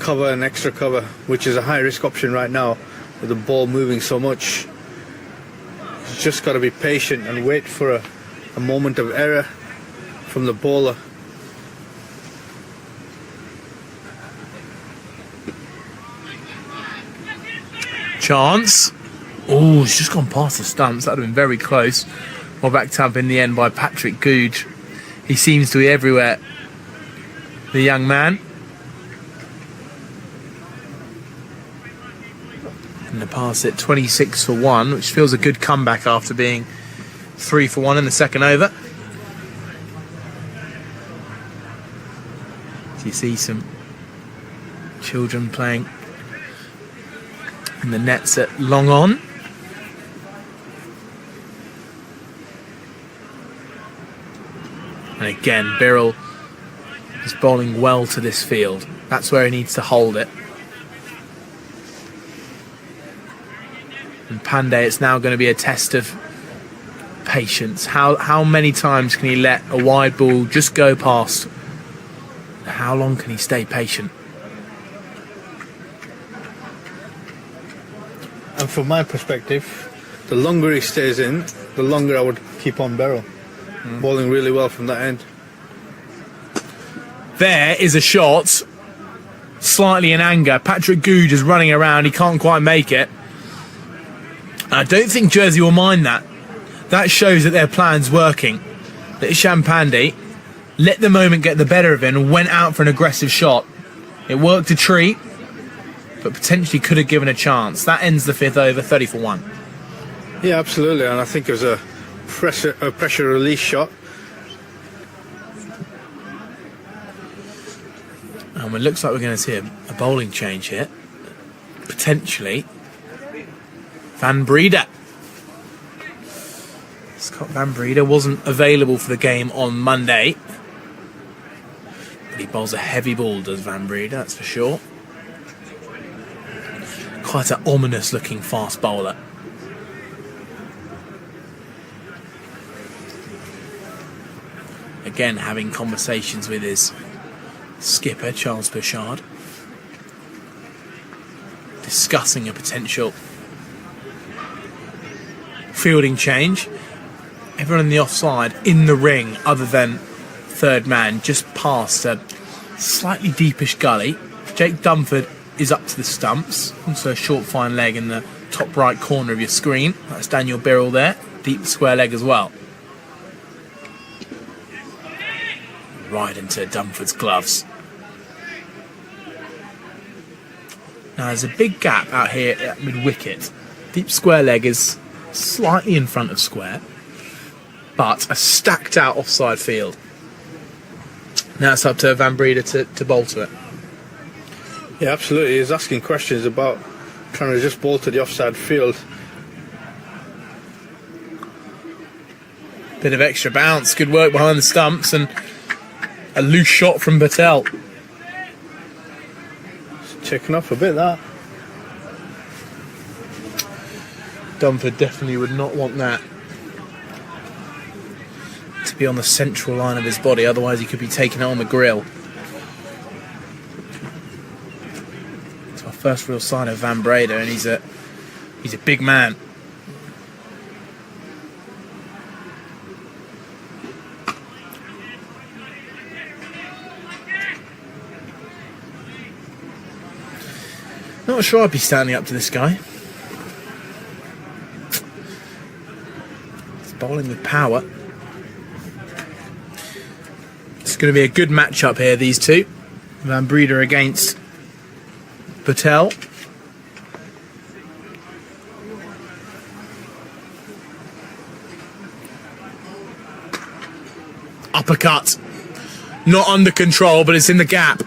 cover and extra cover, which is a high risk option right now with the ball moving so much. He's just got to be patient and wait for a moment of error from the bowler. Chance. Oh, he's just gone past the stumps. That would have been very close. Well, backed up in the end by Patrick Googe. He seems to be everywhere, the young man. And the pass at 26 for 1, which feels a good comeback after being 3 for 1 in the second over. So you see some children playing in the nets at long on. And again, Biral is bowling well to this field. That's where he needs to hold it. And Pandey, it's now going to be a test of patience. How many times can he let a wide ball just go past? How long can he stay patient? And from my perspective, the longer he stays in, the longer I would keep on Biral. Bowling really well from that end. There is a shot, slightly in anger. Patrick Googe is running around, he can't quite make it. And I don't think Jersey will mind that. That shows that their plan's working. That Isham Pandey let the moment get the better of him and went out for an aggressive shot. It worked a treat, but potentially could have given a chance. That ends the fifth over, 30 for 1. Yeah, absolutely, and I think it was a pressure release shot. And it looks like we're going to see a bowling change here. Potentially. Van Breda. Scott Van Breda wasn't available for the game on Monday. But he bowls a heavy ball, does Van Breda, that's for sure. Quite an ominous looking fast bowler. Again, having conversations with his skipper, Charles Bouchard, discussing a potential fielding change. Everyone on the offside in the ring, other than third man, just past a slightly deepish gully. Jake Dunford is up to the stumps. Also a short fine leg in the top right corner of your screen. That's Daniel Biral there. Deep square leg as well. Right into Dunford's gloves. Now there's a big gap out here at mid-wicket. Deep square leg is slightly in front of square, but a stacked out offside field. Now it's up to Van Breda to bowl to it. Yeah, absolutely. He's asking questions about trying to just bowl to the offside field. Bit of extra bounce, good work behind the stumps, and a loose shot from Patel. It's taken off a bit, that. Dunford definitely would not want that to be on the central line of his body, otherwise he could be taking it on the grill. It's our first real sign of Van Breda, and he's a big man. Not sure I'd be standing up to this guy. He's bowling with power. It's going to be a good matchup here, these two. Van Breda against Patel. Uppercut. Not under control, but it's in the gap.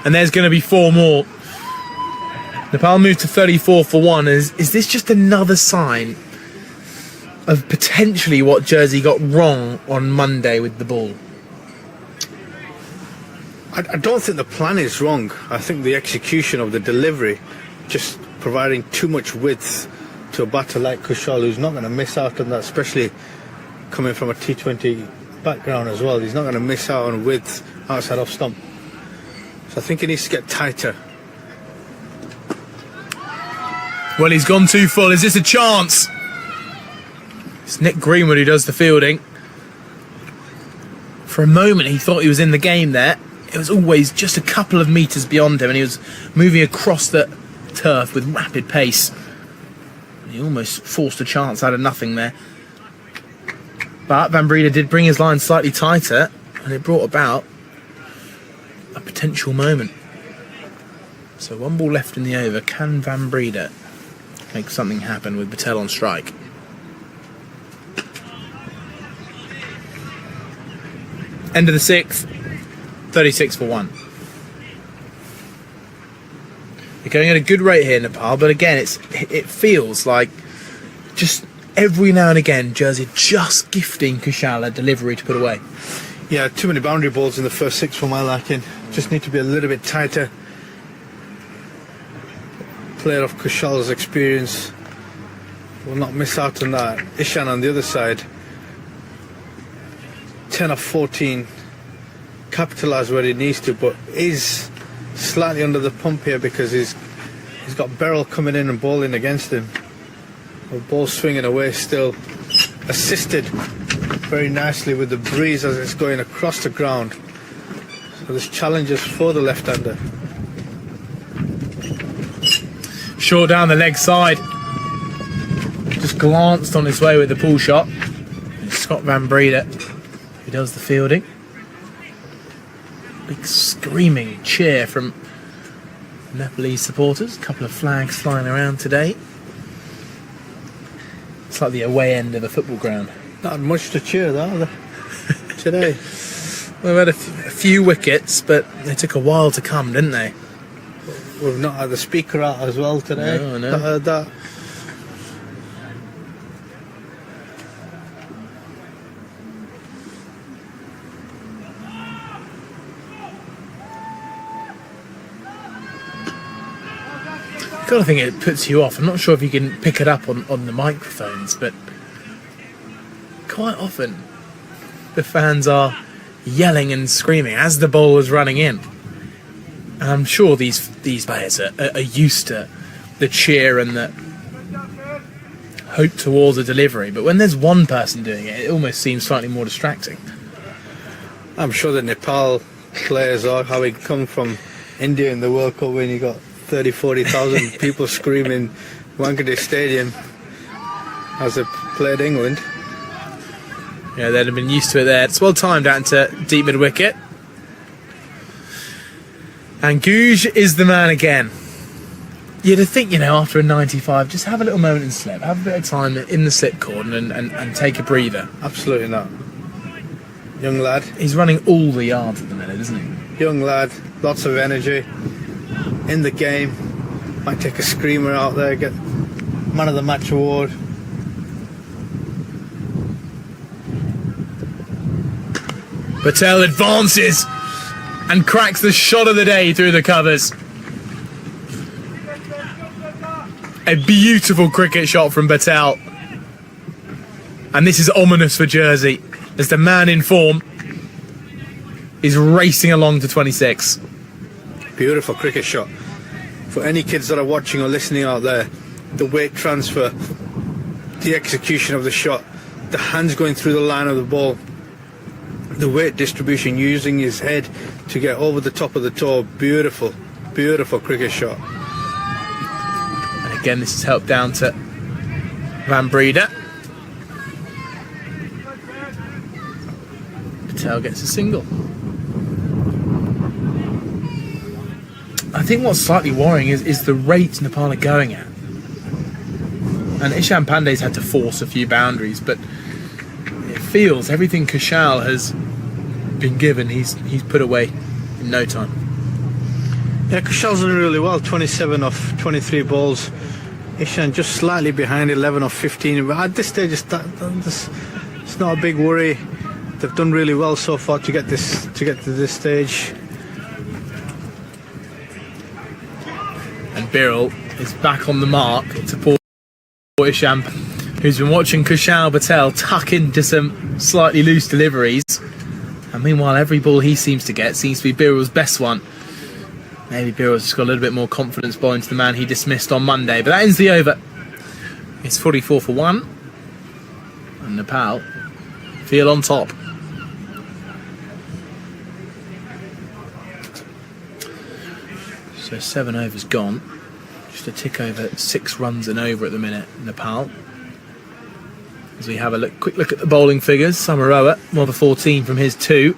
And there's going to be 4 more. Nepal moved to 34 for 1. Is this just another sign of potentially what Jersey got wrong on Monday with the ball? I don't think the plan is wrong. I think the execution of the delivery, just providing too much width to a batter like Kushal, who's not going to miss out on that, especially coming from a T20 background as well. He's not going to miss out on width outside off stump. So I think he needs to get tighter. Well, he's gone too full. Is this a chance? It's Nick Greenwood who does the fielding. For a moment, he thought he was in the game there. It was always just a couple of metres beyond him, and he was moving across the turf with rapid pace. He almost forced a chance out of nothing there. But Van Breda did bring his line slightly tighter, and it brought about a potential moment. So 1 ball left in the over. Can Van Breda make something happen with Patel on strike? End of the 6th, 36 for 1. They're going at a good rate here, Nepal, but again, it feels like just every now and again, Jersey just gifting Kushal a delivery to put away. Yeah, too many boundary balls in the first 6 for my liking. Just need to be a little bit tighter. Player of Kushal's experience will not miss out on that. Ishan on the other side, 10 of 14, capitalised where he needs to, but is slightly under the pump here because he's got Beryl coming in and bowling against him. The ball swinging away still, assisted very nicely with the breeze as it's going across the ground. So there's challenges for the left-hander. Short down the leg side. Just glanced on his way with the pull shot. It's Scott Van Breda who does the fielding. Big screaming cheer from Nepalese supporters. A couple of flags flying around today. It's like the away end of a football ground. Not much to cheer though today. We've had a few wickets, but they took a while to come, didn't they? We've not had the speaker out as well today. No, I know. Not heard that. I kind of think it puts you off. I'm not sure if you can pick it up on the microphones, but quite often the fans are yelling and screaming as the bowler's running in. And I'm sure these players are used to the cheer and the hope towards a delivery, but when there's one person doing it, it almost seems slightly more distracting. I'm sure the Nepal players are having come from India in the World Cup when you got 30,000-40,000 people screaming Wankhede Stadium as they played England. Yeah, they'd have been used to it there. It's well timed out into deep mid wicket. And Gouge is the man again. You'd think, after a 95, just have a little moment in slip, have a bit of time in the slip cordon and take a breather. Absolutely not. Young lad. He's running all the yards at the minute, isn't he? Young lad, lots of energy in the game. Might take a screamer out there, get man of the match award. Patel advances and cracks the shot of the day through the covers. A beautiful cricket shot from Patel. And this is ominous for Jersey as the man in form is racing along to 26. Beautiful cricket shot. For any kids that are watching or listening out there, the weight transfer, the execution of the shot, the hands going through the line of the ball, the weight distribution, using his head to get over the top of the toe. Beautiful, beautiful cricket shot. And again, this is helped down to Van Breda. Patel gets a single. I think what's slightly worrying is the rate Nepal are going at. And Ishan Pandey's had to force a few boundaries, but it feels everything Kushal has been given, he's put away in no time. Yeah, Kushal's done really well. 27 off 23 balls. Ishan just slightly behind, 11 off 15. But at this stage, it's not a big worry. They've done really well so far to get to this stage. And Birrell is back on the mark to poor Isham, who's been watching Kushal Patel tuck into some slightly loose deliveries. And meanwhile, every ball he seems to get seems to be Birrell's best one. Maybe Birrell's just got a little bit more confidence bowling to the man he dismissed on Monday. But that ends the over. It's 44 for 1. And Nepal feel on top. So 7 overs gone. Just a tick over 6 runs and over at the minute, Nepal. As we have a quick look at the bowling figures. Samaroa, 1 for 14 from his 2.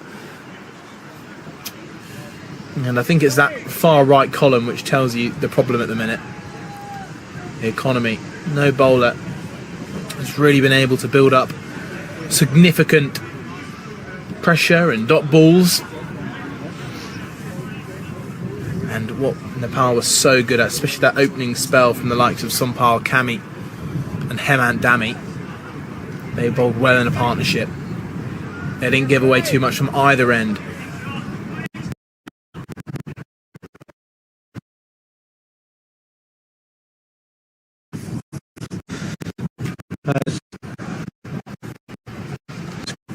And I think it's that far right column which tells you the problem at the minute. The economy. No bowler has really been able to build up significant pressure and dot balls. And what Nepal was so good at, especially that opening spell from the likes of Sompal Kami and Hemant Dami, they bowled well in a partnership. They didn't give away too much from either end.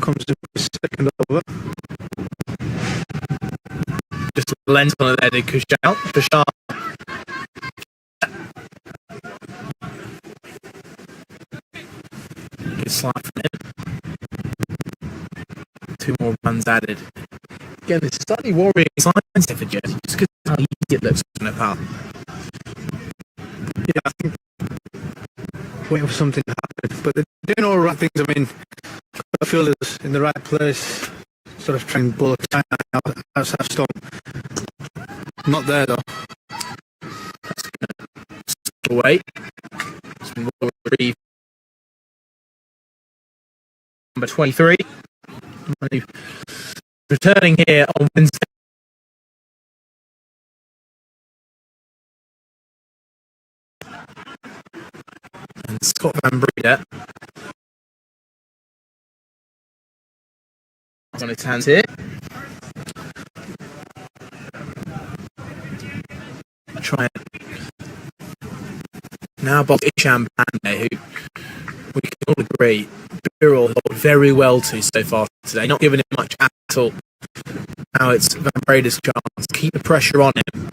Comes in for the second over. Just lent on it there to Kushal. Good slide from him. 2 more runs added. Again, it's slightly worrying signs here for Jersey, just because of how easy it looks for Nepal. Yeah, I think waiting for something to happen, but they're doing all the right things. I mean, I feel is in the right place, sort of trying to bowl a time out Storm. Not there though. Away. It's been well retrieved. Number 23. Returning here on Wednesday. And Scott Van Breeder on his hands here. Try it. Now box Isham Pandey, who we can all agree Birrell bowled very well to so far today, not giving him much at all. Now it's Van Breeder's chance to keep the pressure on him.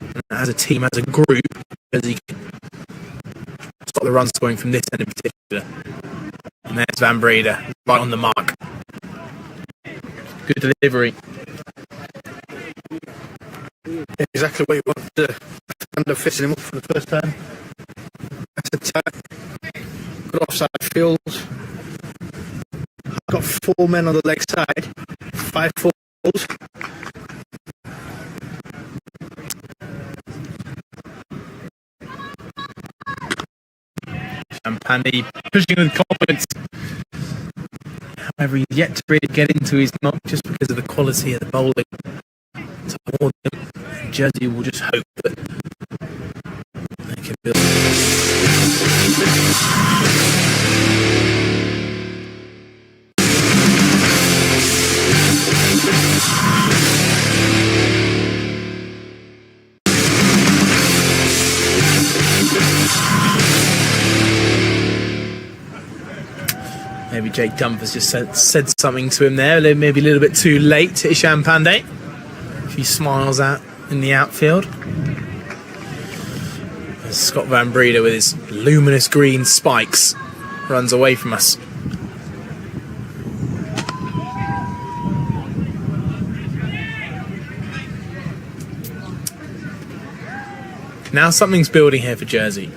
And as a team, as a group, as he can stop the run scoring from this end in particular. And there's Van Breeder, right on the mark. Good delivery. Exactly what you want to end up fitting him up for the first time. That's a tap. Good offside field. Got 4 men on the leg side. 5 balls. And Pandey pushing with confidence. However, he's yet to really get into his knock just because of the quality of the bowling. Toward him, Jersey will just hope that they can build. Maybe Jake Dumfries just said something to him there, maybe a little bit too late to Isham Pandey. A few smiles out in the outfield. As Scott Van Breeder with his luminous green spikes runs away from us. Now something's building here for Jersey.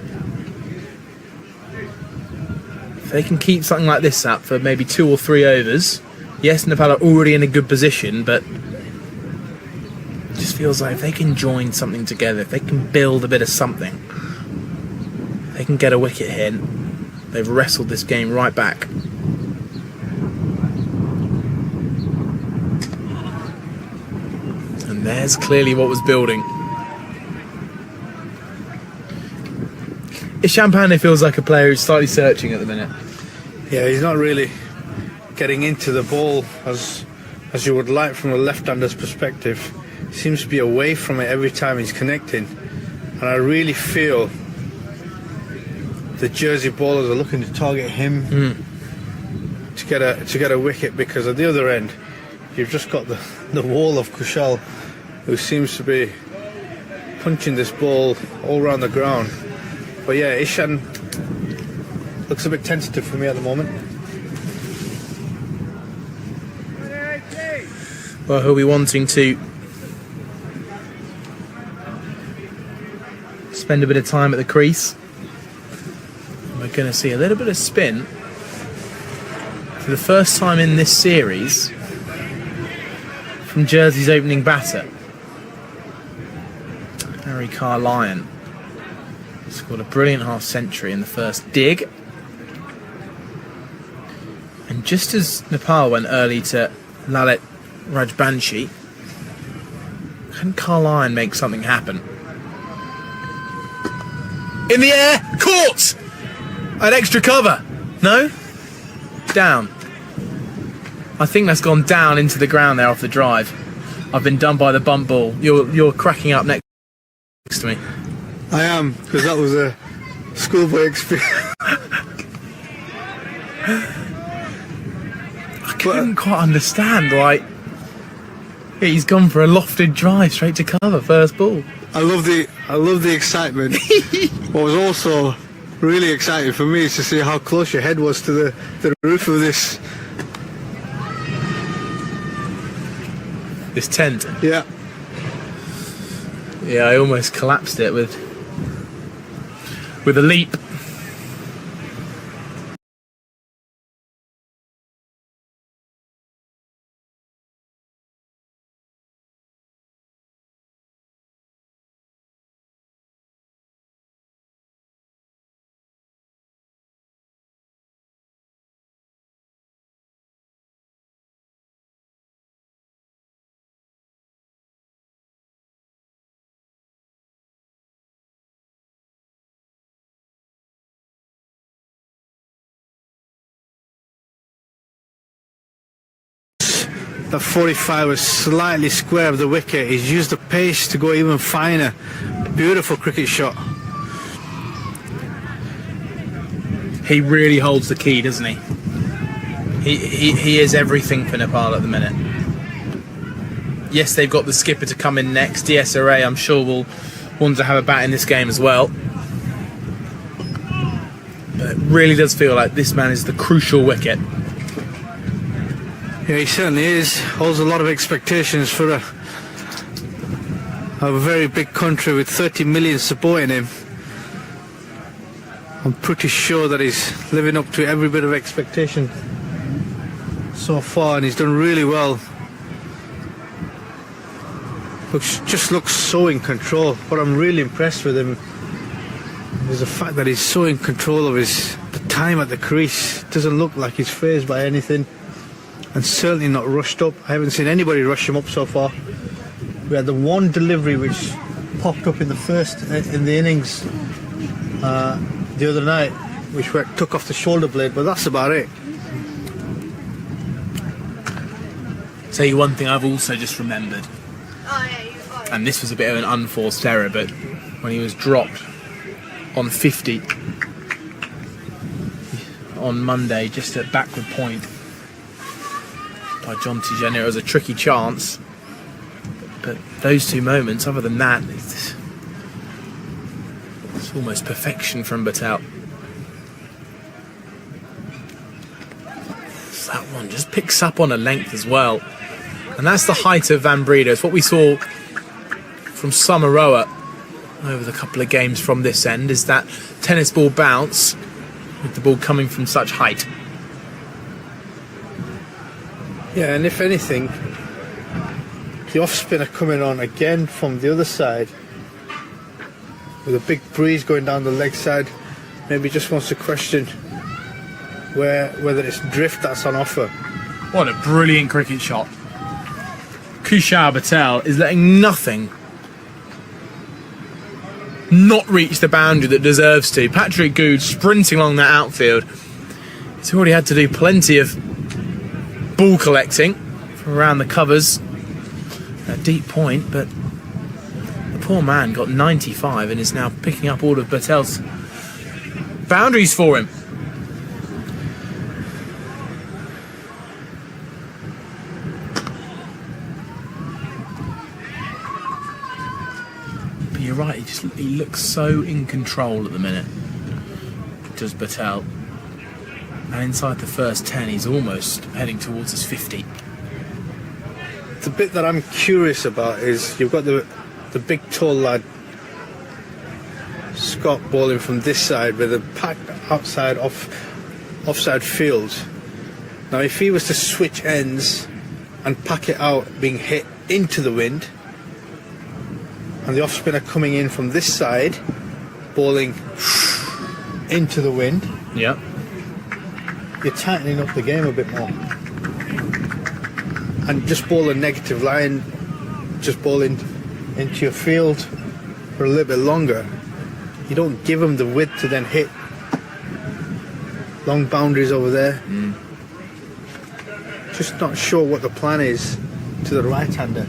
If they can keep something like this up for maybe 2 or 3 overs, yes, Nepal are already in a good position, but it just feels like if they can join something together, if they can build a bit of something, they can get a wicket here. They've wrestled this game right back. And there's clearly what was building. Ishan Pandey feels like a player who's slightly searching at the minute. Yeah, he's not really getting into the ball as you would like from a left-hander's perspective. He seems to be away from it every time he's connecting, and I really feel the Jersey bowlers are looking to target him to get a wicket, because at the other end you've just got the wall of Kushal, who seems to be punching this ball all around the ground. But yeah, Ishan looks a bit tentative for me at the moment. Well, he'll be wanting to spend a bit of time at the crease. We're going to see a little bit of spin for the first time in this series from Jersey's opening batter, Harry Carlyon. Scored a brilliant half-century in the first dig. And just as Nepal went early to Lalit Rajbanshi, can Carlyon make something happen? In the air, caught! At extra cover. No? Down. I think that's gone down into the ground there off the drive. I've been done by the bump ball. You're cracking up next to me. I am, because that was a schoolboy experience. I couldn't quite understand, like, he's gone for a lofted drive straight to cover, first ball. I love the excitement. What was also really exciting for me is to see how close your head was to the roof of this tent. Yeah. Yeah, I almost collapsed it with a leap. That 45 was slightly square of the wicket. He's used the pace to go even finer. Beautiful cricket shot. He really holds the key, doesn't he? He is everything for Nepal at the minute. Yes, they've got the skipper to come in next. DSRA, I'm sure, will want to have a bat in this game as well. But it really does feel like this man is the crucial wicket. Yeah, he certainly is. Holds a lot of expectations for a very big country with 30 million supporting him. I'm pretty sure that he's living up to every bit of expectation so far, and he's done really well. Just looks so in control. What I'm really impressed with him is the fact that he's so in control of the time at the crease. Doesn't look like he's fazed by anything. And certainly not rushed up. I haven't seen anybody rush him up so far. We had the one delivery which popped up in the innings the other night, which took off the shoulder blade, but that's about it. Tell you one thing I've also just remembered, and this was a bit of an unforced error, but when he was dropped on 50 on Monday, just at backward point, by John Tijani, it was a tricky chance, but those two moments, other than that, it's almost perfection from Patel. So that one just picks up on a length as well, and that's the height of Van Breede. It's what we saw from Samaroa over the couple of games from this end, is that tennis ball bounce with the ball coming from such height. Yeah, and if anything, the off spinner coming on again from the other side with a big breeze going down the leg side, maybe just wants to question whether it's drift that's on offer. What a brilliant cricket shot. Kushal Patel is letting nothing not reach the boundary that deserves to. Patrick Good sprinting along that outfield. He's already had to do plenty of ball collecting from around the covers. A deep point, but the poor man got 95 and is now picking up all of Patel's boundaries for him. But you're right, he looks so in control at the minute, does Patel. And inside the first 10, he's almost heading towards his 50. The bit that I'm curious about is you've got the big tall lad Scott bowling from this side with a packed outside offside field. Now if he was to switch ends and pack it out being hit into the wind, and the off spinner coming in from this side bowling into the wind, Yeah. you're tightening up the game a bit more. And just bowl a negative line, just bowling into your field for a little bit longer. You don't give them the width to then hit long boundaries over there. Just not sure what the plan is to the right-hander.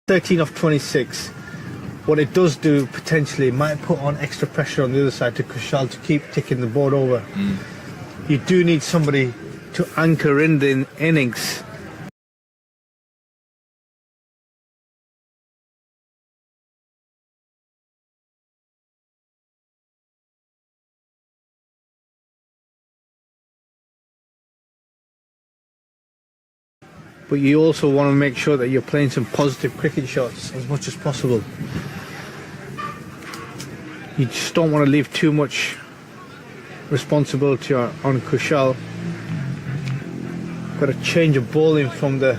(13 of 26). What it does do potentially might put on extra pressure on the other side to Kushal to keep ticking the board over. You do need somebody to anchor in the innings. But you also want to make sure that you're playing some positive cricket shots as much as possible. You just don't want to leave too much responsibility on Kushal. Got a change of bowling from the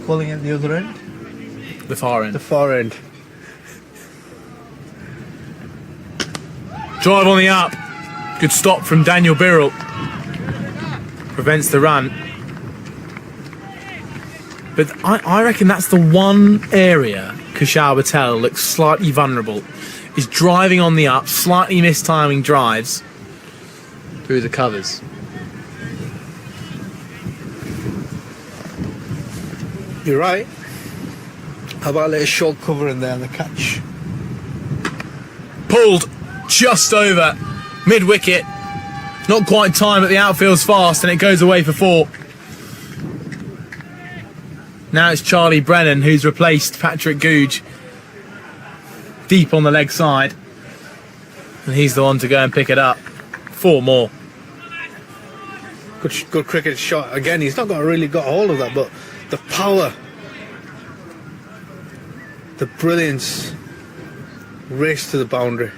calling at the other end? The far end. The far end. Drive on the up. Good stop from Daniel Birrell. Prevents the run. But I reckon that's the one area Kushal Patel looks slightly vulnerable. He's driving on the up, slightly mistiming drives through the covers. You're right. How about a little short cover in there on the catch? Pulled just over mid-wicket. Not quite time, but the outfield's fast and it goes away for 4. Now it's Charlie Brennan who's replaced Patrick Googe deep on the leg side. And he's the one to go and pick it up. 4 more. Good cricket shot. Again, he's not really got a hold of that, but the power, the brilliance, race to the boundary.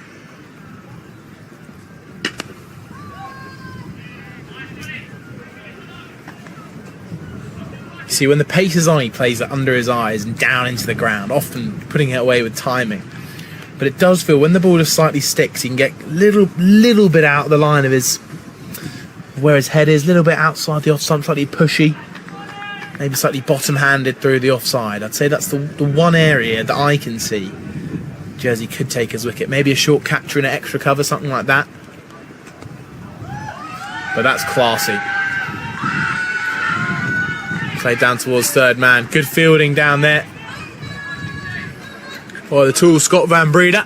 See, when the pace is on, he plays it under his eyes and down into the ground, often putting it away with timing. But it does feel, when the ball just slightly sticks, he can get little bit out of the line of where his head is, a little bit outside the off stump, slightly pushy, maybe slightly bottom-handed through the offside. I'd say that's the one area that I can see Jersey could take his wicket. Maybe a short capture in an extra cover, something like that. But that's classy. Played down towards third man. Good fielding down there by the tall Scott Van Breeder.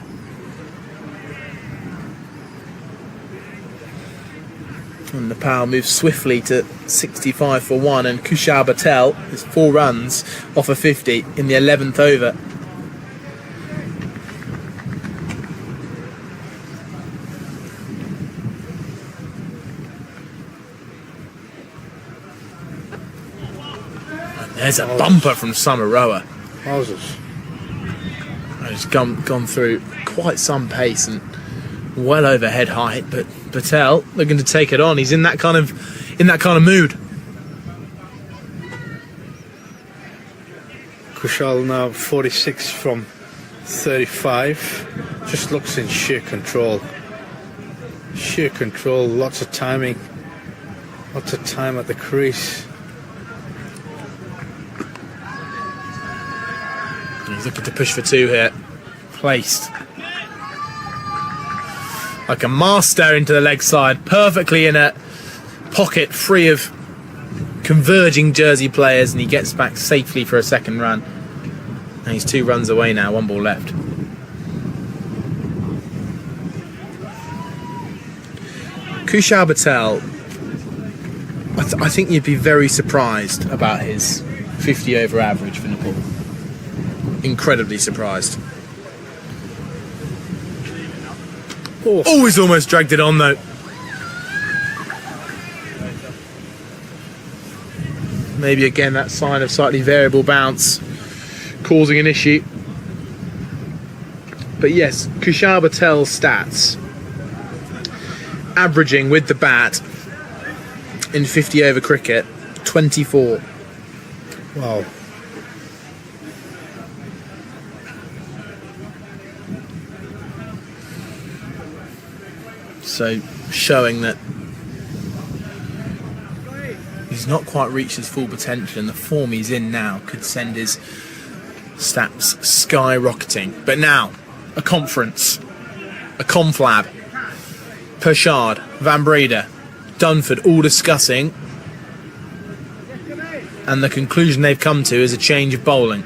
And Nepal moves swiftly to 65 for 1, and Kushal Patel is 4 runs off a 50 in the 11th over. And there's a bumper from Samaroa. Moses. He's gone through quite some pace and well over head height, but Patel looking to take it on. He's in that kind of mood. Kushal now 46 from 35. Just looks in sheer control. Sheer control, lots of timing, lots of time at the crease. He's looking to push for 2 here. Placed like a master into the leg side, perfectly in a pocket free of converging Jersey players, and he gets back safely for a second run. And he's 2 runs away now, 1 ball left. Kushal Patel, I think you'd be very surprised about his 50 over average for Nepal. Incredibly surprised. Oh, he's almost dragged it on though. Maybe again that sign of slightly variable bounce causing an issue. But yes, Kushal Patel's stats. Averaging with the bat in 50 over cricket, 24. Wow. So showing that he's not quite reached his full potential, and the form he's in now could send his stats skyrocketing. But now, a conference, a conflab, Pershard, Van Breda, Dunford all discussing, and the conclusion they've come to is a change of bowling.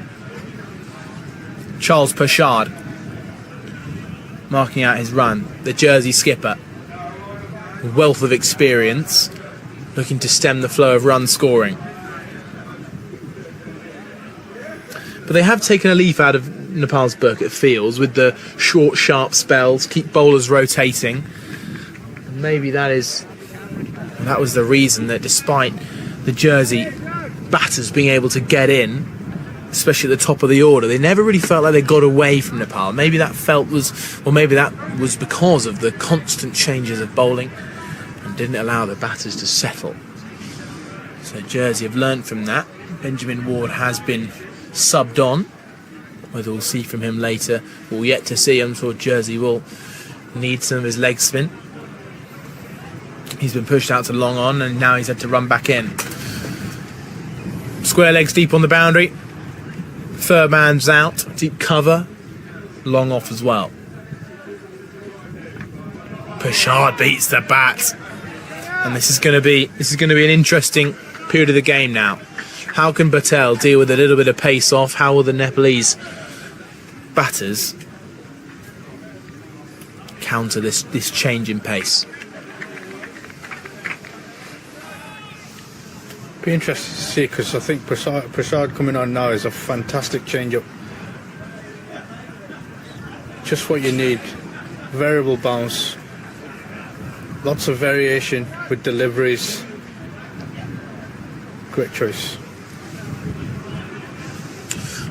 Charles Pershard marking out his run, the Jersey skipper, wealth of experience, looking to stem the flow of run scoring. But they have taken a leaf out of Nepal's book, it feels, with the short, sharp spells, keep bowlers rotating. And maybe that was the reason that despite the Jersey batters being able to get in, especially at the top of the order, they never really felt like they got away from Nepal. Maybe that was because of the constant changes of bowling and didn't allow the batters to settle. So Jersey have learned from that. Benjamin Ward has been subbed on, whether we'll see from him later. We'll yet to see. I'm sure Jersey will need some of his leg spin. He's been pushed out to long on, and now he's had to run back in. Square legs deep on the boundary. Third man's out, deep cover, long off as well. Pershard beats the bat, and this is going to be an interesting period of the game now. How can Patel deal with a little bit of pace off? How will the Nepalese batters counter this change in pace? Be interested to see, because I think Prasad coming on now is a fantastic change-up. Just what you need. Variable bounce, lots of variation with deliveries. Great choice.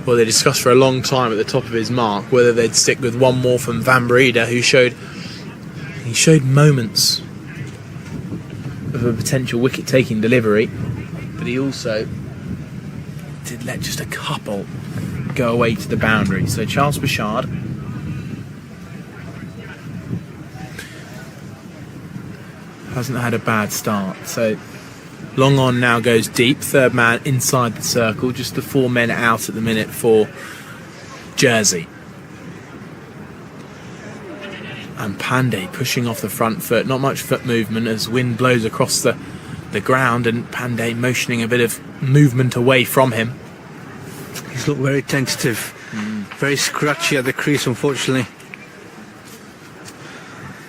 Well, they discussed for a long time at the top of his mark whether they'd stick with one more from Van Breda, who showed moments of a potential wicket-taking delivery. But he also did let just a couple go away to the boundary. So Charles Pershard hasn't had a bad start. So long on now goes deep. Third man inside the circle. Just the 4 men out at the minute for Jersey. And Pandey pushing off the front foot. Not much foot movement as wind blows across the ground, and Pandey motioning a bit of movement away from him. He's looked very tentative, very scratchy at the crease, unfortunately.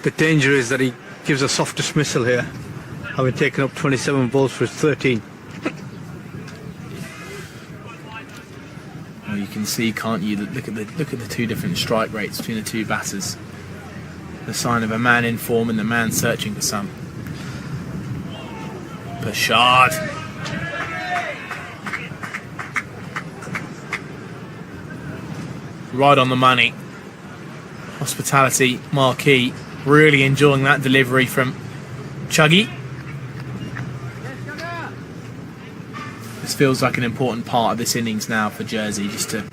The danger is that he gives a soft dismissal here. having taken up 27 balls for 13. Well, you can see, can't you? Look at the two different strike rates between the two batters. The sign of a man in form and the man searching for some. Bashard. Right on the money. Hospitality marquee. Really enjoying that delivery from Chuggy. This feels like an important part of this innings now for Jersey, just to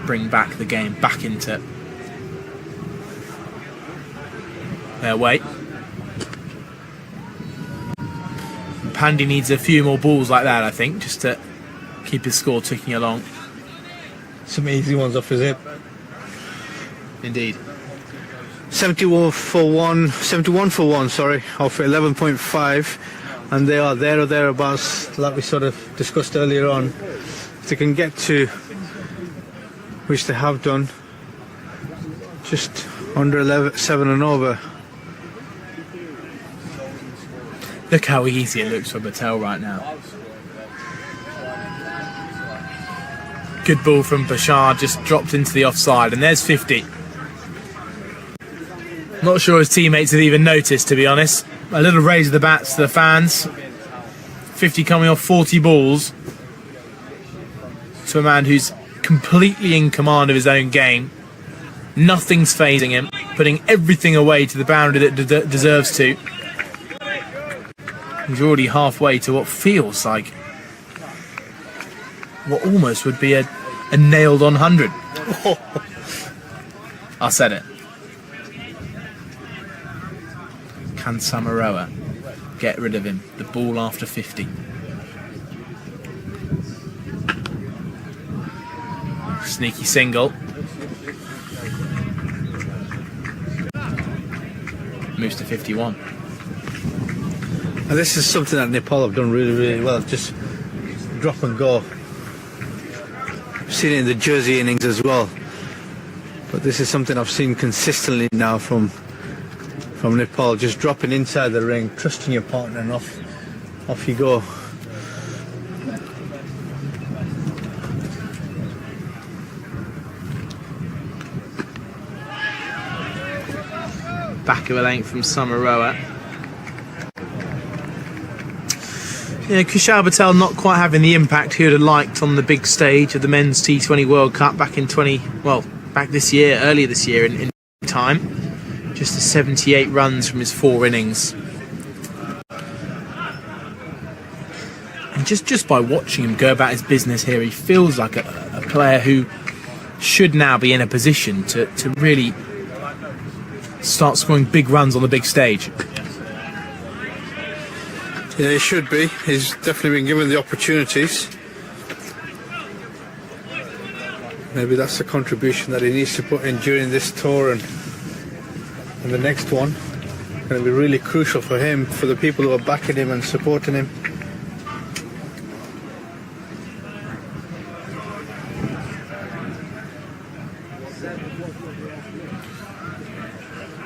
bring back the game back into their way. Pandey needs a few more balls like that, I think, just to keep his score ticking along. Some easy ones off his hip. Indeed. 71 for one, sorry, off 11.5, and they are there or thereabouts, like we sort of discussed earlier on. If they can get to, which they have done, just under 11, 7 and over. Look how easy it looks for Patel right now. Good ball from Bashar, just dropped into the offside, and there's 50. Not sure his teammates have even noticed, to be honest. A little raise of the bats to the fans. 50 coming off 40 balls to a man who's completely in command of his own game. Nothing's phasing him, putting everything away to the boundary that deserves to. He's already halfway to what feels like what almost would be a nailed-on 100. I said it. Can Samaroa get rid of him? The ball after 50. Sneaky single. Moves to 51. And this is something that Nepal have done really, really well. Just drop and go. I've seen it in the Jersey innings as well. But this is something I've seen consistently now from Nepal. Just dropping inside the ring, trusting your partner, and off you go. Back of a length from Samaroa. Kushal Patel not quite having the impact he would have liked on the big stage of the men's T20 World Cup back in earlier this year in time. Just 78 runs from his 4 innings. And just by watching him go about his business here, he feels like a player who should now be in a position to really start scoring big runs on the big stage. Yeah, he should be. He's definitely been given the opportunities. Maybe that's the contribution that he needs to put in during this tour and the next one. Going to be really crucial for him, for the people who are backing him and supporting him.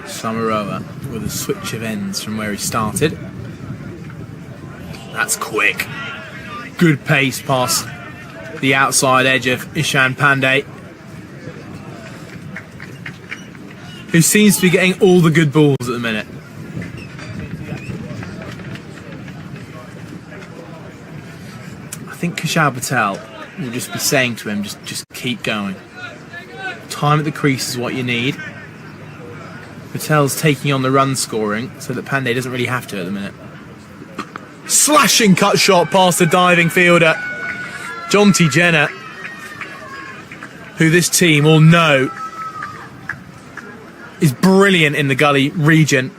Samaroa with a switch of ends from where he started. That's quick. Good pace past the outside edge of Ishan Pandey, who seems to be getting all the good balls at the minute. I think Kushal Patel will just be saying to him, just keep going. Time at the crease is what you need. Patel's taking on the run scoring so that Pandey doesn't really have to at the minute. Slashing cut shot past the diving fielder, Jonty Jenner, who this team all know is brilliant in the gully region.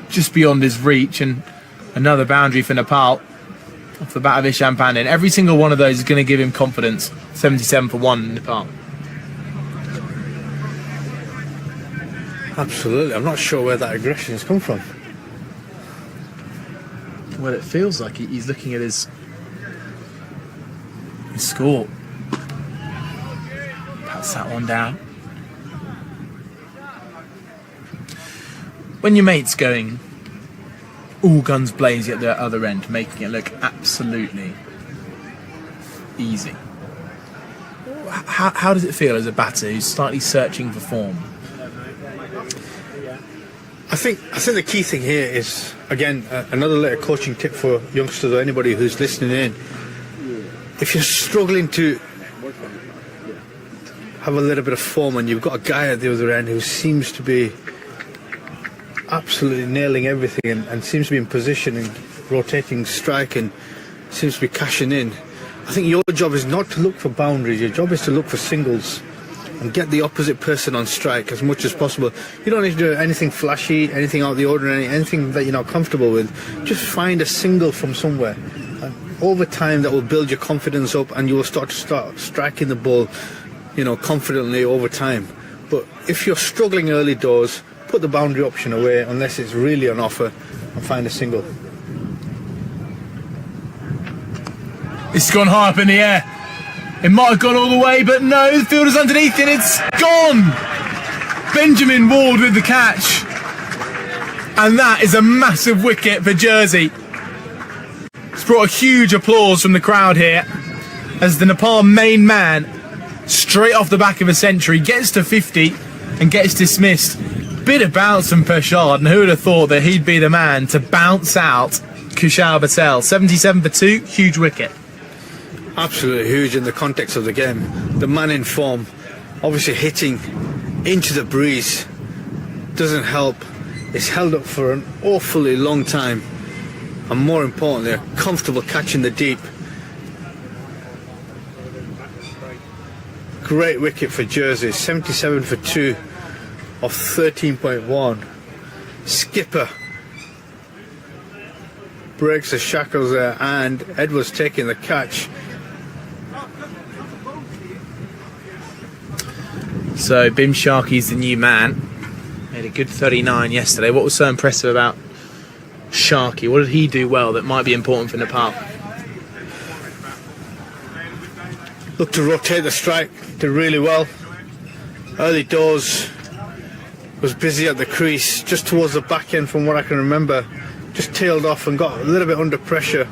Just beyond his reach, and Another boundary for Nepal off the bat of Ishan Pandey. And every single one of those is going to give him confidence. 77 for 1 Nepal. Absolutely. I'm not sure where that aggression has come from. Well, it feels like he's looking at his score. Pats that one down. When your mate's going all guns blazing at the other end, making it look absolutely easy, how does it feel as a batter who's slightly searching for form? I think the key thing here is, again, another little coaching tip for youngsters or anybody who's listening in. If you're struggling to have a little bit of form and you've got a guy at the other end who seems to be absolutely nailing everything and seems to be in position and rotating strike and seems to be cashing in, I think your job is not to look for boundaries. Your job is to look for singles and get the opposite person on strike as much as possible. You don't need to do anything flashy, anything out of the ordinary, anything that you're not comfortable with. Just find a single from somewhere. And over time, that will build your confidence up, and you will start striking the ball, confidently over time. But if you're struggling early doors, put the boundary option away unless it's really on offer, and find a single. It's gone high up in the air. It might have gone all the way, but no, the fielder's underneath it, it's gone! Benjamin Ward with the catch. And that is a massive wicket for Jersey. It's brought a huge applause from the crowd here as the Nepal main man, straight off the back of a century, gets to 50 and gets dismissed. Bit of bounce from Pershad, and who would have thought that he'd be the man to bounce out Kushal Patel. 77 for 2, huge wicket. Absolutely huge in the context of the game. The man in form, obviously hitting into the breeze, doesn't help. It's held up for an awfully long time, and more importantly, a comfortable catch in the deep. Great wicket for Jersey. 77 for 2 off 13.1. Skipper breaks the shackles there, and Edwards taking the catch. So Bim Sharkey's the new man. Made a good 39 yesterday. What was so impressive about Sharkey? What did he do well that might be important for Nepal? Looked to rotate the strike, did really well. Early doors, was busy at the crease, just towards the back end from what I can remember. Just tailed off and got a little bit under pressure.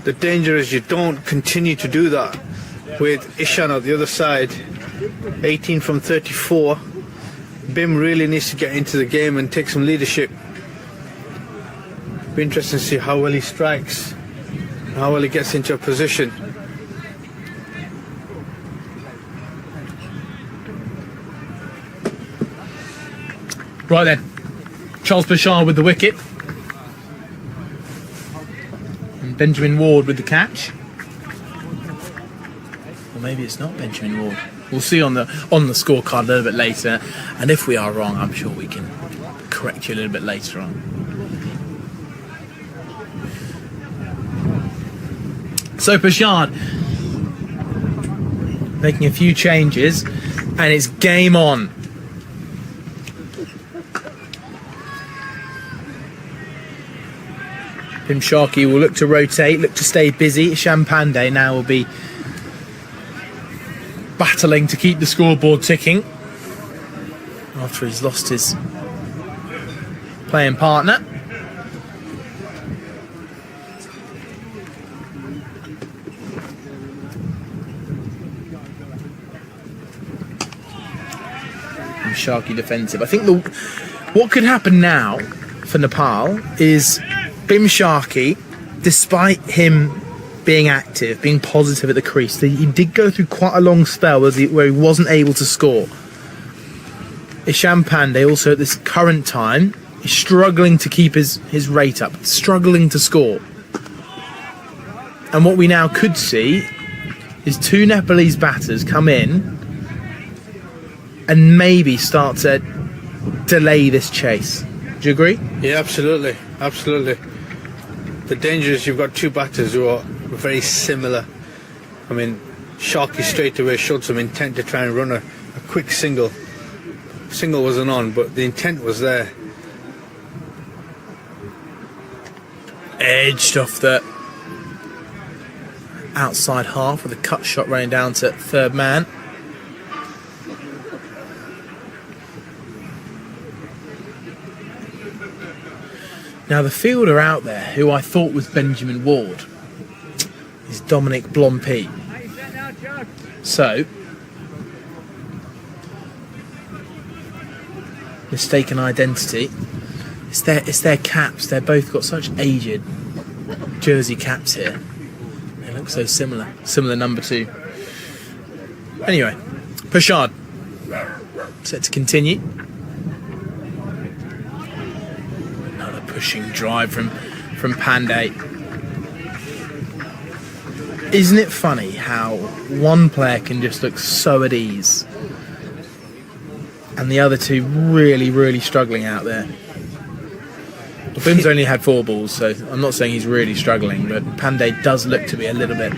The danger is you don't continue to do that with Ishan at the other side. 18 from 34. Bim really needs to get into the game and take some leadership. Be interesting to see how well he strikes, how well he gets into a position. Right then, Charles Pershad with the wicket. And Benjamin Ward with the catch. Or maybe it's not Benjamin Ward. We'll see on the scorecard a little bit later, and if we are wrong, I'm sure we can correct you a little bit later on. So Pershad making a few changes, and it's game on. Bim Sharkey will look to rotate, look to stay busy. Ishan Pandey now will be battling to keep the scoreboard ticking after he's lost his playing partner. And Sharkey defensive. I think what could happen now for Nepal is Bim Sharkey, despite him being active, being positive at the crease, he did go through quite a long spell where he wasn't able to score. Ishan Pandey also at this current time is struggling to keep his rate up, struggling to score. And what we now could see is two Nepalese batters come in and maybe start to delay this chase. Do you agree? Yeah, absolutely, absolutely. the danger is you've got two batters who are very similar. I mean, Sharky straight away showed some intent to try and run a quick single. Single wasn't on, but the intent was there. Edged off the outside half with a cut shot running down to third man. Now the fielder out there, who I thought was Benjamin Ward, is Dominic Blompe. So, mistaken identity. It's their caps. They're both got such aged jersey caps here. They look so similar. Similar number 2. Anyway, Pershad set to continue. Another pushing drive from Pandey. Isn't it funny how one player can just look so at ease and the other two really, really struggling out there? Bim's only had 4 balls, so I'm not saying he's really struggling, but Pandey does look to be a little bit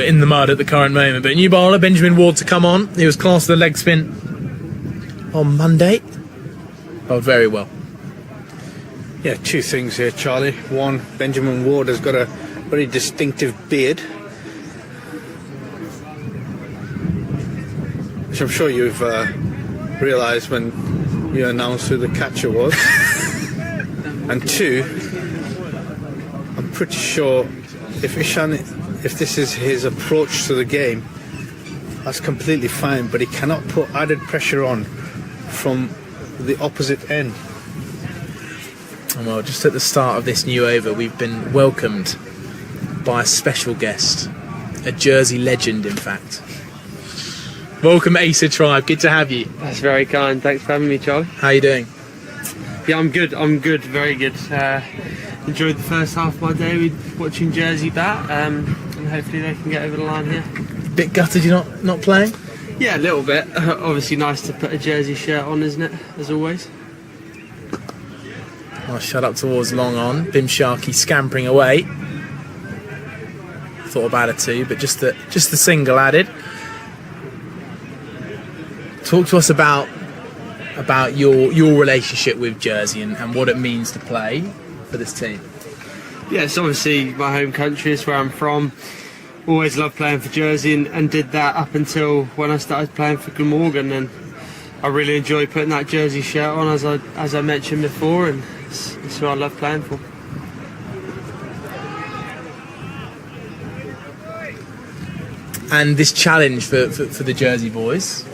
in the mud at the current moment. But new bowler, Benjamin Ward, to come on. He was classed with a leg spin on Monday. Bowled very well. Yeah, 2 things here, Charlie. One, Benjamin Ward has got a very distinctive beard, which I'm sure you've realised when you announced who the catcher was. And 2, I'm pretty sure if this is his approach to the game, that's completely fine, but he cannot put added pressure on from the opposite end. Well, just at the start of this new over, we've been welcomed by a special guest, a Jersey legend, in fact. Welcome, Asa Tribe. Good to have you. That's very kind. Thanks for having me, Charlie. How are you doing? Yeah, I'm good. Very good. Enjoyed the first half of my day with watching Jersey bat, and hopefully they can get over the line here. Bit gutted you're not playing? Yeah, a little bit. Obviously nice to put a Jersey shirt on, isn't it? As always. I'll shut up towards long on. Bim Sharkey scampering away. Thought about it too, but just the single added. Talk to us about your relationship with Jersey and what it means to play for this team. Yeah, it's obviously my home country. It's where I'm from. Always loved playing for Jersey and did that up until when I started playing for Glamorgan, and I really enjoy putting that Jersey shirt on, as I mentioned before, and it's who I love playing for. And this challenge for the Jersey boys,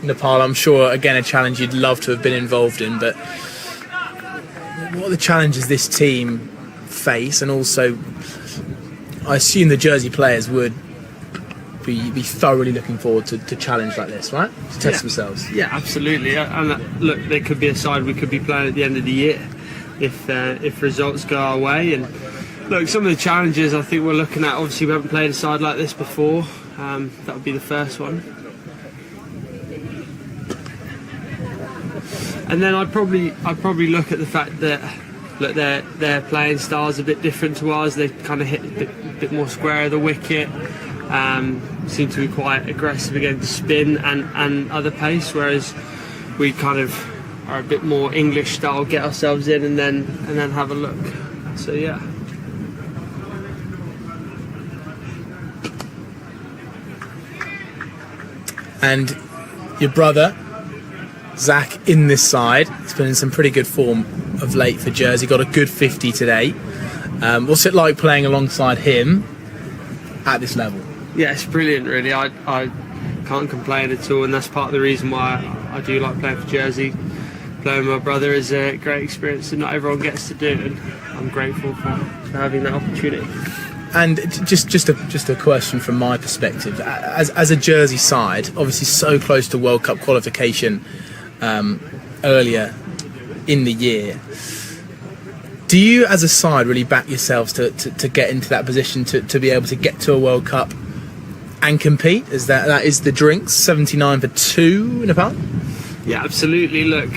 Nepal, I'm sure, again, a challenge you'd love to have been involved in, but what are the challenges this team face? And also, I assume the Jersey players would be thoroughly looking forward to challenge like this, right? To test themselves. Yeah, absolutely. And look, there could be a side we could be playing at the end of the year if results go our way. And look, some of the challenges I think we're looking at, obviously we haven't played a side like this before. That would be the first one. And then I'd probably look at the fact that look, their playing style is a bit different to ours. They kind of hit a bit more square of the wicket. Seem to be quite aggressive against spin and other pace, whereas we kind of are a bit more English style, get ourselves in and then have a look. So yeah. And your brother Zach in this side, he's been in some pretty good form of late for Jersey. Got a good 50 today. What's it like playing alongside him at this level? Yeah, it's brilliant, really. I can't complain at all, and that's part of the reason why I do like playing for Jersey. Playing with my brother is a great experience that not everyone gets to do, and I'm grateful for having that opportunity. And just a question from my perspective, as a Jersey side, obviously so close to World Cup qualification earlier in the year. Do you, as a side, really back yourselves to get into that position to be able to get to a World Cup and compete? Is that is the drinks 79 for 2 Nepal? Yeah, absolutely. Look,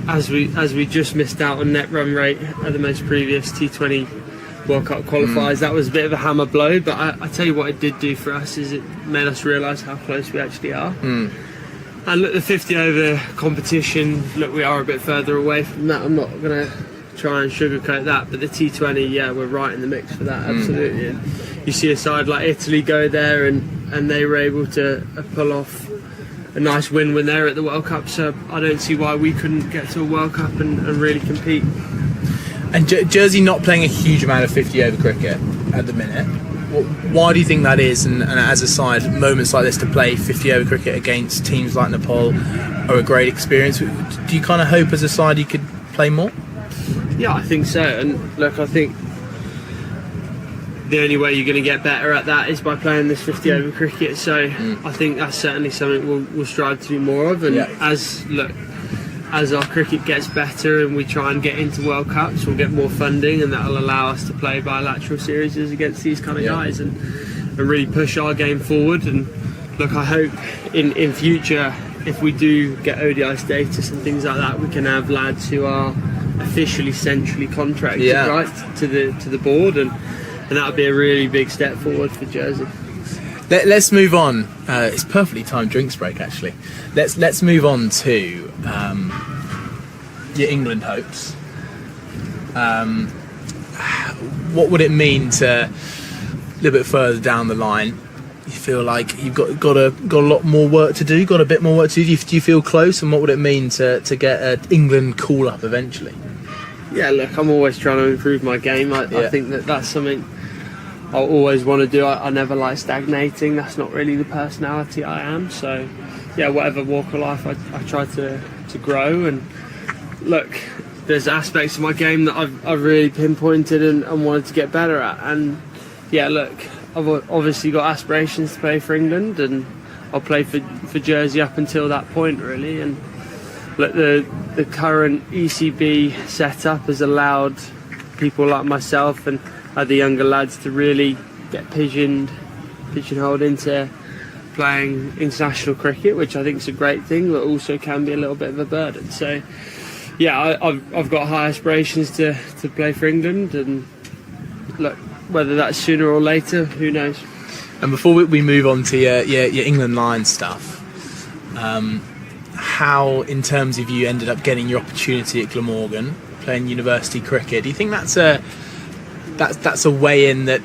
as we just missed out on net run rate at the most previous T20 World Cup qualifiers. That was a bit of a hammer blow, but I tell you what it did do for us is it made us realise how close we actually are. And look, the 50 over competition, look, we are a bit further away from that. I'm not going to try and sugarcoat that, but the T20, yeah, we're right in the mix for that, absolutely. And you see a side like Italy go there, and they were able to pull off a nice win when they're at the World Cup, so I don't see why we couldn't get to a World Cup and really compete. And Jersey not playing a huge amount of 50 over cricket at the minute. Why do you think that is? And as a side, moments like this to play 50 over cricket against teams like Nepal are a great experience. Do you kind of hope as a side you could play more? Yeah, I think so. And look, I think the only way you're going to get better at that is by playing this 50 over cricket. So I think that's certainly something we'll strive to do more of. And as our cricket gets better and we try and get into World Cups, we'll get more funding, and that'll allow us to play bilateral series against these kind of guys and really push our game forward. And look, I hope in future, if we do get ODI status and things like that, we can have lads who are officially centrally contracted right to the board, and that would be a really big step forward for Jersey. Let's move on. It's perfectly timed drinks break, actually. Let's move on to your England hopes. What would it mean to a little bit further down the line? You feel like you've got a lot more work to do, got a bit more work to do. Do you feel close? And what would it mean to get an England call up eventually? Yeah, look, I'm always trying to improve my game. I think that's something I'll always want to do. I never like stagnating. That's not really the personality I am. So, yeah, whatever walk of life, I try to grow. And look, there's aspects of my game that I've really pinpointed and wanted to get better at. And yeah, look, I've obviously got aspirations to play for England, and I'll play for Jersey up until that point, really. And look, the current ECB setup has allowed people like myself and other younger lads to really get pigeonholed into playing international cricket, which I think is a great thing, but also can be a little bit of a burden. So, yeah, I've got high aspirations to play for England, and look, whether that's sooner or later, who knows. And before we move on to your England Lions stuff, how, in terms of you ended up getting your opportunity at Glamorgan, playing university cricket, do you think that's a way in that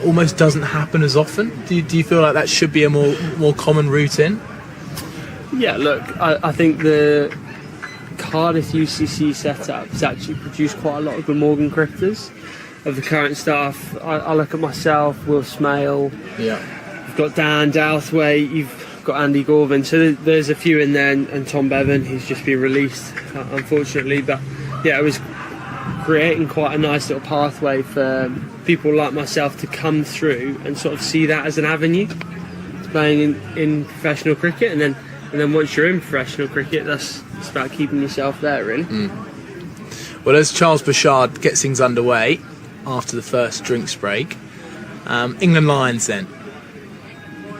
almost doesn't happen as often? Do you feel like that should be a more common route in? Yeah, look, I think the Cardiff UCC setup has actually produced quite a lot of Glamorgan cricketers. Of the current staff, I look at myself, Will Smale, you've got Dan Douthwaite, you've got Andy Gorvin, so there's a few in there, and Tom Bevan, who's just been released, unfortunately. But yeah, it was creating quite a nice little pathway for people like myself to come through and sort of see that as an avenue to playing in professional cricket, and then once you're in professional cricket, it's about keeping yourself there, really. Well, as Charles Bouchard gets things underway after the first drinks break, England Lions then.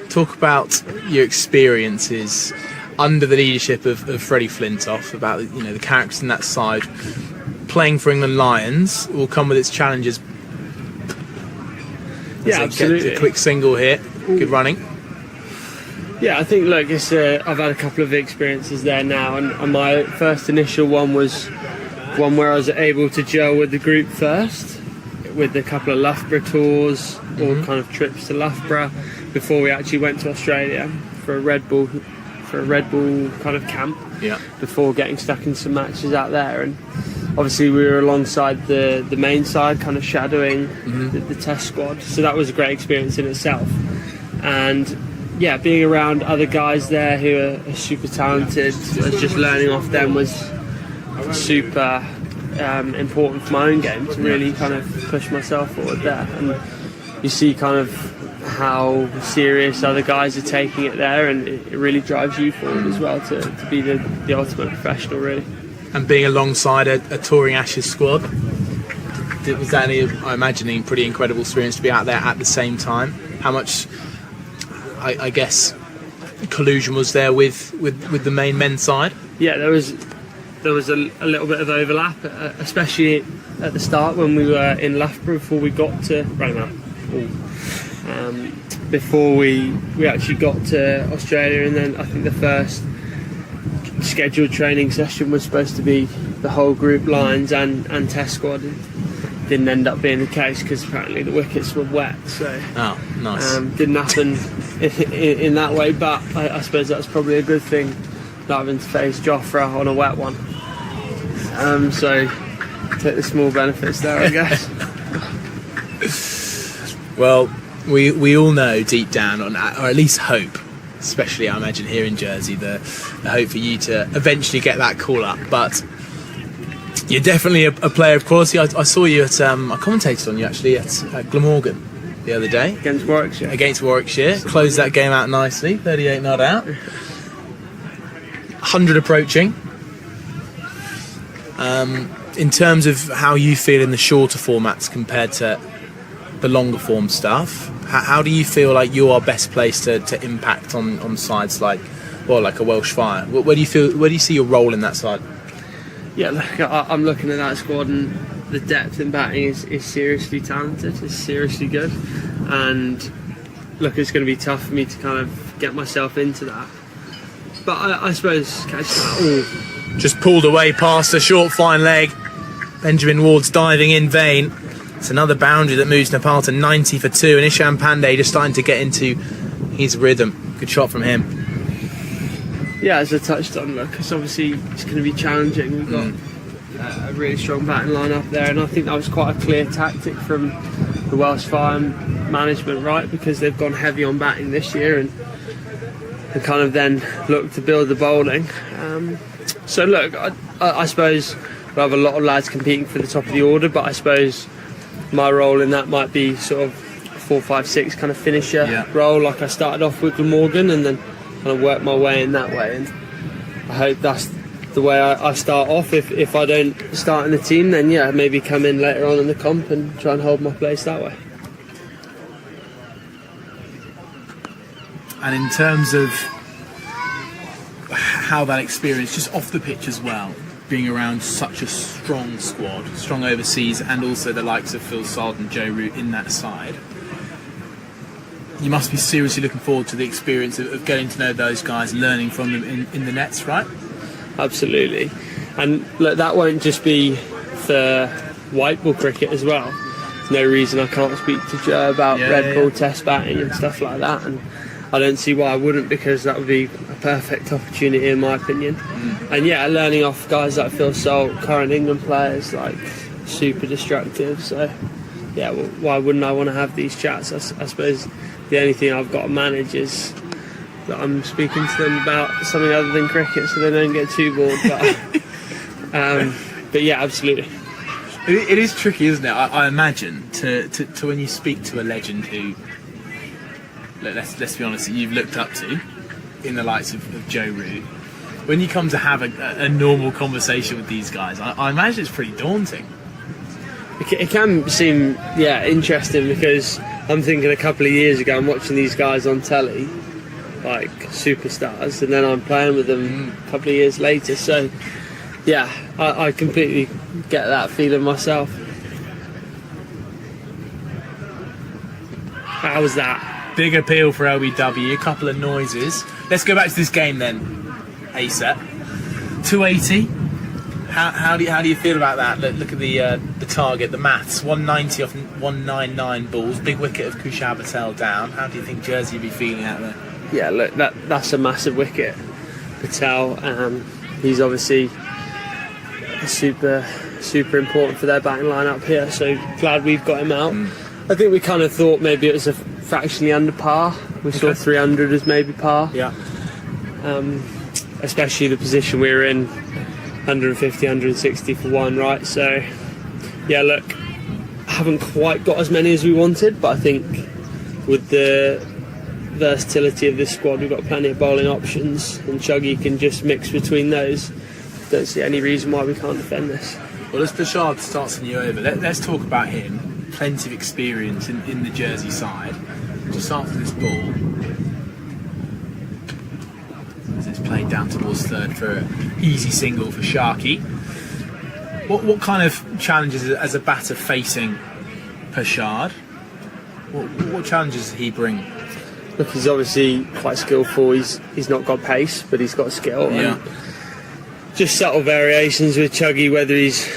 Talk about your experiences under the leadership of Freddie Flintoff, about the characters in that side. Playing for England Lions will come with its challenges. Yeah, absolutely. Get a quick single here. Good running. Yeah, I think, look, I've had a couple of experiences there now, and my first initial one was one where I was able to gel with the group first, with a couple of Loughborough tours, or kind of trips to Loughborough, before we actually went to Australia for a Red Bull kind of camp, before getting stuck in some matches out there. And obviously we were alongside the main side, kind of shadowing the test squad, so that was a great experience in itself. And yeah, being around other guys there who are super talented, just learning off them was super important for my own game, to really kind of push myself forward there. And you see kind of how serious other guys are taking it there, and it really drives you forward as well to be the ultimate professional, really. And being alongside a touring Ashes squad, was that I'm imagining, pretty incredible experience to be out there at the same time? How much, I guess, collusion was there with the main men's side? Yeah, there was there was a little bit of overlap, especially at the start when we were in Loughborough before we got to before we actually got to Australia, and then I think the first scheduled training session was supposed to be the whole group lines and test squad. It didn't end up being the case because apparently the wickets were wet, so nice. Didn't happen in that way, but I suppose that's probably a good thing, not having to face Jofra on a wet one. So take the small benefits there, I guess. Well, we all know deep down, or at least hope, especially I imagine here in Jersey, the hope for you to eventually get that call up. But you're definitely a player of quality. I saw you at I commentated on you actually at Glamorgan the other day Against Warwickshire. Closed that game out nicely, 38 not out, 100 approaching. In terms of how you feel in the shorter formats compared to the longer form stuff, how do you feel like you are best placed to impact on sides like a Welsh Fire? Where do you see your role in that side? Yeah, look, I'm looking at that squad, and the depth in batting is seriously talented, it's seriously good, and look, it's going to be tough for me to kind of get myself into that. But I suppose catching that all. Just pulled away past a short fine leg. Benjamin Ward's diving in vain. It's another boundary that moves Nepal to 90 for 2, and Ishan Pandey just starting to get into his rhythm. Good shot from him. Yeah, as I touched on, look, it's obviously it's going to be challenging. We've got a really strong batting line up there, and I think that was quite a clear tactic from the Welsh Fire management, right? Because they've gone heavy on batting this year and kind of then look to build the bowling. So look, I suppose we'll have a lot of lads competing for the top of the order, but I suppose my role in that might be sort of 4, 5, 6 kind of finisher role, like I started off with Glamorgan, and then kind of work my way in that way. And I hope that's the way I start off. If I don't start in the team, then yeah, maybe come in later on in the comp and try and hold my place that way. And in terms of how that experience, just off the pitch as well, being around such a strong squad, strong overseas, and also the likes of Phil Sard and Joe Root in that side, you must be seriously looking forward to the experience of getting to know those guys, learning from them in the nets, right? Absolutely. And look, that won't just be for white ball cricket as well. There's no reason I can't speak to Joe about red ball test batting and stuff like that, and I don't see why I wouldn't, because that would be a perfect opportunity in my opinion. And yeah, learning off guys like Phil Salt, current England players, like super destructive. So yeah, well, why wouldn't I want to have these chats? I suppose the only thing I've got to manage is that I'm speaking to them about something other than cricket, so they don't get too bored. But yeah, absolutely. It is tricky, isn't it? I imagine to when you speak to a legend who, let's be honest, you've looked up to in the likes of Joe Root, when you come to have a normal conversation with these guys, I imagine it's pretty daunting. It can seem interesting, because I'm thinking a couple of years ago I'm watching these guys on telly like superstars, and then I'm playing with them a couple of years later, so yeah, I completely get that feeling myself. How was that? Big appeal for LBW, a couple of noises. Let's go back to this game then, ASAP. 280. How do you feel about that? Look at the target, the maths. 190 off 199 balls. Big wicket of Kushal Patel down. How do you think Jersey will be feeling out there? Yeah, look, that's a massive wicket. Patel, he's obviously super important for their batting line up here. So glad we've got him out. I think we kind of thought maybe it was a fractionally under par. We saw 300 as maybe par. Yeah. Especially the position we were in, 150, 160 for one, right? So, yeah, look, haven't quite got as many as we wanted, but I think with the versatility of this squad, we've got plenty of bowling options, and Chuggy can just mix between those. Don't see any reason why we can't defend this. Well, as Bashard starts a new over, let's talk about him. Plenty of experience in the Jersey side. Just after this ball, it's played down towards third for an easy single for Sharky. What kind of challenges as a batter facing Pershard? What challenges does he bring? Look, he's obviously quite skillful. He's not got pace, but he's got skill. Yeah. And just subtle variations with Chuggy, whether he's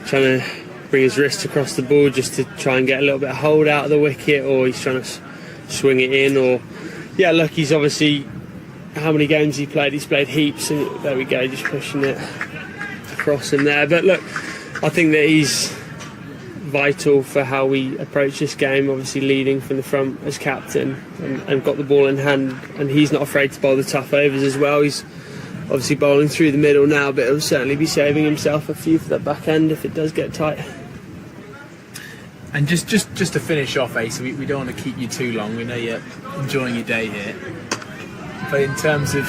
trying to bring his wrist across the ball just to try and get a little bit of hold out of the wicket, or he's trying to swing it in, or look, he's obviously, how many games he played? He's played heaps, and there we go, just pushing it across him there. But look, I think that he's vital for how we approach this game, obviously leading from the front as captain, and got the ball in hand, and he's not afraid to bowl the tough overs as well. He's obviously bowling through the middle now, but he'll certainly be saving himself a few for that back end if it does get tight. And just to finish off, Ace, we don't want to keep you too long. We know you're enjoying your day here. But in terms of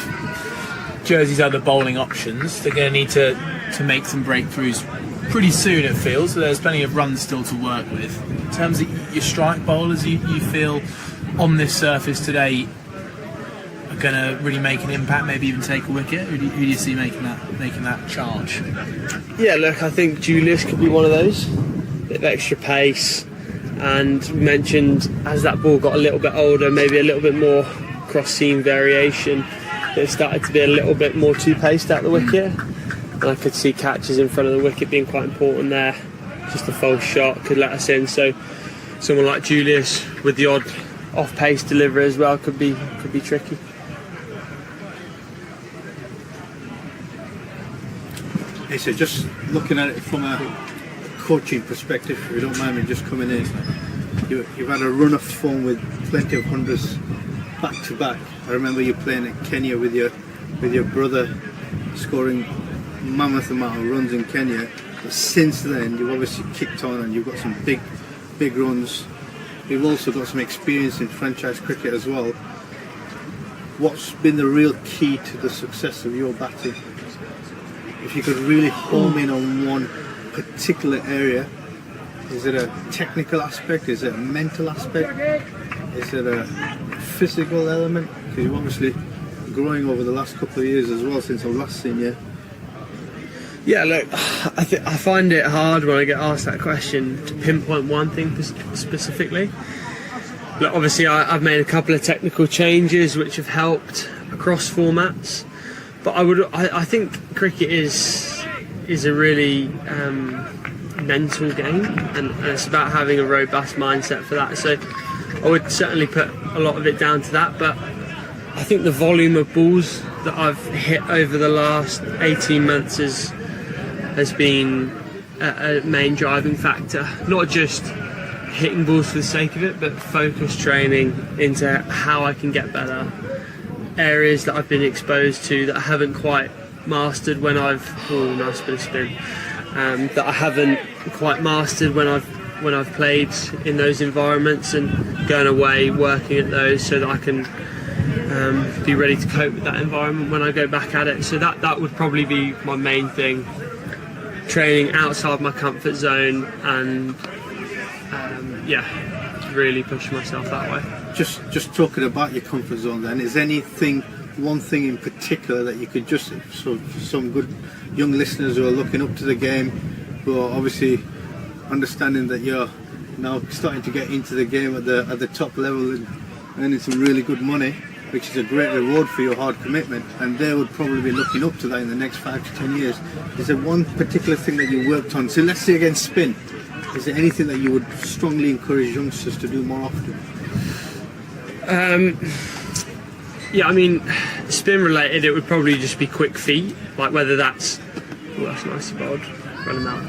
Jersey's other bowling options, they're going to need to make some breakthroughs pretty soon, it feels. So there's plenty of runs still to work with. In terms of your strike bowlers, you feel on this surface today are going to really make an impact, maybe even take a wicket? Who do you see making that charge? Yeah, look, I think Julius could be one of those. Bit of extra pace, and we mentioned as that ball got a little bit older, maybe a little bit more cross-seam variation, it started to be a little bit more two-paced out the wicket, and I could see catches in front of the wicket being quite important there. Just a false shot could let us in, so someone like Julius with the odd off-pace delivery as well could be tricky. Hey, so just looking at it from a coaching perspective, if you don't mind me just coming in, you've had a run of form with plenty of hundreds back to back. I remember you playing at Kenya with your brother, scoring mammoth amount of runs in Kenya. But since then, you've obviously kicked on and you've got some big runs. You've also got some experience in franchise cricket as well. What's been the real key to the success of your batting? If you could really home in on one particular area, is it a technical aspect, is it a mental aspect, is it a physical element? Because you're obviously growing over the last couple of years as well since I've last seen you. Yeah, look, I find it hard when I get asked that question to pinpoint one thing specifically. Look, obviously I've made a couple of technical changes which have helped across formats, but I think cricket is a really mental game, and it's about having a robust mindset for that. So I would certainly put a lot of it down to that, but I think the volume of balls that I've hit over the last 18 months has been a main driving factor. Not just hitting balls for the sake of it, but focus training into how I can get better. Areas that I've been exposed to that I haven't quite mastered when nice bit of spin, that I haven't quite mastered when I've played in those environments, and going away working at those so that I can be ready to cope with that environment when I go back at it. So that would probably be my main thing, training outside my comfort zone, and really pushing myself that way. Just talking about your comfort zone then, is one thing in particular that you could just, so some good young listeners who are looking up to the game, who are obviously understanding that you're now starting to get into the game at the top level and earning some really good money, which is a great reward for your hard commitment, and they would probably be looking up to that in the next 5 to 10 years. Is there one particular thing that you worked on? So let's say against spin, is there anything that you would strongly encourage youngsters to do more often? Yeah, I mean, spin related, it would probably just be quick feet, like whether that's nicely bowled, run them out.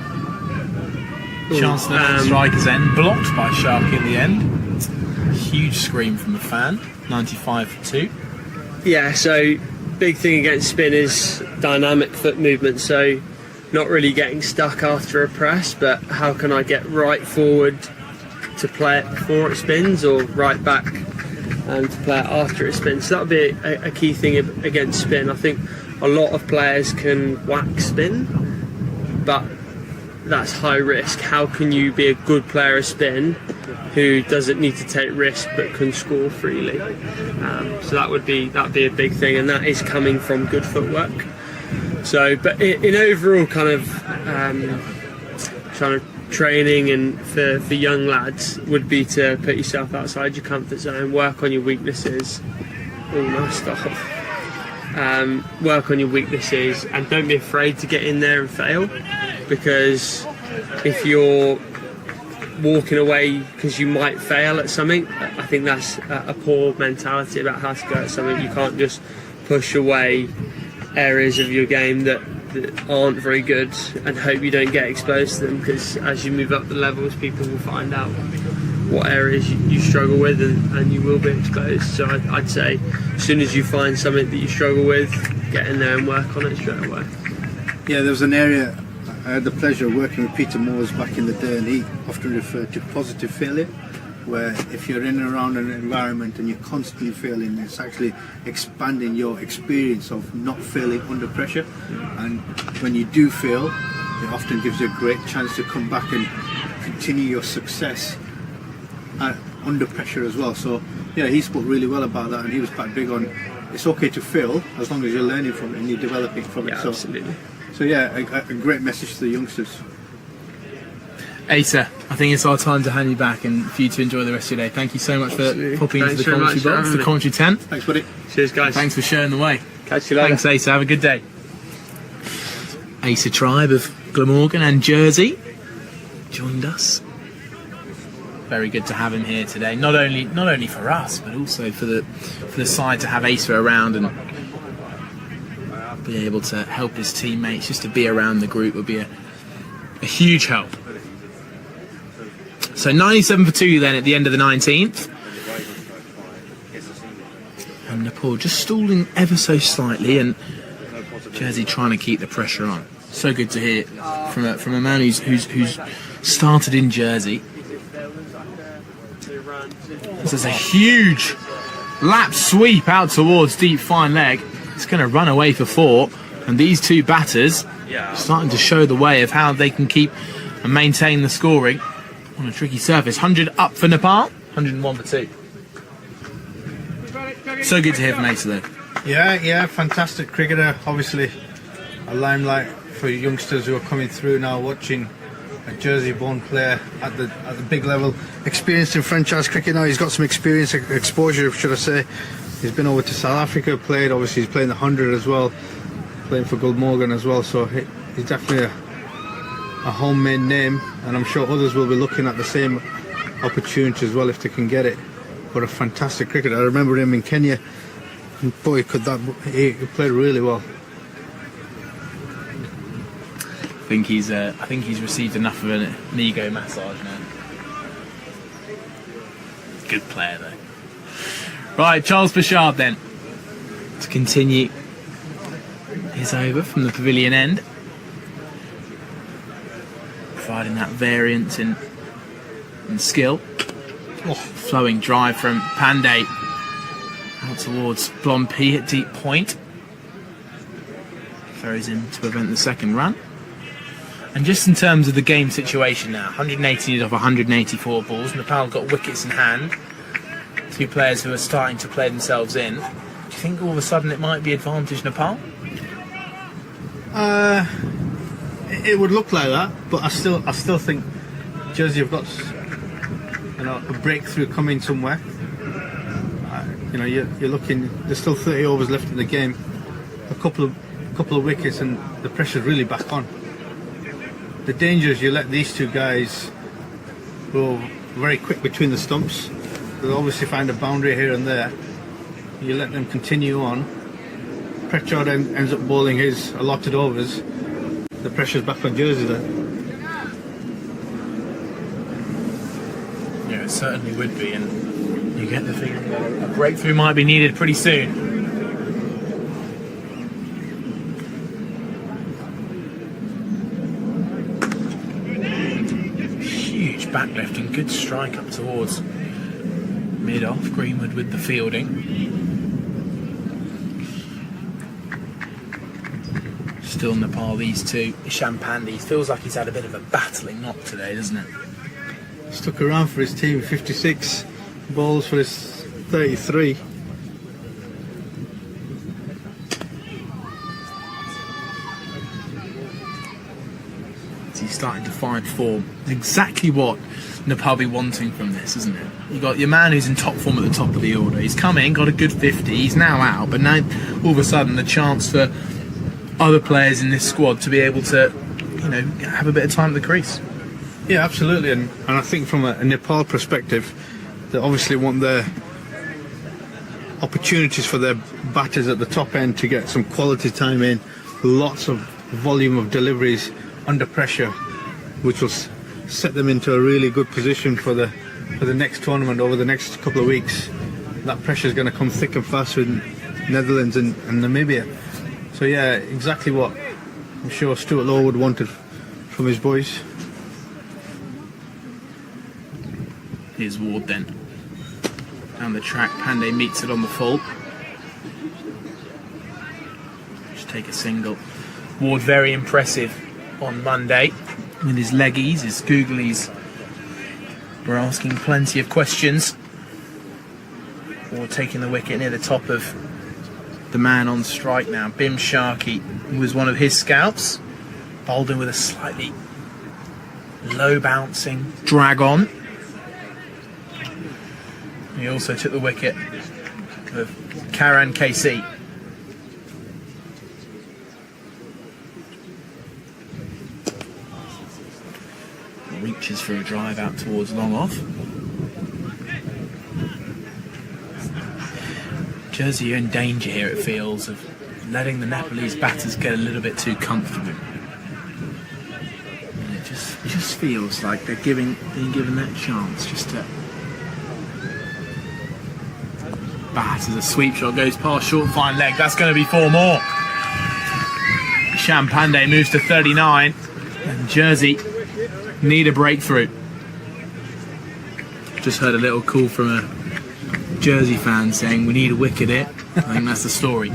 Chance at strikers end, blocked by Sharky in the end. Huge scream from the fan, 95 for 2. Yeah, so big thing against spin is dynamic foot movement, so not really getting stuck after a press, but how can I get right forward to play it before it spins, or right back and to play it after it spins. So that would be a key thing against spin. I think a lot of players can whack spin, but that's high risk. How can you be a good player of spin who doesn't need to take risk but can score freely? So that'd be a big thing, and that is coming from good footwork. So, but in overall kind of training and for young lads would be to put yourself outside your comfort zone, work on your weaknesses. Oh, nice stuff. Work on your weaknesses and don't be afraid to get in there and fail, because if you're walking away because you might fail at something, I think that's a poor mentality about how to go at something. You can't just push away areas of your game that aren't very good and hope you don't get exposed to them, because as you move up the levels, people will find out what areas you struggle with, and you will be exposed. So I'd say as soon as you find something that you struggle with, get in there and work on it straight away. Yeah, there was an area I had the pleasure of working with Peter Moores back in the day, and he often referred to positive failure, where if you're in and around an environment and you're constantly failing, it's actually expanding your experience of not failing under pressure. And when you do fail, it often gives you a great chance to come back and continue your success under pressure as well. So yeah, he spoke really well about that, and he was quite big on it's okay to fail as long as you're learning from it and you're developing from it. Yeah, absolutely. So yeah, a great message to the youngsters. Asa, I think it's our time to hand you back and for you to enjoy the rest of your day. Thank you so much for popping into the commentary box, the commentary tent. Thanks, buddy. Cheers, guys. Thanks for showing the way. Catch you later. Thanks, Asa. Have a good day. Asa Tribe of Glamorgan and Jersey joined us. Very good to have him here today. Not only for us, but also for the side to have Asa around and be able to help his teammates. Just to be around the group would be a huge help. So 97 for 2 then at the end of the 19th. And Nepal just stalling ever so slightly, and Jersey trying to keep the pressure on. So good to hear from a man who's started in Jersey. This is a huge lap sweep out towards deep fine leg. It's going to run away for 4, and these two batters starting to show the way of how they can keep and maintain the scoring on a tricky surface. 100 up for Nepal, 101 for 2. So good to hear from Asa though. Yeah, fantastic cricketer. Obviously, a limelight for youngsters who are coming through now, watching a Jersey-born player at the big level, experienced in franchise cricket now. He's got some experience, exposure, should I say. He's been over to South Africa, played. Obviously, he's playing the 100 as well, playing for Glamorgan as well. So he's definitely a homemade name, and I'm sure others will be looking at the same opportunity as well if they can get it. But a fantastic cricketer. I remember him in Kenya, and boy, he played really well. I think he's received enough of an ego massage now. Good player though. Right, Charles Bashard then to continue his over from the pavilion end, providing that variance in skill. Flowing drive from Pandey out towards Blompi at deep point. Throws in to prevent the second run. And just in terms of the game situation now, 180 off 184 balls. Nepal got wickets in hand. Two players who are starting to play themselves in. Do you think all of a sudden it might be advantage Nepal? It would look like that, but I still think Jersey have got a breakthrough coming somewhere. You're looking. There's still 30 overs left in the game. A couple of wickets, and the pressure's really back on. The danger is you let these two guys go very quick between the stumps. They'll obviously find a boundary here and there. You let them continue on. Pritchard ends up bowling his allotted overs. The pressure's back on Jersey then. Yeah, it certainly would be, and you get the feeling that a breakthrough might be needed pretty soon. Huge backlift and good strike up towards mid-off. Greenwood with the fielding. Still Nepal, these two. Ishan Pandey feels like he's had a bit of a battling knock today, doesn't it? Stuck around for his team, 56 balls for his 33. He's starting to find form. Exactly what Nepal be wanting from this, isn't it? You got your man who's in top form at the top of the order. He's come in, got a good 50. He's now out, but now all of a sudden the chance for other players in this squad to be able to, you know, have a bit of time at the crease. Yeah, absolutely, and I think from a Nepal perspective, they obviously want their opportunities for their batters at the top end to get some quality time in, lots of volume of deliveries under pressure, which will set them into a really good position for the next tournament over the next couple of weeks. That pressure is going to come thick and fast with Netherlands and Namibia. So yeah, exactly what I'm sure Stuart Law would wanted from his boys. Here's Ward then. Down the track, Pandey meets it on the full. Just take a single. Ward very impressive on Monday with his leggies, his googlies. We're asking plenty of questions. Ward taking the wicket near the top of the man on strike now. Bim Sharkey was one of his scouts. Bowled in with a slightly low bouncing drag on. He also took the wicket of Karan KC. Reaches for a drive out towards long off. Jersey are in danger here, it feels, of letting the Nepalese batters get a little bit too comfortable. And it just feels like they're being given that chance just to bat as a sweep shot goes past short fine leg. That's going to be 4 more. Ishan Pandey moves to 39 and Jersey need a breakthrough. Just heard a little call from a Jersey fan saying we need a wicket here. I think that's the story.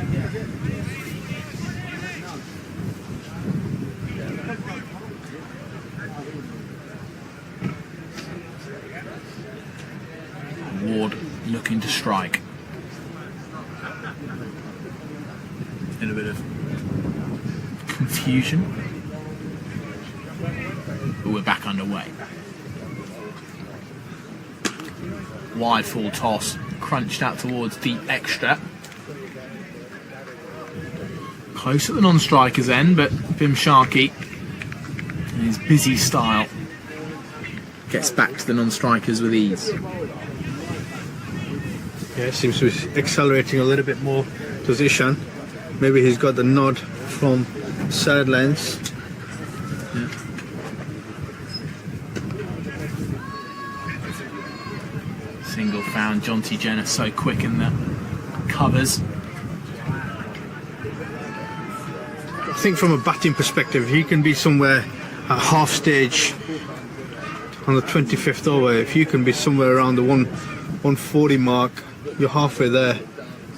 Ward looking to strike. A little bit of confusion. But we're back underway. Wide full toss, crunched out towards deep extra. Close at the non-striker's end, but Bim Sharkey, in his busy style, gets back to the non-strikers with ease. Yeah, seems to be accelerating a little bit more position. Maybe he's got the nod from sidelines. Yeah. Single found. Jonty Jenner so quick in the covers. I think from a batting perspective, he can be somewhere at half stage on the 25th over. If you can be somewhere around the 140 mark, you're halfway there,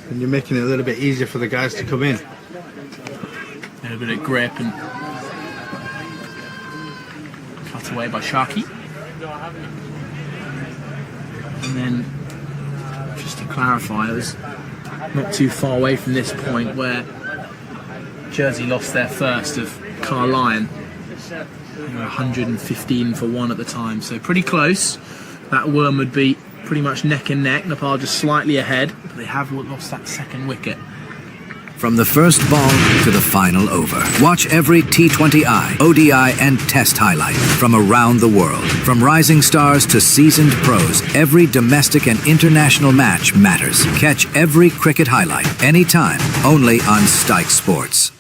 and you're making it a little bit easier for the guys to come in. A little bit of grip and cut away by Sharkey. And then, just to clarify, I was not too far away from this point where Jersey lost their first of Carlyon. They were 115 for 1 at the time, so pretty close. That worm would be pretty much neck and neck. Nepal just slightly ahead, but they have lost that second wicket. From the first ball to the final over. Watch every T20I, ODI, and Test highlight from around the world. From rising stars to seasoned pros, every domestic and international match matters. Catch every cricket highlight, anytime, only on Stike Sports.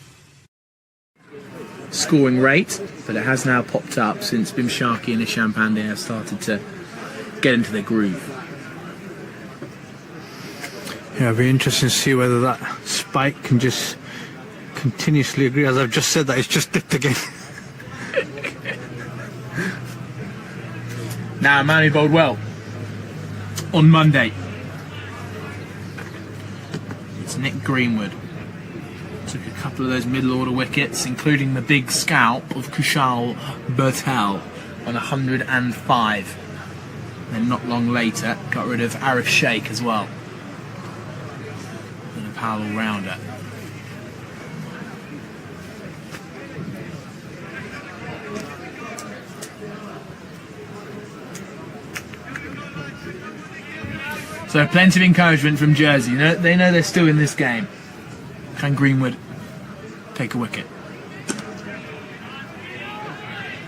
Scoring rate, but it has now popped up since Bim Sharkey and Ishan Pandey have started to get into their groove. Yeah, it'll be interesting to see whether that spike can just continuously agree. As I've just said, that it's just dipped again. Now, a man who bowled well on Monday. It's Nick Greenwood. Took a couple of those middle order wickets, including the big scout of Kushal Bertel on 105. Then not long later, got rid of Arif Sheikh as well. The Nepal all-rounder. So plenty of encouragement from Jersey. They know they're still in this game. Can Greenwood take a wicket?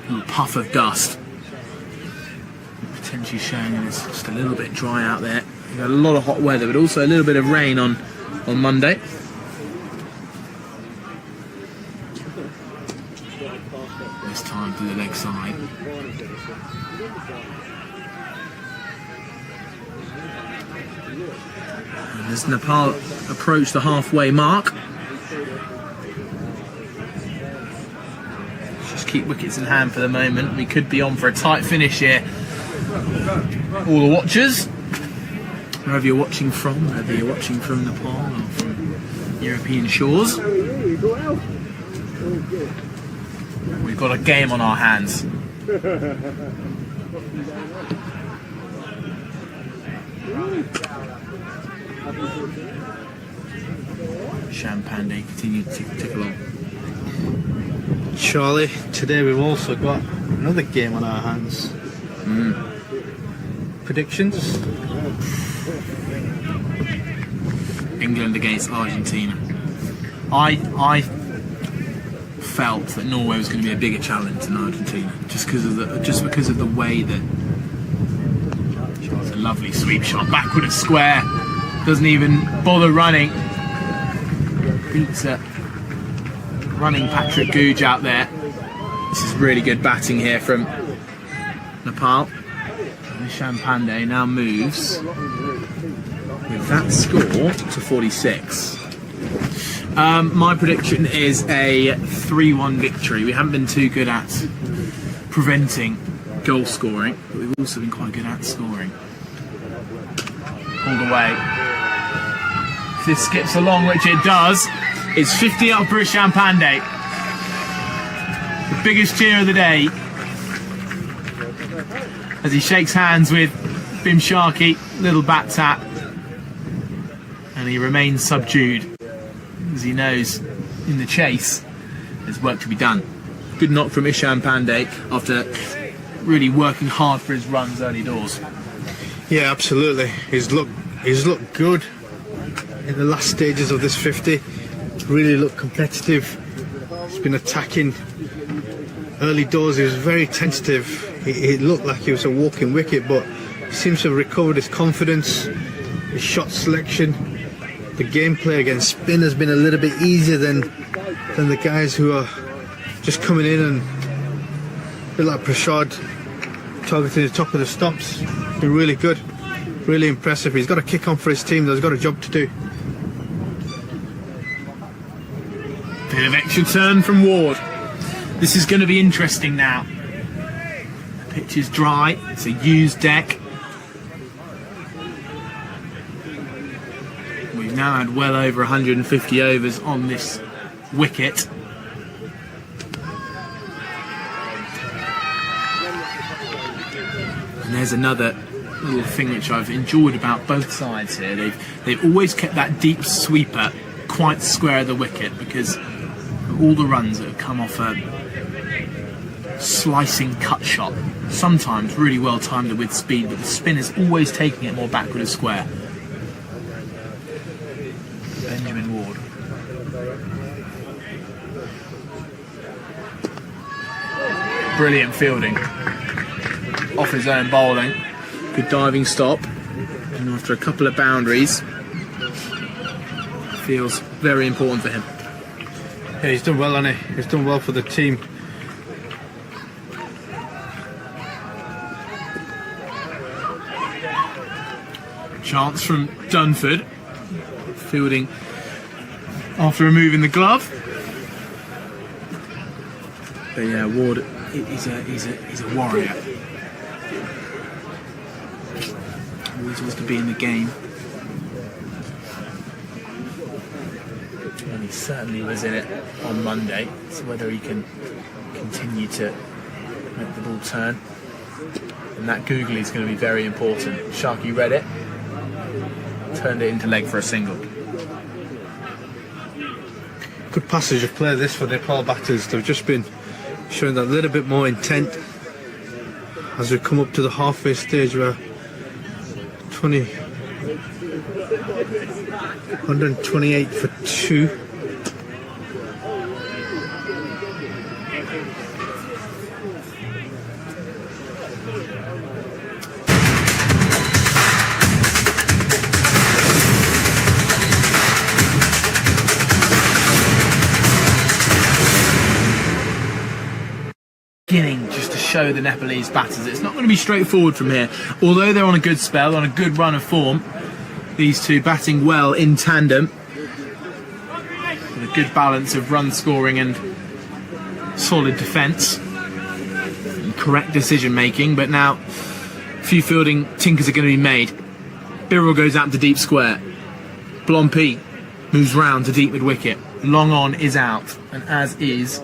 A little puff of dust. Potentially showing it's just a little bit dry out there. We've got a lot of hot weather, but also a little bit of rain on Monday. This time to the leg side. And as Nepal approach the halfway mark, just keep wickets in hand for the moment. We could be on for a tight finish here. All the watchers, wherever you're watching from, whether you're watching from Nepal or from European shores, we've got a game on our hands. Champande continued to tick along. Charlie, today we've also got another game on our hands. Predictions? England against Argentina. I felt that Norway was going to be a bigger challenge than Argentina, just because of the way that it was a lovely sweep shot backward of square. Doesn't even bother running. Beats it. Running Patrick Googe out there. This is really good batting here from Nepal. And Champande now moves with that score to 46. My prediction is a 3-1 victory. We haven't been too good at preventing goal scoring, but we've also been quite good at scoring. Pulled away. If this skips along, which it does, it's 50 up for Champande. The biggest cheer of the day as he shakes hands with Bim Sharkey, little bat tap, and he remains subdued as he knows in the chase there's work to be done. Good knock from Ishan Pandey after really working hard for his runs early doors. Yeah, absolutely. He's looked good in the last stages of this 50. Really looked competitive. He's been attacking early doors. He was very tentative. He looked like he was a walking wicket, but he seems to have recovered his confidence, his shot selection. The gameplay against spin has been a little bit easier than the guys who are just coming in and a bit like Prashad targeting the top of the stumps. Been really good, really impressive. He's got to kick on for his team. He's got a job to do. Bit of extra turn from Ward. This is going to be interesting now. The pitch is dry. It's a used deck. We've now had well over 150 overs on this wicket. And there's another little thing which I've enjoyed about both sides here. They've always kept that deep sweeper quite square of the wicket, because all the runs that have come off a slicing cut shot, sometimes really well timed with speed, but the spin is always taking it more backward and square. Benjamin Ward. Brilliant fielding. Off his own bowling. Good diving stop. And after a couple of boundaries, feels very important for him. Yeah, he's done well, hasn't he? He's done well for the team. Chance from Dunford. Fielding after removing the glove. But yeah, Ward, he's a warrior. Always wants to be in the game. Only certainly was in it on Monday. So whether he can continue to make the ball turn. And that googly is going to be very important. Sharky read it, turned it into leg for a single. Good passage of play this for Nepal batters. They've just been showing that little bit more intent as we come up to the halfway stage where 128 for 2. Just to show the Nepalese batters it's not going to be straightforward from here. Although they're on a good spell, on a good run of form, these two batting well in tandem with a good balance of run scoring and solid defence and correct decision making. But now a few fielding tinkers are going to be made. Birrell goes out to deep square. Blompi moves round to deep mid wicket. Long on is out, and as is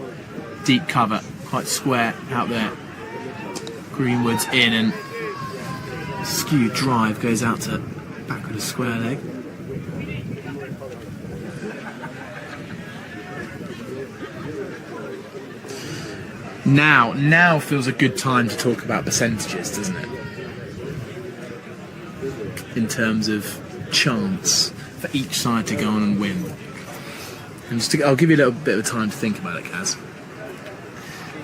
deep cover. Quite square out there. Greenwood's in, and skewed drive goes out to back with a square leg. Now feels a good time to talk about percentages, doesn't it? In terms of chance for each side to go on and win. And I'll give you a little bit of time to think about it, Kaz.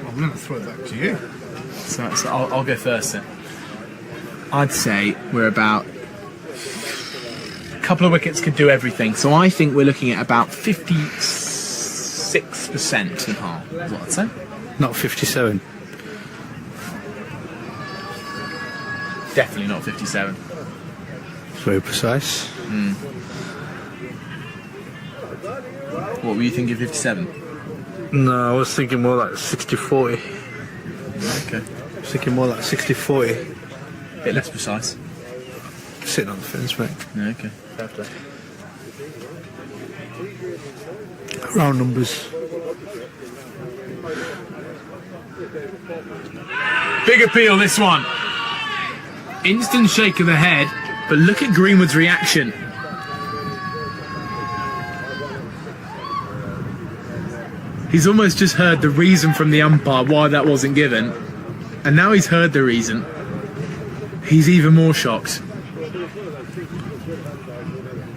I'm going to throw it back to you. So I'll go first then. I'd say we're about a couple of wickets could do everything. So I think we're looking at about 56% Nepal, is what I'd say. Not 57. Definitely not 57. It's very precise. What were you thinking, 57? No, I was thinking more like 60-40. Okay. I was thinking more like 60-40. A bit less precise. Sitting on the fence, mate. Yeah, okay. Fair play. Round numbers. Big appeal, this one. Instant shake of the head, but look at Greenwood's reaction. He's almost just heard the reason from the umpire why that wasn't given, and now he's heard the reason. He's even more shocked.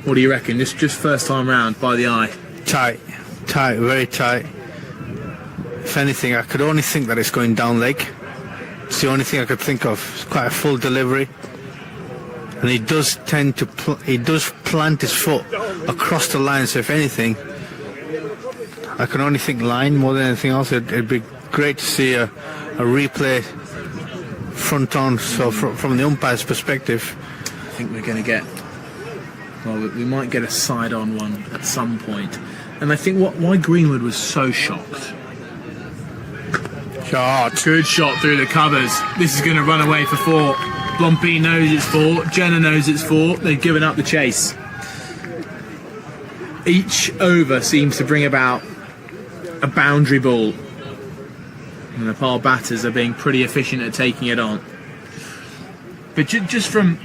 What do you reckon? Just first time round by the eye. Tight, very tight. If anything, I could only think that it's going down leg. It's the only thing I could think of. It's quite a full delivery, and he does tend to plant his foot across the line. So if anything, I can only think line more than anything else. It'd be great to see a replay front on. So from the umpire's perspective, I think we're going to get. Well, we might get a side-on one at some point. And I think why Greenwood was so shocked. Shot. Good shot through the covers. This is going to run away for 4. Blompi knows it's 4. Jenner knows it's 4. They've given up the chase. Each over seems to bring about a boundary ball. And the Nepal batters are being pretty efficient at taking it on. But just from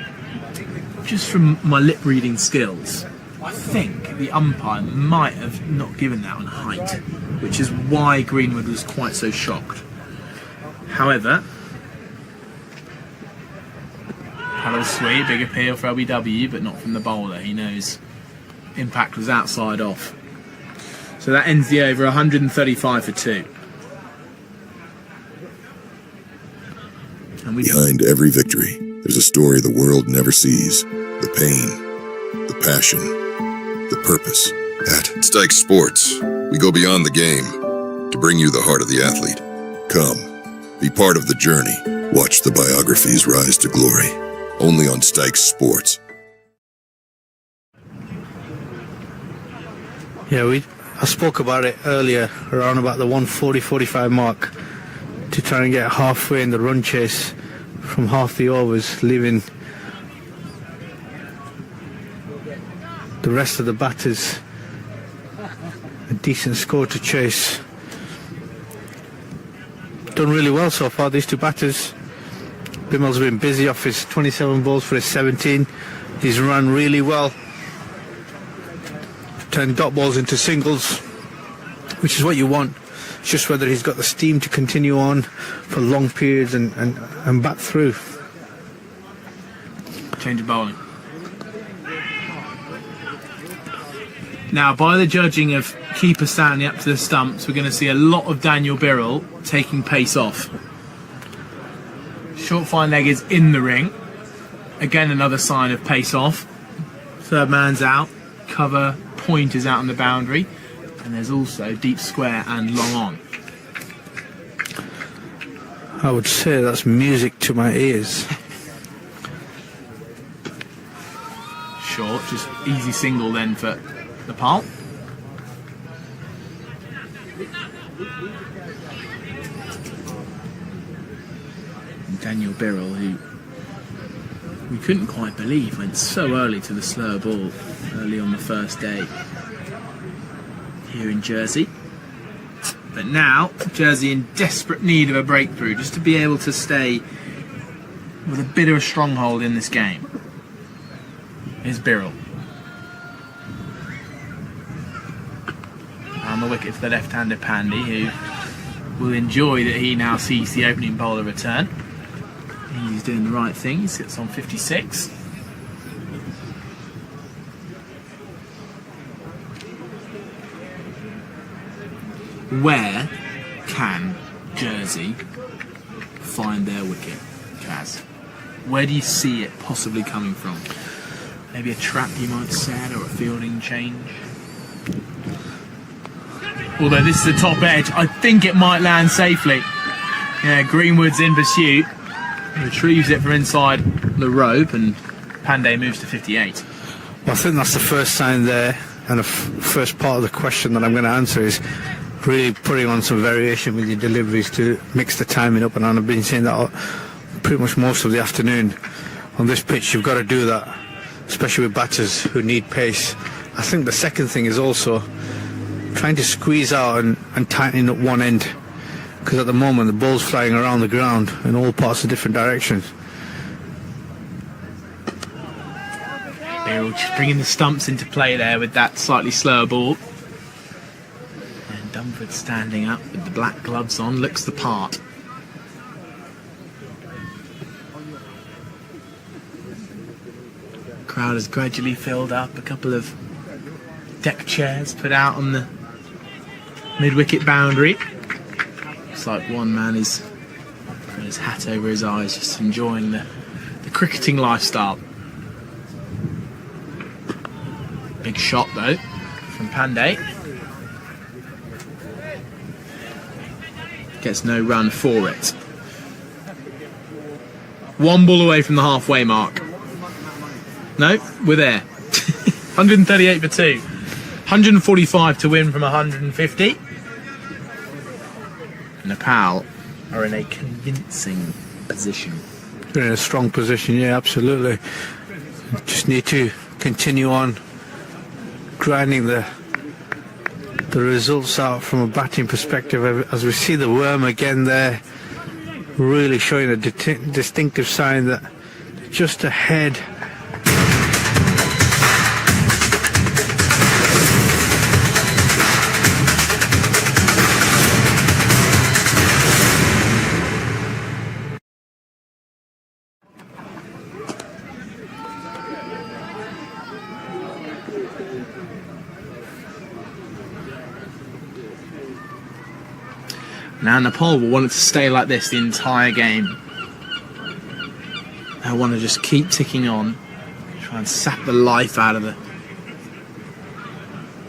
my lip reading skills, I think the umpire might have not given that on height, which is why Greenwood was quite so shocked. However, hello sweet, big appeal for LBW, but not from the bowler. He knows impact was outside off. So that ends the over, 135 for 2. And behind every victory, there's a story the world never sees. The pain, the passion, the purpose. At Stike Sports, we go beyond the game to bring you the heart of the athlete. Come, be part of the journey. Watch the biographies rise to glory. Only on Stike Sports. yeah, I spoke about it earlier, around about the 140-45 mark, to try and get halfway in the run chase from half the overs, leaving the rest of the batters a decent score to chase. Done really well so far, these two batters. Bimmel's been busy off his 27 balls for his 17. He's run really well. Turned dot balls into singles, which is what you want. It's just whether he's got the steam to continue on for long periods and back through. Change of bowling. Now, by the judging of keeper Stanley up to the stumps, we're going to see a lot of Daniel Birrell taking pace off. Short fine leg is in the ring. Again, another sign of pace off. Third man's out. Cover point is out on the boundary. And there's also deep square and long on. I would say that's music to my ears. Short, just easy single then for Nepal. And Daniel Birrell, who we couldn't quite believe went so early to the slower ball early on the first day here in Jersey. But now, Jersey in desperate need of a breakthrough, just to be able to stay with a bit of a stronghold in this game. Here's Birrell. On the wicket for the left-handed Pandey, who will enjoy that he now sees the opening bowler return. He's doing the right thing, he sits on 56. Where can Jersey find their wicket, Kaz? Where do you see it possibly coming from? Maybe a trap, you might say, or a fielding change? Although this is the top edge, I think it might land safely. Yeah, Greenwood's in pursuit. Retrieves it from inside the rope, and Pandey moves to 58. Well, I think that's the first sign there, and the first part of the question that I'm going to answer is really putting on some variation with your deliveries to mix the timing up, and I've been saying that pretty much most of the afternoon. On this pitch, you've got to do that, especially with batters who need pace. I think the second thing is also trying to squeeze out and tightening up one end, because at the moment the ball's flying around the ground in all parts of different directions. Birrell just bringing the stumps into play there with that slightly slower ball. And Dunford standing up with the black gloves on, looks the part. Crowd has gradually filled up. A couple of deck chairs put out on the mid-wicket boundary. Looks like one man is got his hat over his eyes, just enjoying the cricketing lifestyle. Big shot though from Pandey. Gets no run for it. One ball away from the halfway mark. No, we're there. 138 for 2. 145 to win from 150. Nepal are in a convincing position. They're in a strong position, yeah, absolutely. Just need to continue on grinding the results out from a batting perspective. As we see the worm again there, really showing a distinctive sign that they're just ahead. Now Nepal will want it to stay like this the entire game. They want to just keep ticking on, try and sap the life out of the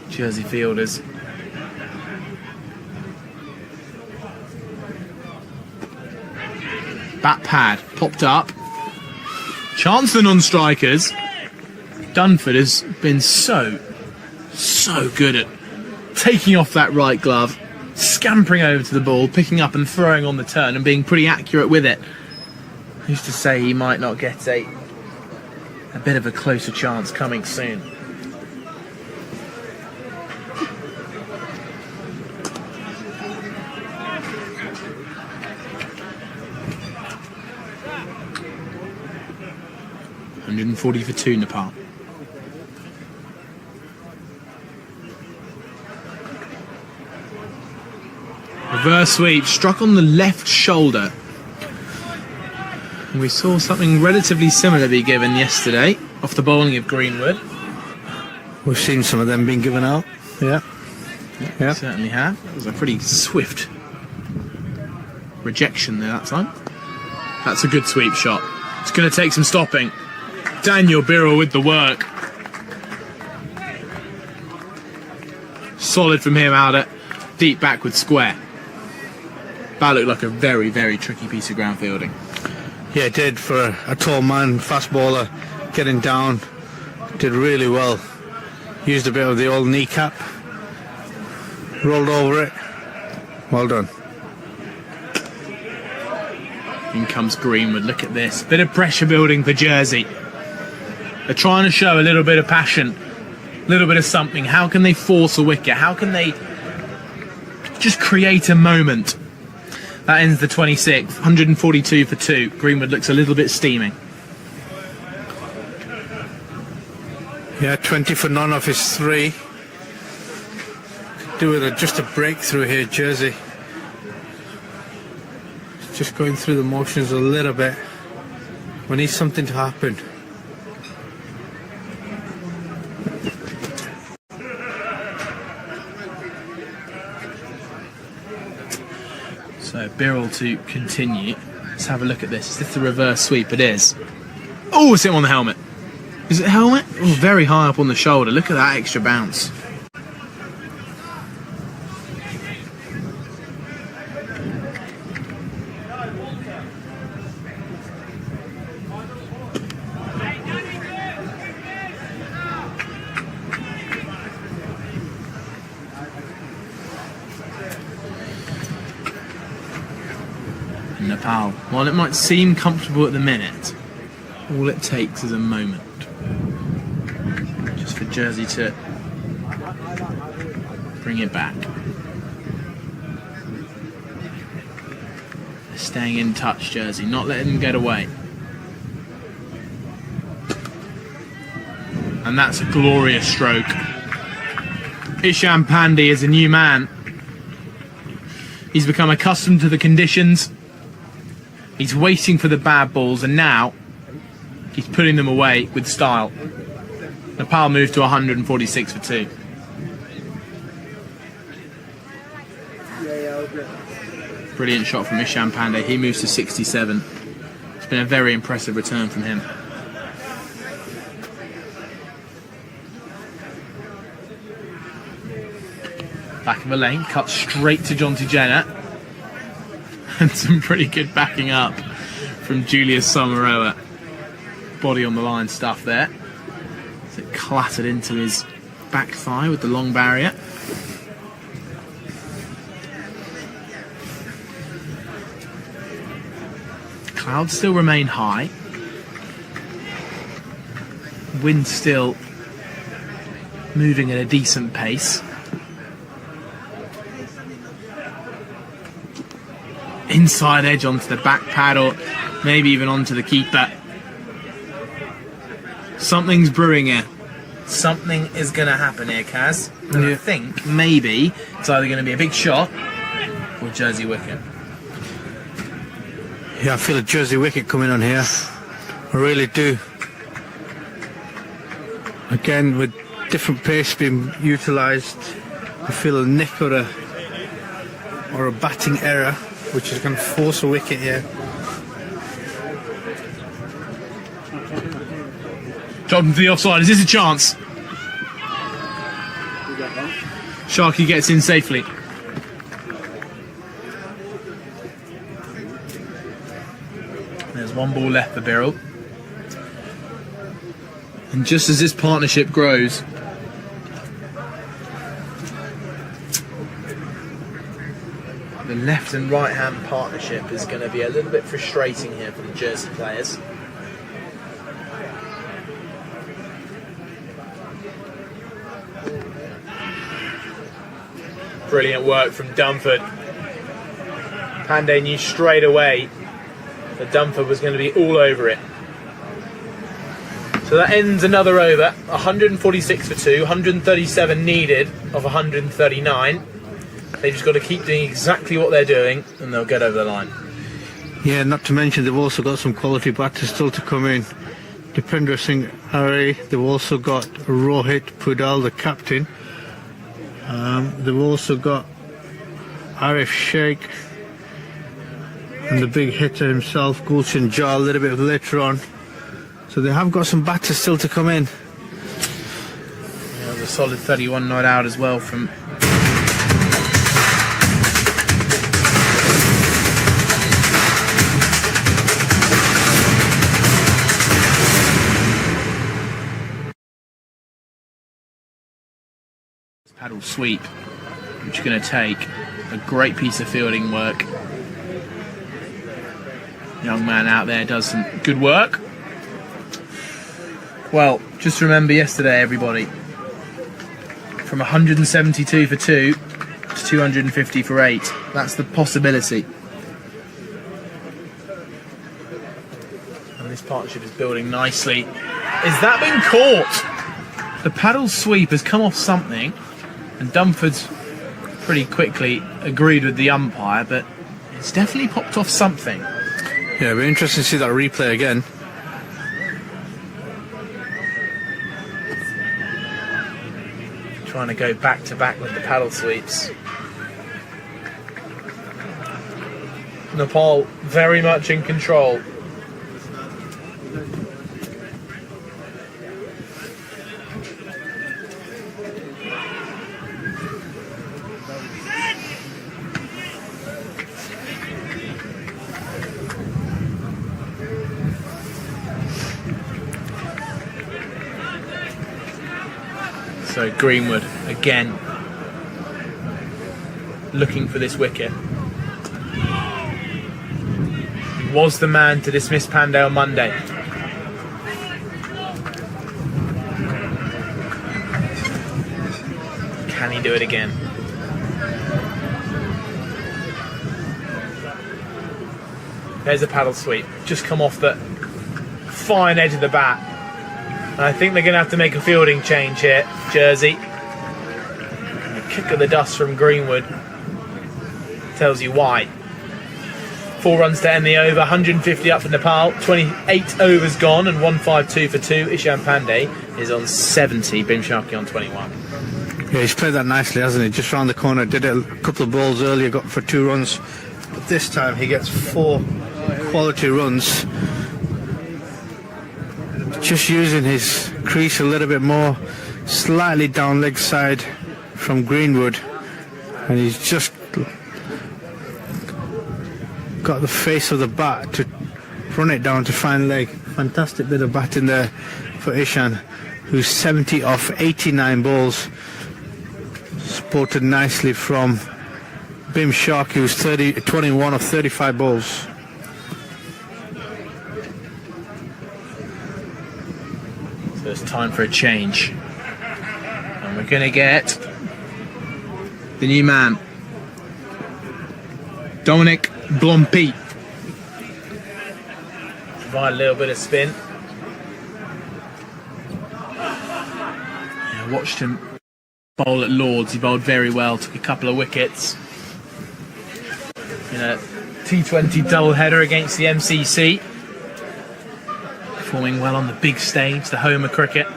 Jersey fielders. Bat pad popped up. Chance the non-strikers. Dunford has been so good at taking off that right glove, scampering over to the ball, picking up and throwing on the turn and being pretty accurate with it. Who's to say he might not get a bit of a closer chance coming soon. 140 for 2, Nepal. Reverse sweep, struck on the left shoulder. And we saw something relatively similar be given yesterday off the bowling of Greenwood. We've seen some of them being given out. Yeah. We certainly have. It was a pretty swift rejection there that time. That's a good sweep shot. It's going to take some stopping. Daniel Birrell with the work. Solid from him out at deep backward square. That looked like a very, very tricky piece of ground fielding. Yeah, it did for a tall man, fast bowler, getting down. Did really well. Used a bit of the old kneecap. Rolled over it. Well done. In comes Greenwood. Look at this. Bit of pressure building for Jersey. They're trying to show a little bit of passion, a little bit of something. How can they force a wicket? How can they just create a moment? That ends the 26th. 142 for 2. Greenwood looks a little bit steaming. Yeah, 20 for none off his 3. Do with just a breakthrough here, Jersey. Just going through the motions a little bit. We need something to happen. So Birrell to continue. Let's have a look at this. Is this the reverse sweep? It is. Oh, it's him on the helmet. Is it helmet? Oh, very high up on the shoulder. Look at that extra bounce. Nepal. While it might seem comfortable at the minute, all it takes is a moment. Just for Jersey to bring it back. Staying in touch, Jersey, not letting them get away. And that's a glorious stroke. Isham Pandey is a new man. He's become accustomed to the conditions. He's waiting for the bad balls, and now he's putting them away with style. Nepal moved to 146 for 2. Brilliant shot from Isham Pandey. He moves to 67. It's been a very impressive return from him. Back of a lane, cut straight to Jonty Jenner. And some pretty good backing up from Julius Samaroa. Body on the line stuff there. So it clattered into his back thigh with the long barrier. Clouds still remain high. Wind still moving at a decent pace. Inside edge onto the back pad, or maybe even onto the keeper. Something's brewing here. Something is going to happen here, Kaz. And I think maybe it's either going to be a big shot or Jersey wicket. Yeah, I feel a Jersey wicket coming on here. I really do. Again, with different pace being utilised, I feel a nick or a batting error, which is going to force a wicket here. Dropped into the offside. Is this a chance? Sharky gets in safely. There's one ball left for Birrell. And just as this partnership grows, the left and right hand partnership is going to be a little bit frustrating here for the Jersey players. Brilliant work from Dunford. Pandey knew straight away that Dunford was going to be all over it. So that ends another over. 146 for 2, 137 needed of 139. They've just got to keep doing exactly what they're doing and they'll get over the line. Yeah, not to mention they've also got some quality batters still to come in. Dipender Singh Arey, they've also got Rohit Pudal, the captain. They've also got Arif Sheikh and the big hitter himself, Gulshan Jha, a little bit later on. So they have got some batters still to come in. Yeah, there's a solid 31 not out as well from paddle sweep, which is going to take a great piece of fielding work. Young man out there does some good work. Well, just remember yesterday, everybody, from 172 for 2 to 250 for 8. That's the possibility. And this partnership is building nicely. Is that been caught? The paddle sweep has come off something, and Dunford's pretty quickly agreed with the umpire, but it's definitely popped off something. Yeah, it'll be interesting to see that replay again. Trying to go back to back with the paddle sweeps. Nepal very much in control. So Greenwood again looking for this wicket. He was the man to dismiss Pandey on Monday. Can he do it again? There's a paddle sweep. Just come off the fine edge of the bat. And I think they're going to have to make a fielding change here, Jersey. And the kick of the dust from Greenwood tells you why. 4 runs to end the over, 150 up for Nepal, 28 overs gone and 152 for 2. Ishan Pandey is on 70, Bim Sharkey on 21. Yeah, he's played that nicely, hasn't he? Just round the corner, did it a couple of balls earlier, got for 2 runs. But this time he gets 4 quality runs. Just using his crease a little bit more, slightly down leg side from Greenwood, and he's just got the face of the bat to run it down to fine leg. Fantastic bit of batting there for Ishan, who's 70 off 89 balls. Supported nicely from Bim Sharkey, who's 21 of 35 balls. So it's time for a change. And we're going to get the new man, Dominic Blompi. Provide a little bit of spin. Yeah, I watched him bowl at Lords. He bowled very well, took a couple of wickets in a T20 doubleheader against the MCC. Performing well on the big stage, the home of cricket.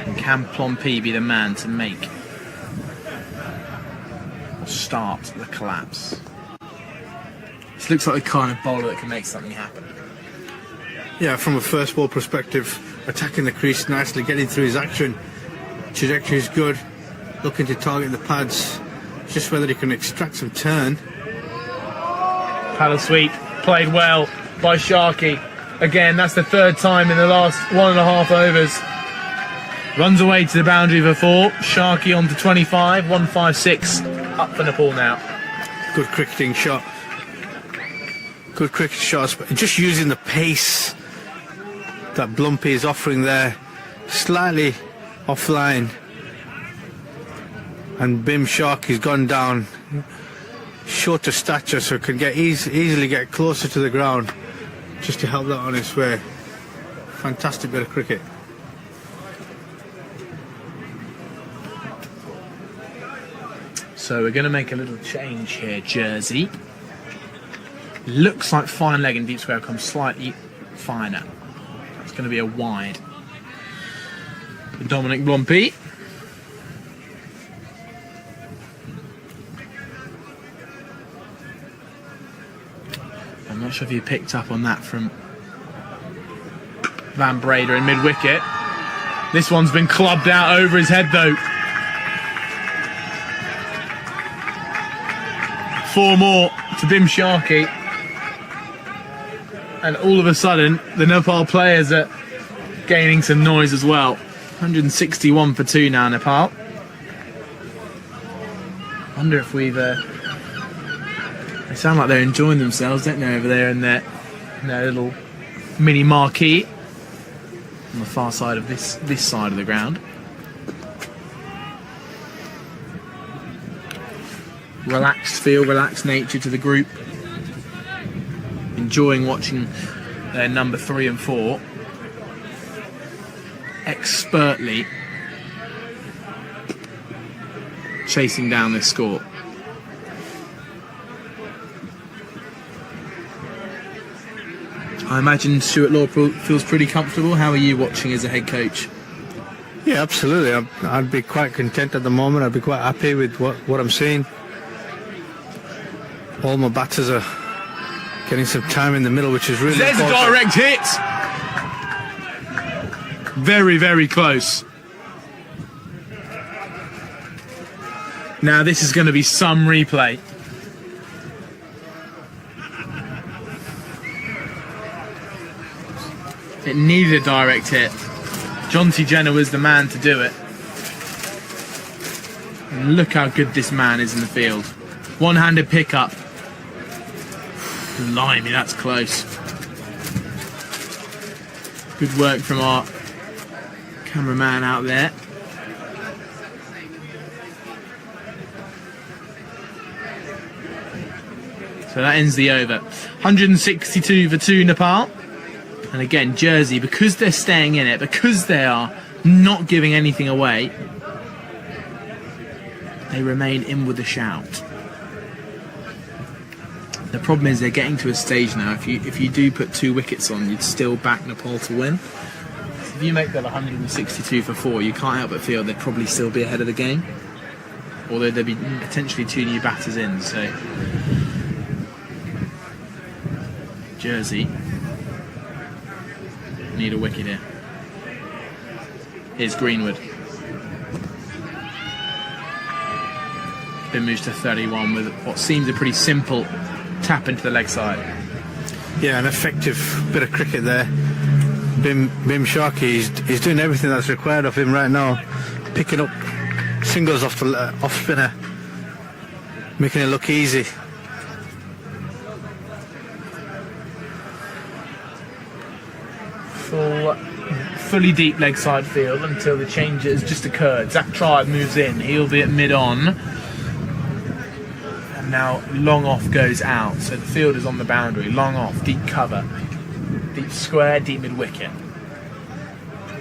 And can Plompi be the man to make or start the collapse? This looks like the kind of bowler that can make something happen. Yeah, from a first ball perspective, attacking the crease nicely, getting through his action. Trajectory is good, looking to target the pads. It's just whether he can extract some turn. Paddle sweep, played well by Sharkey. Again, that's the 3rd time in the last 1.5 overs. Runs away to the boundary for 4. Sharkey on to 25, 156 up for Nepal now. Good cricketing shot. Good cricket shots, but just using the pace that Blumpy is offering there, slightly offline, and Bim Sharkey's gone down. shorter stature, so can get easily get closer to the ground, just to help that on its way. Fantastic bit of cricket. So we're going to make a little change here, Jersey. Looks like fine leg and deep square comes slightly finer. It's going to be a wide. Dominic Blompe. I'm not sure if you picked up on that from Van Breda in mid-wicket. This one's been clubbed out over his head though. 4 more to Bim Sharkey. And all of a sudden, the Nepal players are gaining some noise as well. 161 for 2 now, Nepal. Wonder if we've... They sound like they're enjoying themselves, don't they, over there in their little mini marquee on the far side of this side of the ground. Relaxed feel, relaxed nature to the group. Enjoying watching their number 3 and 4 expertly chasing down this score. I imagine Stuart Law feels pretty comfortable. How are you watching as a head coach? Yeah, absolutely. I'd be quite content at the moment. I'd be quite happy with what I'm seeing. All my batters are getting some time in the middle, which is really There's important. a direct hit. Very, very close. Now this is going to be some replay. It needed a direct hit. Jonty Jenner was the man to do it. And look how good this man is in the field. One-handed pickup. Blimey, that's close. Good work from our cameraman out there. So that ends the over. 162 for 2 Nepal. And again, Jersey, because they're staying in it, because they are not giving anything away, they remain in with a shout. The problem is they're getting to a stage now, if you do put 2 wickets on, you'd still back Nepal to win. So if you make that 162 for 4, you can't help but feel they'd probably still be ahead of the game. Although there'd be potentially 2 new batters in, so... Jersey need a wicket here. Here's Greenwood. Been moves to 31 with what seems a pretty simple tap into the leg side. Yeah, an effective bit of cricket there. Bim Sharkey, he's doing everything that's required of him right now. Picking up singles off the off spinner, making it look easy. Fully deep leg side field until the change has just occurred. Zach Tribe moves in. He'll be at mid-on. And now long off goes out. So the field is on the boundary. Long off, deep cover. Deep square, deep mid-wicket.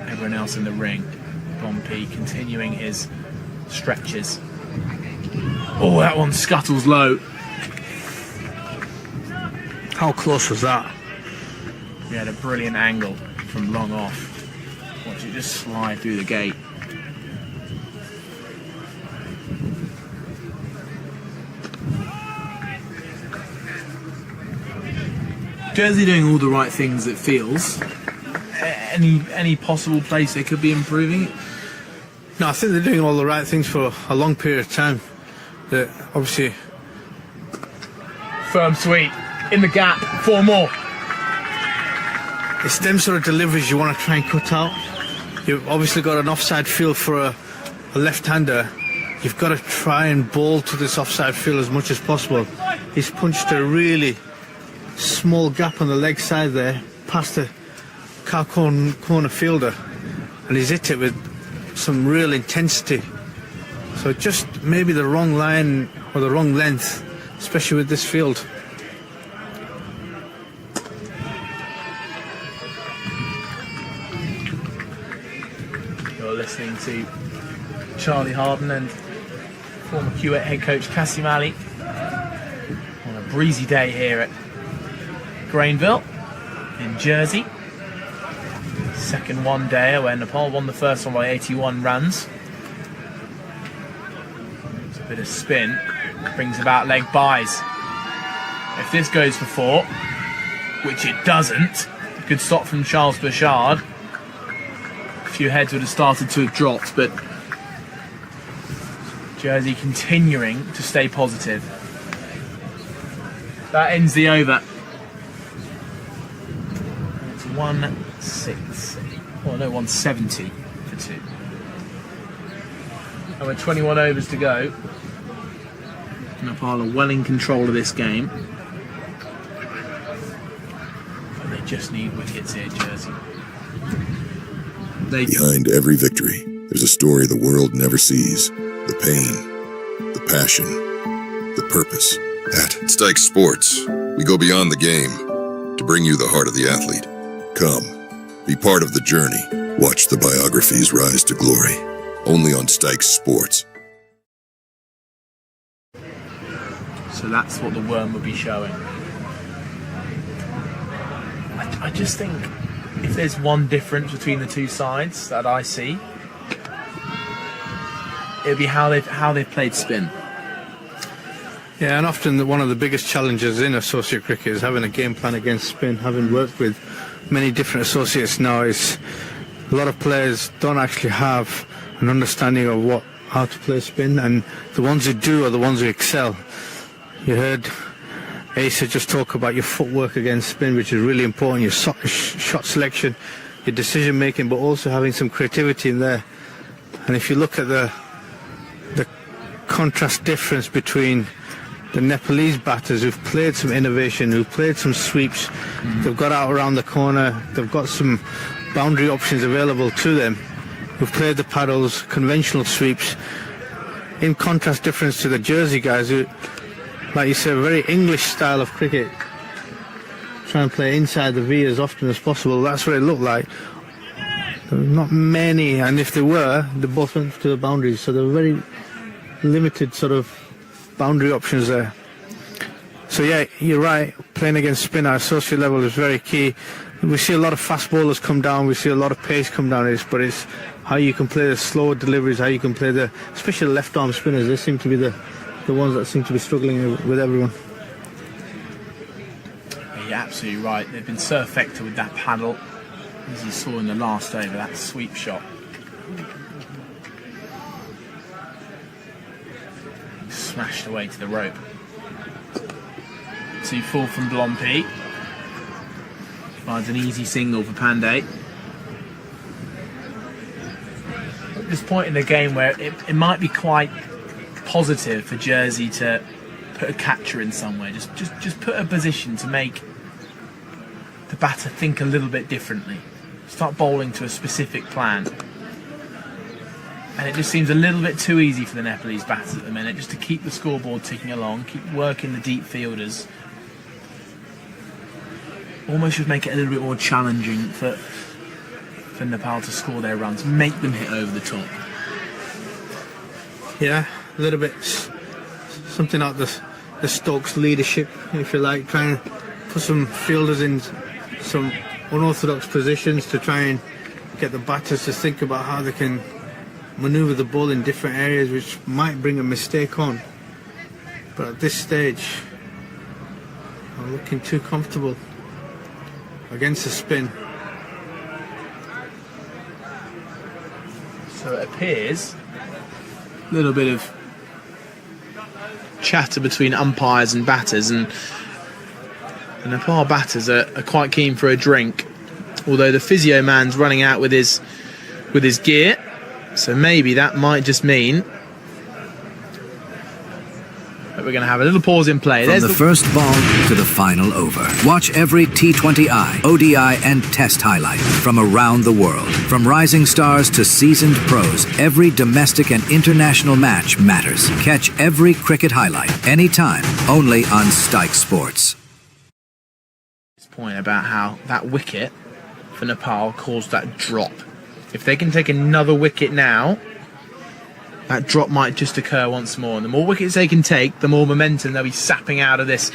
Everyone else in the ring. Blompe continuing his stretches. Oh, that one scuttles low. How close was that? We had a brilliant angle from long off. Watch it just slide through the gate. Jersey doing all the right things, it feels. Any possible place they could be improving? No, I think they're doing all the right things for a long period of time. They're obviously... Firm sweep. In the gap. 4 more. It's them sort of deliveries you want to try and cut out. You've obviously got an offside field for a left-hander. You've got to try and bowl to this offside field as much as possible. He's punched a really small gap on the leg side there, past the corner fielder, and he's hit it with some real intensity. So just maybe the wrong line or the wrong length especially with this field. You're listening to Charlie Harden and former Kuwait head coach Kassim Ali on a breezy day here at Grainville in Jersey. Second one-dayer where Nepal won the first one by 81 runs. It's a bit of spin, brings about leg buys. If this goes for 4, which it doesn't, good stop from Charles Bouchard. A few heads would have started to have dropped, but Jersey continuing to stay positive. That ends the over. It's 170 for 2. And with 21 overs to go, Nepal are well in control of this game. But they just need wickets here, Jersey. Behind every victory, there's a story the world never sees. The pain, the passion, the purpose. At Stike Sports, we go beyond the game to bring you the heart of the athlete. Come, be part of the journey. Watch the biographies rise to glory. Only on Stike Sports. So that's what the worm would be showing. I just think if there's one difference between the two sides that I see, it'll be how they've played spin. Yeah, and often one of the biggest challenges in associate cricket is having a game plan against spin. Having worked with many different associates now, is a lot of players don't actually have an understanding of how to play spin, and the ones who do are the ones who excel. You heard Asa just talk about your footwork against spin, which is really important, your shot selection, your decision making, but also having some creativity in there. And if you look at the contrast difference between the Nepalese batters who've played some innovation, who've played some sweeps, they've got out around the corner, they've got some boundary options available to them, who've played the paddles, conventional sweeps, in contrast difference to the Jersey guys who, like you said, a very English style of cricket, try and play inside the V as often as possible. That's what it looked like. There were not many, and if there were, they both went to the boundaries, so there were very limited sort of boundary options there. So yeah, you're right, playing against spin at associate level is very key. We see a lot of fast bowlers come down, we see a lot of pace come down, but it's how you can play the slower deliveries, how you can play especially the left arm spinners. They seem to be the ones that seem to be struggling with everyone. You're absolutely right, they've been so effective with that paddle, as you saw in the last over, that sweep shot. Smashed away to the rope. 2-4 from Blompi. Finds an easy single for Pandey. At this point in the game where it might be quite positive for Jersey to put a catcher in somewhere, just put a position to make the batter think a little bit differently. Start bowling to a specific plan. And it just seems a little bit too easy for the Nepalese batters at the minute, just to keep the scoreboard ticking along, keep working the deep fielders. Almost should make it a little bit more challenging for Nepal to score their runs, make them hit over the top. Yeah, a little bit something like the Stokes leadership, if you like, trying to put some fielders in some unorthodox positions to try and get the batters to think about how they can manoeuvre the ball in different areas, which might bring a mistake on. But at this stage, I'm looking too comfortable against the spin. So it appears a little bit of chatter between umpires and batters, and the Nepal batters are quite keen for a drink, although the physio man's running out with his gear. So maybe that might just mean that we're we're going to have a little pause in play. From the first ball to the final over. Watch every T20I, ODI, and Test highlight from around the world. From rising stars to seasoned pros, every domestic and international match matters. Catch every cricket highlight, anytime, only on Stike Sports. This point about how that wicket for Nepal caused that drop. If they can take another wicket now, that drop might just occur once more. And the more wickets they can take, the more momentum they'll be sapping out of this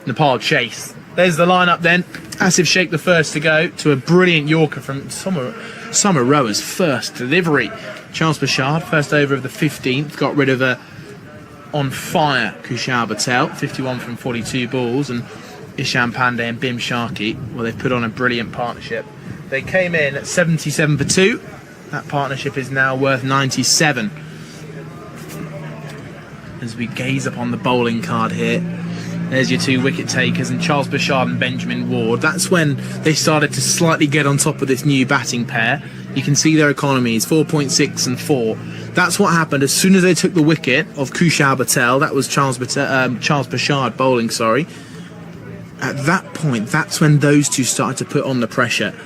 Nepal chase. There's the lineup then. Asif Sheikh the first to go, to a brilliant Yorker from Summer Rower's first delivery. Charles Bashard, first over of the 15th, got rid of a on fire Kushal Patel, 51 from 42 balls, and Ishan Pandey and Bim Sharkey, well, they've put on a brilliant partnership. They came in at 77 for 2. That partnership is now worth 97. As we gaze upon the bowling card here, there's your two wicket takers, and Charles Bashard and Benjamin Ward. That's when they started to slightly get on top of this new batting pair. You can see their economies, 4.6 and 4. That's what happened as soon as they took the wicket of Kushal Patel. That was Charles Bashard bowling, sorry. At that point, that's when those two started to put on the pressure.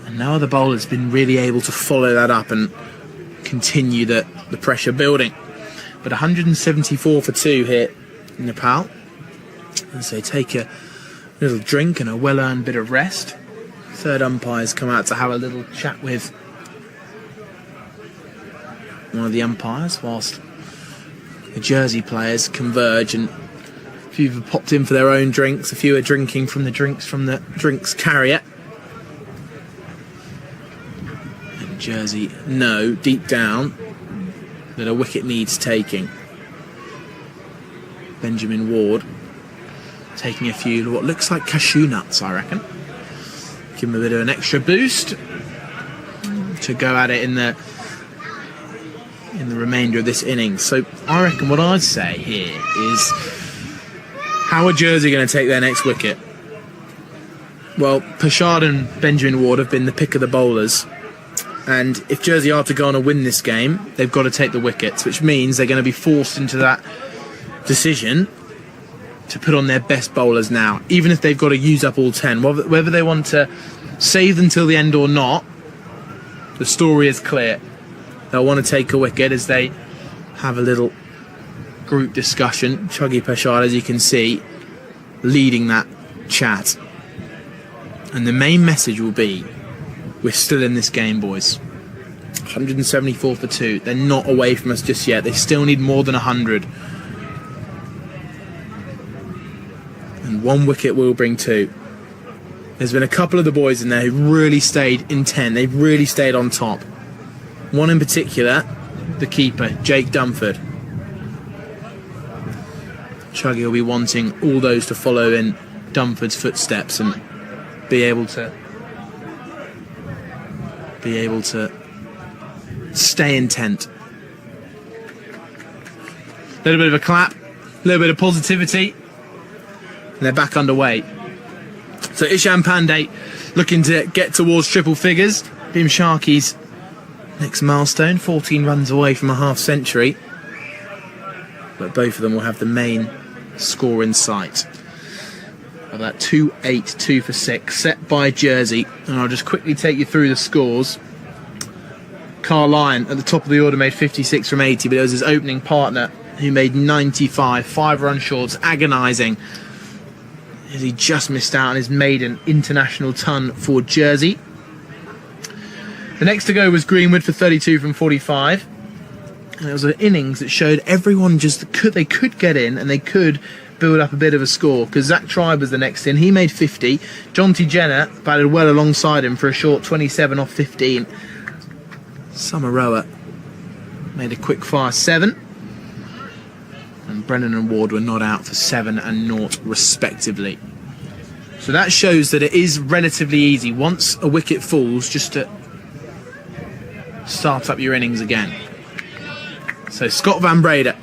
And now the bowler's been really able to follow that up and continue the pressure building. But 174 for 2 here in Nepal. As they take a little drink and a well-earned bit of rest. Third umpire's come out to have a little chat with one of the umpires whilst the Jersey players converge, and a few have popped in for their own drinks, a few are drinking from the drinks carrier. And Jersey know deep down that a wicket needs taking. Benjamin Ward taking a few what looks like cashew nuts, I reckon. Give him a bit of an extra boost to go at it in the remainder of this innings. So I reckon what I'd say here is, how are Jersey going to take their next wicket? Well, Pashard and Benjamin Ward have been the pick of the bowlers, and if Jersey are to go on and win this game, they've got to take the wickets, which means they're going to be forced into that decision to put on their best bowlers now, even if they've got to use up all 10. Whether they want to save them till the end or not, the story is clear. They'll want to take a wicket as they have a little group discussion. Chuggy Pashad, as you can see, leading that chat. And the main message will be, we're still in this game, boys. 174 for 2. They're not away from us just yet. They still need more than 100. And one wicket will bring 2. There's been a couple of the boys in there who really stayed intent. They've really stayed on top. One in particular, the keeper, Jake Dunford. Chuggy will be wanting all those to follow in Dunford's footsteps and be able to stay intent. A little bit of a clap, a little bit of positivity, and they're back underway. So Ishan Pandey looking to get towards triple figures. Bim Sharkey's next milestone, 14 runs away from a half century. But both of them will have the main score in sight. Of that 2-8, 2 for 6, set by Jersey. And I'll just quickly take you through the scores. Carl Lyon at the top of the order made 56 from 80, but it was his opening partner who made 95, 5 run shorts, agonising, as he just missed out on his maiden international ton for Jersey. The next to go was Greenwood for 32 from 45. And it was an innings that showed everyone they could get in and they could build up a bit of a score, because Zach Tribe was the next in. He made 50. Jonty Jenner batted well alongside him for a short 27 off 15. Summer Rower made a quick fire 7. And Brennan and Ward were not out for 7 and 0 respectively. So that shows that it is relatively easy once a wicket falls just to start up your innings again. So Scott Van Breda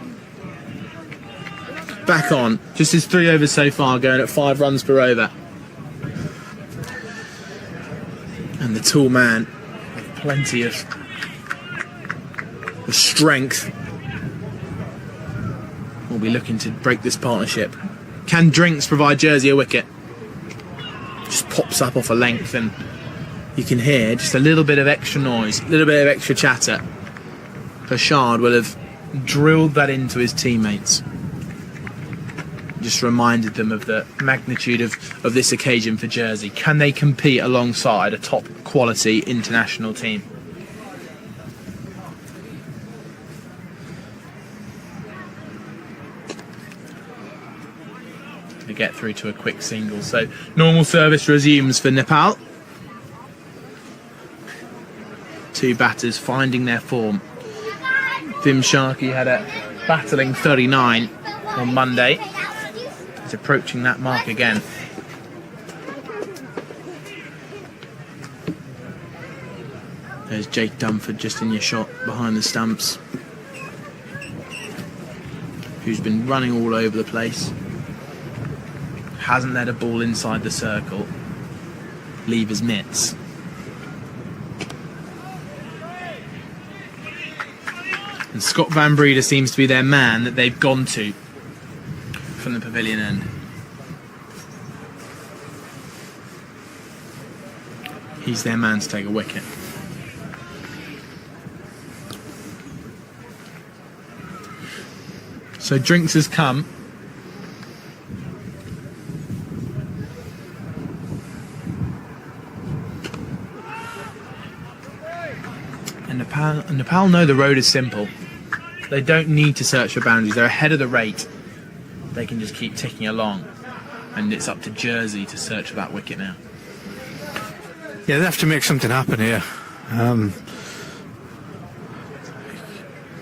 back on, just his 3 overs so far, going at 5 runs per over. And the tall man with plenty of strength will be looking to break this partnership. Can Drinks provide Jersey a wicket? Just pops up off a length, and you can hear just a little bit of extra noise, a little bit of extra chatter. Hashard will have drilled that into his teammates. Just reminded them of the magnitude of this occasion for Jersey. Can they compete alongside a top quality international team? To get through to a quick single. So normal service resumes for Nepal. Two batters finding their form. Vim Sharkey had a battling 39 on Monday. He's approaching that mark again. There's Jake Dunford just in your shot behind the stumps, who's been running all over the place. Hasn't let a ball inside the circle leave his mitts. And Scott Van Breeder seems to be their man that they've gone to from the pavilion end. He's their man to take a wicket. So Drinks has come. And Nepal know the road is simple. They don't need to search for boundaries. They're ahead of the rate. They can just keep ticking along. And it's up to Jersey to search for that wicket now. Yeah, they have to make something happen here.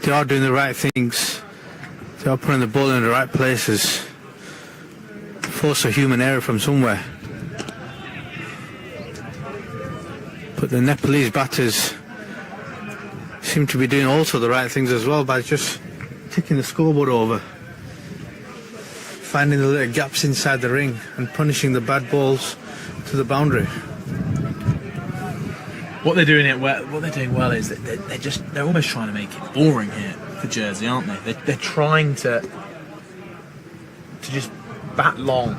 They are doing the right things. They are putting the ball in the right places. Force a human error from somewhere. But the Nepalese batters seem to be doing also the right things as well by just ticking the scoreboard over, finding the little gaps inside the ring and punishing the bad balls to the boundary. What they're doing well is that they're almost trying to make it boring here for Jersey, aren't they? They're trying to just bat long.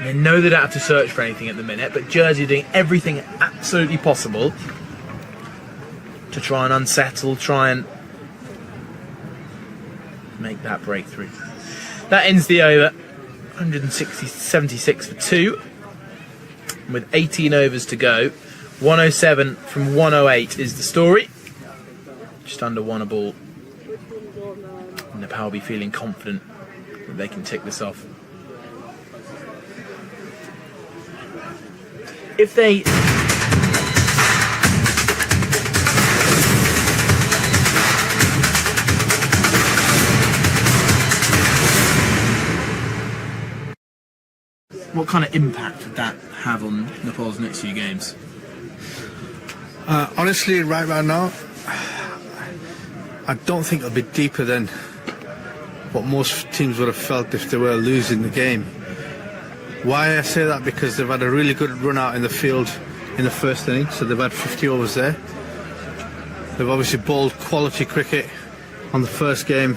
They know they don't have to search for anything at the minute, but Jersey are doing everything absolutely possible to try and unsettle, try and make that breakthrough. That ends the over. 76 for 2. With 18 overs to go. 107 from 108 is the story. Just under one a ball. Nepal will be feeling confident that they can tick this off. If they... What kind of impact would that have on Nepal's next few games? Honestly, right now, I don't think it'll be deeper than what most teams would have felt if they were losing the game. Why I say that? Because they've had a really good run out in the field in the first inning, so they've had 50 overs there. They've obviously bowled quality cricket on the first game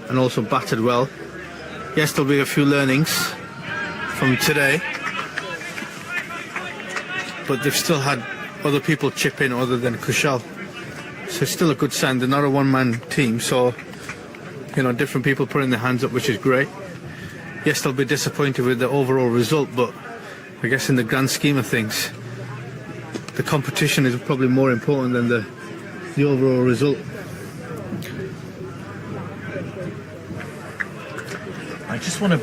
and also batted well. Yes, there'll be a few learnings from today, but they've still had other people chip in other than Kushal, so it's still a good sign. They're not a one-man team, so different people putting their hands up, which is great. Yes, they'll be disappointed with the overall result, but I guess in the grand scheme of things, the competition is probably more important than the overall result. I just want to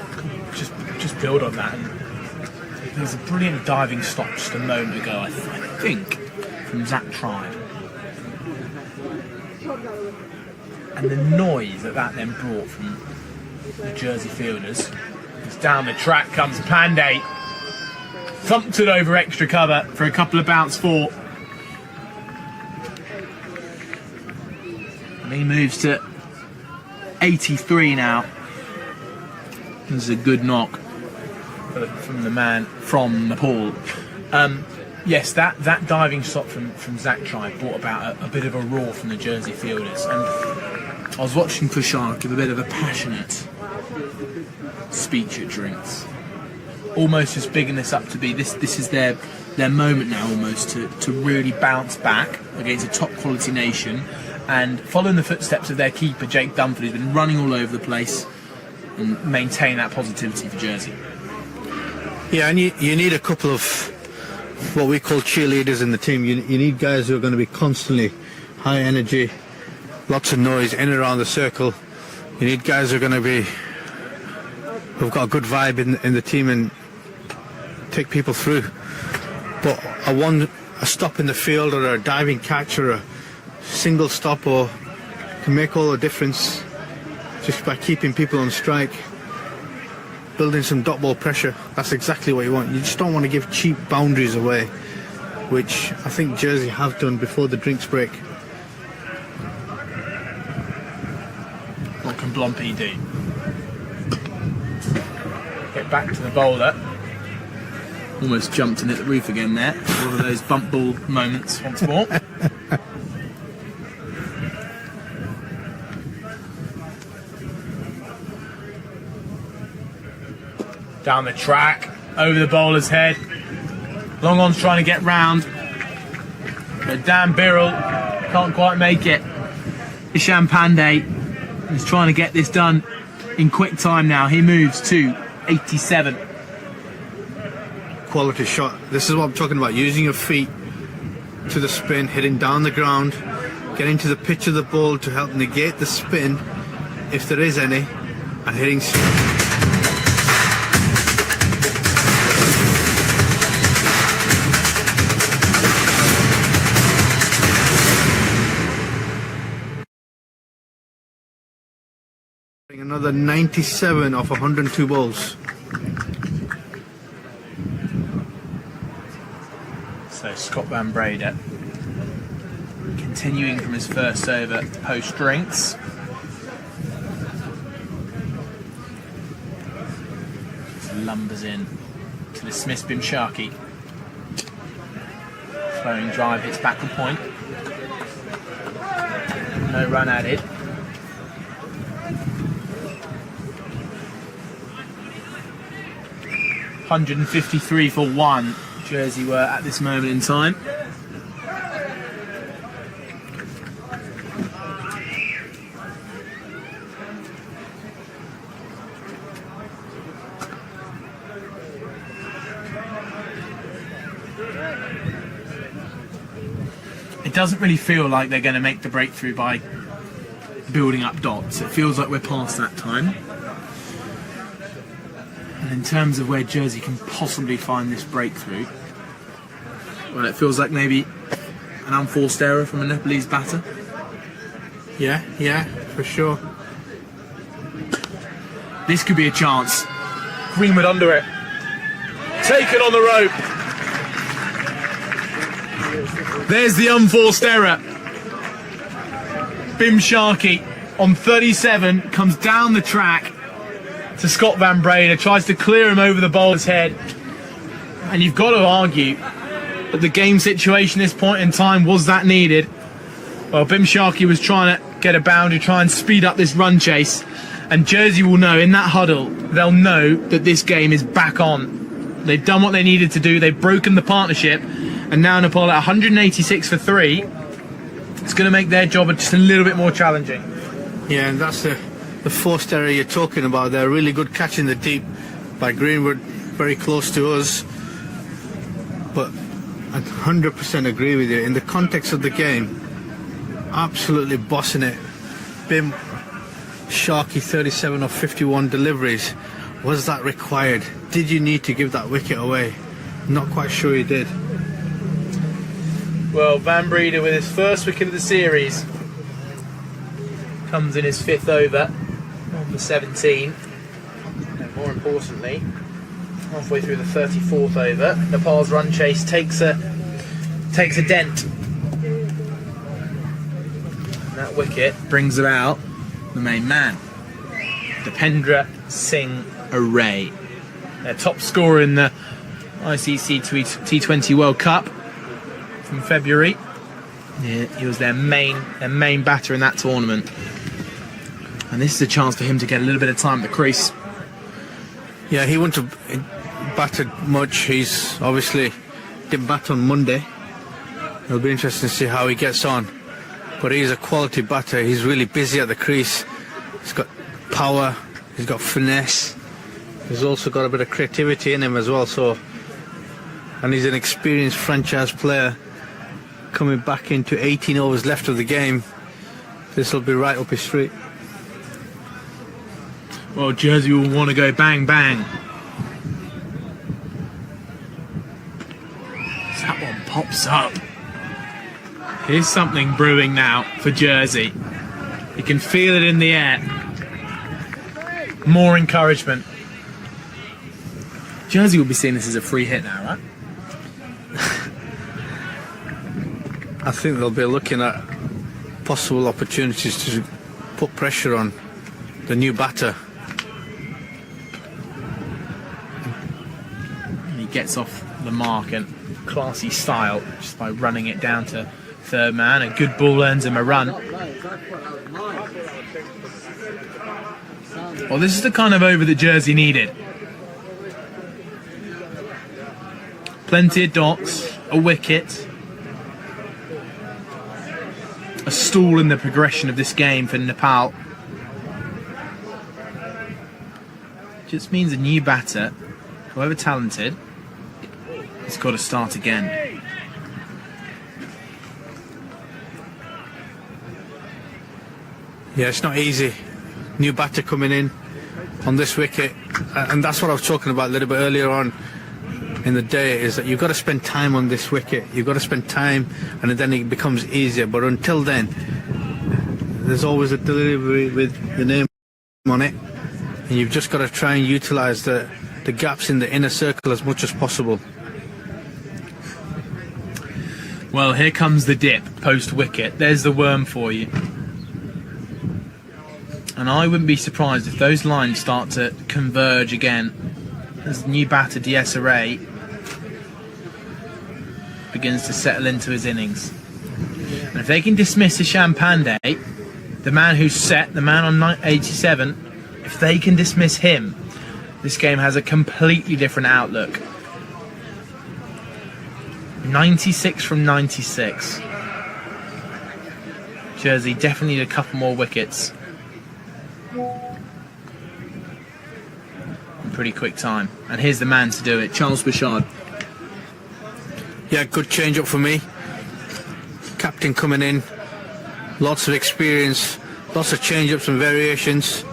just build on that. And there's a brilliant diving stop just a moment ago, I think, from Zach Tribe. And the noise that then brought from the Jersey fielders. As down the track comes Pandey. Thumped it over extra cover for a couple of bounce 4. And he moves to 83 now. This is a good knock from the man from Nepal. Yes, that diving shot from Zach Tribe brought about a bit of a roar from the Jersey fielders, and I was watching Pushar give a bit of a passionate speech at drinks, almost just bigging this up to be this is their moment now, almost to really bounce back against a top quality nation and follow in the footsteps of their keeper Jake Dunford, who's been running all over the place, and maintain that positivity for Jersey. Yeah, and you need a couple of what we call cheerleaders in the team. You need guys who are going to be constantly high energy, lots of noise in and around the circle. You need guys who are going to be, who've got a good vibe in the team and take people through. But a stop in the field or a diving catch or a single stop can make all the difference just by keeping people on strike, building some dot ball pressure. That's exactly what you want. You just don't want to give cheap boundaries away, which I think Jersey have done before the drinks break. What can Blompe do? Get back to the bowler. Almost jumped and hit the roof again there. One of those bump ball moments once more. Down the track, over the bowler's head. Long on's trying to get round, but Dan Birrell can't quite make it. Isham Pandey is trying to get this done in quick time now. He moves to 87. Quality shot. This is what I'm talking about, using your feet to the spin, hitting down the ground, getting to the pitch of the ball to help negate the spin if there is any, and hitting. Another 97 off 102 balls. So Scott Van Breda continuing from his first over post drinks. Lumbers in to dismiss Bimshaki. Flowing drive hits back to point. No run added. .153 for one. Jersey were at this moment in time. It doesn't really feel like they're going to make the breakthrough by building up dots. It feels like we're past that time. And in terms of where Jersey can possibly find this breakthrough, well, it feels like maybe an unforced error from a Nepalese batter. Yeah, for sure. This could be a chance. Greenwood under it. Taken on the rope. There's the unforced error. Bimshaki on 37 comes down the track to Scott Van Breda, tries to clear him over the bowler's head. And you've got to argue that the game situation at this point in time, was that needed? Well, Bimshaki was trying to get a boundary, try and speed up this run chase. And Jersey will know, in that huddle, they'll know that this game is back on. They've done what they needed to do. They've broken the partnership. And now Nepal at 186 for 3. It's going to make their job just a little bit more challenging. Yeah, and that's the forced error you're talking about. They're really good catch in the deep by Greenwood, very close to us. But I 100% agree with you. In the context of the game, absolutely bossing it. Bim Sharky 37 of 51 deliveries. Was that required? Did you need to give that wicket away? Not quite sure he did. Well, Van Breda with his first wicket of the series comes in his 5th over on the 17. And more importantly, halfway through the 34th over, Nepal's run chase takes a dent. And that wicket brings about the main man, Dipendra Singh Array, their top scorer in the ICC T20 World Cup from February. Yeah, he was their main batter in that tournament. And this is a chance for him to get a little bit of time at the crease. Yeah, he wouldn't have batted much. He's obviously didn't bat on Monday. It'll be interesting to see how he gets on. But he's a quality batter. He's really busy at the crease. He's got power. He's got finesse. He's also got a bit of creativity in him as well. And he's an experienced franchise player coming back into 18 overs left of the game. This will be right up his street. Well, Jersey will want to go bang bang. That one pops up. Here's something brewing now for Jersey. You can feel it in the air. More encouragement. Jersey will be seeing this as a free hit now, right? I think they'll be looking at possible opportunities to put pressure on the new batter. He gets off the mark in classy style just by running it down to third man. A good ball earns him a run. Well, this is the kind of over that Jersey needed. Plenty of dots, a wicket, a stall in the progression of this game for Nepal. Just means a new batter, however talented, has got to start again. Yeah, it's not easy. New batter coming in on this wicket, and that's what I was talking about a little bit earlier on in the day, is that you've got to spend time on this wicket. You've got to spend time, and then it becomes easier. But until then, there's always a delivery with the name on it, and you've just got to try and utilise the gaps in the inner circle as much as possible. Well, here comes the dip post-wicket. There's the worm for you. And I wouldn't be surprised if those lines start to converge again as the new batter DS Array begins to settle into his innings. And if they can dismiss Ishan Pandey, the man who's set, the man on 87, if they can dismiss him, this game has a completely different outlook. 96 from 96. Jersey definitely need a couple more wickets. In pretty quick time. And here's the man to do it, Charles Bouchard. Yeah, good change up for me. Captain coming in, lots of experience, lots of change ups and variations.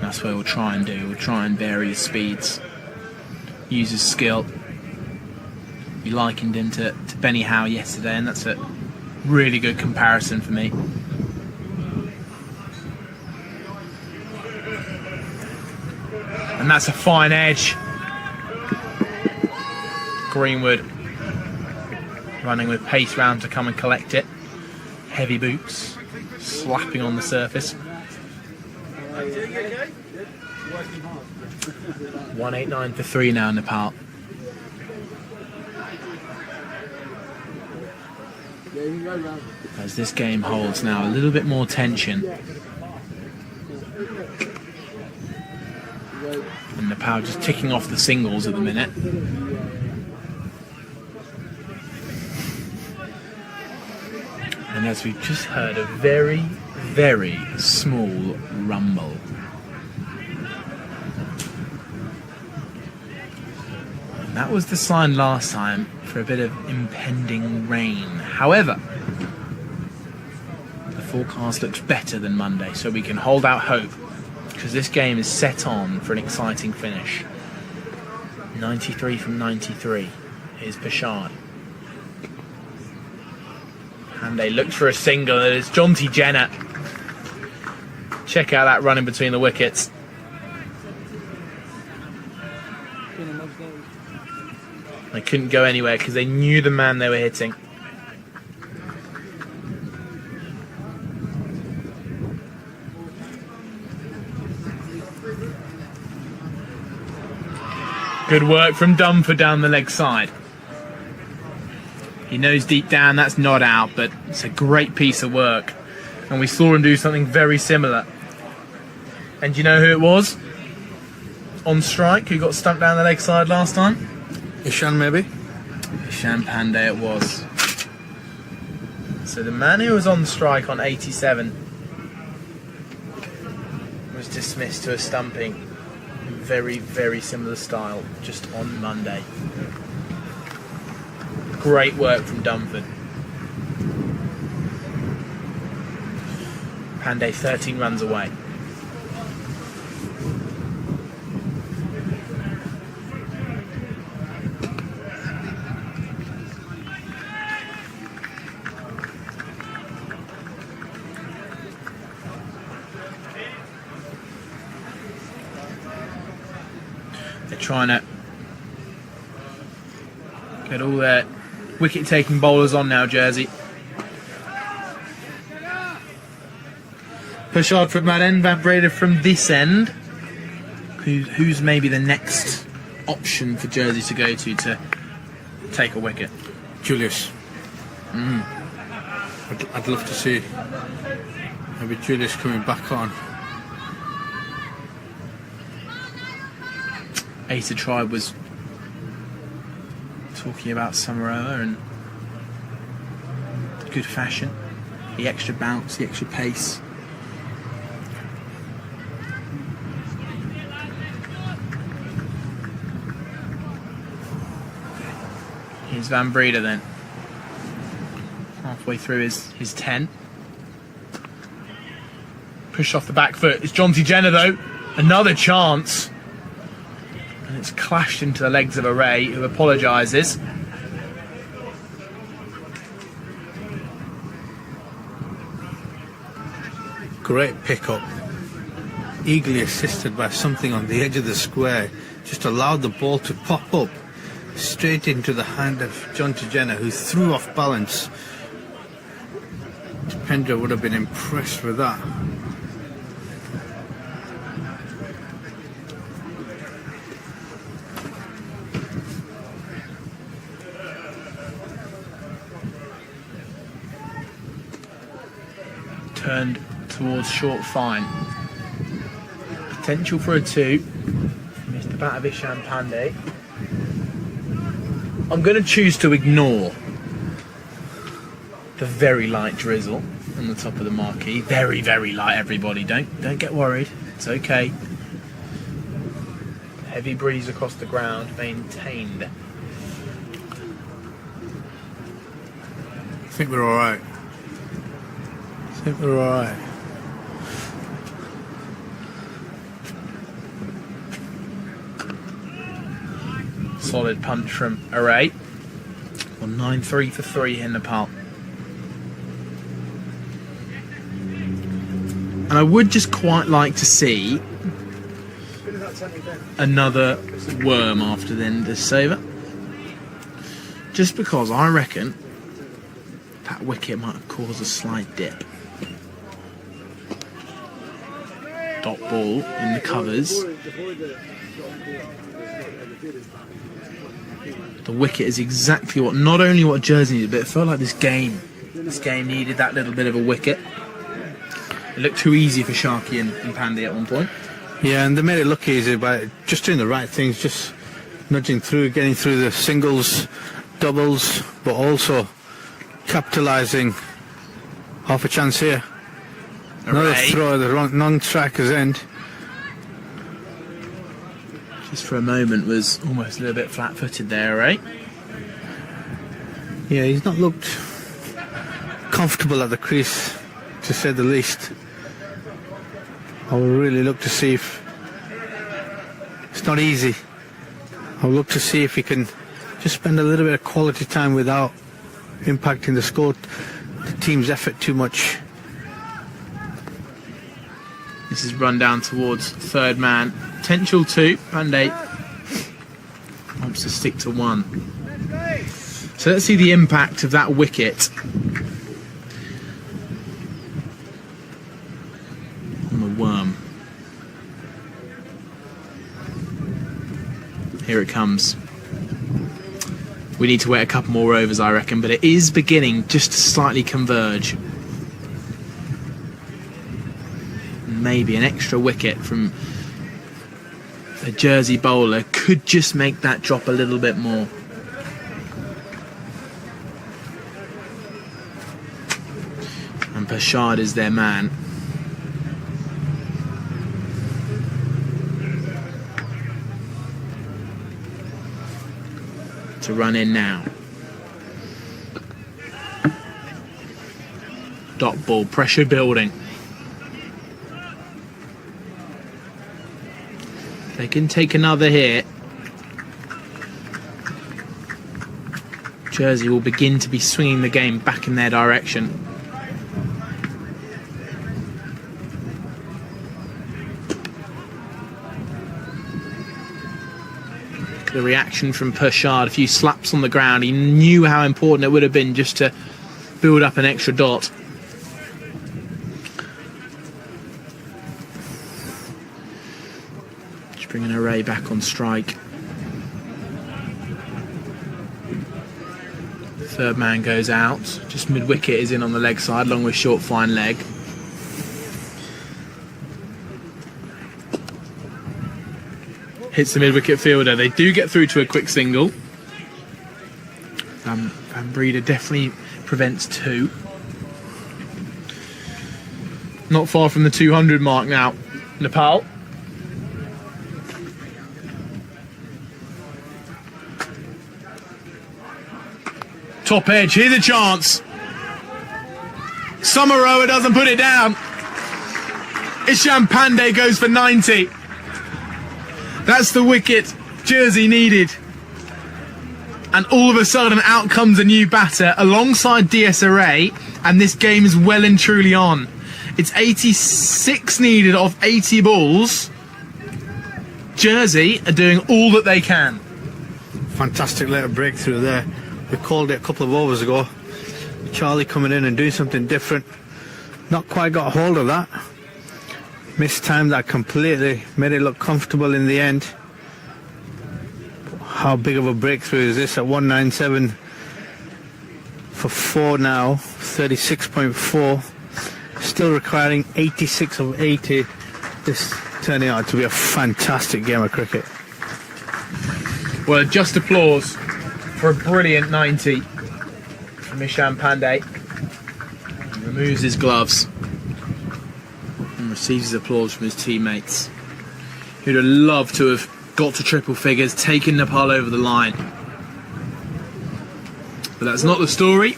That's what we'll try and do. We'll try and vary his speeds, use his skill. We likened him to Benny Howe yesterday, and that's a really good comparison for me. And that's a fine edge. Greenwood running with pace round to come and collect it. Heavy boots slapping on the surface. 189 for 3 now, Nepal. As this game holds now a little bit more tension. And Nepal just ticking off the singles at the minute. And as we've just heard, a very, very small rumble. And that was the sign last time for a bit of impending rain. However, the forecast looks better than Monday, so we can hold out hope, because this game is set on for an exciting finish. 93 from 93 is Bouchard. And they looked for a single, and it's Jonty Jenner. Check out that run in between the wickets. They couldn't go anywhere because they knew the man they were hitting. Good work from Dunford down the leg side. He knows deep down that's not out, but it's a great piece of work. And we saw him do something very similar. And do you know who it was? On strike, who got stumped down the leg side last time? Ishan, maybe? Ishan Pandey it was. So the man who was on strike on 87 was dismissed to a stumping in very, very similar style just on Monday. Great work from Dunford. Pandey 13 runs away. They're trying to get all their wicket-taking bowlers on now, Jersey. Push hard from that end, Van Breda from this end. Who's maybe the next option for Jersey to go to take a wicket? Julius. I'd love to see maybe Julius coming back on. Asa Tribe was talking about Samaroa and good fashion, the extra bounce, the extra pace. Here's Van Breda then. Halfway through his 10. Push off the back foot. It's Jonty Jenner though. Another chance. And it's clashed into the legs of Array, who apologises. Great pickup. Eagerly assisted by something on the edge of the square. Just allowed the ball to pop up straight into the hand of Jonty Jenner, who threw off balance. Pendra would have been impressed with that. Turned towards short fine. Potential for a 2. Missed the bat of Ishan Pandey. I'm going to choose to ignore the very light drizzle on the top of the marquee. Very, very light, everybody. Don't get worried. It's okay. Heavy breeze across the ground maintained. I think we're alright. I think we're alright. Solid punch from Array. Well, 9-3 for 3 in Nepal. And I would just quite like to see another worm after the end of this over. Just because I reckon that wicket might have caused a slight dip. Dot ball in the covers. The wicket is exactly what, not only what Jersey needed, but it felt like this game needed that little bit of a wicket. It looked too easy for Sharkey and Pandey at one point. Yeah, and they made it look easy by just doing the right things, just nudging through, getting through the singles, doubles, but also capitalising half a chance here. Another throw at the non-striker's end. Just for a moment was almost a little bit flat-footed there, right? Yeah, he's not looked comfortable at the crease, to say the least. I will really look to see if it's not easy. I'll look to see if he can just spend a little bit of quality time without impacting the score, the team's effort too much. This is run down towards third man. Potential 2. Pandey wants to stick to 1. So let's see the impact of that wicket on the worm. Here it comes. We need to wait a couple more overs, I reckon, but it is beginning just to slightly converge. Maybe an extra wicket from a Jersey bowler could just make that drop a little bit more. And Pershad is their man. To run in now. Dot ball, pressure building. They can take another hit. Jersey will begin to be swinging the game back in their direction. The reaction from Pershad, a few slaps on the ground. He knew how important it would have been just to build up an extra dot. Just bringing Array back on strike. Third man goes out. Just mid-wicket is in on the leg side, along with short fine leg. Hits the mid-wicket fielder. They do get through to a quick single. Van Breeder definitely prevents 2. Not far from the 200 mark now. Nepal. Top edge. Here's a chance. Samaroa doesn't put it down. Isham Pandey goes for 90. That's the wicket Jersey needed. And all of a sudden out comes a new batter alongside DS Array, and this game is well and truly on. It's 86 needed of 80 balls. Jersey are doing all that they can. Fantastic little breakthrough there. We called it a couple of overs ago. Charlie coming in and doing something different. Not quite got a hold of that. Mistimed that completely, made it look comfortable in the end. How big of a breakthrough is this at 197 for 4 now, 36.4. Still requiring 86 of 80. This turning out to be a fantastic game of cricket. Well, just applause for a brilliant 90 from Isham Pandey. He removes his gloves and receives his applause from his teammates, who'd have loved to have got to triple figures, taken Nepal over the line. But that's not the story,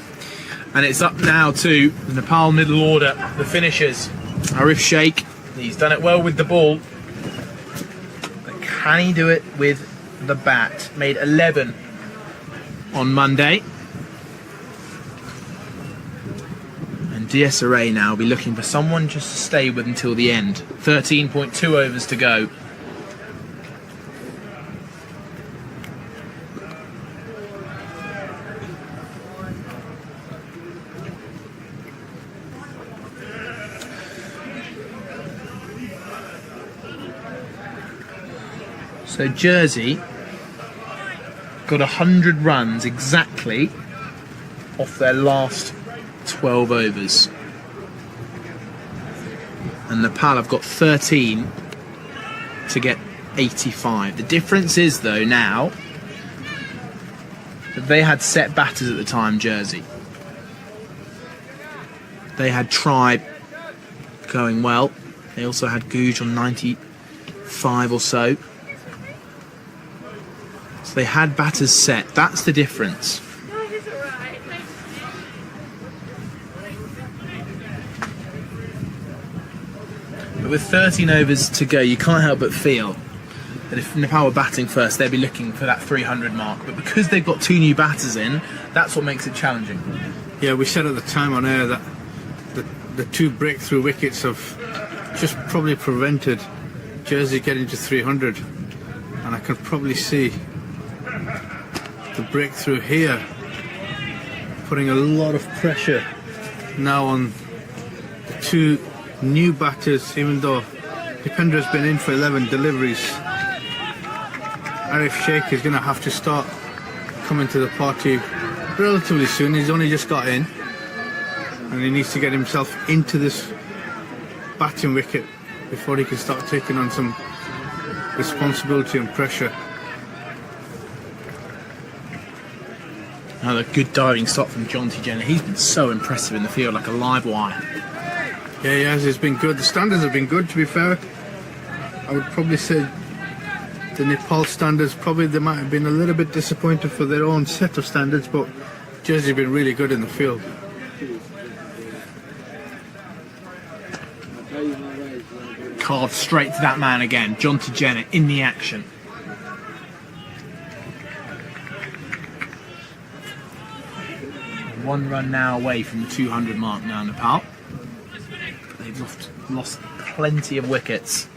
and it's up now to the Nepal middle order, the finishers. Arif Sheikh, he's done it well with the ball, but can he do it with the bat? Made 11 on Monday. And DS Array now will be looking for someone just to stay with until the end. 13.2 overs to go. So Jersey got 100 runs exactly off their last 12 overs. And Nepal have got 13 to get 85. The difference is, though, now that they had set batters at the time, Jersey. They had Tribe going well. They also had Googe on 95 or so. So they had batters set. That's the difference. But with 13 overs to go, you can't help but feel that if Nepal were batting first, they'd be looking for that 300 mark. But because they've got 2 new batters in, that's what makes it challenging. Yeah, we said at the time on air that the 2 breakthrough wickets have just probably prevented Jersey getting to 300. And I can probably see the breakthrough here putting a lot of pressure now on the 2 new batters, even though Dipendra's been in for 11 deliveries. Arif Sheikh is going to have to start coming to the party relatively soon. He's only just got in, and he needs to get himself into this batting wicket before he can start taking on some responsibility and pressure. Another good diving stop from Jonty Jenner. He's been so impressive in the field, like a live wire. Yeah, he has. It's been good. The standards have been good, to be fair. I would probably say the Nepal standards, probably they might have been a little bit disappointed for their own set of standards, but Jersey have been really good in the field. Carved straight to that man again. Jonty Jenner in the action. One run now away from the 200 mark now, Nepal. They've lost plenty of wickets.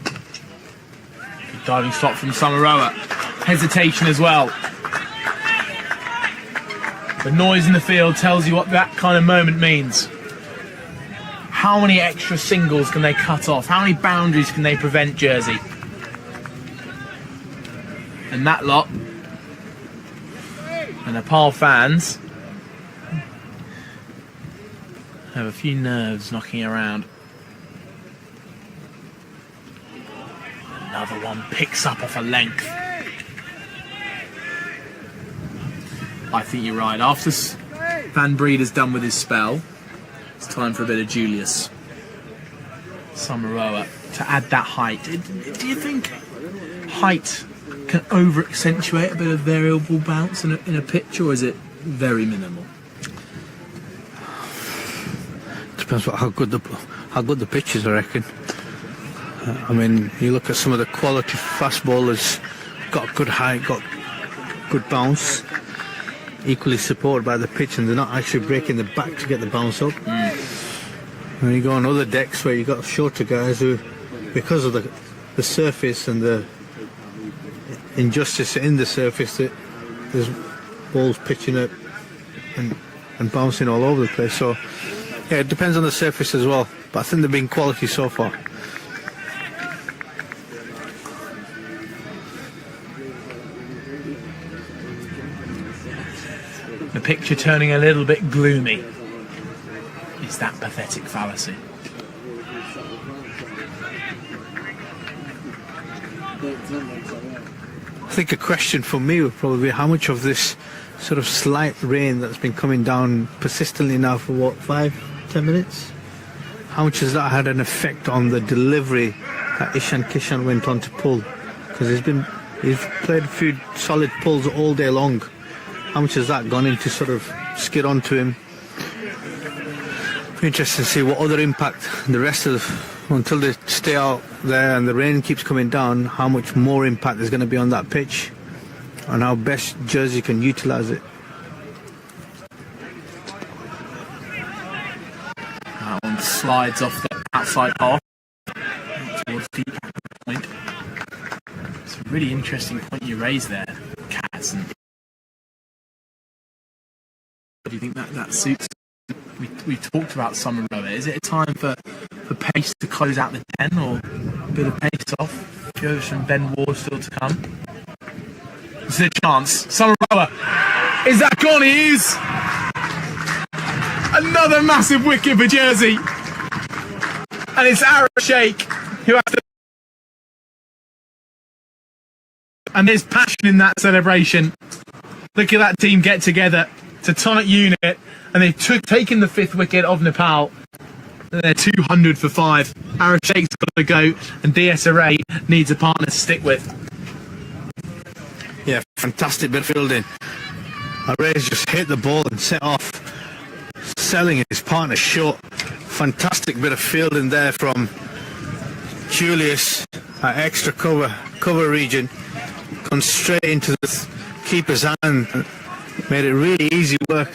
Good diving stop from Samaroa. Hesitation as well. The noise in the field tells you what that kind of moment means. How many extra singles can they cut off? How many boundaries can they prevent, Jersey? And that lot, the Nepal fans, have a few nerves knocking around. Another one picks up off a length. I think you're right. After Van Breeder's done with his spell, it's time for a bit of Julius Samaroa to add that height. Do you think height can over-accentuate a bit of variable bounce in a pitch, or is it very minimal? Depends how good the pitch is, I reckon. I mean, you look at some of the quality fast bowlers, got good height, got good bounce, equally supported by the pitch, and they're not actually breaking the back to get the bounce up. And you go on other decks where you've got shorter guys who, because of the surface and the injustice in the surface, that there's balls pitching it and bouncing all over the place. So yeah, it depends on the surface as well, but I think they've been quality so far. The picture turning a little bit gloomy. It's that pathetic fallacy. I think a question for me would probably be how much of this sort of slight rain that's been coming down persistently now for what, 5-10 minutes? How much has that had an effect on the delivery that Ishan Kishan went on to pull? Because he's played a few solid pulls all day long. How much has that gone into sort of skid onto him? Be interesting to see what other impact the rest of until they stay out there and the rain keeps coming down, how much more impact there's going to be on that pitch and how best Jersey can utilise it. That one slides off the outside half towards deep point. It's a really interesting point you raise there, Kaz. And do you think that suits? We talked about Samaroa. Is it a time for pace to close out the 10, or a bit of pace off? Goes from Ben Ward still to come. This is a chance. Samaroa. Is that gone? He is. Another massive wicket for Jersey. And it's Arab Sheikh who has to. And there's passion in that celebration. Look at that team get together to tight unit. And they've taken the 5th wicket of Nepal. And they're 200 for 5. Arab Sheikh's got to go, and DS Array needs a partner to stick with. Yeah, fantastic bit of fielding. Array's just hit the ball and set off, selling his partner short. Fantastic bit of fielding there from Julius at extra cover region. Gone straight into the keeper's hand. Made it really easy work.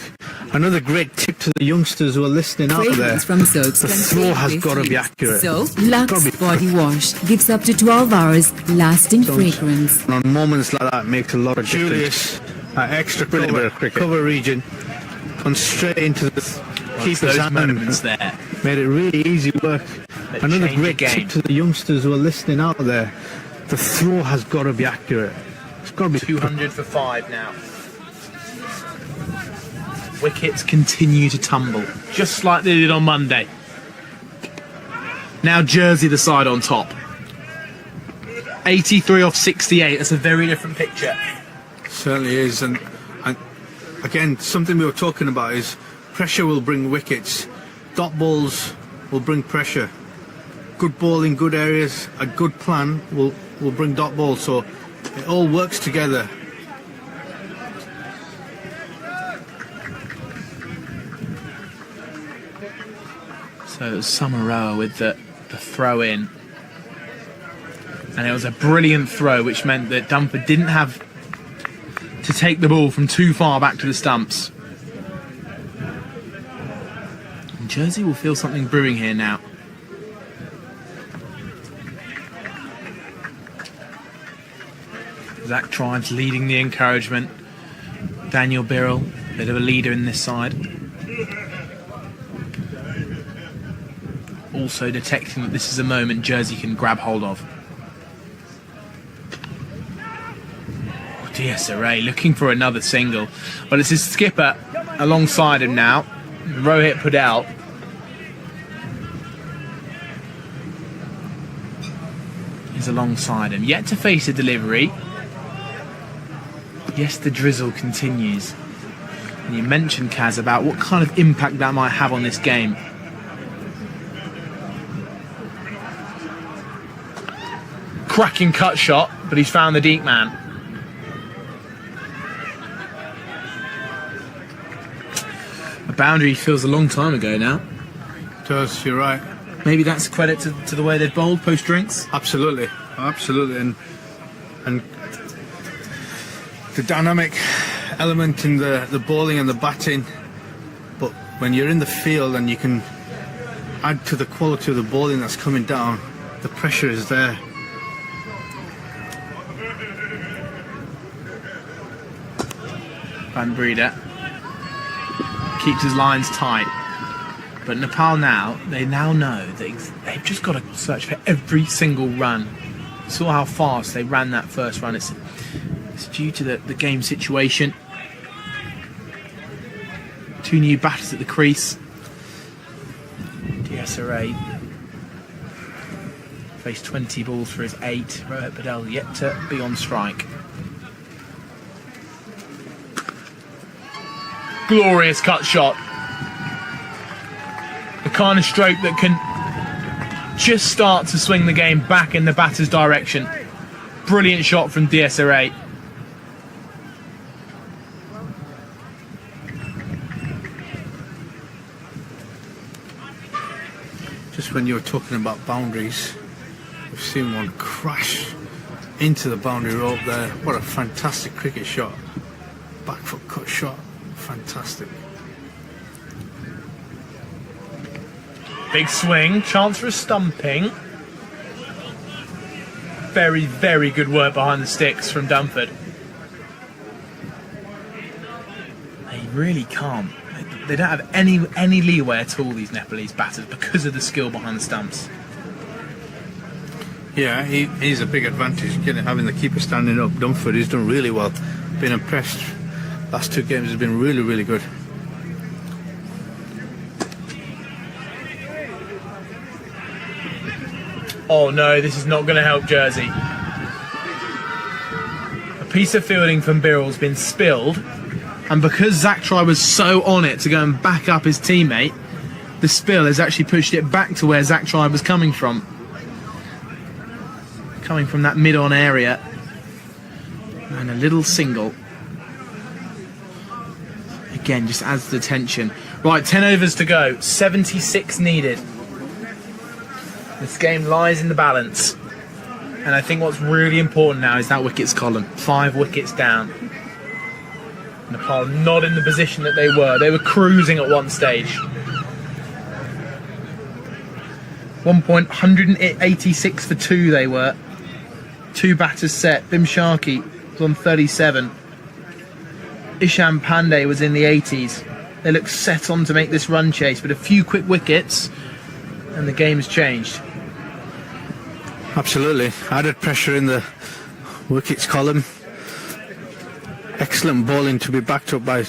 Another great tip to the youngsters who are listening out there. From Soaps the throw has got to be accurate. So, Lux Body Wash gives up to 12 hours lasting fragrance. And on moments like that, it makes a lot of difference. Julius at extra cover region. Gone straight into the keeper's hand. Moments there. Made it really easy work. that Another change a great game. tip to the youngsters who are listening out there: the throw has got to be accurate. It's got to be 200 for 5 now. Wickets continue to tumble, just like they did on Monday. Now Jersey the side on top. 83 off 68. That's a very different picture. Certainly is, and again, something we were talking about is pressure will bring wickets. Dot balls will bring pressure. Good ball in good areas, a good plan will bring dot balls. So it all works together. So it was Samaroa with the throw in. And it was a brilliant throw, which meant that Dumford didn't have to take the ball from too far back to the stumps. And Jersey will feel something brewing here now. Zach Tribes leading the encouragement. Daniel Birrell, bit of a leader in this side. Also detecting that this is a moment Jersey can grab hold of. DSRA looking for another single, but it's his skipper alongside him now. Rohit Patel. He's alongside him, yet to face a delivery. Yes, the drizzle continues. And you mentioned, Kaz, about what kind of impact that might have on this game. Cracking cut shot, but he's found the deep man. A boundary feels a long time ago now. It does, you're right. Maybe that's credit to the way they've bowled post drinks. Absolutely, absolutely, and the dynamic element in the bowling and the batting. But when you're in the field and you can add to the quality of the bowling that's coming down, the pressure is there. Van Breeder keeps his lines tight. But Nepal now, they now know that they've just got to search for every single run. You saw how fast they ran that first run. It's due to the game situation. Two new batters at the crease. DSRA faced 20 balls for his 8. Rohit Patel yet to be on strike. Glorious cut shot. The kind of stroke that can just start to swing the game back in the batter's direction. Brilliant shot from DSRA. Just when you were talking about boundaries, we've seen one crash into the boundary rope there. What a fantastic cricket shot. Back foot cut shot. Fantastic. Big swing, chance for a stumping. Very, very good work behind the sticks from Dumford. They really can't. They don't have any leeway at all, these Nepalese batters, because of the skill behind the stumps. Yeah, he's a big advantage having the keeper standing up. Dumford, he's done really well. Been impressed. Last 2 games has been really, really good. Oh no, this is not going to help Jersey. A piece of fielding from Birrell's been spilled, and because Zach Try was so on it to go and back up his teammate, the spill has actually pushed it back to where Zach Try was coming from. Coming from that mid-on area. And a little single. Again, just adds to the tension. Right, 10 overs to go. 76 needed. This game lies in the balance. And I think what's really important now is that wickets column. 5 wickets down. Nepal not in the position that they were. They were cruising at one stage. 186 for 2 they were. 2 batters set. Bim Sharkey was on 37. Ishan Pandey was in the 80s. They looked set on to make this run chase, but a few quick wickets and the game's changed. Absolutely. Added pressure in the wickets column. Excellent bowling to be backed up by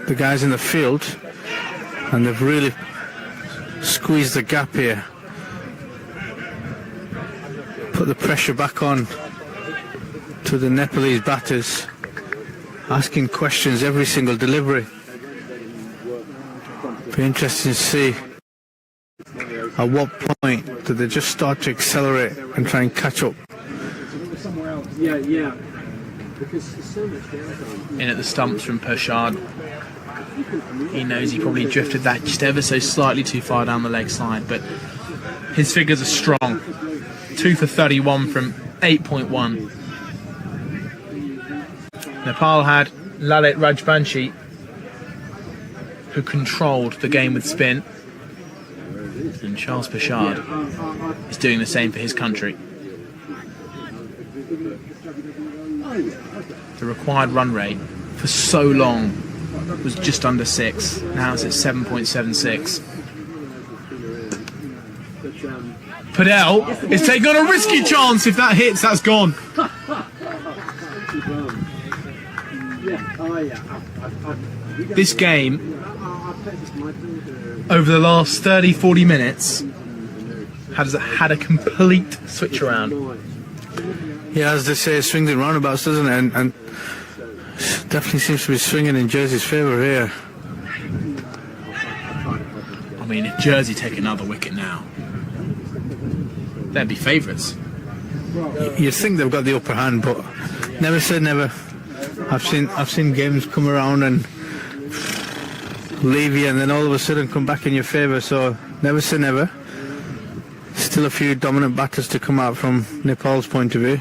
the guys in the field, and they've really squeezed the gap here. Put the pressure back on to the Nepalese batters, asking questions every single delivery. Be interesting to see at what point do they just start to accelerate and try and catch up. In at the stumps from Pershad. He knows he probably drifted that just ever so slightly too far down the leg side, but his figures are strong. 2 for 31 from 8.1. Nepal had Lalit Rajbanshi, who controlled the game with spin, and Charles Pershad is doing the same for his country. The required run rate for so long was just under 6. Now it's at 7.76. Padel is taking on a risky chance. If that hits, that's gone. This game, over the last 30-40 minutes, has had a complete switch around. Yeah, as they say, swings and roundabouts, doesn't it? And definitely seems to be swinging in Jersey's favour here. I mean, if Jersey take another wicket now, they'd be favourites. You think they've got the upper hand, but never say never. I've seen games come around and leave you, and then all of a sudden come back in your favour. So never say never. Still a few dominant batters to come out from Nepal's point of view.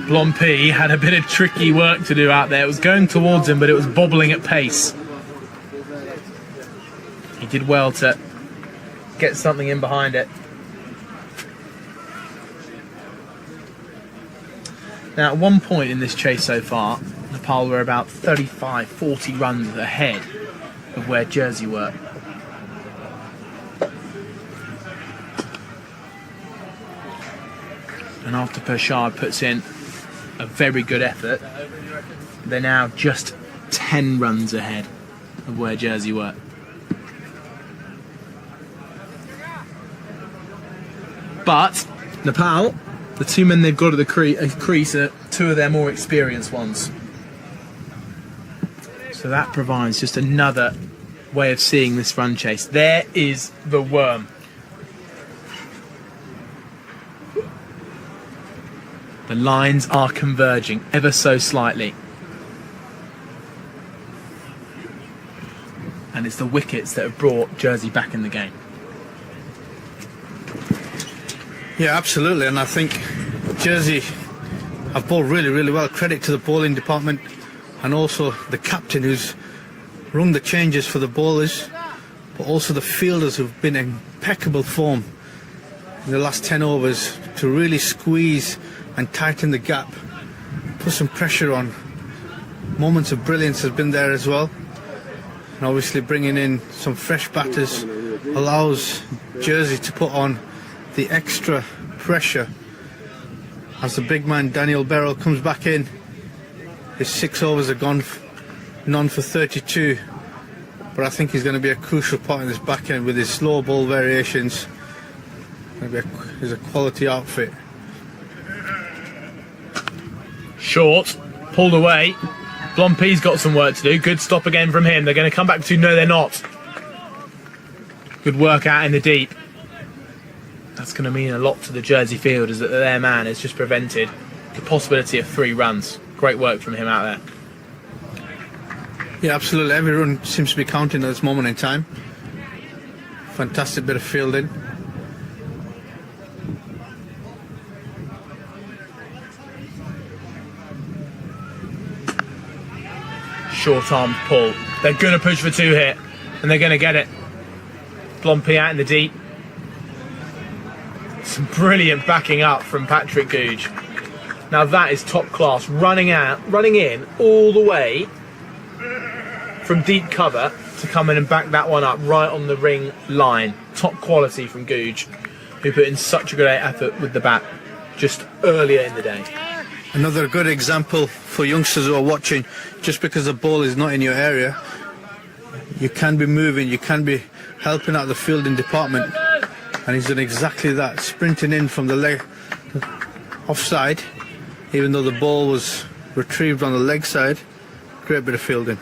Blompi had a bit of tricky work to do out there. It was going towards him, but it was bobbling at pace. He did well to get something in behind it. Now, at one point in this chase so far, Nepal were about 35, 40 runs ahead of where Jersey were. And after Pershad puts in a very good effort, they're now just 10 runs ahead of where Jersey were. But Nepal, the two men they've got at the crease are two of their more experienced ones. So that provides just another way of seeing this run chase. There is the worm. The lines are converging ever so slightly. And it's the wickets that have brought Jersey back in the game. Yeah, absolutely, and I think Jersey have bowled really, really well. Credit to the bowling department and also the captain who's rung the changes for the bowlers, but also the fielders who've been in impeccable form in the last 10 overs to really squeeze and tighten the gap, put some pressure on. Moments of brilliance has been there as well, and obviously bringing in some fresh batters allows Jersey to put on the extra pressure as the big man Daniel Beryl comes back in. His 6 overs are gone, none for 32, but I think he's going to be a crucial part in this back end with his slow ball variations. He's a quality outfit. Short, pulled away. Blompi's got some work to do. Good stop again from him. They're going to come back to no, they're not. Good work out in the deep. That's going to mean a lot to the Jersey fielders that their man has just prevented the possibility of 3 runs. Great work from him out there. Yeah, absolutely. Every run seems to be counting at this moment in time. Fantastic bit of fielding. Short armed pull. They're going to push for 2 here, and they're going to get it. Blompi out in the deep. Some brilliant backing up from Patrick Googe. Now that is top class. Running in all the way from deep cover to come in and back that one up right on the ring line. Top quality from Googe, who put in such a great effort with the bat just earlier in the day. Another good example for youngsters who are watching. Just because the ball is not in your area, you can be moving, you can be helping out the fielding department, and he's done exactly that, sprinting in from the leg offside, even though the ball was retrieved on the leg side. Great bit of fielding.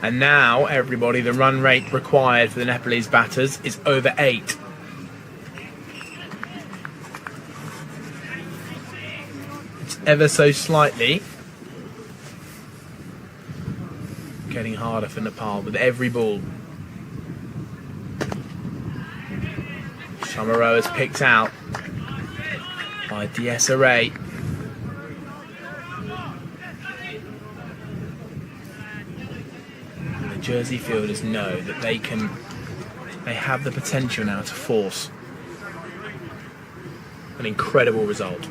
And now, everybody, the run rate required for the Nepalese batters is over 8. It's ever so slightly getting harder for Nepal with every ball. Chamorro is picked out by Desiree. Jersey fielders know that they have the potential now to force an incredible result.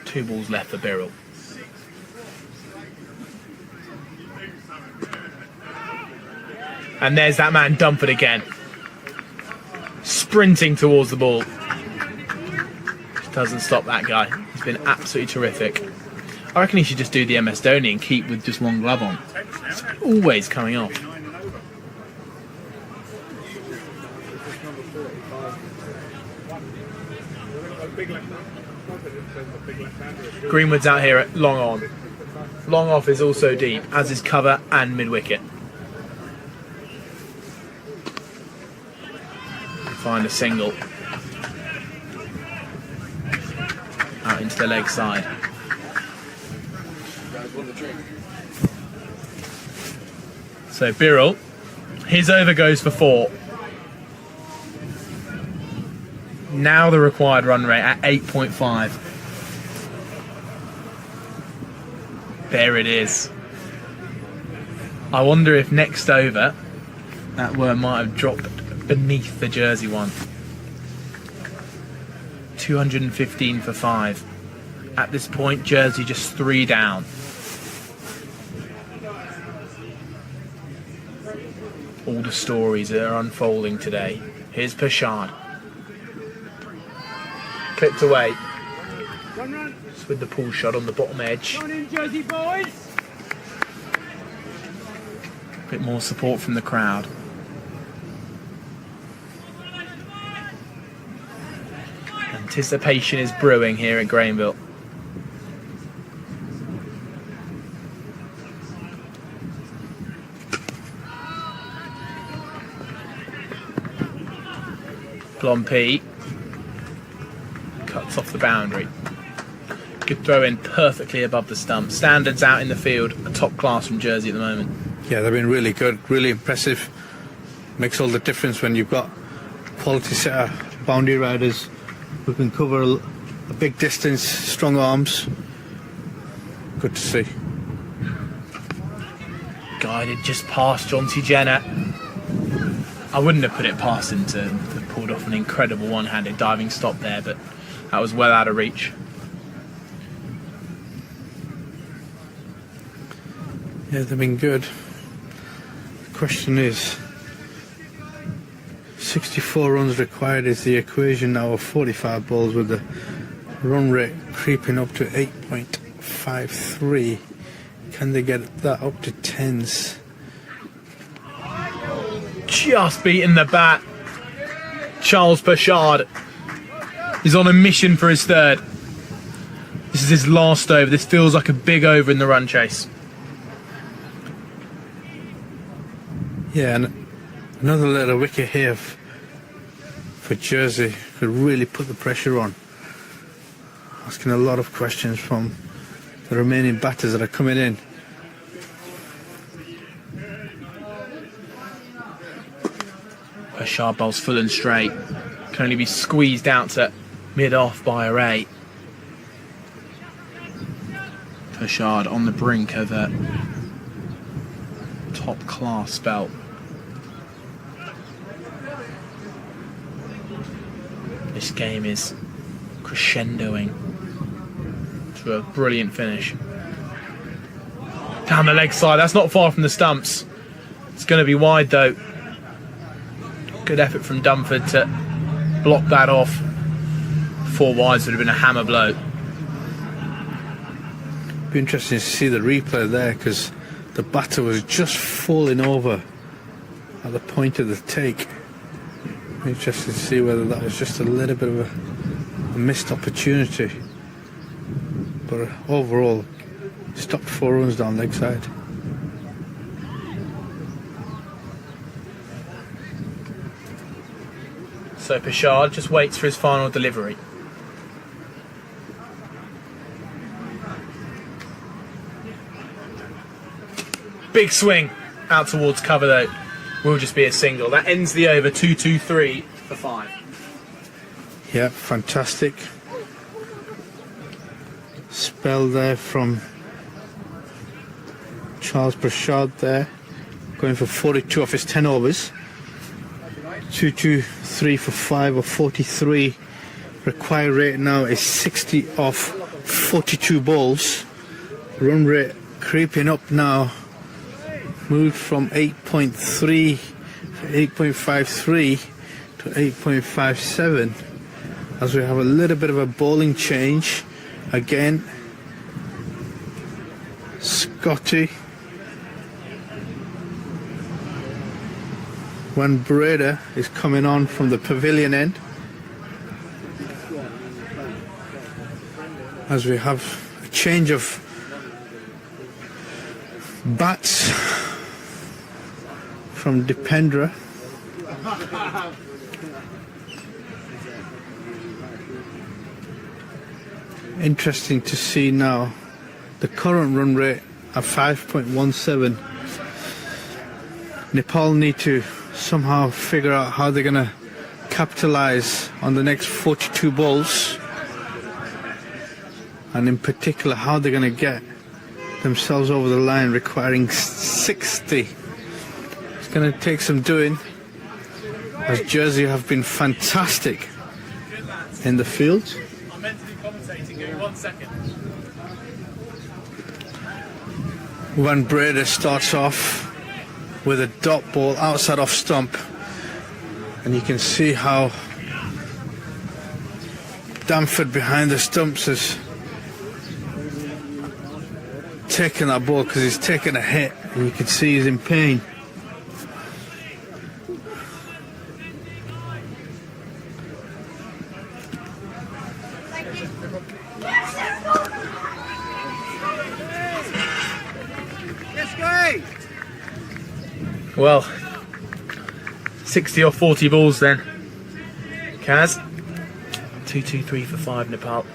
Two balls left for Birrell. And there's that man Dunford again, sprinting towards the ball. Just doesn't stop that guy. He's been absolutely terrific. I reckon he should just do the MS Dhoni and keep with just one glove on. It's always coming off. Greenwood's out here at long on. Long off is also deep, as is cover and mid-wicket. Find a single. Out into the leg side. So Birrell, his over goes for 4. Now the required run rate at 8.5. There it is. I wonder if next over that worm might have dropped beneath the Jersey one. 215 for 5. At this point, Jersey just 3 down. All the stories that are unfolding today. Here's Pershad. Clipped away. Just with the pull shot on the bottom edge. Bit more support from the crowd. Anticipation is brewing here at Grainville. Blompe cuts off the boundary. Good throw in perfectly above the stump. Standards out in the field, a top class from Jersey at the moment. Yeah, they've been really good, really impressive. Makes all the difference when you've got quality setter boundary riders who can cover a big distance, strong arms. Good to see. Guided just past Jonty Jenner. I wouldn't have put it past him to have pulled off an incredible one-handed diving stop there, but that was well out of reach. Yeah, they've been good. The question is, 64 runs required is the equation now of 45 balls, with the run rate creeping up to 8.53. Can they get that up to 10s? Just beating the bat. Charles Pershad is on a mission for his 3rd. This is his last over. This feels like a big over in the run chase. Yeah, and another little wicket here for Jersey could really put the pressure on. Asking a lot of questions from the remaining batters that are coming in. Pershad bowls full and straight. Can only be squeezed out to mid-off by a 8. Pershad on the brink of a top-class spell. This game is crescendoing. to a brilliant finish. Down the leg side, that's not far from the stumps. It's going to be wide though. Good effort from Dunford to block that off. 4 wides would have been a hammer blow. Be interesting to see the replay there, because the batter was just falling over at the point of the take. Be interesting to see whether that was just a little bit of a missed opportunity. But overall, stopped 4 runs down leg side. So Pichard just waits for his final delivery. Big swing out towards cover though. Will just be a single. That ends the over. 2-2-3 for 5. Yeah, fantastic spell there from Charles Pichard there, going for 42 off his 10 overs. 2-2-3 for 5 or 43. Required rate now is 60 off 42 balls. Run rate creeping up now. Moved from 8.3, 8.53 to 8.57, as we have a little bit of a bowling change again. Scotty Van Breda is coming on from the pavilion end, as we have a change of bats from Dipendra. Interesting to see now the current run rate at 5.17. Nepal need to somehow figure out how they're going to capitalize on the next 42 balls, and in particular how they're going to get themselves over the line, requiring 60. It's going to take some doing, as Jersey have been fantastic in the field. I'm meant to be commentating. Give me 1 second. Van Breda starts off with a dot ball outside off stump, and you can see how Damford behind the stumps has taken that ball, because he's taken a hit and you can see he's in pain. Well, 60 or 40 balls then. Kaz, 2-2-3 for 5 Nepal.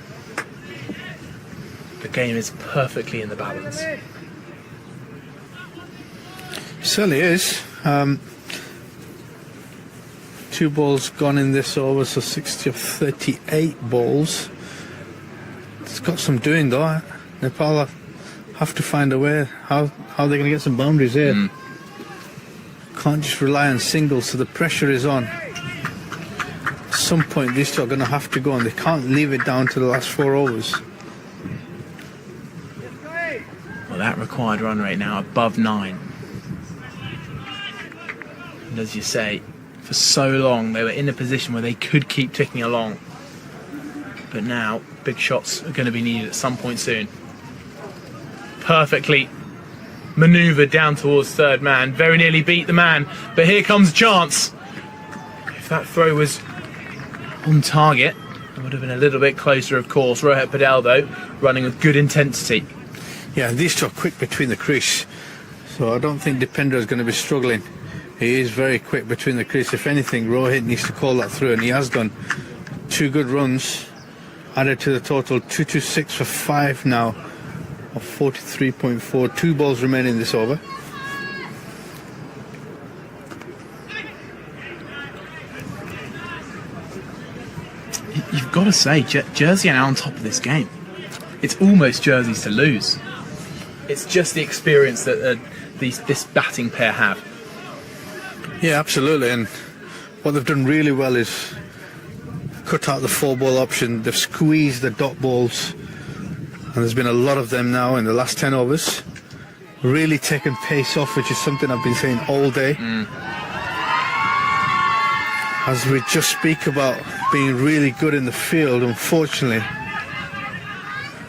The game is perfectly in the balance. Certainly is. 2 balls gone in this over, so 60 of 38 balls. It's got some doing though. Nepal have to find a way how they're going to get some boundaries here. Can't just rely on singles, so the pressure is on. At some point these two are going to have to go, and they can't leave it down to the last 4 overs. Well, that required run rate now above 9. And as you say, for so long they were in a position where they could keep ticking along. But now, big shots are going to be needed at some point soon. Perfectly manoeuvred down towards third man. Very nearly beat the man, but here comes a chance. If that throw was on target, it would have been a little bit closer, of course. Rohit Padel, though, running with good intensity. Yeah, these two are quick between the crease, so I don't think Dipendra is going to be struggling. He is very quick between the crease. If anything, Rohit needs to call that through, and he has done. 2 good runs added to the total. 2-2-6 for 5 now of 43.4. 2 balls remaining this over. You've got to say, Jersey are now on top of this game. It's almost Jersey's to lose. It's just the experience that this batting pair have. Yeah, absolutely. And what they've done really well is cut out the 4 ball option. They've squeezed the dot balls And there's been a lot of them now in the last 10 overs. Really taken pace off, which is something I've been saying all day. As we just speak about being really good in the field, unfortunately,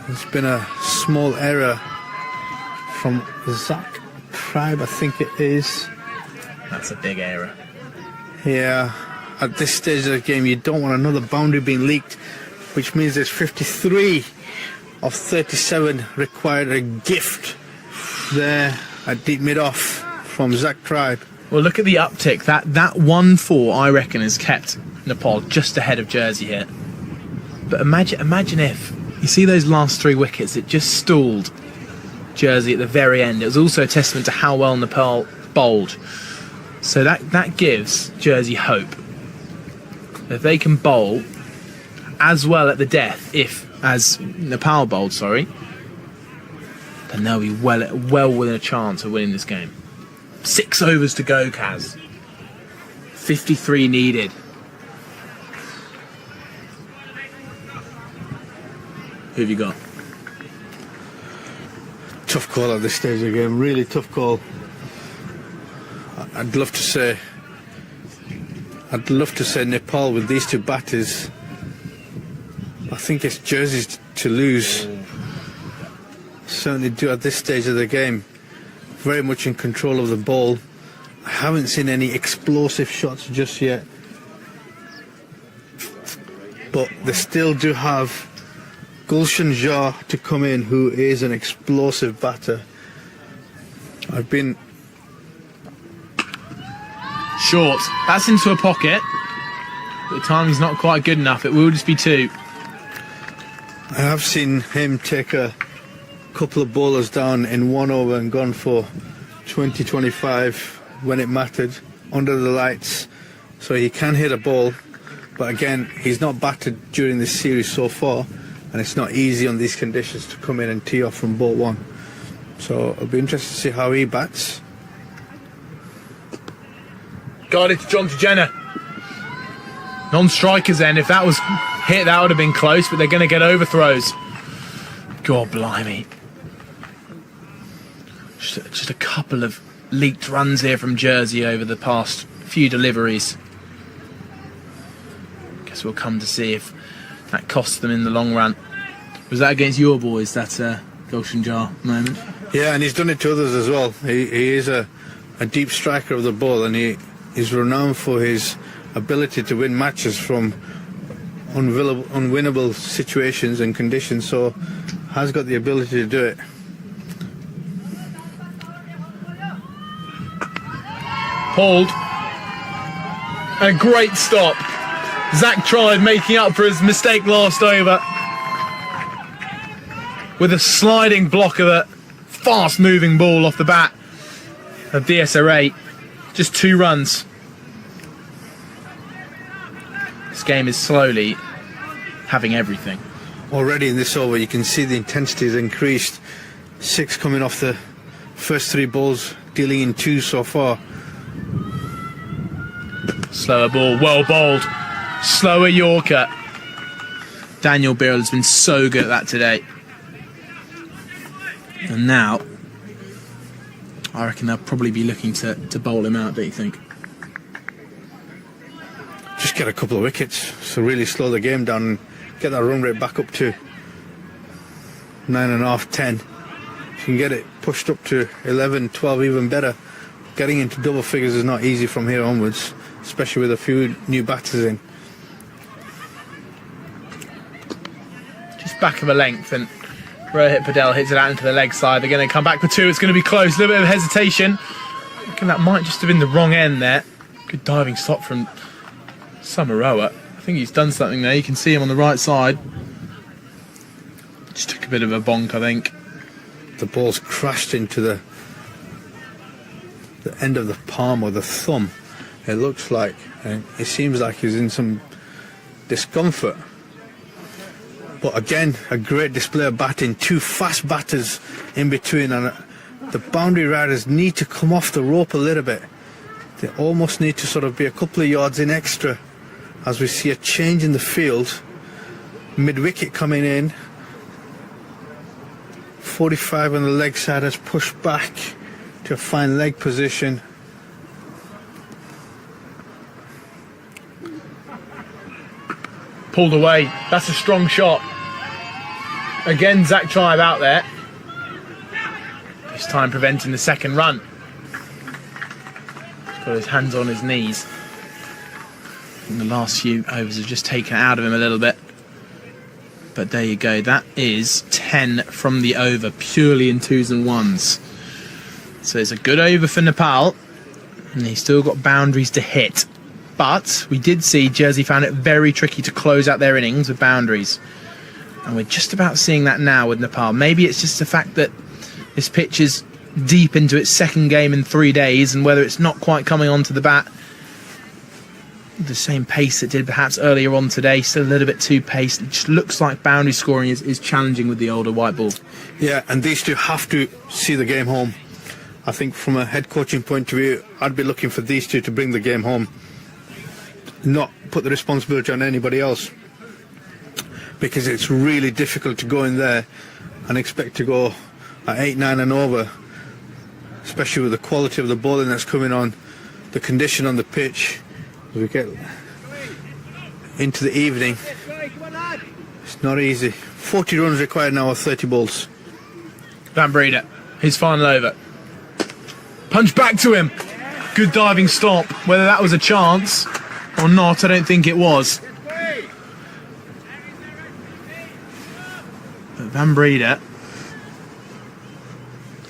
there's been a small error from Zach Tribe, I think it is. That's a big error. Yeah, at this stage of the game, you don't want another boundary being leaked, which means there's 53 of 37 required. A gift there at deep mid-off from Zach Tribe. Well, look at the uptick. That 1-4, I reckon, has kept Nepal just ahead of Jersey here. But imagine if you see those last 3 wickets, it just stalled Jersey at the very end. It was also a testament to how well Nepal bowled. So that gives Jersey hope. If they can bowl as well at the death, as Nepal bowled, then they'll be well within a chance of winning this game. 6 overs to go, Kaz. 53 needed. Who have you got? Tough call at this stage of the game, really tough call. I'd love to say Nepal with these 2 batters. I think it's Jersey's to lose. Certainly do at this stage of the game. Very much in control of the ball. I haven't seen any explosive shots just yet. But they still do have Gulshan Jha to come in, who is an explosive batter. I've been... Short. That's into a pocket. But the timing's not quite good enough. It will just be 2. I have seen him take a couple of bowlers down in 1 over and gone for 20-25 when it mattered, under the lights. So he can hit a ball, but again, he's not batted during this series so far, and it's not easy on these conditions to come in and tee off from ball 1. So it'll be interesting to see how he bats. Got it to John Jenner. Non-strikers then. If that was hit, that would have been close, but they're going to get overthrows. God blimey. Just a couple of leaked runs here from Jersey over the past few deliveries. Guess we'll come to see if that costs them in the long run. Was that against your boys, that Gulshan Jha moment? Yeah, and he's done it to others as well. He is a deep striker of the ball, and he is renowned for his ability to win matches from unwinnable situations and conditions, so has got the ability to do it. Hold. And a great stop. Zach Tribe making up for his mistake last over with a sliding block of a fast moving ball off the bat of DSR8. Just 2 runs. This game is slowly having everything. Already in this over, you can see the intensity has increased. 6 coming off the first 3 balls, dealing in 2 so far. Slower ball, well bowled. Slower Yorker. Daniel Birrell has been so good at that today. And now, I reckon they'll probably be looking to bowl him out, don't you think? Just get a couple of wickets, so really slow the game down and get that run rate back up to 9.5, 10. If you can get it pushed up to 11, 12, even better. Getting into double figures is not easy from here onwards, especially with a few new batters in. Just back of a length, and Rohit Patel hits it out into the leg side. They're going to come back for 2. It's going to be close. A little bit of hesitation. I reckon that might just have been the wrong end there. Good diving stop from Samaroa. I think he's done something there. You can see him on the right side. Just took a bit of a bonk, I think. The ball's crashed into the end of the palm or the thumb, it looks like, and it seems like he's in some discomfort. But again, a great display of batting, 2 fast batters in between, and the boundary riders need to come off the rope a little bit. They almost need to sort of be a couple of yards in extra as we see a change in the field. Mid-wicket coming in. 45 on the leg side has pushed back to a fine leg position. Pulled away. That's a strong shot. Again, Zach Tribe out there. This time preventing the second run. He's got his hands on his knees. And the last few overs have just taken it out of him a little bit. But there you go. That is 10 from the over, purely in 2s and 1s. So it's a good over for Nepal. And he's still got boundaries to hit. But we did see Jersey found it very tricky to close out their innings with boundaries. And we're just about seeing that now with Nepal. Maybe it's just the fact that this pitch is deep into its second game in 3 days, and whether it's not quite coming onto the bat the same pace it did perhaps earlier on today, still a little bit too paced. It just looks like boundary scoring is challenging with the older white ball. Yeah, and these two have to see the game home. I think from a head coaching point of view, I'd be looking for these two to bring the game home, not put the responsibility on anybody else, because it's really difficult to go in there and expect to go at 8-9 and over, especially with the quality of the bowling that's coming on, the condition on the pitch. As we get into the evening, it's not easy. 40 runs required now of 30 balls. Van Breeder, his final over. Punch back to him. Good diving stop. Whether that was a chance or not, I don't think it was. But Van Breeder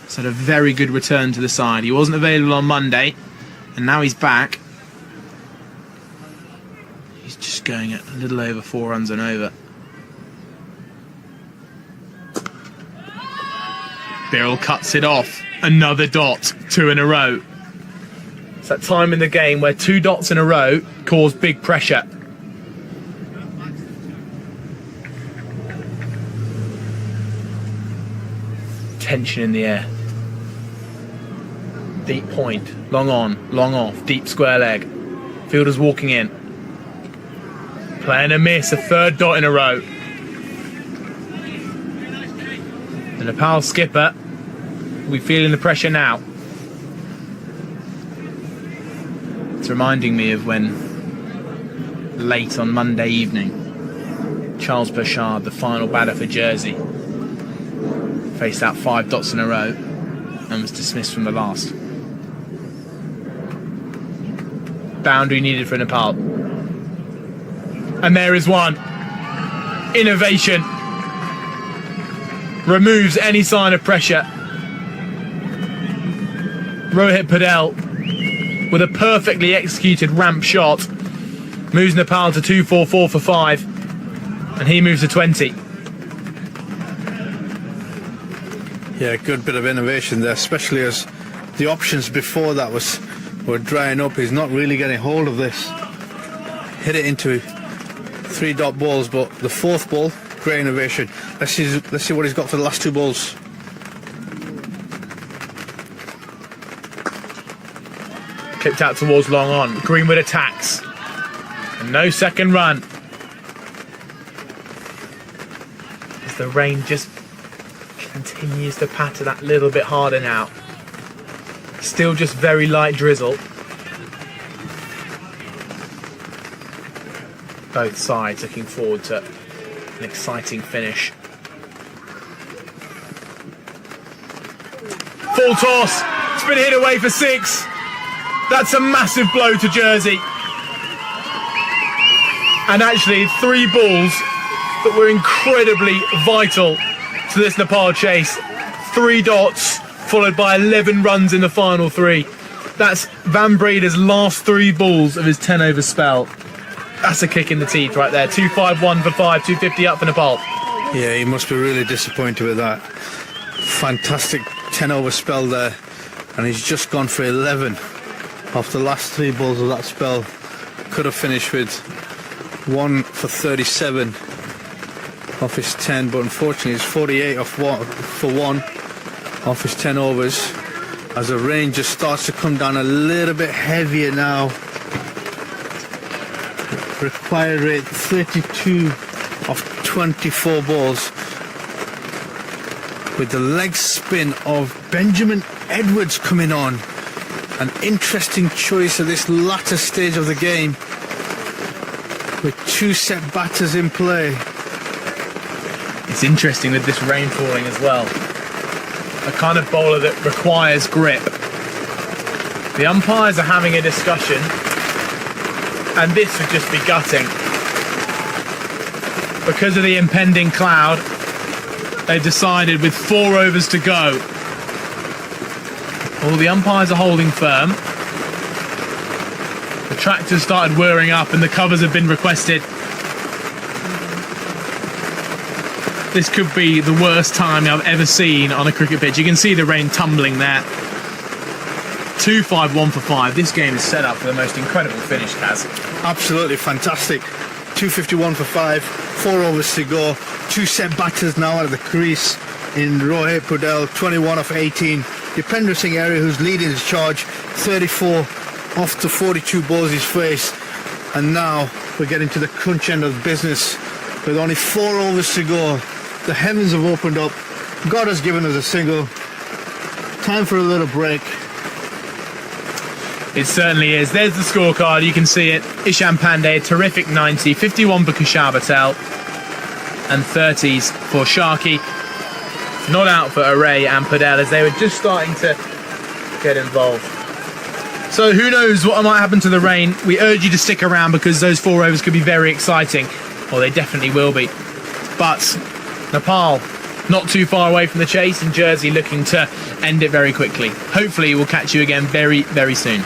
has had a very good return to the side. He wasn't available on Monday, and now he's back. He's just going at a little over 4 runs and over. Birrell cuts it off. Another dot, 2 in a row. It's that time in the game where 2 dots in a row cause big pressure. Tension in the air. Deep point, long on, long off, deep square leg. Fielder's walking in. Playing a miss, a 3rd dot in a row. The Nepal skipper will be feeling the pressure now. It's reminding me of when, late on Monday evening, Charles Burchard, the final batter for Jersey, faced out 5 dots in a row and was dismissed from the last. Boundary needed for Nepal. And there is one. Innovation. Removes any sign of pressure. Rohit Patel, with a perfectly executed ramp shot, moves Nepal to 244 for 5, and he moves to 20. Yeah, good bit of innovation there, especially as the options before that were drying up. He's not really getting hold of this. Hit it into 3 dot balls, but the 4th ball, great innovation. Let's see what he's got for the last 2 balls. Clipped out towards long on. Greenwood attacks. And no second run. As the rain just continues to patter that little bit harder now. Still just very light drizzle. Both sides looking forward to an exciting finish. Full toss. It's been hit away for 6. That's a massive blow to Jersey. And actually 3 balls that were incredibly vital to this Nepal chase. 3 dots followed by 11 runs in the final 3. That's Van Breeder's last 3 balls of his 10 over spell. That's a kick in the teeth right there. 251 for 5, 250 up for Nepal. Yeah, he must be really disappointed with that. Fantastic 10 over spell there, and he's just gone for 11 off the last 3 balls of that spell. Could have finished with 1 for 37 off his 10, but unfortunately it's 48 for 1 off his 10 overs, as the rain just starts to come down a little bit heavier now. Required rate 32 of 24 balls. with the leg spin of Benjamin Edwards coming on. An interesting choice at this latter stage of the game, with 2 set batters in play. It's interesting with this rain falling as well. A kind of bowler that requires grip. The umpires are having a discussion, and this would just be gutting. Because of the impending cloud, they've decided with 4 overs to go. All the umpires are holding firm. The tractors started whirring up and the covers have been requested. This could be the worst time I've ever seen on a cricket pitch. You can see the rain tumbling there. 2-5, 1 for 5. This game is set up for the most incredible finish, Kaz. Absolutely fantastic. 251 for 5, 4 overs to go. 2 set batters now out of the crease in Rohit Pudel, 21 off 18. Dipender Singh area, who's leading the charge, 34 off to 42 balls his face. And now we're getting to the crunch end of business with only 4 overs to go. The heavens have opened up. God has given us a single. Time for a little break. It certainly is. There's the scorecard. You can see it. Ishan Pandey, terrific 90, 51 for Kushal Patel, and 30s for Sharkey. Not out for Array and Padel as they were just starting to get involved. So who knows what might happen to the rain. We urge you to stick around because those 4 overs could be very exciting. Or they definitely will be. But Nepal not too far away from the chase, and Jersey looking to end it very quickly. Hopefully we'll catch you again very, very soon.